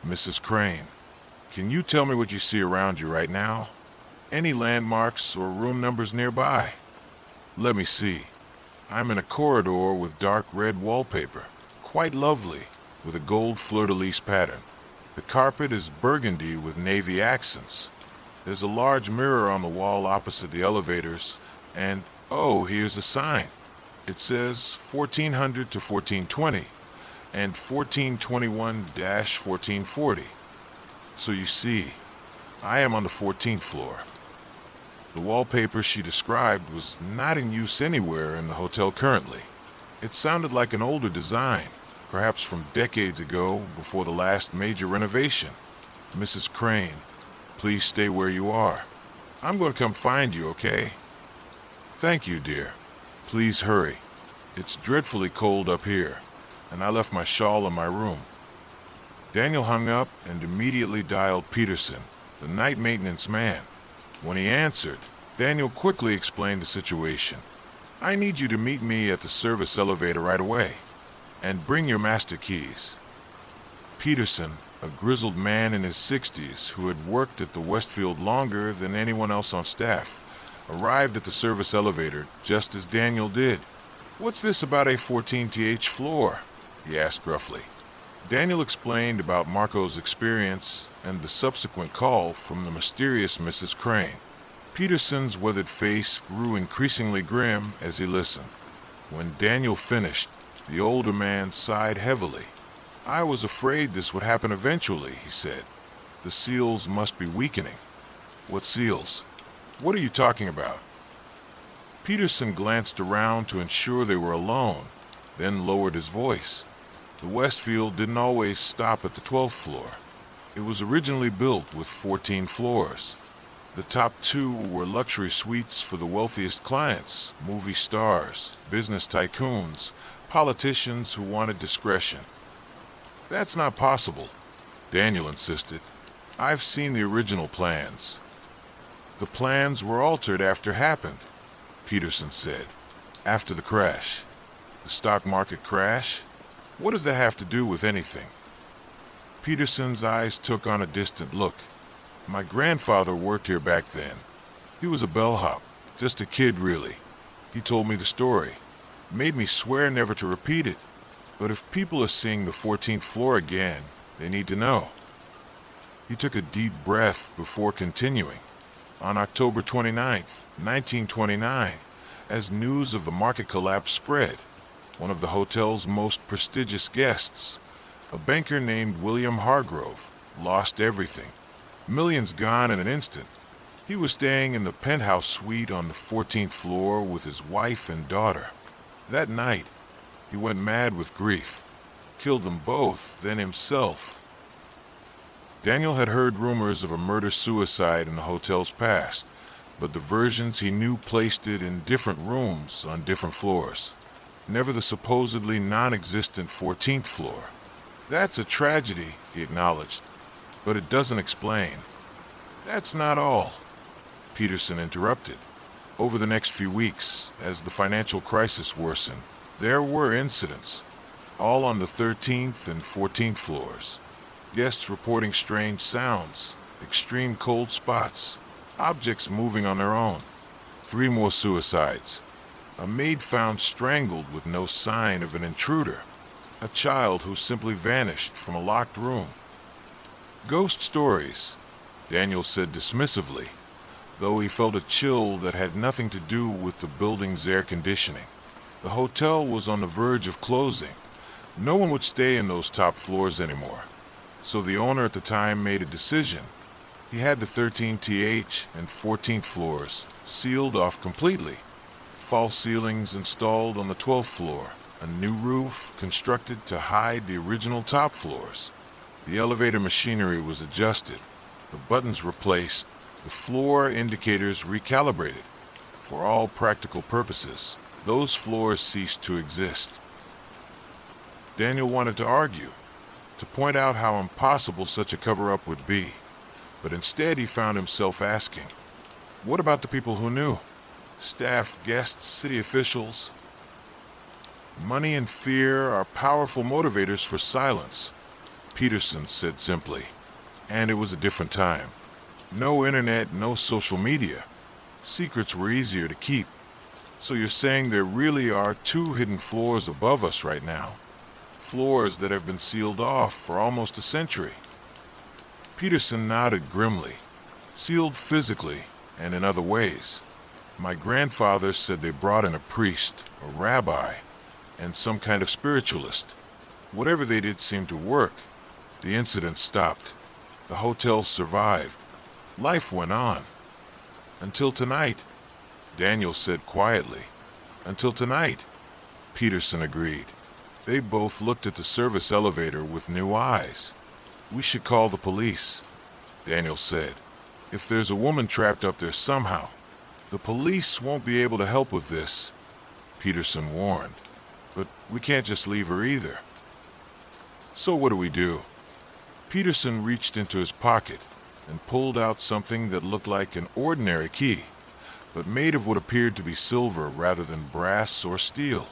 Mrs. Crane, can you tell me what you see around you right now? Any landmarks or room numbers nearby? Let me see. I'm in a corridor with dark red wallpaper. Quite lovely, with a gold fleur-de-lis pattern. The carpet is burgundy with navy accents. There's a large mirror on the wall opposite the elevators, and, oh, here's a sign. It says 1400 to 1420, and 1421-1440. So you see, I am on the 14th floor. The wallpaper she described was not in use anywhere in the hotel currently. It sounded like an older design, perhaps from decades ago before the last major renovation. Mrs. Crane, please stay where you are. I'm going to come find you, okay? Thank you, dear. Please hurry. It's dreadfully cold up here, and I left my shawl in my room. Daniel hung up and immediately dialed Peterson, the night maintenance man. When he answered, Daniel quickly explained the situation. I need you to meet me at the service elevator right away, and bring your master keys. Peterson, a grizzled man in his 60s who had worked at the Westfield longer than anyone else on staff, arrived at the service elevator just as Daniel did. What's this about a 14th floor? He asked gruffly. Daniel explained about Marco's experience and the subsequent call from the mysterious Mrs. Crane. Peterson's weathered face grew increasingly grim as he listened. When Daniel finished, the older man sighed heavily. I was afraid this would happen eventually, he said. The seals must be weakening. What seals? What are you talking about? Peterson glanced around to ensure they were alone, then lowered his voice. The Westfield didn't always stop at the 12th floor. It was originally built with 14 floors. The top 2 were luxury suites for the wealthiest clients, movie stars, business tycoons, politicians who wanted discretion. That's not possible, Daniel insisted. I've seen the original plans. The plans were altered after it happened, Peterson said. After the crash. The stock market crash? What does that have to do with anything? Peterson's eyes took on a distant look. My grandfather worked here back then. He was a bellhop, just a kid really. He told me the story. Made me swear never to repeat it. But if people are seeing the 14th floor again, they need to know. He took a deep breath before continuing. On October 29th, 1929, as news of the market collapse spread, one of the hotel's most prestigious guests, a banker named William Hargrove, lost everything. Millions gone in an instant. He was staying in the penthouse suite on the 14th floor with his wife and daughter. That night, he went mad with grief. Killed them both, then himself. Daniel had heard rumors of a murder-suicide in the hotel's past, but the versions he knew placed it in different rooms on different floors. Never the supposedly non-existent 14th floor. That's a tragedy, he acknowledged, but it doesn't explain. That's not all, Peterson interrupted. Over the next few weeks, as the financial crisis worsened, there were incidents, all on the 13th and 14th floors. Guests reporting strange sounds, extreme cold spots, objects moving on their own. 3 more suicides. A maid found strangled with no sign of an intruder. A child who simply vanished from a locked room. Ghost stories, Daniel said dismissively. though he felt a chill that had nothing to do with the building's air conditioning. The hotel was on the verge of closing. No one would stay in those top floors anymore. So the owner at the time made a decision. He had the 13th and 14th floors sealed off completely. False ceilings installed on the 12th floor. A new roof constructed to hide the original top floors. The elevator machinery was adjusted, the buttons replaced, the floor indicators recalibrated. For all practical purposes, those floors ceased to exist. Daniel wanted to argue, to point out how impossible such a cover-up would be, but instead he found himself asking, what about the people who knew? Staff, guests, city officials? Money and fear are powerful motivators for silence, Peterson said simply. And it was a different time. No internet, no social media. Secrets were easier to keep. So you're saying there really are 2 hidden floors above us right now? Floors that have been sealed off for almost a century. Peterson nodded grimly. Sealed physically and in other ways. My grandfather said they brought in a priest, a rabbi, and some kind of spiritualist. Whatever they did seemed to work. The incident stopped. The hotel survived. Life went on. Until tonight, Daniel said quietly. Until tonight, Peterson agreed. They both looked at the service elevator with new eyes. We should call the police, Daniel said. If there's a woman trapped up there somehow, the police won't be able to help with this, Peterson warned. But we can't just leave her either. So what do we do? Peterson reached into his pocket and pulled out something that looked like an ordinary key, but made of what appeared to be silver rather than brass or steel.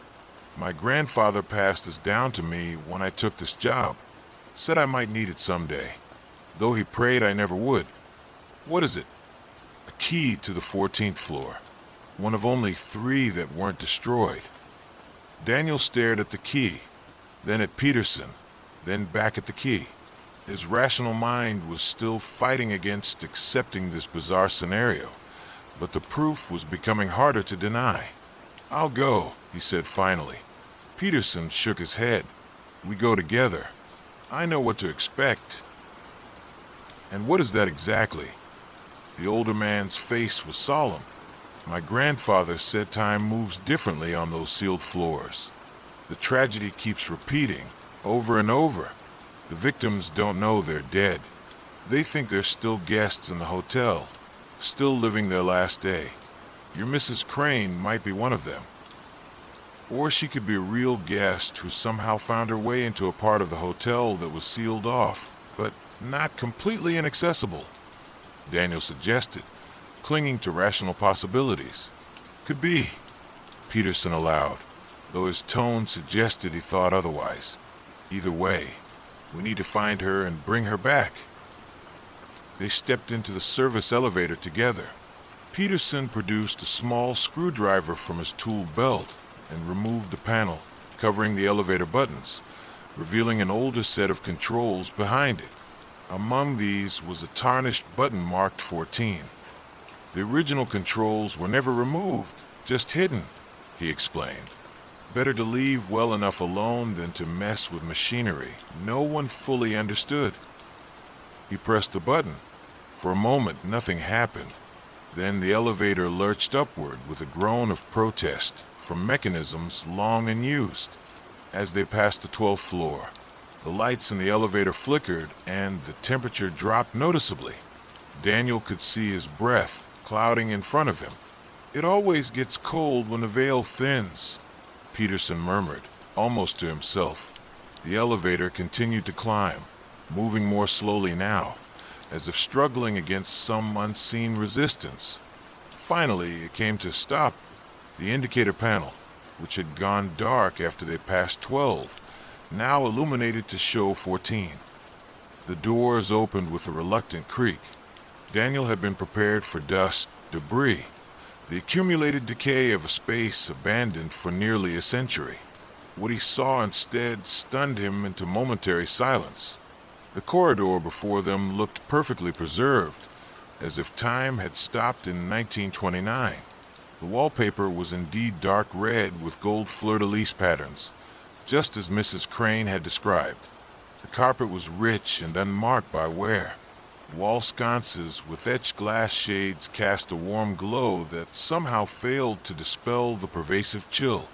My grandfather passed this down to me when I took this job. Said I might need it someday, though he prayed I never would. What is it? A key to the 14th floor, one of only 3 that weren't destroyed. Daniel stared at the key, then at Peterson, then back at the key. His rational mind was still fighting against accepting this bizarre scenario, but the proof was becoming harder to deny. I'll go, he said finally. Peterson shook his head. We go together. I know what to expect. And what is that exactly? The older man's face was solemn. My grandfather said time moves differently on those sealed floors. The tragedy keeps repeating, over and over. The victims don't know they're dead. They think they're still guests in the hotel, still living their last day. Your Mrs. Crane might be one of them. Or she could be a real guest who somehow found her way into a part of the hotel that was sealed off, but not completely inaccessible, Daniel suggested, clinging to rational possibilities. Could be, Peterson allowed, though his tone suggested he thought otherwise. Either way, we need to find her and bring her back. They stepped into the service elevator together. Peterson produced a small screwdriver from his tool belt and removed the panel covering the elevator buttons, revealing an older set of controls behind it. Among these was a tarnished button marked 14. The original controls were never removed, just hidden, he explained. Better to leave well enough alone than to mess with machinery no one fully understood. He pressed the button. For a moment, nothing happened. Then the elevator lurched upward with a groan of protest from mechanisms long unused. As they passed the 12th floor, the lights in the elevator flickered and the temperature dropped noticeably. Daniel could see his breath clouding in front of him. It always gets cold when the veil thins, Peterson murmured, almost to himself. The elevator continued to climb, moving more slowly now, as if struggling against some unseen resistance. Finally, it came to a stop. The indicator panel, which had gone dark after they passed 12, now illuminated to show 14. The doors opened with a reluctant creak. Daniel had been prepared for dust, debris, the accumulated decay of a space abandoned for nearly a century. What he saw instead stunned him into momentary silence. The corridor before them looked perfectly preserved, as if time had stopped in 1929. The wallpaper was indeed dark red with gold fleur-de-lis patterns, just as Mrs. Crane had described. The carpet was rich and unmarked by wear. Wall sconces with etched glass shades cast a warm glow that somehow failed to dispel the pervasive chill.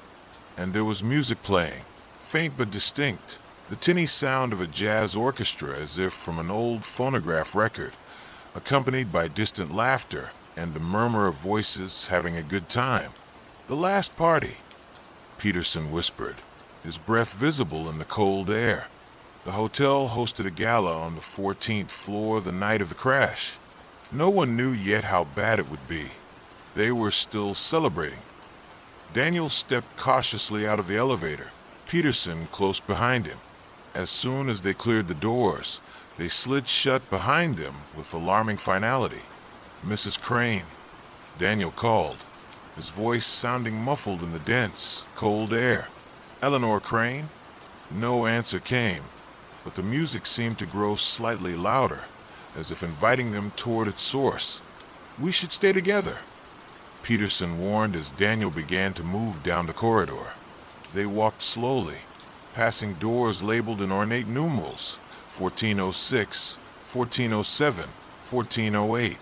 And there was music playing, faint but distinct, the tinny sound of a jazz orchestra as if from an old phonograph record, accompanied by distant laughter and the murmur of voices having a good time. "The last party," Peterson whispered, his breath visible in the cold air. The hotel hosted a gala on the 14th floor the night of the crash. No one knew yet how bad it would be. They were still celebrating. Daniel stepped cautiously out of the elevator, Peterson close behind him. As soon as they cleared the doors, they slid shut behind them with alarming finality. "Mrs. Crane," Daniel called, his voice sounding muffled in the dense, cold air. "Eleanor Crane?" No answer came, but the music seemed to grow slightly louder, as if inviting them toward its source. "We should stay together," Peterson warned as Daniel began to move down the corridor. They walked slowly, passing doors labeled in ornate numerals, 1406, 1407, 1408.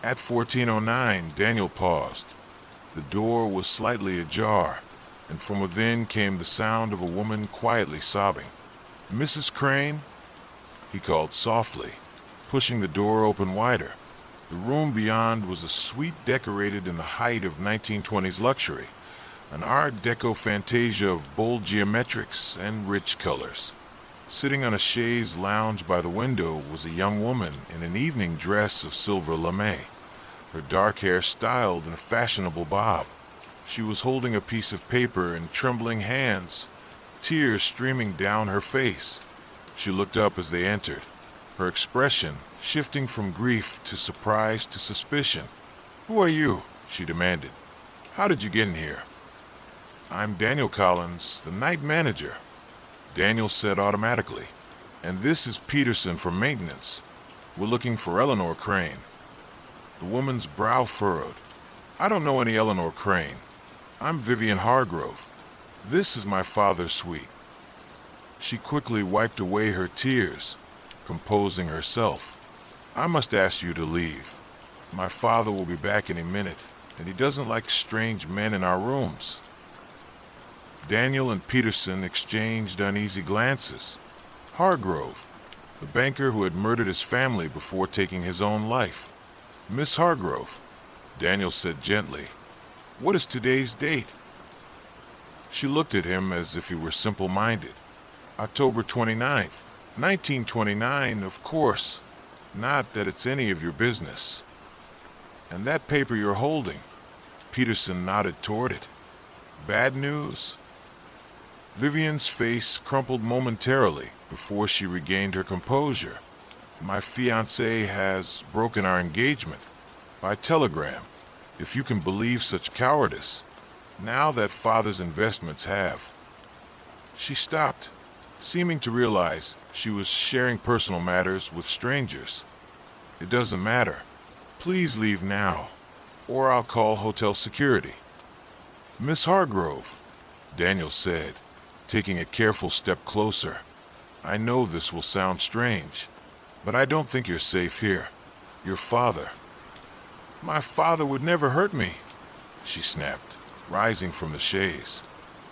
At 1409, Daniel paused. The door was slightly ajar, and from within came the sound of a woman quietly sobbing. "Mrs. Crane?" he called softly, pushing the door open wider. The room beyond was a suite decorated in the height of 1920s luxury, an Art Deco fantasia of bold geometrics and rich colors. Sitting on a chaise lounge by the window was a young woman in an evening dress of silver lame, her dark hair styled in a fashionable bob. She was holding a piece of paper in trembling hands, tears streaming down her face. She looked up as they entered, her expression shifting from grief to surprise to suspicion. "Who are you?" she demanded. "How did you get in here?" "I'm Daniel Collins, the night manager," Daniel said automatically. "And this is Peterson from maintenance. We're looking for Eleanor Crane." The woman's brow furrowed. "I don't know any Eleanor Crane. I'm Vivian Hargrove. This is my father's suite." She quickly wiped away her tears, composing herself. "I must ask you to leave. My father will be back any minute, and he doesn't like strange men in our rooms." Daniel and Peterson exchanged uneasy glances. Hargrove, the banker who had murdered his family before taking his own life. "Miss Hargrove," Daniel said gently, "what is today's date?" She looked at him as if he were simple-minded. "October 29th, 1929, of course. Not that it's any of your business." "And that paper you're holding?" Peterson nodded toward it. "Bad news?" Vivian's face crumpled momentarily before she regained her composure. "My fiancé has broken our engagement. By telegram, if you can believe such cowardice, now that father's investments have." She stopped, seeming to realize she was sharing personal matters with strangers. "It doesn't matter. Please leave now, or I'll call hotel security." "Miss Hargrove," Daniel said, taking a careful step closer. "I know this will sound strange, but I don't think you're safe here. Your father—" "My father would never hurt me," she snapped, rising from the chaise.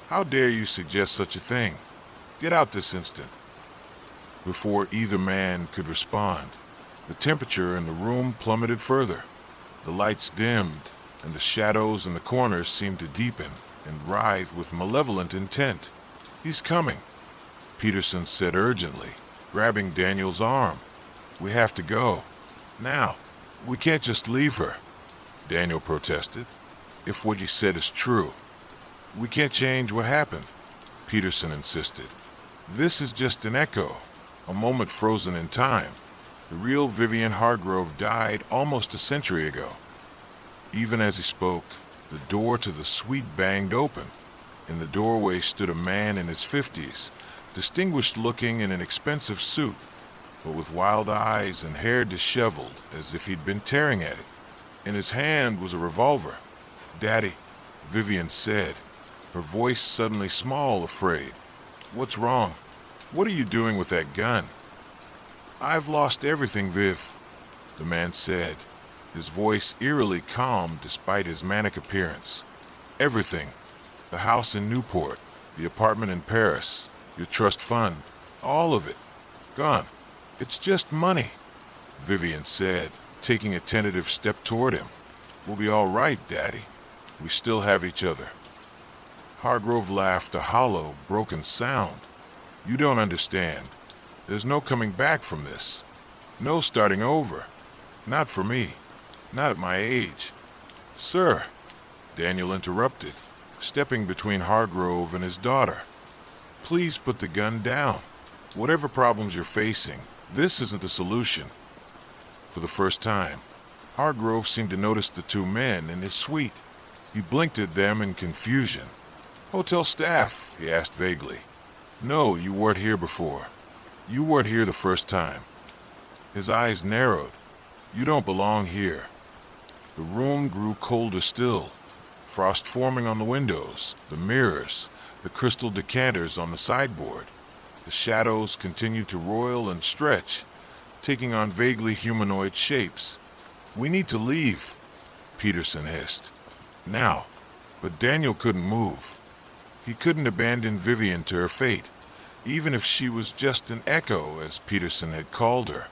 "How dare you suggest such a thing? Get out this instant." Before either man could respond, the temperature in the room plummeted further. The lights dimmed, and the shadows in the corners seemed to deepen and writhe with malevolent intent. "He's coming," Peterson said urgently, grabbing Daniel's arm. "We have to go. Now. We can't just leave her," Daniel protested. "If what you said is true, we can't change what happened," Peterson insisted. "This is just an echo, a moment frozen in time. The real Vivian Hargrove died almost a century ago." Even as he spoke, the door to the suite banged open. In the doorway stood a man in his 50s, distinguished looking in an expensive suit. but with wild eyes and hair disheveled as if he'd been tearing at it. In his hand was a revolver. "Daddy," Vivian said, her voice suddenly small, afraid. "What's wrong? What are you doing with that gun?" "I've lost everything, Viv," the man said, his voice eerily calm despite his manic appearance. "Everything. The house in Newport, the apartment in Paris, your trust fund, all of it. Gone. It's just money," Vivian said, taking a tentative step toward him. "We'll be all right, Daddy. We still have each other." Hargrove laughed a hollow, broken sound. "You don't understand. There's no coming back from this. No starting over. Not for me. Not at my age." "Sir," Daniel interrupted, stepping between Hargrove and his daughter. "Please put the gun down. Whatever problems you're facing, this isn't the solution." For the first time, Hargrove seemed to notice the two men in his suite. He blinked at them in confusion. "Hotel staff?" he asked vaguely. "No, you weren't here before. You weren't here the first time." His eyes narrowed. "You don't belong here." The room grew colder still, frost forming on the windows, the mirrors, the crystal decanters on the sideboard. The shadows continued to roil and stretch, taking on vaguely humanoid shapes. "We need to leave," Peterson hissed. "Now." But Daniel couldn't move. He couldn't abandon Vivian to her fate, even if she was just an echo, as Peterson had called her.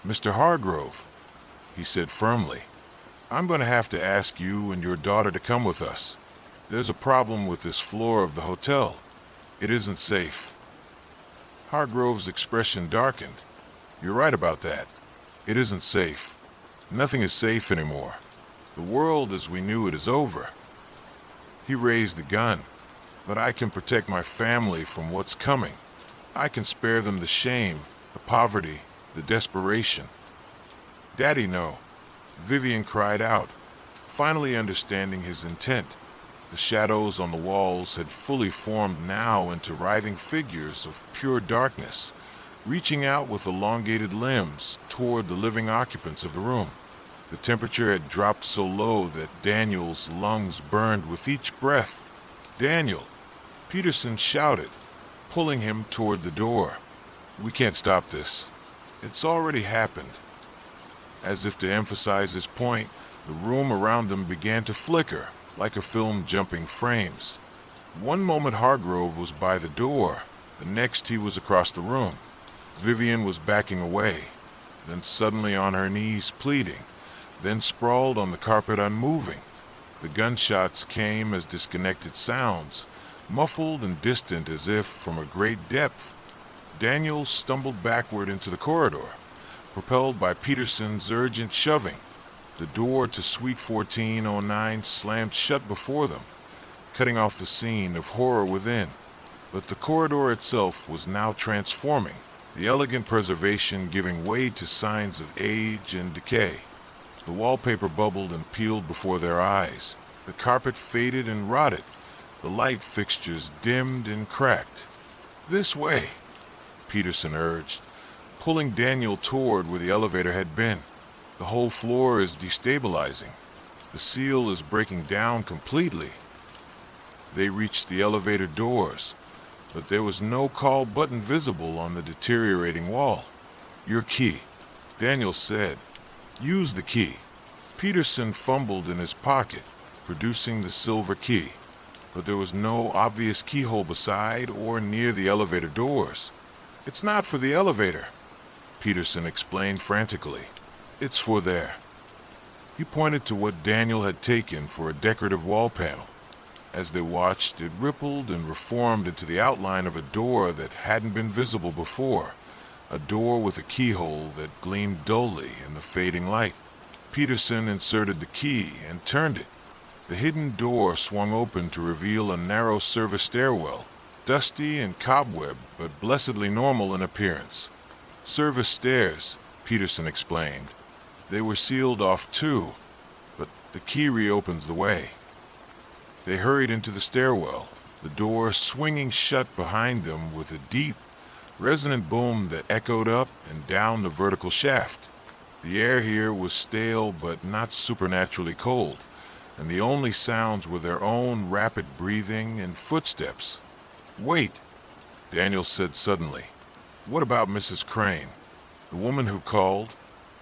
"Mr. Hargrove," he said firmly, "I'm going to have to ask you and your daughter to come with us. There's a problem with this floor of the hotel. It isn't safe." Hargrove's expression darkened. "You're right about that. It isn't safe. Nothing is safe anymore. The world as we knew it is over." He raised the gun. "But I can protect my family from what's coming. I can spare them the shame, the poverty, the desperation." "Daddy, no," Vivian cried out, finally understanding his intent. The shadows on the walls had fully formed now into writhing figures of pure darkness, reaching out with elongated limbs toward the living occupants of the room. The temperature had dropped so low that Daniel's lungs burned with each breath. "Daniel!" Peterson shouted, pulling him toward the door. "We can't stop this. It's already happened." As if to emphasize his point, the room around them began to flicker, like a film jumping frames. One moment Hargrove was by the door, the next he was across the room. Vivian was backing away, then suddenly on her knees pleading, then sprawled on the carpet unmoving. The gunshots came as disconnected sounds, muffled and distant as if from a great depth. Daniel stumbled backward into the corridor, propelled by Peterson's urgent shoving. The door to Suite 1409 slammed shut before them, cutting off the scene of horror within. But the corridor itself was now transforming, the elegant preservation giving way to signs of age and decay. The wallpaper bubbled and peeled before their eyes. The carpet faded and rotted. The light fixtures dimmed and cracked. "This way," Peterson urged, pulling Daniel toward where the elevator had been. "The whole floor is destabilizing. The seal is breaking down completely." They reached the elevator doors, but there was no call button visible on the deteriorating wall. "Your key," Daniel said. "Use the key." Peterson fumbled in his pocket, producing the silver key, but there was no obvious keyhole beside or near the elevator doors. "It's not for the elevator," Peterson explained frantically. "It's for there." He pointed to what Daniel had taken for a decorative wall panel. As they watched, it rippled and reformed into the outline of a door that hadn't been visible before, a door with a keyhole that gleamed dully in the fading light. Peterson inserted the key and turned it. The hidden door swung open to reveal a narrow service stairwell, dusty and cobwebbed, but blessedly normal in appearance. "Service stairs," Peterson explained. "They were sealed off too, but the key reopens the way." They hurried into the stairwell, the door swinging shut behind them with a deep, resonant boom that echoed up and down the vertical shaft. The air here was stale but not supernaturally cold, and the only sounds were their own rapid breathing and footsteps. "Wait," Daniel said suddenly. "What about Mrs. Crane? The woman who called?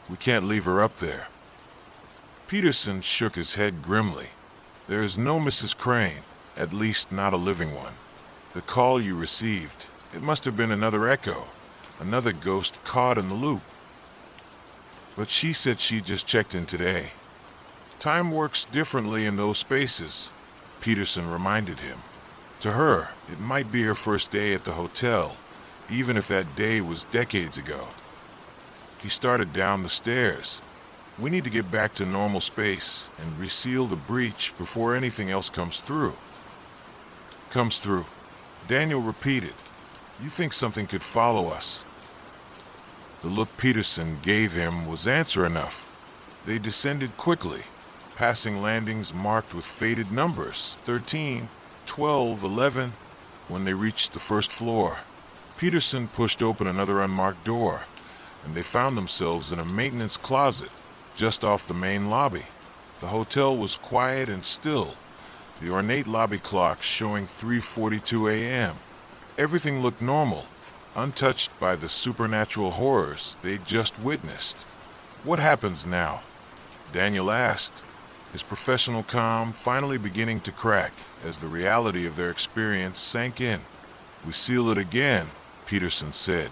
We can't leave her up there." Peterson shook his head grimly. "There is no Mrs. Crane, at least not a living one. The call you received, it must have been another echo, another ghost caught in the loop. But she said she just checked in today." "Time works differently in those spaces," Peterson reminded him. To her, it might be her first day at the hotel, even if that day was decades ago. He started down the stairs. "We need to get back to normal space and reseal the breach before anything else comes through." "Comes through," Daniel repeated. "You think something could follow us?" The look Peterson gave him was answer enough. They descended quickly, passing landings marked with faded numbers, 13, 12, 11. When they reached the first floor, Peterson pushed open another unmarked door, and they found themselves in a maintenance closet just off the main lobby. The hotel was quiet and still, the ornate lobby clock showing 3:42 a.m. Everything looked normal, untouched by the supernatural horrors they'd just witnessed. "What happens now?" Daniel asked, his professional calm finally beginning to crack as the reality of their experience sank in. "We seal it again," Peterson said,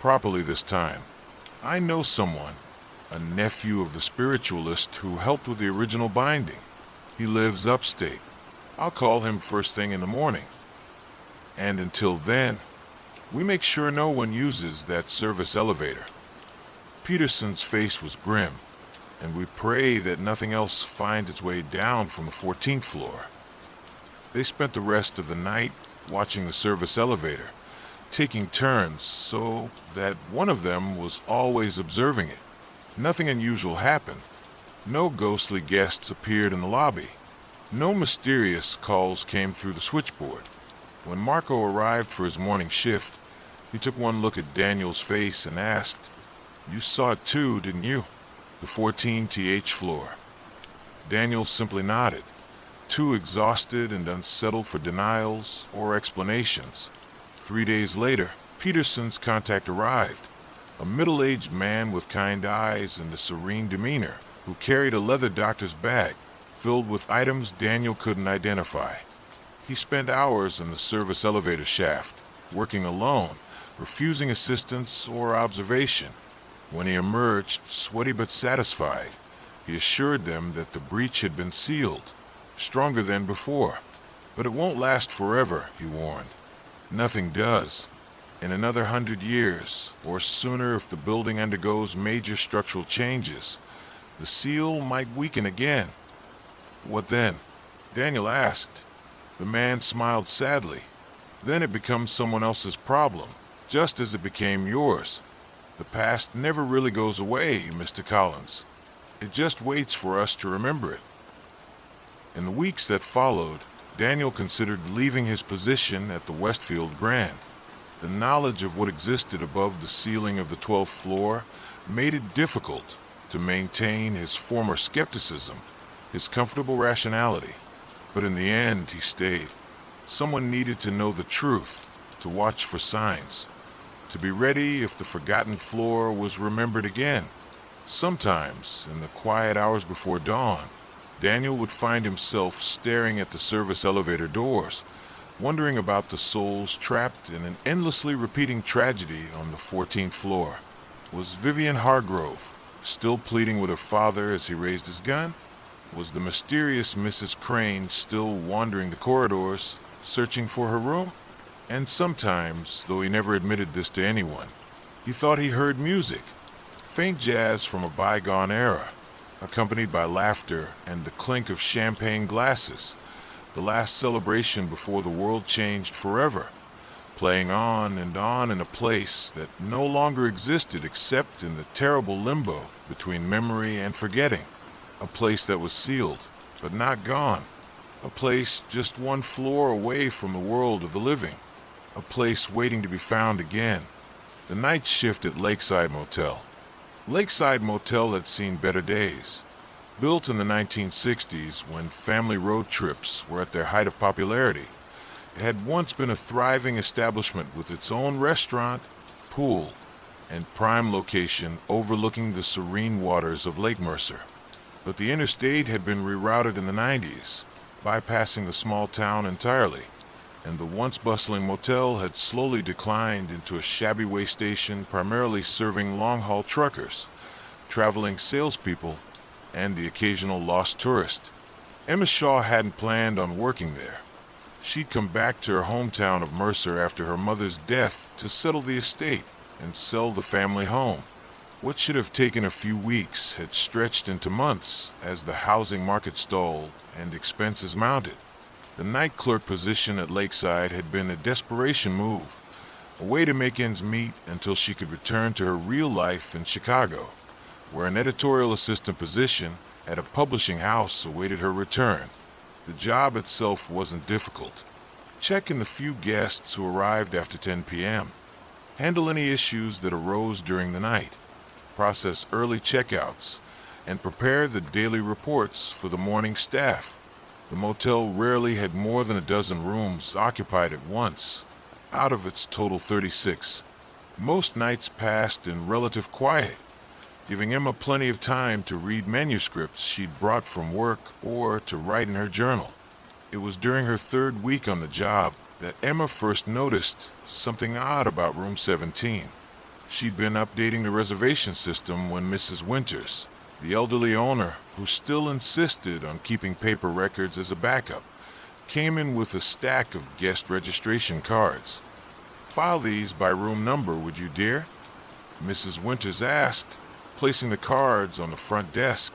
"properly this time. I know someone, a nephew of the spiritualist who helped with the original binding. He lives upstate. I'll call him first thing in the morning. And until then, we make sure no one uses that service elevator." Peterson's face was grim, "And we pray that nothing else finds its way down from the 14th floor." They spent the rest of the night watching the service elevator, taking turns so that one of them was always observing it. Nothing unusual happened. No ghostly guests appeared in the lobby. No mysterious calls came through the switchboard. When Marco arrived for his morning shift, he took one look at Daniel's face and asked, "You saw it too, didn't you? The 14th floor." Daniel simply nodded, too exhausted and unsettled for denials or explanations. 3 days later, Peterson's contact arrived, a middle-aged man with kind eyes and a serene demeanor, who carried a leather doctor's bag filled with items Daniel couldn't identify. He spent hours in the service elevator shaft, working alone, refusing assistance or observation. When he emerged, sweaty but satisfied, he assured them that the breach had been sealed, stronger than before. "But it won't last forever," he warned. "Nothing does. In another 100 years, or sooner if the building undergoes major structural changes, the seal might weaken again." "What then?" Daniel asked. The man smiled sadly. "Then it becomes someone else's problem, just as it became yours. The past never really goes away, Mr. Collins. It just waits for us to remember it." In the weeks that followed, Daniel considered leaving his position at the Westfield Grand. The knowledge of what existed above the ceiling of the 12th floor made it difficult to maintain his former skepticism, his comfortable rationality. But in the end, he stayed. Someone needed to know the truth, to watch for signs, to be ready if the forgotten floor was remembered again. Sometimes, in the quiet hours before dawn, Daniel would find himself staring at the service elevator doors, wondering about the souls trapped in an endlessly repeating tragedy on the 14th floor. Was Vivian Hargrove still pleading with her father as he raised his gun? Was the mysterious Mrs. Crane still wandering the corridors, searching for her room? And sometimes, though he never admitted this to anyone, he thought he heard music, faint jazz from a bygone era, accompanied by laughter and the clink of champagne glasses, the last celebration before the world changed forever, playing on in a place that no longer existed except in the terrible limbo between memory and forgetting, a place that was sealed, but not gone, a place just one floor away from the world of the living, a place waiting to be found again. The night shift at Lakeside Motel. Lakeside Motel had seen better days. Built in the 1960s when family road trips were at their height of popularity, it had once been a thriving establishment with its own restaurant, pool, and prime location overlooking the serene waters of Lake Mercer. But the interstate had been rerouted in the 90s, bypassing the small town entirely, and the once bustling motel had slowly declined into a shabby way station primarily serving long-haul truckers, traveling salespeople, and the occasional lost tourist. Emma Shaw hadn't planned on working there. She'd come back to her hometown of Mercer after her mother's death to settle the estate and sell the family home. What should have taken a few weeks had stretched into months as the housing market stalled and expenses mounted. The night clerk position at Lakeside had been a desperation move, a way to make ends meet until she could return to her real life in Chicago, where an editorial assistant position at a publishing house awaited her return. The job itself wasn't difficult. Check in the few guests who arrived after 10 p.m., handle any issues that arose during the night, process early checkouts, and prepare the daily reports for the morning staff. The motel rarely had more than a dozen rooms occupied at once, out of its total 36. Most nights passed in relative quiet, giving Emma plenty of time to read manuscripts she'd brought from work or to write in her journal. It was during her third week on the job that Emma first noticed something odd about room 17. She'd been updating the reservation system when Mrs. Winters, the elderly owner who still insisted on keeping paper records as a backup, came in with a stack of guest registration cards. "File these by room number, would you, dear?" Mrs. Winters asked, placing the cards on the front desk.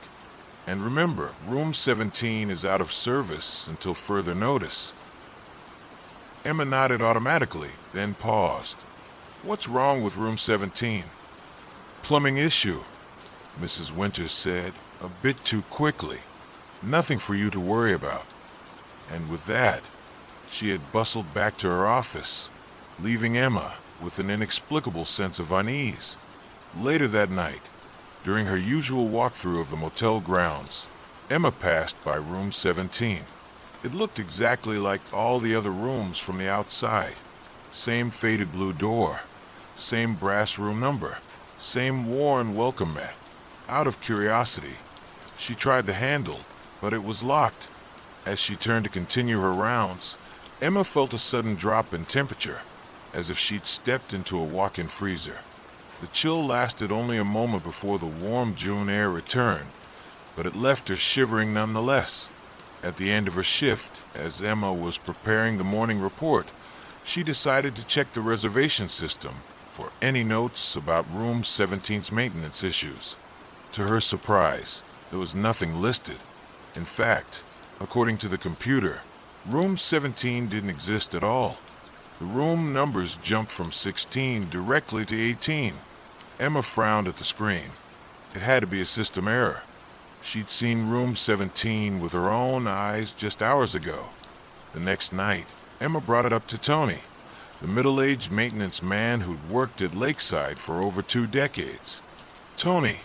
"And remember, room 17 is out of service until further notice." Emma nodded automatically, then paused. "What's wrong with room 17? "Plumbing issue," Mrs. Winters said, a bit too quickly. "Nothing for you to worry about." And with that, she had bustled back to her office, leaving Emma with an inexplicable sense of unease. Later that night, during her usual walkthrough of the motel grounds, Emma passed by room 17. It looked exactly like all the other rooms from the outside. Same faded blue door, same brass room number, same worn welcome mat. Out of curiosity, she tried the handle, but it was locked. As she turned to continue her rounds, Emma felt a sudden drop in temperature, as if she'd stepped into a walk-in freezer. The chill lasted only a moment before the warm June air returned, but it left her shivering nonetheless. At the end of her shift, as Emma was preparing the morning report, she decided to check the reservation system for any notes about room 17's maintenance issues. To her surprise, there was nothing listed. In fact, according to the computer, room 17 didn't exist at all. The room numbers jumped from 16 directly to 18. Emma frowned at the screen. It had to be a system error. She'd seen room 17 with her own eyes just hours ago. The next night, Emma brought it up to Tony, the middle-aged maintenance man who'd worked at Lakeside for over 2 decades. "Tony,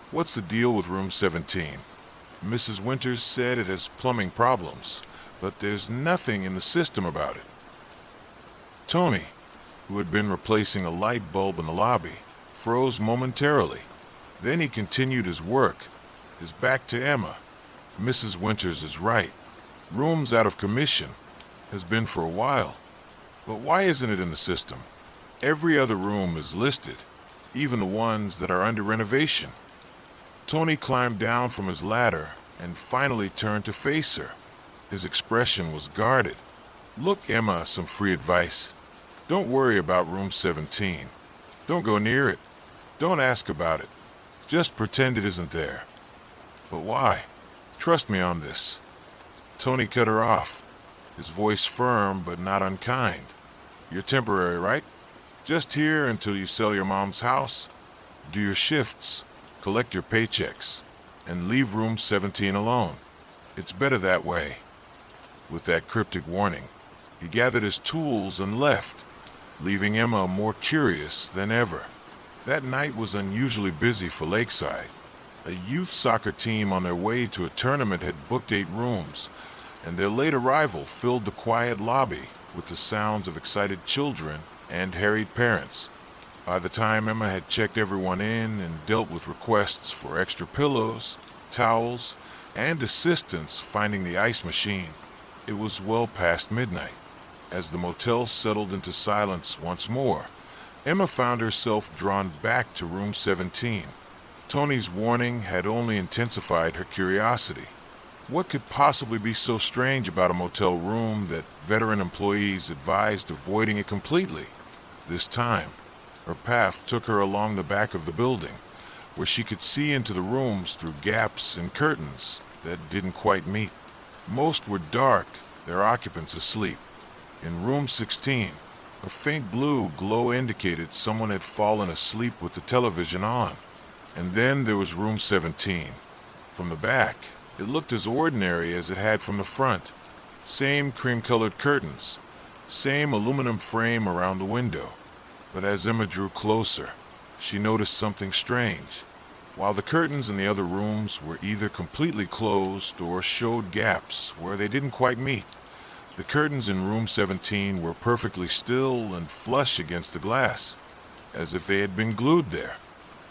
what's the deal with room 17? Mrs. Winters said it has plumbing problems, but there's nothing in the system about it." Tony, who had been replacing a light bulb in the lobby, froze momentarily. Then he continued his work, his back to Emma. "Mrs. Winters is right. Room's out of commission. Has been for a while. But why isn't it in the system? Every other room is listed, even the ones that are under renovation." Tony climbed down from his ladder and finally turned to face her. His expression was guarded. "Look, Emma, some free advice. Don't worry about room 17. Don't go near it. Don't ask about it. Just pretend it isn't there." "But why? Trust me on this." Tony cut her off, his voice firm but not unkind. "You're temporary, right? Just here until you sell your mom's house, do your shifts, collect your paychecks, and leave room 17 alone. It's better that way." With that cryptic warning, he gathered his tools and left, leaving Emma more curious than ever. That night was unusually busy for Lakeside. A youth soccer team on their way to a tournament had booked 8 rooms, and their late arrival filled the quiet lobby with the sounds of excited children and harried parents. By the time Emma had checked everyone in and dealt with requests for extra pillows, towels, and assistance finding the ice machine, it was well past midnight. As the motel settled into silence once more, Emma found herself drawn back to room 17. Tony's warning had only intensified her curiosity. What could possibly be so strange about a motel room that veteran employees advised avoiding it completely? This time, her path took her along the back of the building, where she could see into the rooms through gaps in curtains that didn't quite meet. Most were dark, their occupants asleep. In room 16, a faint blue glow indicated someone had fallen asleep with the television on. And then there was room 17. From the back, it looked as ordinary as it had from the front. Same cream-colored curtains, same aluminum frame around the window. But as Emma drew closer, she noticed something strange. While the curtains in the other rooms were either completely closed or showed gaps where they didn't quite meet, the curtains in room 17 were perfectly still and flush against the glass, as if they had been glued there.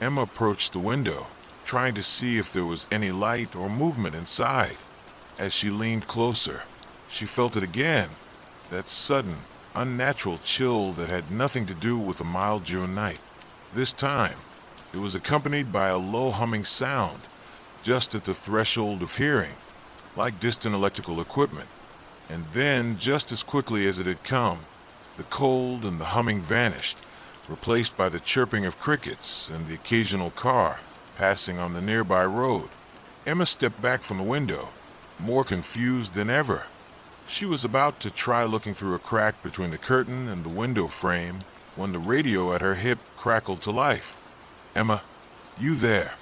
Emma approached the window, trying to see if there was any light or movement inside. As she leaned closer, she felt it again, that sudden, unnatural chill that had nothing to do with a mild June night. This time, it was accompanied by a low humming sound, just at the threshold of hearing, like distant electrical equipment. And then, just as quickly as it had come, the cold and the humming vanished, replaced by the chirping of crickets and the occasional car passing on the nearby road. Emma stepped back from the window, more confused than ever. She was about to try looking through a crack between the curtain and the window frame when the radio at her hip crackled to life. "Emma, you there?"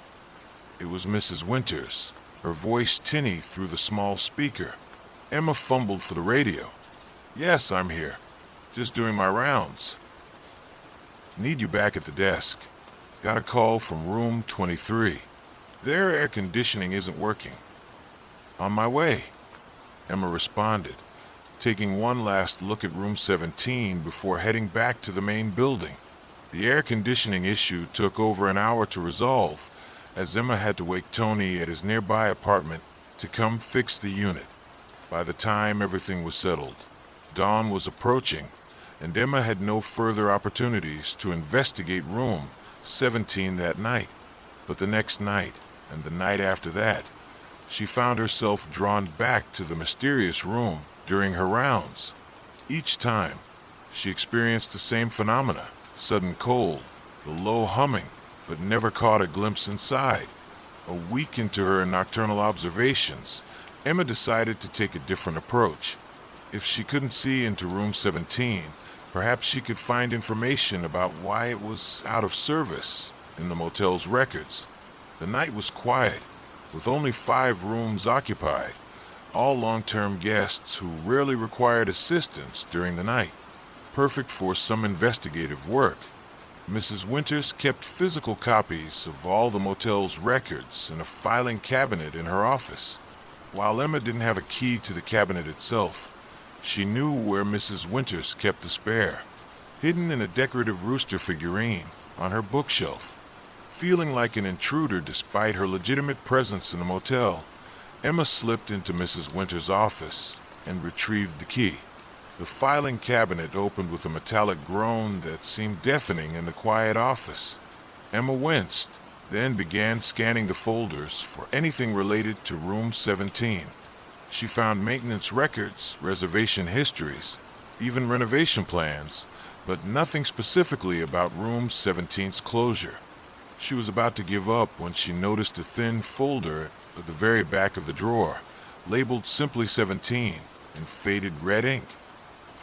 It was Mrs. Winters, her voice tinny through the small speaker. Emma fumbled for the radio. "Yes, I'm here. Just doing my rounds. Need you back at the desk. Got a call from room 23. Their air conditioning isn't working." "On my way," Emma responded, taking one last look at room 17 before heading back to the main building. The air conditioning issue took over an hour to resolve, as Emma had to wake Tony at his nearby apartment to come fix the unit. By the time everything was settled, dawn was approaching, and Emma had no further opportunities to investigate room 17 that night. But the next night, and the night after that, she found herself drawn back to the mysterious room during her rounds. Each time, she experienced the same phenomena: sudden cold, the low humming, but never caught a glimpse inside. A week into her nocturnal observations, Emma decided to take a different approach. If she couldn't see into room 17, perhaps she could find information about why it was out of service in the motel's records. The night was quiet, with only 5 rooms occupied, all long-term guests who rarely required assistance during the night. Perfect for some investigative work. Mrs. Winters kept physical copies of all the motel's records in a filing cabinet in her office. While Emma didn't have a key to the cabinet itself, she knew where Mrs. Winters kept the spare, hidden in a decorative rooster figurine on her bookshelf. Feeling like an intruder despite her legitimate presence in the motel, Emma slipped into Mrs. Winters' office and retrieved the key. The filing cabinet opened with a metallic groan that seemed deafening in the quiet office. Emma winced, then began scanning the folders for anything related to room 17. She found maintenance records, reservation histories, even renovation plans, but nothing specifically about room 17's closure. She was about to give up when she noticed a thin folder at the very back of the drawer, labeled simply 17 in faded red ink.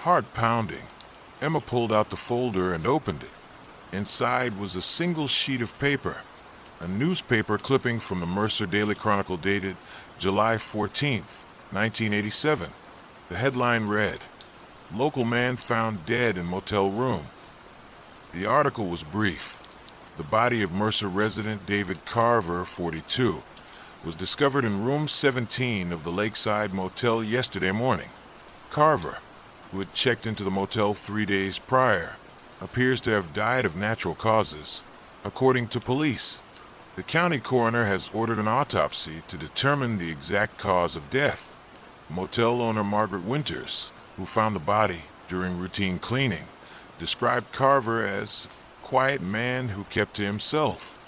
Heart pounding, Emma pulled out the folder and opened it. Inside was a single sheet of paper, a newspaper clipping from the Mercer Daily Chronicle dated July 14th, 1987. The headline read, "Local man found dead in motel room. The article was brief. The body of Mercer resident David Carver, 42, was discovered in room 17 of the Lakeside Motel yesterday morning. Carver, who had checked into the motel 3 days prior, appears to have died of natural causes, according to police. The county coroner has ordered an autopsy to determine the exact cause of death. Motel owner Margaret Winters, who found the body during routine cleaning, described Carver as a quiet man who kept to himself.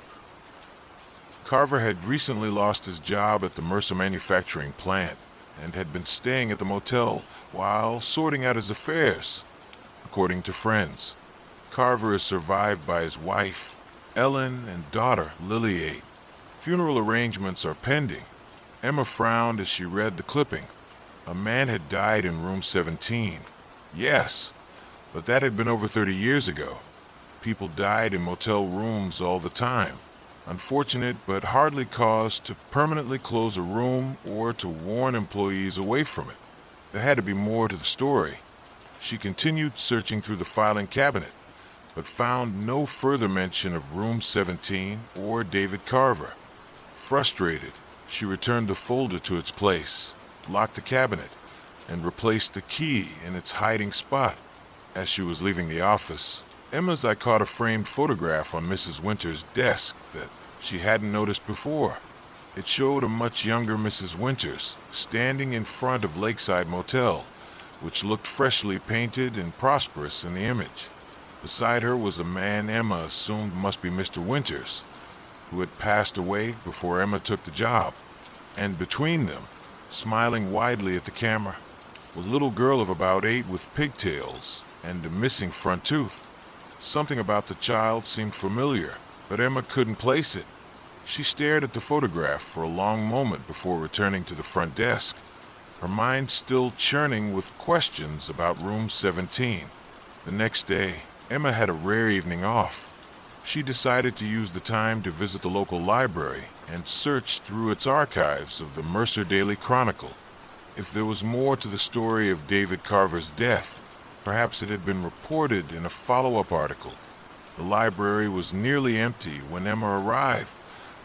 Carver had recently lost his job at the Mercer manufacturing plant and had been staying at the motel while sorting out his affairs, according to friends. Carver is survived by his wife, Ellen, and daughter, Lily 8. Funeral arrangements are pending. Emma frowned as she read the clipping. A man had died in room 17. Yes, but that had been over 30 years ago. People died in motel rooms all the time. Unfortunate, but hardly cause to permanently close a room or to warn employees away from it. There had to be more to the story. She continued searching through the filing cabinet, but found no further mention of room 17 or David Carver. Frustrated, she returned the folder to its place, locked the cabinet, and replaced the key in its hiding spot. As she was leaving the office, Emma's eye caught a framed photograph on Mrs. Winters' desk that she hadn't noticed before. It showed a much younger Mrs. Winters standing in front of Lakeside Motel, which looked freshly painted and prosperous in the image. Beside her was a man Emma assumed must be Mr. Winters, who had passed away before Emma took the job. And between them, smiling widely at the camera, was a little girl of about 8 with pigtails and a missing front tooth. Something about the child seemed familiar, but Emma couldn't place it. She stared at the photograph for a long moment before returning to the front desk, her mind still churning with questions about room 17. The next day, Emma had a rare evening off. She decided to use the time to visit the local library and search through its archives of the Mercer Daily Chronicle. If there was more to the story of David Carver's death, perhaps it had been reported in a follow-up article. The library was nearly empty when Emma arrived,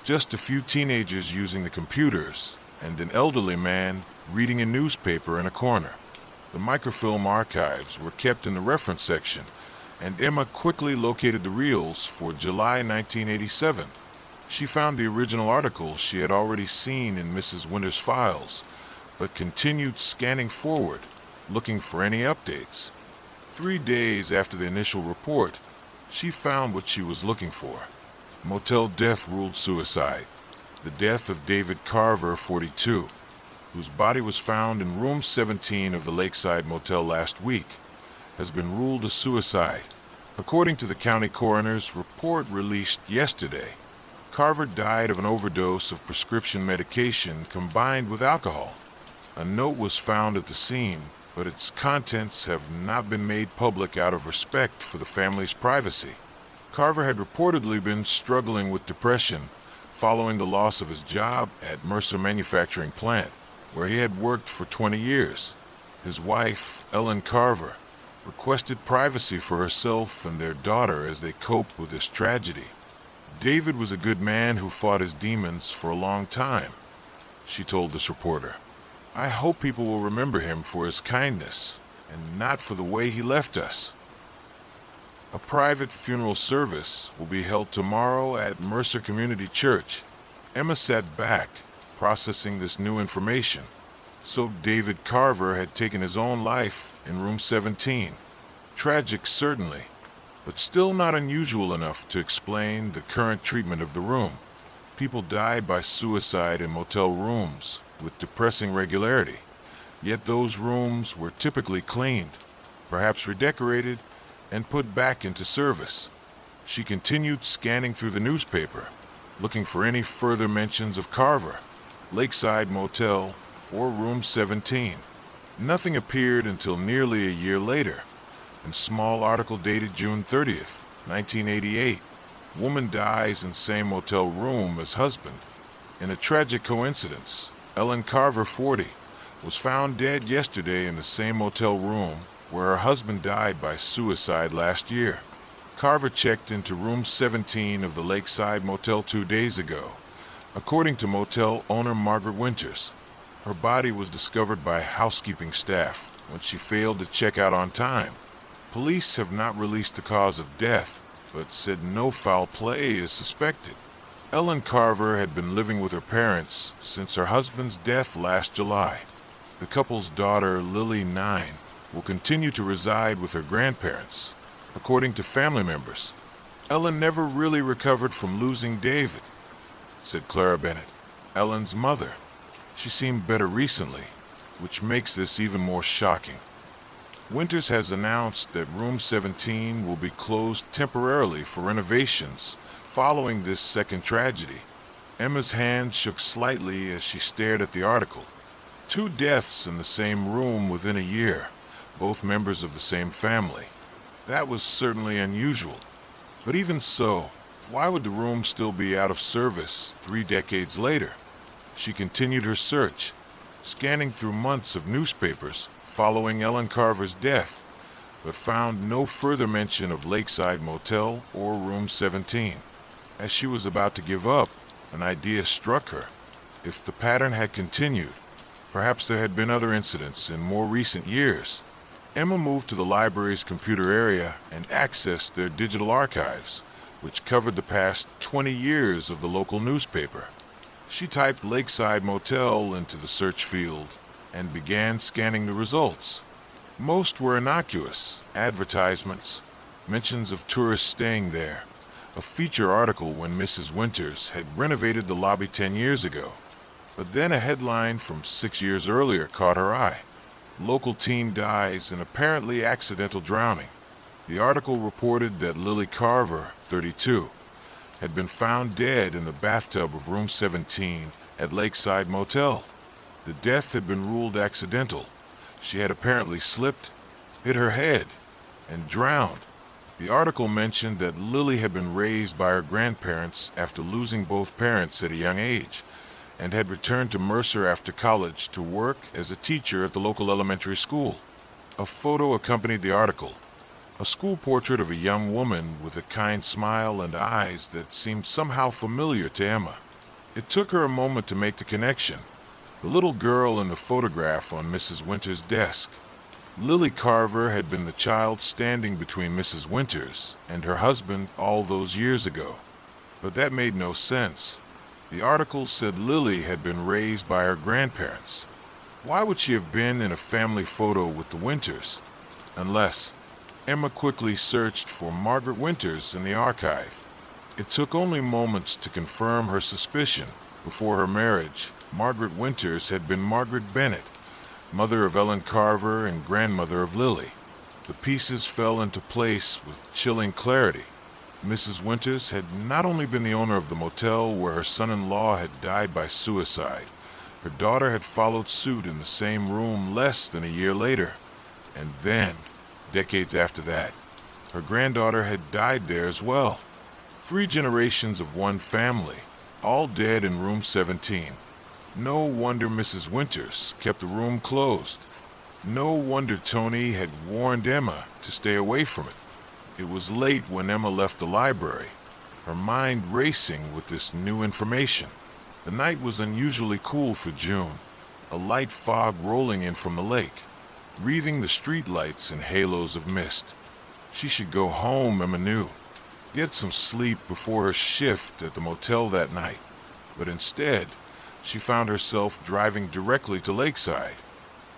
just a few teenagers using the computers and an elderly man reading a newspaper in a corner. The microfilm archives were kept in the reference section, and Emma quickly located the reels for July 1987. She found the original article she had already seen in Mrs. Winters' files, but continued scanning forward, looking for any updates. 3 days after the initial report, she found what she was looking for. Motel death ruled suicide. The death of David Carver, 42, whose body was found in room 17 of the Lakeside Motel last week, has been ruled a suicide. According to the county coroner's report released yesterday, Carver died of an overdose of prescription medication combined with alcohol. A note was found at the scene, but its contents have not been made public out of respect for the family's privacy. Carver had reportedly been struggling with depression following the loss of his job at Mercer manufacturing plant, where he had worked for 20 years. His wife, Ellen Carver, requested privacy for herself and their daughter as they coped with this tragedy. David was a good man who fought his demons for a long time, she told this reporter. I hope people will remember him for his kindness and not for the way he left us. A private funeral service will be held tomorrow at Mercer Community Church. Emma sat back, processing this new information. So David Carver had taken his own life in room 17. Tragic, certainly, but still not unusual enough to explain the current treatment of the room. People died by suicide in motel rooms with depressing regularity, yet those rooms were typically cleaned, perhaps redecorated, and put back into service. She continued scanning through the newspaper, looking for any further mentions of Carver, Lakeside Motel, or room 17. Nothing appeared until nearly a year later. In small article dated June 30th, 1988, woman dies in same motel room as husband. In a tragic coincidence, Ellen Carver, 40, was found dead yesterday in the same motel room where her husband died by suicide last year. Carver checked into room 17 of the Lakeside Motel 2 days ago. According to motel owner Margaret Winters, her body was discovered by housekeeping staff when she failed to check out on time. Police have not released the cause of death, but said no foul play is suspected. Ellen Carver had been living with her parents since her husband's death last July. The couple's daughter, Lily, 9, will continue to reside with her grandparents. According to family members, Ellen never really recovered from losing David, said Clara Bennett, Ellen's mother. She seemed better recently, which makes this even more shocking. Winters has announced that room 17 will be closed temporarily for renovations following this second tragedy. Emma's hand shook slightly as she stared at the article. 2 deaths in the same room within a year, both members of the same family. That was certainly unusual. But even so, why would the room still be out of service 3 decades later? She continued her search, scanning through months of newspapers following Ellen Carver's death, but found no further mention of Lakeside Motel or room 17. As she was about to give up, an idea struck her. If the pattern had continued, perhaps there had been other incidents in more recent years. Emma moved to the library's computer area and accessed their digital archives, which covered the past 20 years of the local newspaper. She typed Lakeside Motel into the search field and began scanning the results. Most were innocuous: advertisements, mentions of tourists staying there, a feature article when Mrs. Winters had renovated the lobby 10 years ago. But then a headline from 6 years earlier caught her eye. Local teen dies in apparently accidental drowning. The article reported that Lily Carver, 32, had been found dead in the bathtub of room 17 at Lakeside Motel. The death had been ruled accidental. She had apparently slipped, hit her head, and drowned. The article mentioned that Lily had been raised by her grandparents after losing both parents at a young age, and had returned to Mercer after college to work as a teacher at the local elementary school. A photo accompanied the article, a school portrait of a young woman with a kind smile and eyes that seemed somehow familiar to Emma. It took her a moment to make the connection. The little girl in the photograph on Mrs. Winters' desk. Lily Carver had been the child standing between Mrs. Winters and her husband all those years ago. But that made no sense. The article said Lily had been raised by her grandparents. Why would she have been in a family photo with the Winters? Unless Emma quickly searched for Margaret Winters in the archive. It took only moments to confirm her suspicion. Before her marriage, Margaret Winters had been Margaret Bennett, mother of Ellen Carver and grandmother of Lily. The pieces fell into place with chilling clarity. Mrs. Winters had not only been the owner of the motel where her son-in-law had died by suicide, her daughter had followed suit in the same room less than a year later. And then, decades after that, her granddaughter had died there as well. 3 generations of one family, all dead in room 17. No wonder Mrs. Winters kept the room closed. No wonder Tony had warned Emma to stay away from it. It was late when Emma left the library, her mind racing with this new information. The night was unusually cool for June, a light fog rolling in from the lake, wreathing the street lights in halos of mist. She should go home, Emma knew, get some sleep before her shift at the motel that night. But instead, she found herself driving directly to Lakeside,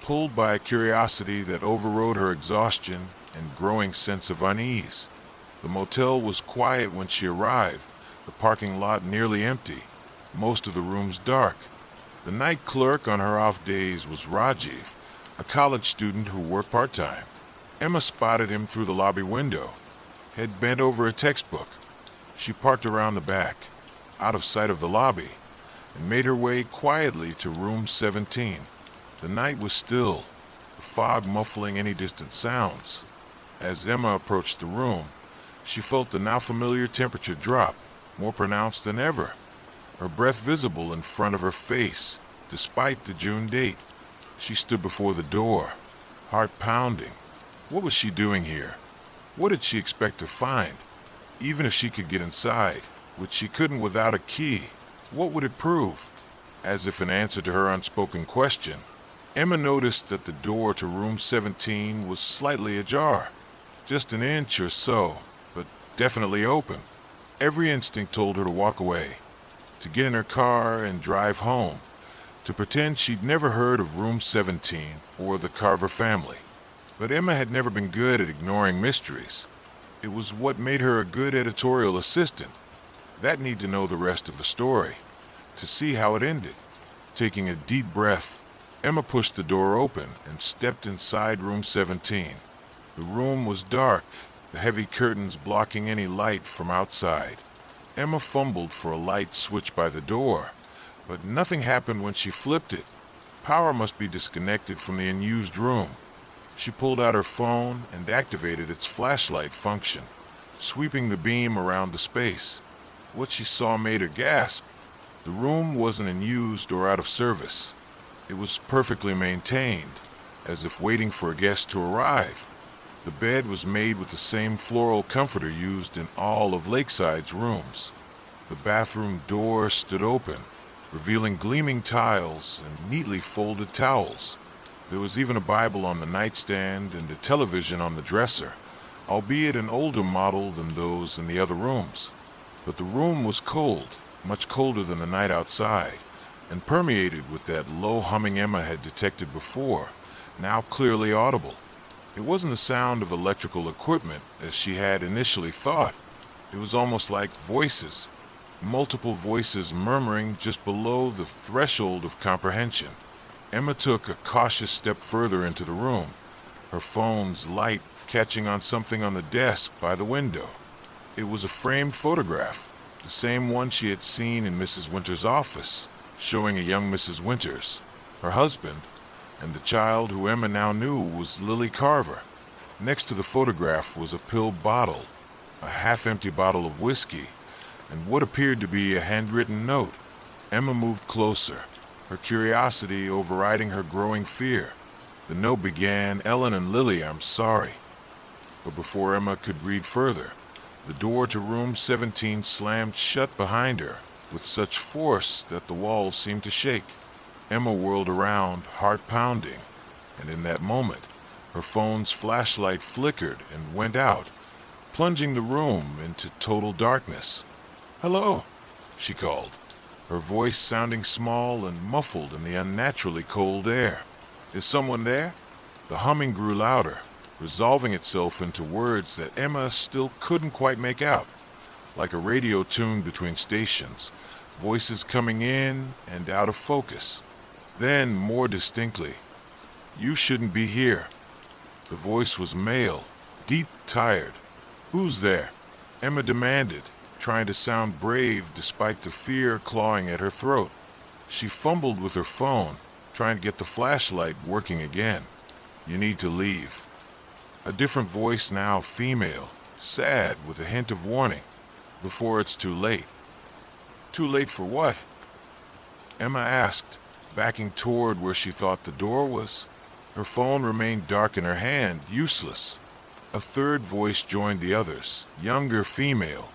pulled by a curiosity that overrode her exhaustion and growing sense of unease. The motel was quiet when she arrived, the parking lot nearly empty, most of the rooms dark. The night clerk on her off days was Rajiv, a college student who worked part-time. Emma spotted him through the lobby window, head bent over a textbook. She parked around the back, out of sight of the lobby, and made her way quietly to room 17. The night was still, the fog muffling any distant sounds. As Emma approached the room, she felt the now familiar temperature drop, more pronounced than ever, her breath visible in front of her face, despite the June date. She stood before the door, heart pounding. What was she doing here? What did she expect to find? Even if she could get inside, which she couldn't without a key, what would it prove? As if in answer to her unspoken question, Emma noticed that the door to room 17 was slightly ajar. Just an inch or so, but definitely open. Every instinct told her to walk away, to get in her car and drive home, to pretend she'd never heard of room 17 or the Carver family. But Emma had never been good at ignoring mysteries. It was what made her a good editorial assistant. That need to know the rest of the story, to see how it ended. Taking a deep breath, Emma pushed the door open and stepped inside room 17. The room was dark, the heavy curtains blocking any light from outside. Emma fumbled for a light switch by the door, but nothing happened when she flipped it. Power must be disconnected from the unused room. She pulled out her phone and activated its flashlight function, sweeping the beam around the space. What she saw made her gasp. The room wasn't unused or out of service. It was perfectly maintained, as if waiting for a guest to arrive. The bed was made with the same floral comforter used in all of Lakeside's rooms. The bathroom door stood open, revealing gleaming tiles and neatly folded towels. There was even a Bible on the nightstand and a television on the dresser, albeit an older model than those in the other rooms. But the room was cold, much colder than the night outside, and permeated with that low humming Emma had detected before, now clearly audible. It wasn't the sound of electrical equipment as she had initially thought. It was almost like voices, multiple voices murmuring just below the threshold of comprehension. Emma took a cautious step further into the room, her phone's light catching on something on the desk by the window. It was a framed photograph, the same one she had seen in Mrs. Winter's office, showing a young Mrs. Winters, her husband, and the child who Emma now knew was Lily Carver. Next to the photograph was a pill bottle, a half-empty bottle of whiskey, and what appeared to be a handwritten note. Emma moved closer, her curiosity overriding her growing fear. The note began, "Ellen and Lily, I'm sorry." But before Emma could read further, the door to room 17 slammed shut behind her with such force that the walls seemed to shake. Emma whirled around, heart pounding, and in that moment, her phone's flashlight flickered and went out, plunging the room into total darkness. "Hello," she called, her voice sounding small and muffled in the unnaturally cold air. "Is someone there?" The humming grew louder, resolving itself into words that Emma still couldn't quite make out, like a radio tuned between stations, voices coming in and out of focus. Then, more distinctly, "You shouldn't be here." The voice was male, deep, tired. "Who's there?" Emma demanded, trying to sound brave despite the fear clawing at her throat. She fumbled with her phone, trying to get the flashlight working again. "You need to leave." A different voice now, female, sad with a hint of warning. "Before it's too late." "Too late for what?" Emma asked, backing toward where she thought the door was. Her phone remained dark in her hand, useless. A third voice joined the others, younger female,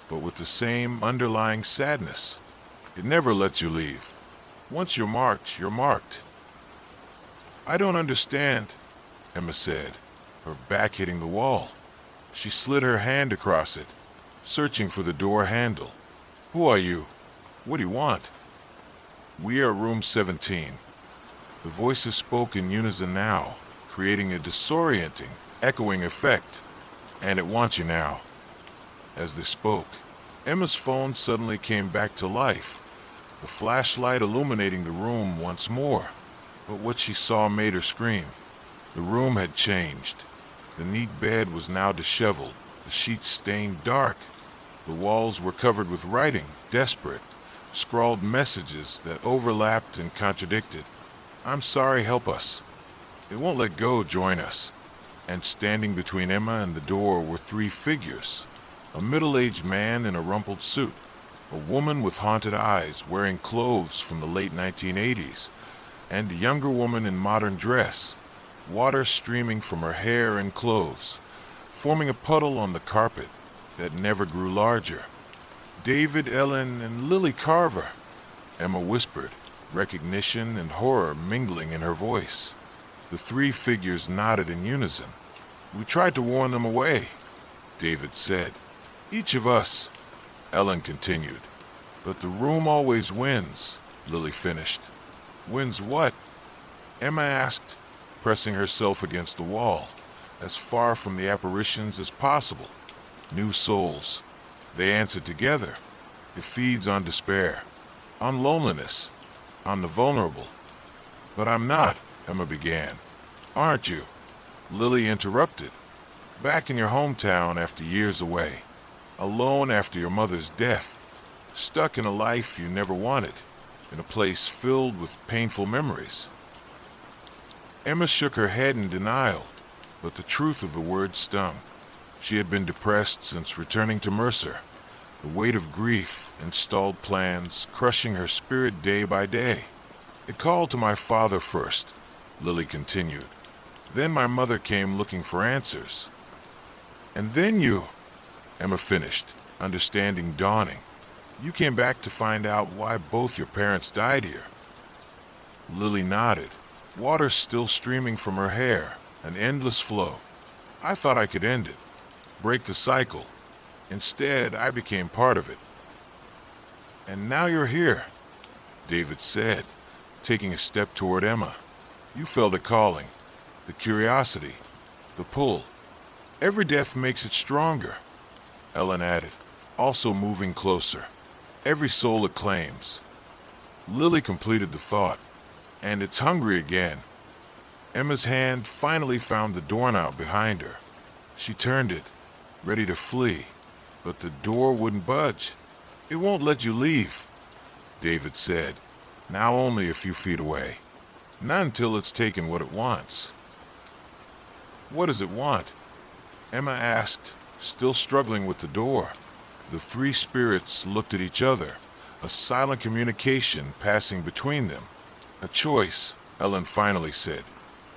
but with the same underlying sadness. "It never lets you leave. Once you're marked, you're marked." "I don't understand," Emma said, her back hitting the wall. She slid her hand across it, searching for the door handle. "Who are you? What do you want?" "We are room 17. The voices spoke in unison now, creating a disorienting, echoing effect. "And it wants you now." As they spoke, Emma's phone suddenly came back to life, the flashlight illuminating the room once more. But what she saw made her scream. The room had changed. The neat bed was now disheveled, the sheets stained dark. The walls were covered with writing, desperate, scrawled messages that overlapped and contradicted. "I'm sorry, help us." "It won't let go, join us." And standing between Emma and the door were three figures. A middle-aged man in a rumpled suit, a woman with haunted eyes wearing clothes from the late 1980s, and a younger woman in modern dress, water streaming from her hair and clothes, forming a puddle on the carpet. that never grew larger. David, Ellen, and Lily Carver, Emma whispered, recognition and horror mingling in her voice. The three figures nodded in unison. We tried to warn them away, David said. Each of us, Ellen continued. But the room always wins, Lily finished. Wins what? Emma asked, pressing herself against the wall, as far from the apparitions as possible. New souls, they answered together. It feeds on despair, on loneliness, on the vulnerable. But I'm not, Emma began. Aren't you? Lily interrupted. Back in your hometown after years away, alone after your mother's death, stuck in a life you never wanted, in a place filled with painful memories. Emma shook her head in denial, but the truth of the words stung. She had been depressed since returning to Mercer, the weight of grief and stalled plans crushing her spirit day by day. It called to my father first, Lily continued. Then my mother came looking for answers. And then you, Emma finished, understanding dawning. You came back to find out why both your parents died here. Lily nodded, water still streaming from her hair, an endless flow. I thought I could end it, break the cycle. Instead, I became part of it. And now you're here, David said, taking a step toward Emma. You felt it calling, the curiosity, the pull. Every death makes it stronger, Ellen added, also moving closer. Every soul it claims. Lily completed the thought, and it's hungry again. Emma's hand finally found the doorknob behind her. She turned it, ready to flee, but the door wouldn't budge. It won't let you leave, David said, now only a few feet away. Not until it's taken what it wants. What does it want? Emma asked, still struggling with the door. The three spirits looked at each other, a silent communication passing between them. A choice, Ellen finally said.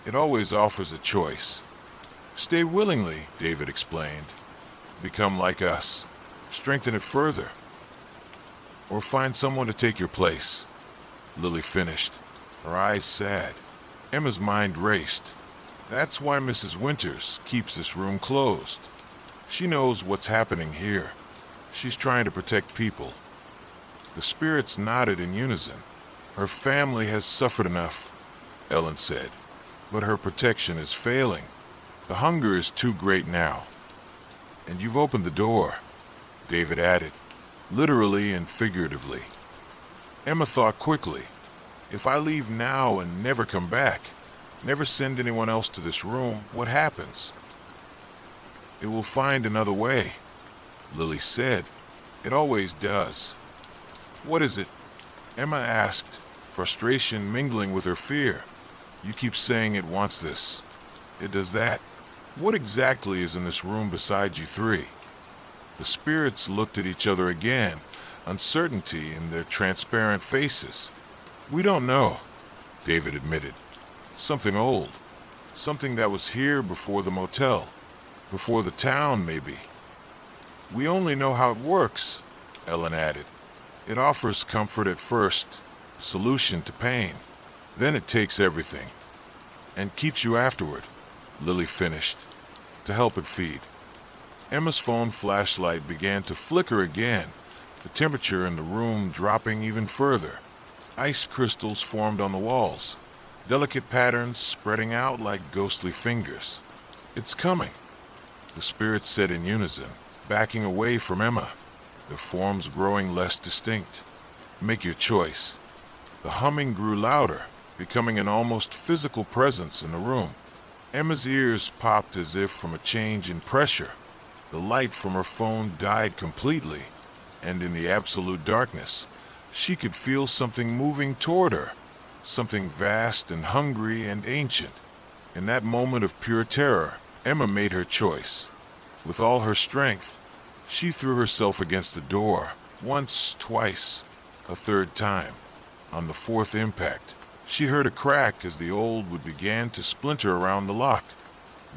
It always offers a choice. Stay willingly, David explained. Become like us. Strengthen it further. Or find someone to take your place. Lily finished, her eyes sad. Emma's mind raced. That's why Mrs. Winters keeps this room closed. She knows what's happening here. She's trying to protect people. The spirits nodded in unison. Her family has suffered enough, Ellen said, but her protection is failing. The hunger is too great now. And you've opened the door, David added, literally and figuratively. Emma thought quickly. If I leave now and never come back, never send anyone else to this room, what happens? It will find another way, Lily said. It always does. What is it? Emma asked, frustration mingling with her fear. You keep saying it wants this. It does that. What exactly is in this room beside you three? The spirits looked at each other again, uncertainty in their transparent faces. We don't know, David admitted. Something old. Something that was here before the motel. Before the town, maybe. We only know how it works, Ellen added. It offers comfort at first, solution to pain. Then it takes everything. And keeps you afterward, Lily finished, to help it feed. Emma's phone flashlight began to flicker again, the temperature in the room dropping even further. Ice crystals formed on the walls, delicate patterns spreading out like ghostly fingers. It's coming, the spirits said in unison, backing away from Emma, their forms growing less distinct. Make your choice. The humming grew louder, becoming an almost physical presence in the room. Emma's ears popped as if from a change in pressure. The light from her phone died completely, and in the absolute darkness, she could feel something moving toward her, something vast and hungry and ancient. In that moment of pure terror, Emma made her choice. With all her strength, she threw herself against the door, once, twice, a third time. On the fourth impact, she heard a crack as the old wood began to splinter around the lock.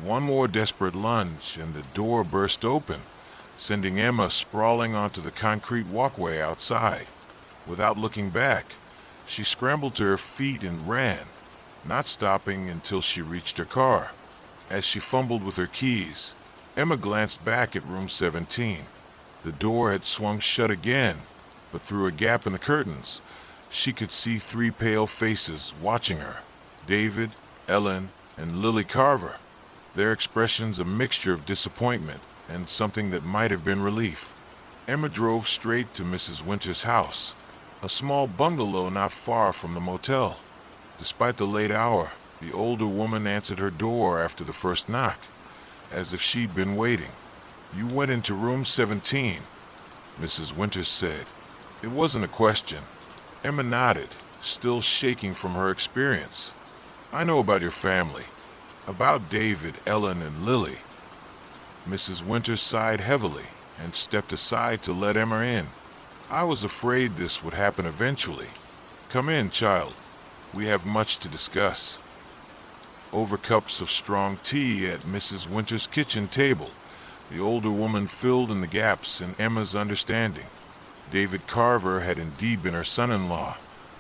One more desperate lunge, and the door burst open, sending Emma sprawling onto the concrete walkway outside. Without looking back, she scrambled to her feet and ran, not stopping until she reached her car. As she fumbled with her keys, Emma glanced back at room 17. The door had swung shut again, but through a gap in the curtains, she could see three pale faces watching her: David, Ellen, and Lily Carver. Their expressions a mixture of disappointment and something that might have been relief. Emma drove straight to Mrs. Winter's house, a small bungalow not far from the motel. Despite the late hour, the older woman answered her door after the first knock, as if she'd been waiting. "You went into room 17," Mrs. Winters said. It wasn't a question. Emma nodded, still shaking from her experience. "I know about your family. About David, Ellen, and Lily." Mrs. Winters sighed heavily and stepped aside to let Emma in. "I was afraid this would happen eventually. Come in, child. We have much to discuss." Over cups of strong tea at Mrs. Winter's kitchen table, the older woman filled in the gaps in Emma's understanding. David Carver had indeed been her son-in-law,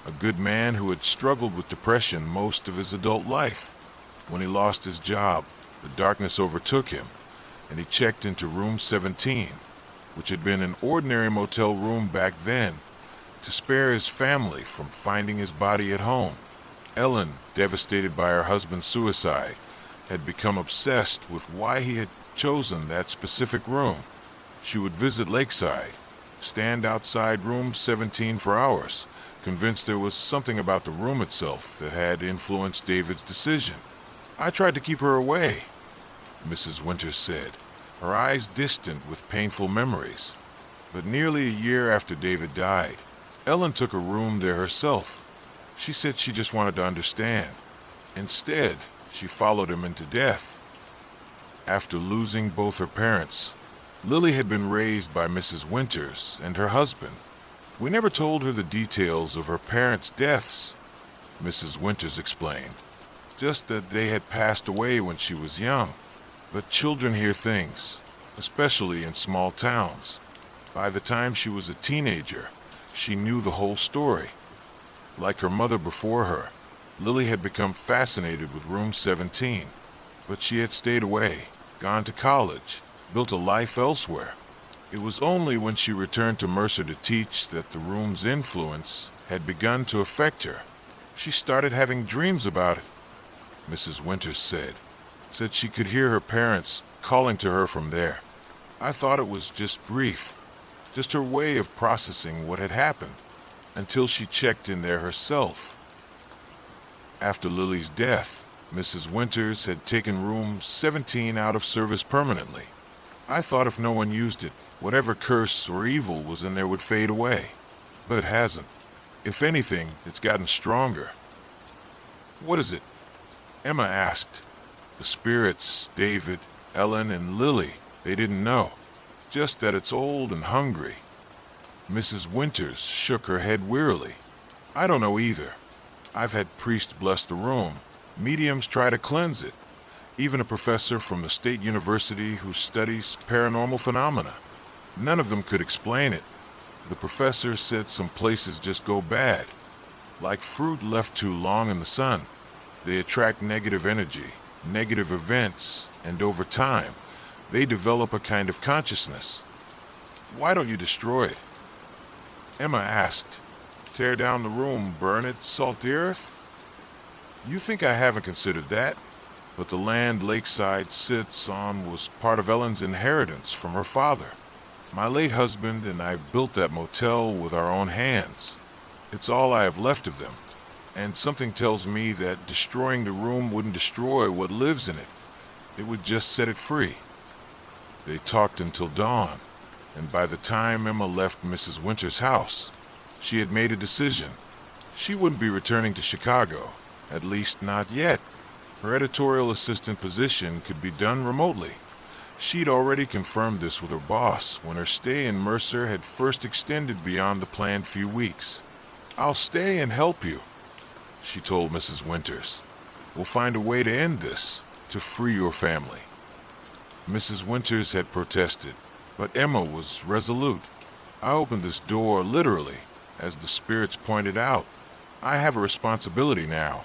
a good man who had struggled with depression most of his adult life. When he lost his job, the darkness overtook him, and he checked into room 17, which had been an ordinary motel room back then, to spare his family from finding his body at home. Ellen, devastated by her husband's suicide, had become obsessed with why he had chosen that specific room. She would visit Lakeside, stand outside room 17 for hours, convinced there was something about the room itself that had influenced David's decision. "I tried to keep her away," Mrs. Winters said, her eyes distant with painful memories. But nearly a year after David died, Ellen took a room there herself. She said she just wanted to understand. Instead, she followed him into death. After losing both her parents, Lily had been raised by Mrs. Winters and her husband. "We never told her the details of her parents' deaths," Mrs. Winters explained. "Just that they had passed away when she was young. But children hear things, especially in small towns. By the time she was a teenager, she knew the whole story." Like her mother before her, Lily had become fascinated with room 17, but she had stayed away, gone to college, built a life elsewhere. It was only when she returned to Mercer to teach that the room's influence had begun to affect her. "She started having dreams about it," Mrs. Winters said she could hear her parents calling to her from there. "I thought it was just grief, just her way of processing what had happened, until she checked in there herself." After Lily's death, Mrs. Winters had taken room 17 out of service permanently. "I thought if no one used it, whatever curse or evil was in there would fade away. But it hasn't. If anything, it's gotten stronger." "What is it?" Emma asked. The spirits, David, Ellen, and Lily, they didn't know. Just that it's old and hungry. Mrs. Winters shook her head wearily. "I don't know either. I've had priests bless the room. Mediums try to cleanse it. Even a professor from the state university who studies paranormal phenomena. None of them could explain it. The professor said some places just go bad. Like fruit left too long in the sun. They attract negative energy, negative events, and over time, they develop a kind of consciousness." "Why don't you destroy it?" Emma asked. "Tear down the room, burn it, salt the earth?" "You think I haven't considered that? But the land Lakeside sits on was part of Ellen's inheritance from her father. My late husband and I built that motel with our own hands. It's all I have left of them. And something tells me that destroying the room wouldn't destroy what lives in it. It would just set it free." They talked until dawn, and by the time Emma left Mrs. Winter's house, she had made a decision. She wouldn't be returning to Chicago, at least not yet. Her editorial assistant position could be done remotely. She'd already confirmed this with her boss when her stay in Mercer had first extended beyond the planned few weeks. "I'll stay and help you," she told Mrs. Winters. "We'll find a way to end this, to free your family." Mrs. Winters had protested. But Emma was resolute. "I opened this door literally, as the spirits pointed out. I have a responsibility now."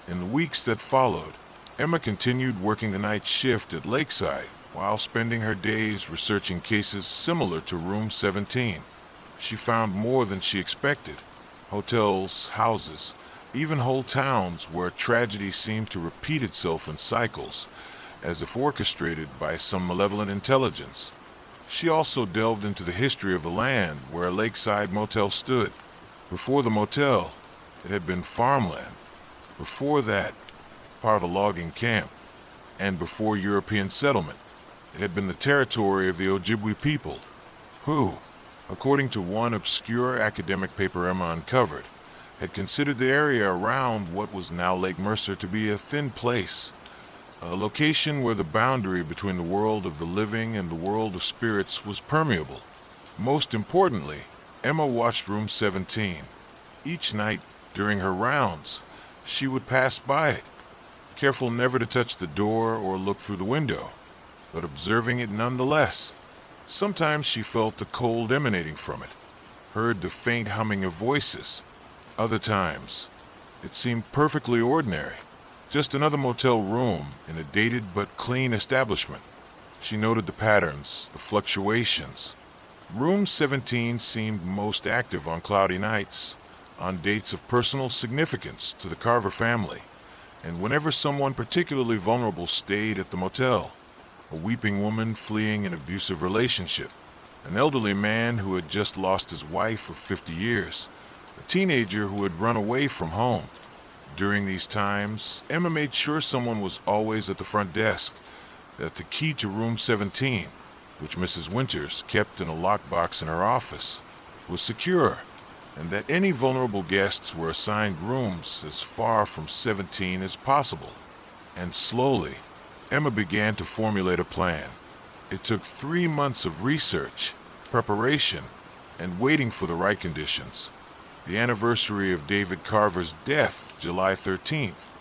In the weeks that followed, Emma continued working the night shift at Lakeside while spending her days researching cases similar to Room 17. She found more than she expected: hotels, houses, even whole towns where tragedy seemed to repeat itself in cycles, as if orchestrated by some malevolent intelligence. She also delved into the history of the land where a lakeside motel stood. Before the motel, it had been farmland. Before that, part of a logging camp. And before European settlement, it had been the territory of the Ojibwe people, who, according to one obscure academic paper Emma uncovered, had considered the area around what was now Lake Mercer to be a thin place, a location where the boundary between the world of the living and the world of spirits was permeable. Most importantly, Emma watched Room 17. Each night during her rounds, she would pass by it, careful never to touch the door or look through the window, but observing it nonetheless. Sometimes she felt the cold emanating from it, heard the faint humming of voices. Other times, it seemed perfectly ordinary, just another motel room in a dated but clean establishment. She noted the patterns, the fluctuations. Room 17 seemed most active on cloudy nights, on dates of personal significance to the Carver family, and whenever someone particularly vulnerable stayed at the motel: a weeping woman fleeing an abusive relationship, an elderly man who had just lost his wife of 50 years, a teenager who had run away from home. During these times, Emma made sure someone was always at the front desk, that the key to Room 17, which Mrs. Winters kept in a lockbox in her office, was secure, and that any vulnerable guests were assigned rooms as far from 17 as possible. And slowly, Emma began to formulate a plan. It took 3 months of research, preparation, and waiting for the right conditions. The anniversary of David Carver's death, July 13th,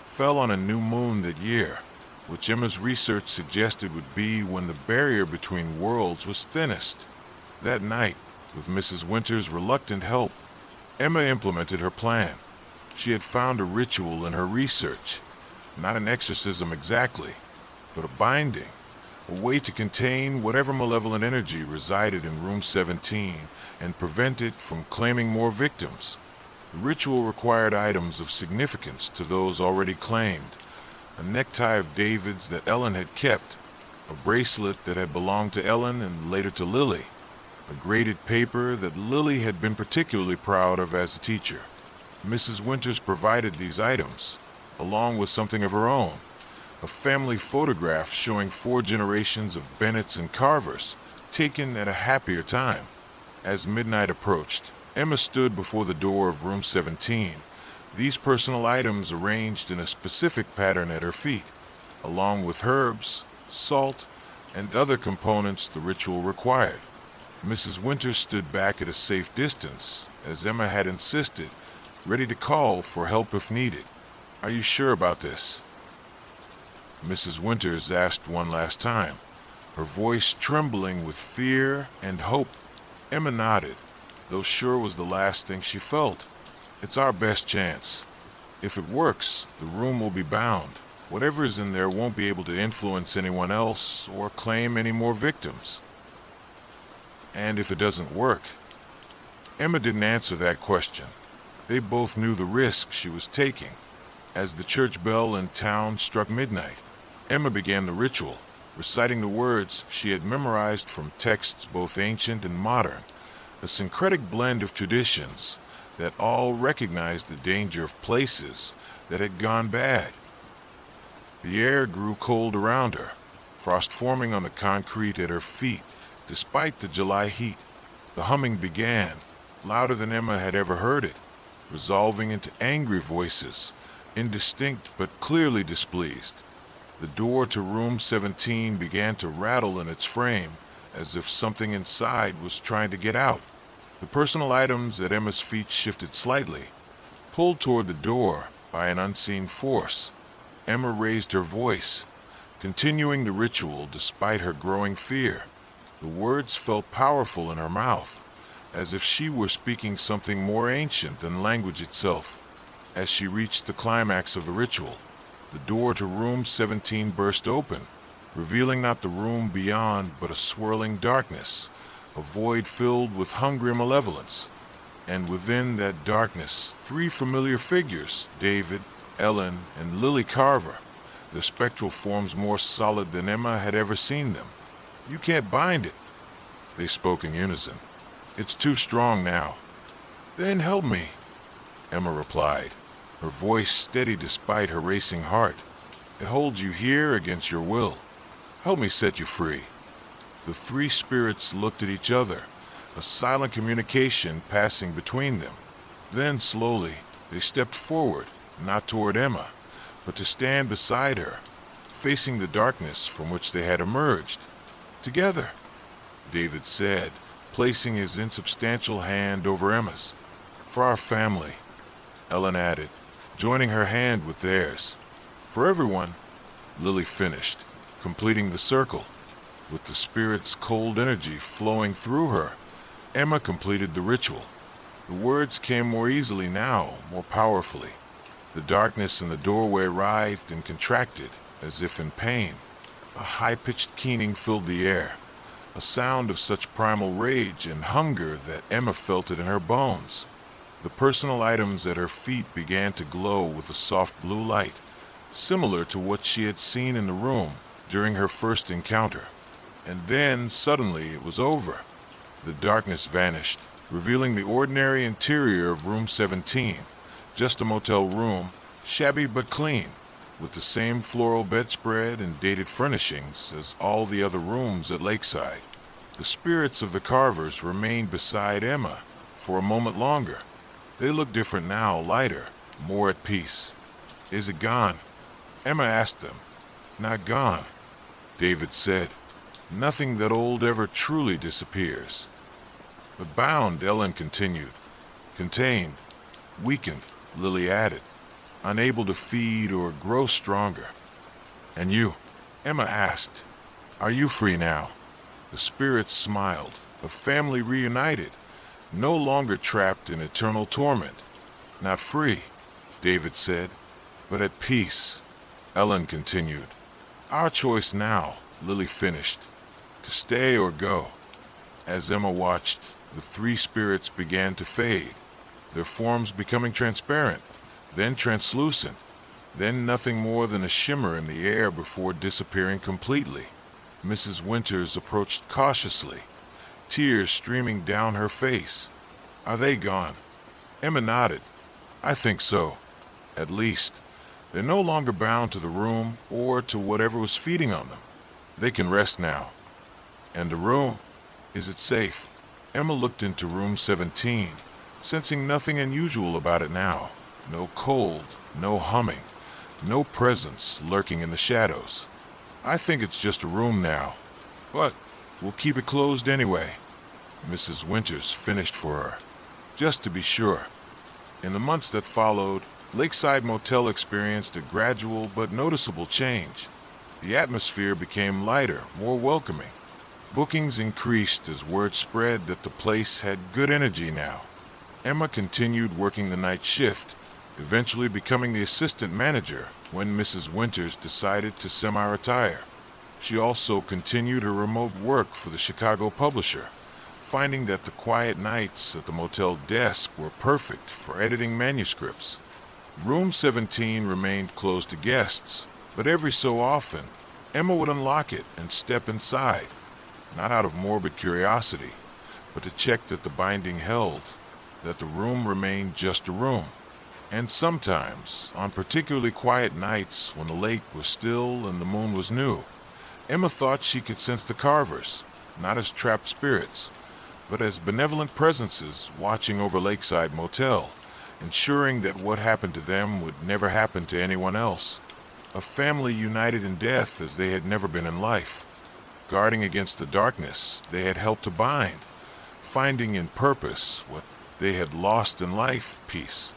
fell on a new moon that year, which Emma's research suggested would be when the barrier between worlds was thinnest. That night, with Mrs. Winters' reluctant help, Emma implemented her plan. She had found a ritual in her research, not an exorcism exactly, but a binding, a way to contain whatever malevolent energy resided in Room 17 and prevent it from claiming more victims. The ritual required items of significance to those already claimed: a necktie of David's that Ellen had kept, a bracelet that had belonged to Ellen and later to Lily, a graded paper that Lily had been particularly proud of as a teacher. Mrs. Winters provided these items, along with something of her own: a family photograph showing 4 generations of Bennetts and Carvers, taken at a happier time. As midnight approached, Emma stood before the door of Room 17, these personal items arranged in a specific pattern at her feet, along with herbs, salt, and other components the ritual required. Mrs. Winters stood back at a safe distance, as Emma had insisted, ready to call for help if needed. "Are you sure about this?" Mrs. Winters asked one last time, her voice trembling with fear and hope. Emma nodded, though sure was the last thing she felt. "It's our best chance. If it works, the room will be bound. Whatever is in there won't be able to influence anyone else or claim any more victims." "And if it doesn't work?" Emma didn't answer that question. They both knew the risk she was taking. As the church bell in town struck midnight, Emma began the ritual, reciting the words she had memorized from texts both ancient and modern, a syncretic blend of traditions that all recognized the danger of places that had gone bad. The air grew cold around her, frost forming on the concrete at her feet despite the July heat. The humming began, louder than Emma had ever heard it, resolving into angry voices, indistinct but clearly displeased. The door to Room 17 began to rattle in its frame, as if something inside was trying to get out. The personal items at Emma's feet shifted slightly, pulled toward the door by an unseen force. Emma raised her voice, continuing the ritual despite her growing fear. The words felt powerful in her mouth, as if she were speaking something more ancient than language itself. As she reached the climax of the ritual, the door to room 17 burst open, revealing not the room beyond but a swirling darkness, a void filled with hungry malevolence. And within that darkness, three familiar figures, David, Ellen, and Lily Carver, their spectral forms more solid than Emma had ever seen them. "You can't bind it," they spoke in unison. "It's too strong now." "Then help me," Emma replied, her voice steady despite her racing heart. "It holds you here against your will. Help me set you free." The three spirits looked at each other, a silent communication passing between them. Then, slowly, they stepped forward, not toward Emma, but to stand beside her, facing the darkness from which they had emerged. "Together," David said, placing his insubstantial hand over Emma's. "For our family," Ellen added, joining her hand with theirs. "For everyone," Lily finished, completing the circle. With the spirit's cold energy flowing through her, Emma completed the ritual. The words came more easily now, more powerfully. The darkness in the doorway writhed and contracted, as if in pain. A high-pitched keening filled the air, a sound of such primal rage and hunger that Emma felt it in her bones. The personal items at her feet began to glow with a soft blue light, similar to what she had seen in the room during her first encounter. And then, suddenly, it was over. The darkness vanished, revealing the ordinary interior of room 17, just a motel room, shabby but clean, with the same floral bedspread and dated furnishings as all the other rooms at Lakeside. The spirits of the Carvers remained beside Emma for a moment longer. They looked different now, lighter, more at peace. "Is it gone?" Emma asked them. "Not gone," David said. "Nothing that old ever truly disappears." "But bound," Ellen continued. "Contained, weakened," Lily added. "Unable to feed or grow stronger." "And you?" Emma asked. "Are you free now?" The spirits smiled, a family reunited, no longer trapped in eternal torment. "Not free," David said, "but at peace," Ellen continued. "Our choice now," Lily finished, "to stay or go." As Emma watched, the three spirits began to fade, their forms becoming transparent, then translucent, then nothing more than a shimmer in the air before disappearing completely. Mrs. Winters approached cautiously, tears streaming down her face. "Are they gone?" Emma nodded. "I think so. At least, they're no longer bound to the room or to whatever was feeding on them. They can rest now." "And the room? Is it safe?" Emma looked into room 17, sensing nothing unusual about it now. No cold, no humming, no presence lurking in the shadows. "I think it's just a room now, but we'll keep it closed anyway," Mrs. Winters finished for her, just to be sure. In the months that followed, Lakeside Motel experienced a gradual but noticeable change. The atmosphere became lighter, more welcoming. Bookings increased as word spread that the place had good energy now. Emma continued working the night shift, eventually becoming the assistant manager when Mrs. Winters decided to semi-retire. She also continued her remote work for the Chicago publisher, finding that the quiet nights at the motel desk were perfect for editing manuscripts. Room 17 remained closed to guests, but every so often, Emma would unlock it and step inside, not out of morbid curiosity, but to check that the binding held, that the room remained just a room. And sometimes, on particularly quiet nights when the lake was still and the moon was new, Emma thought she could sense the Carvers, not as trapped spirits, but as benevolent presences watching over Lakeside Motel, ensuring that what happened to them would never happen to anyone else. A family united in death as they had never been in life, guarding against the darkness they had helped to bind, finding in purpose what they had lost in life, peace.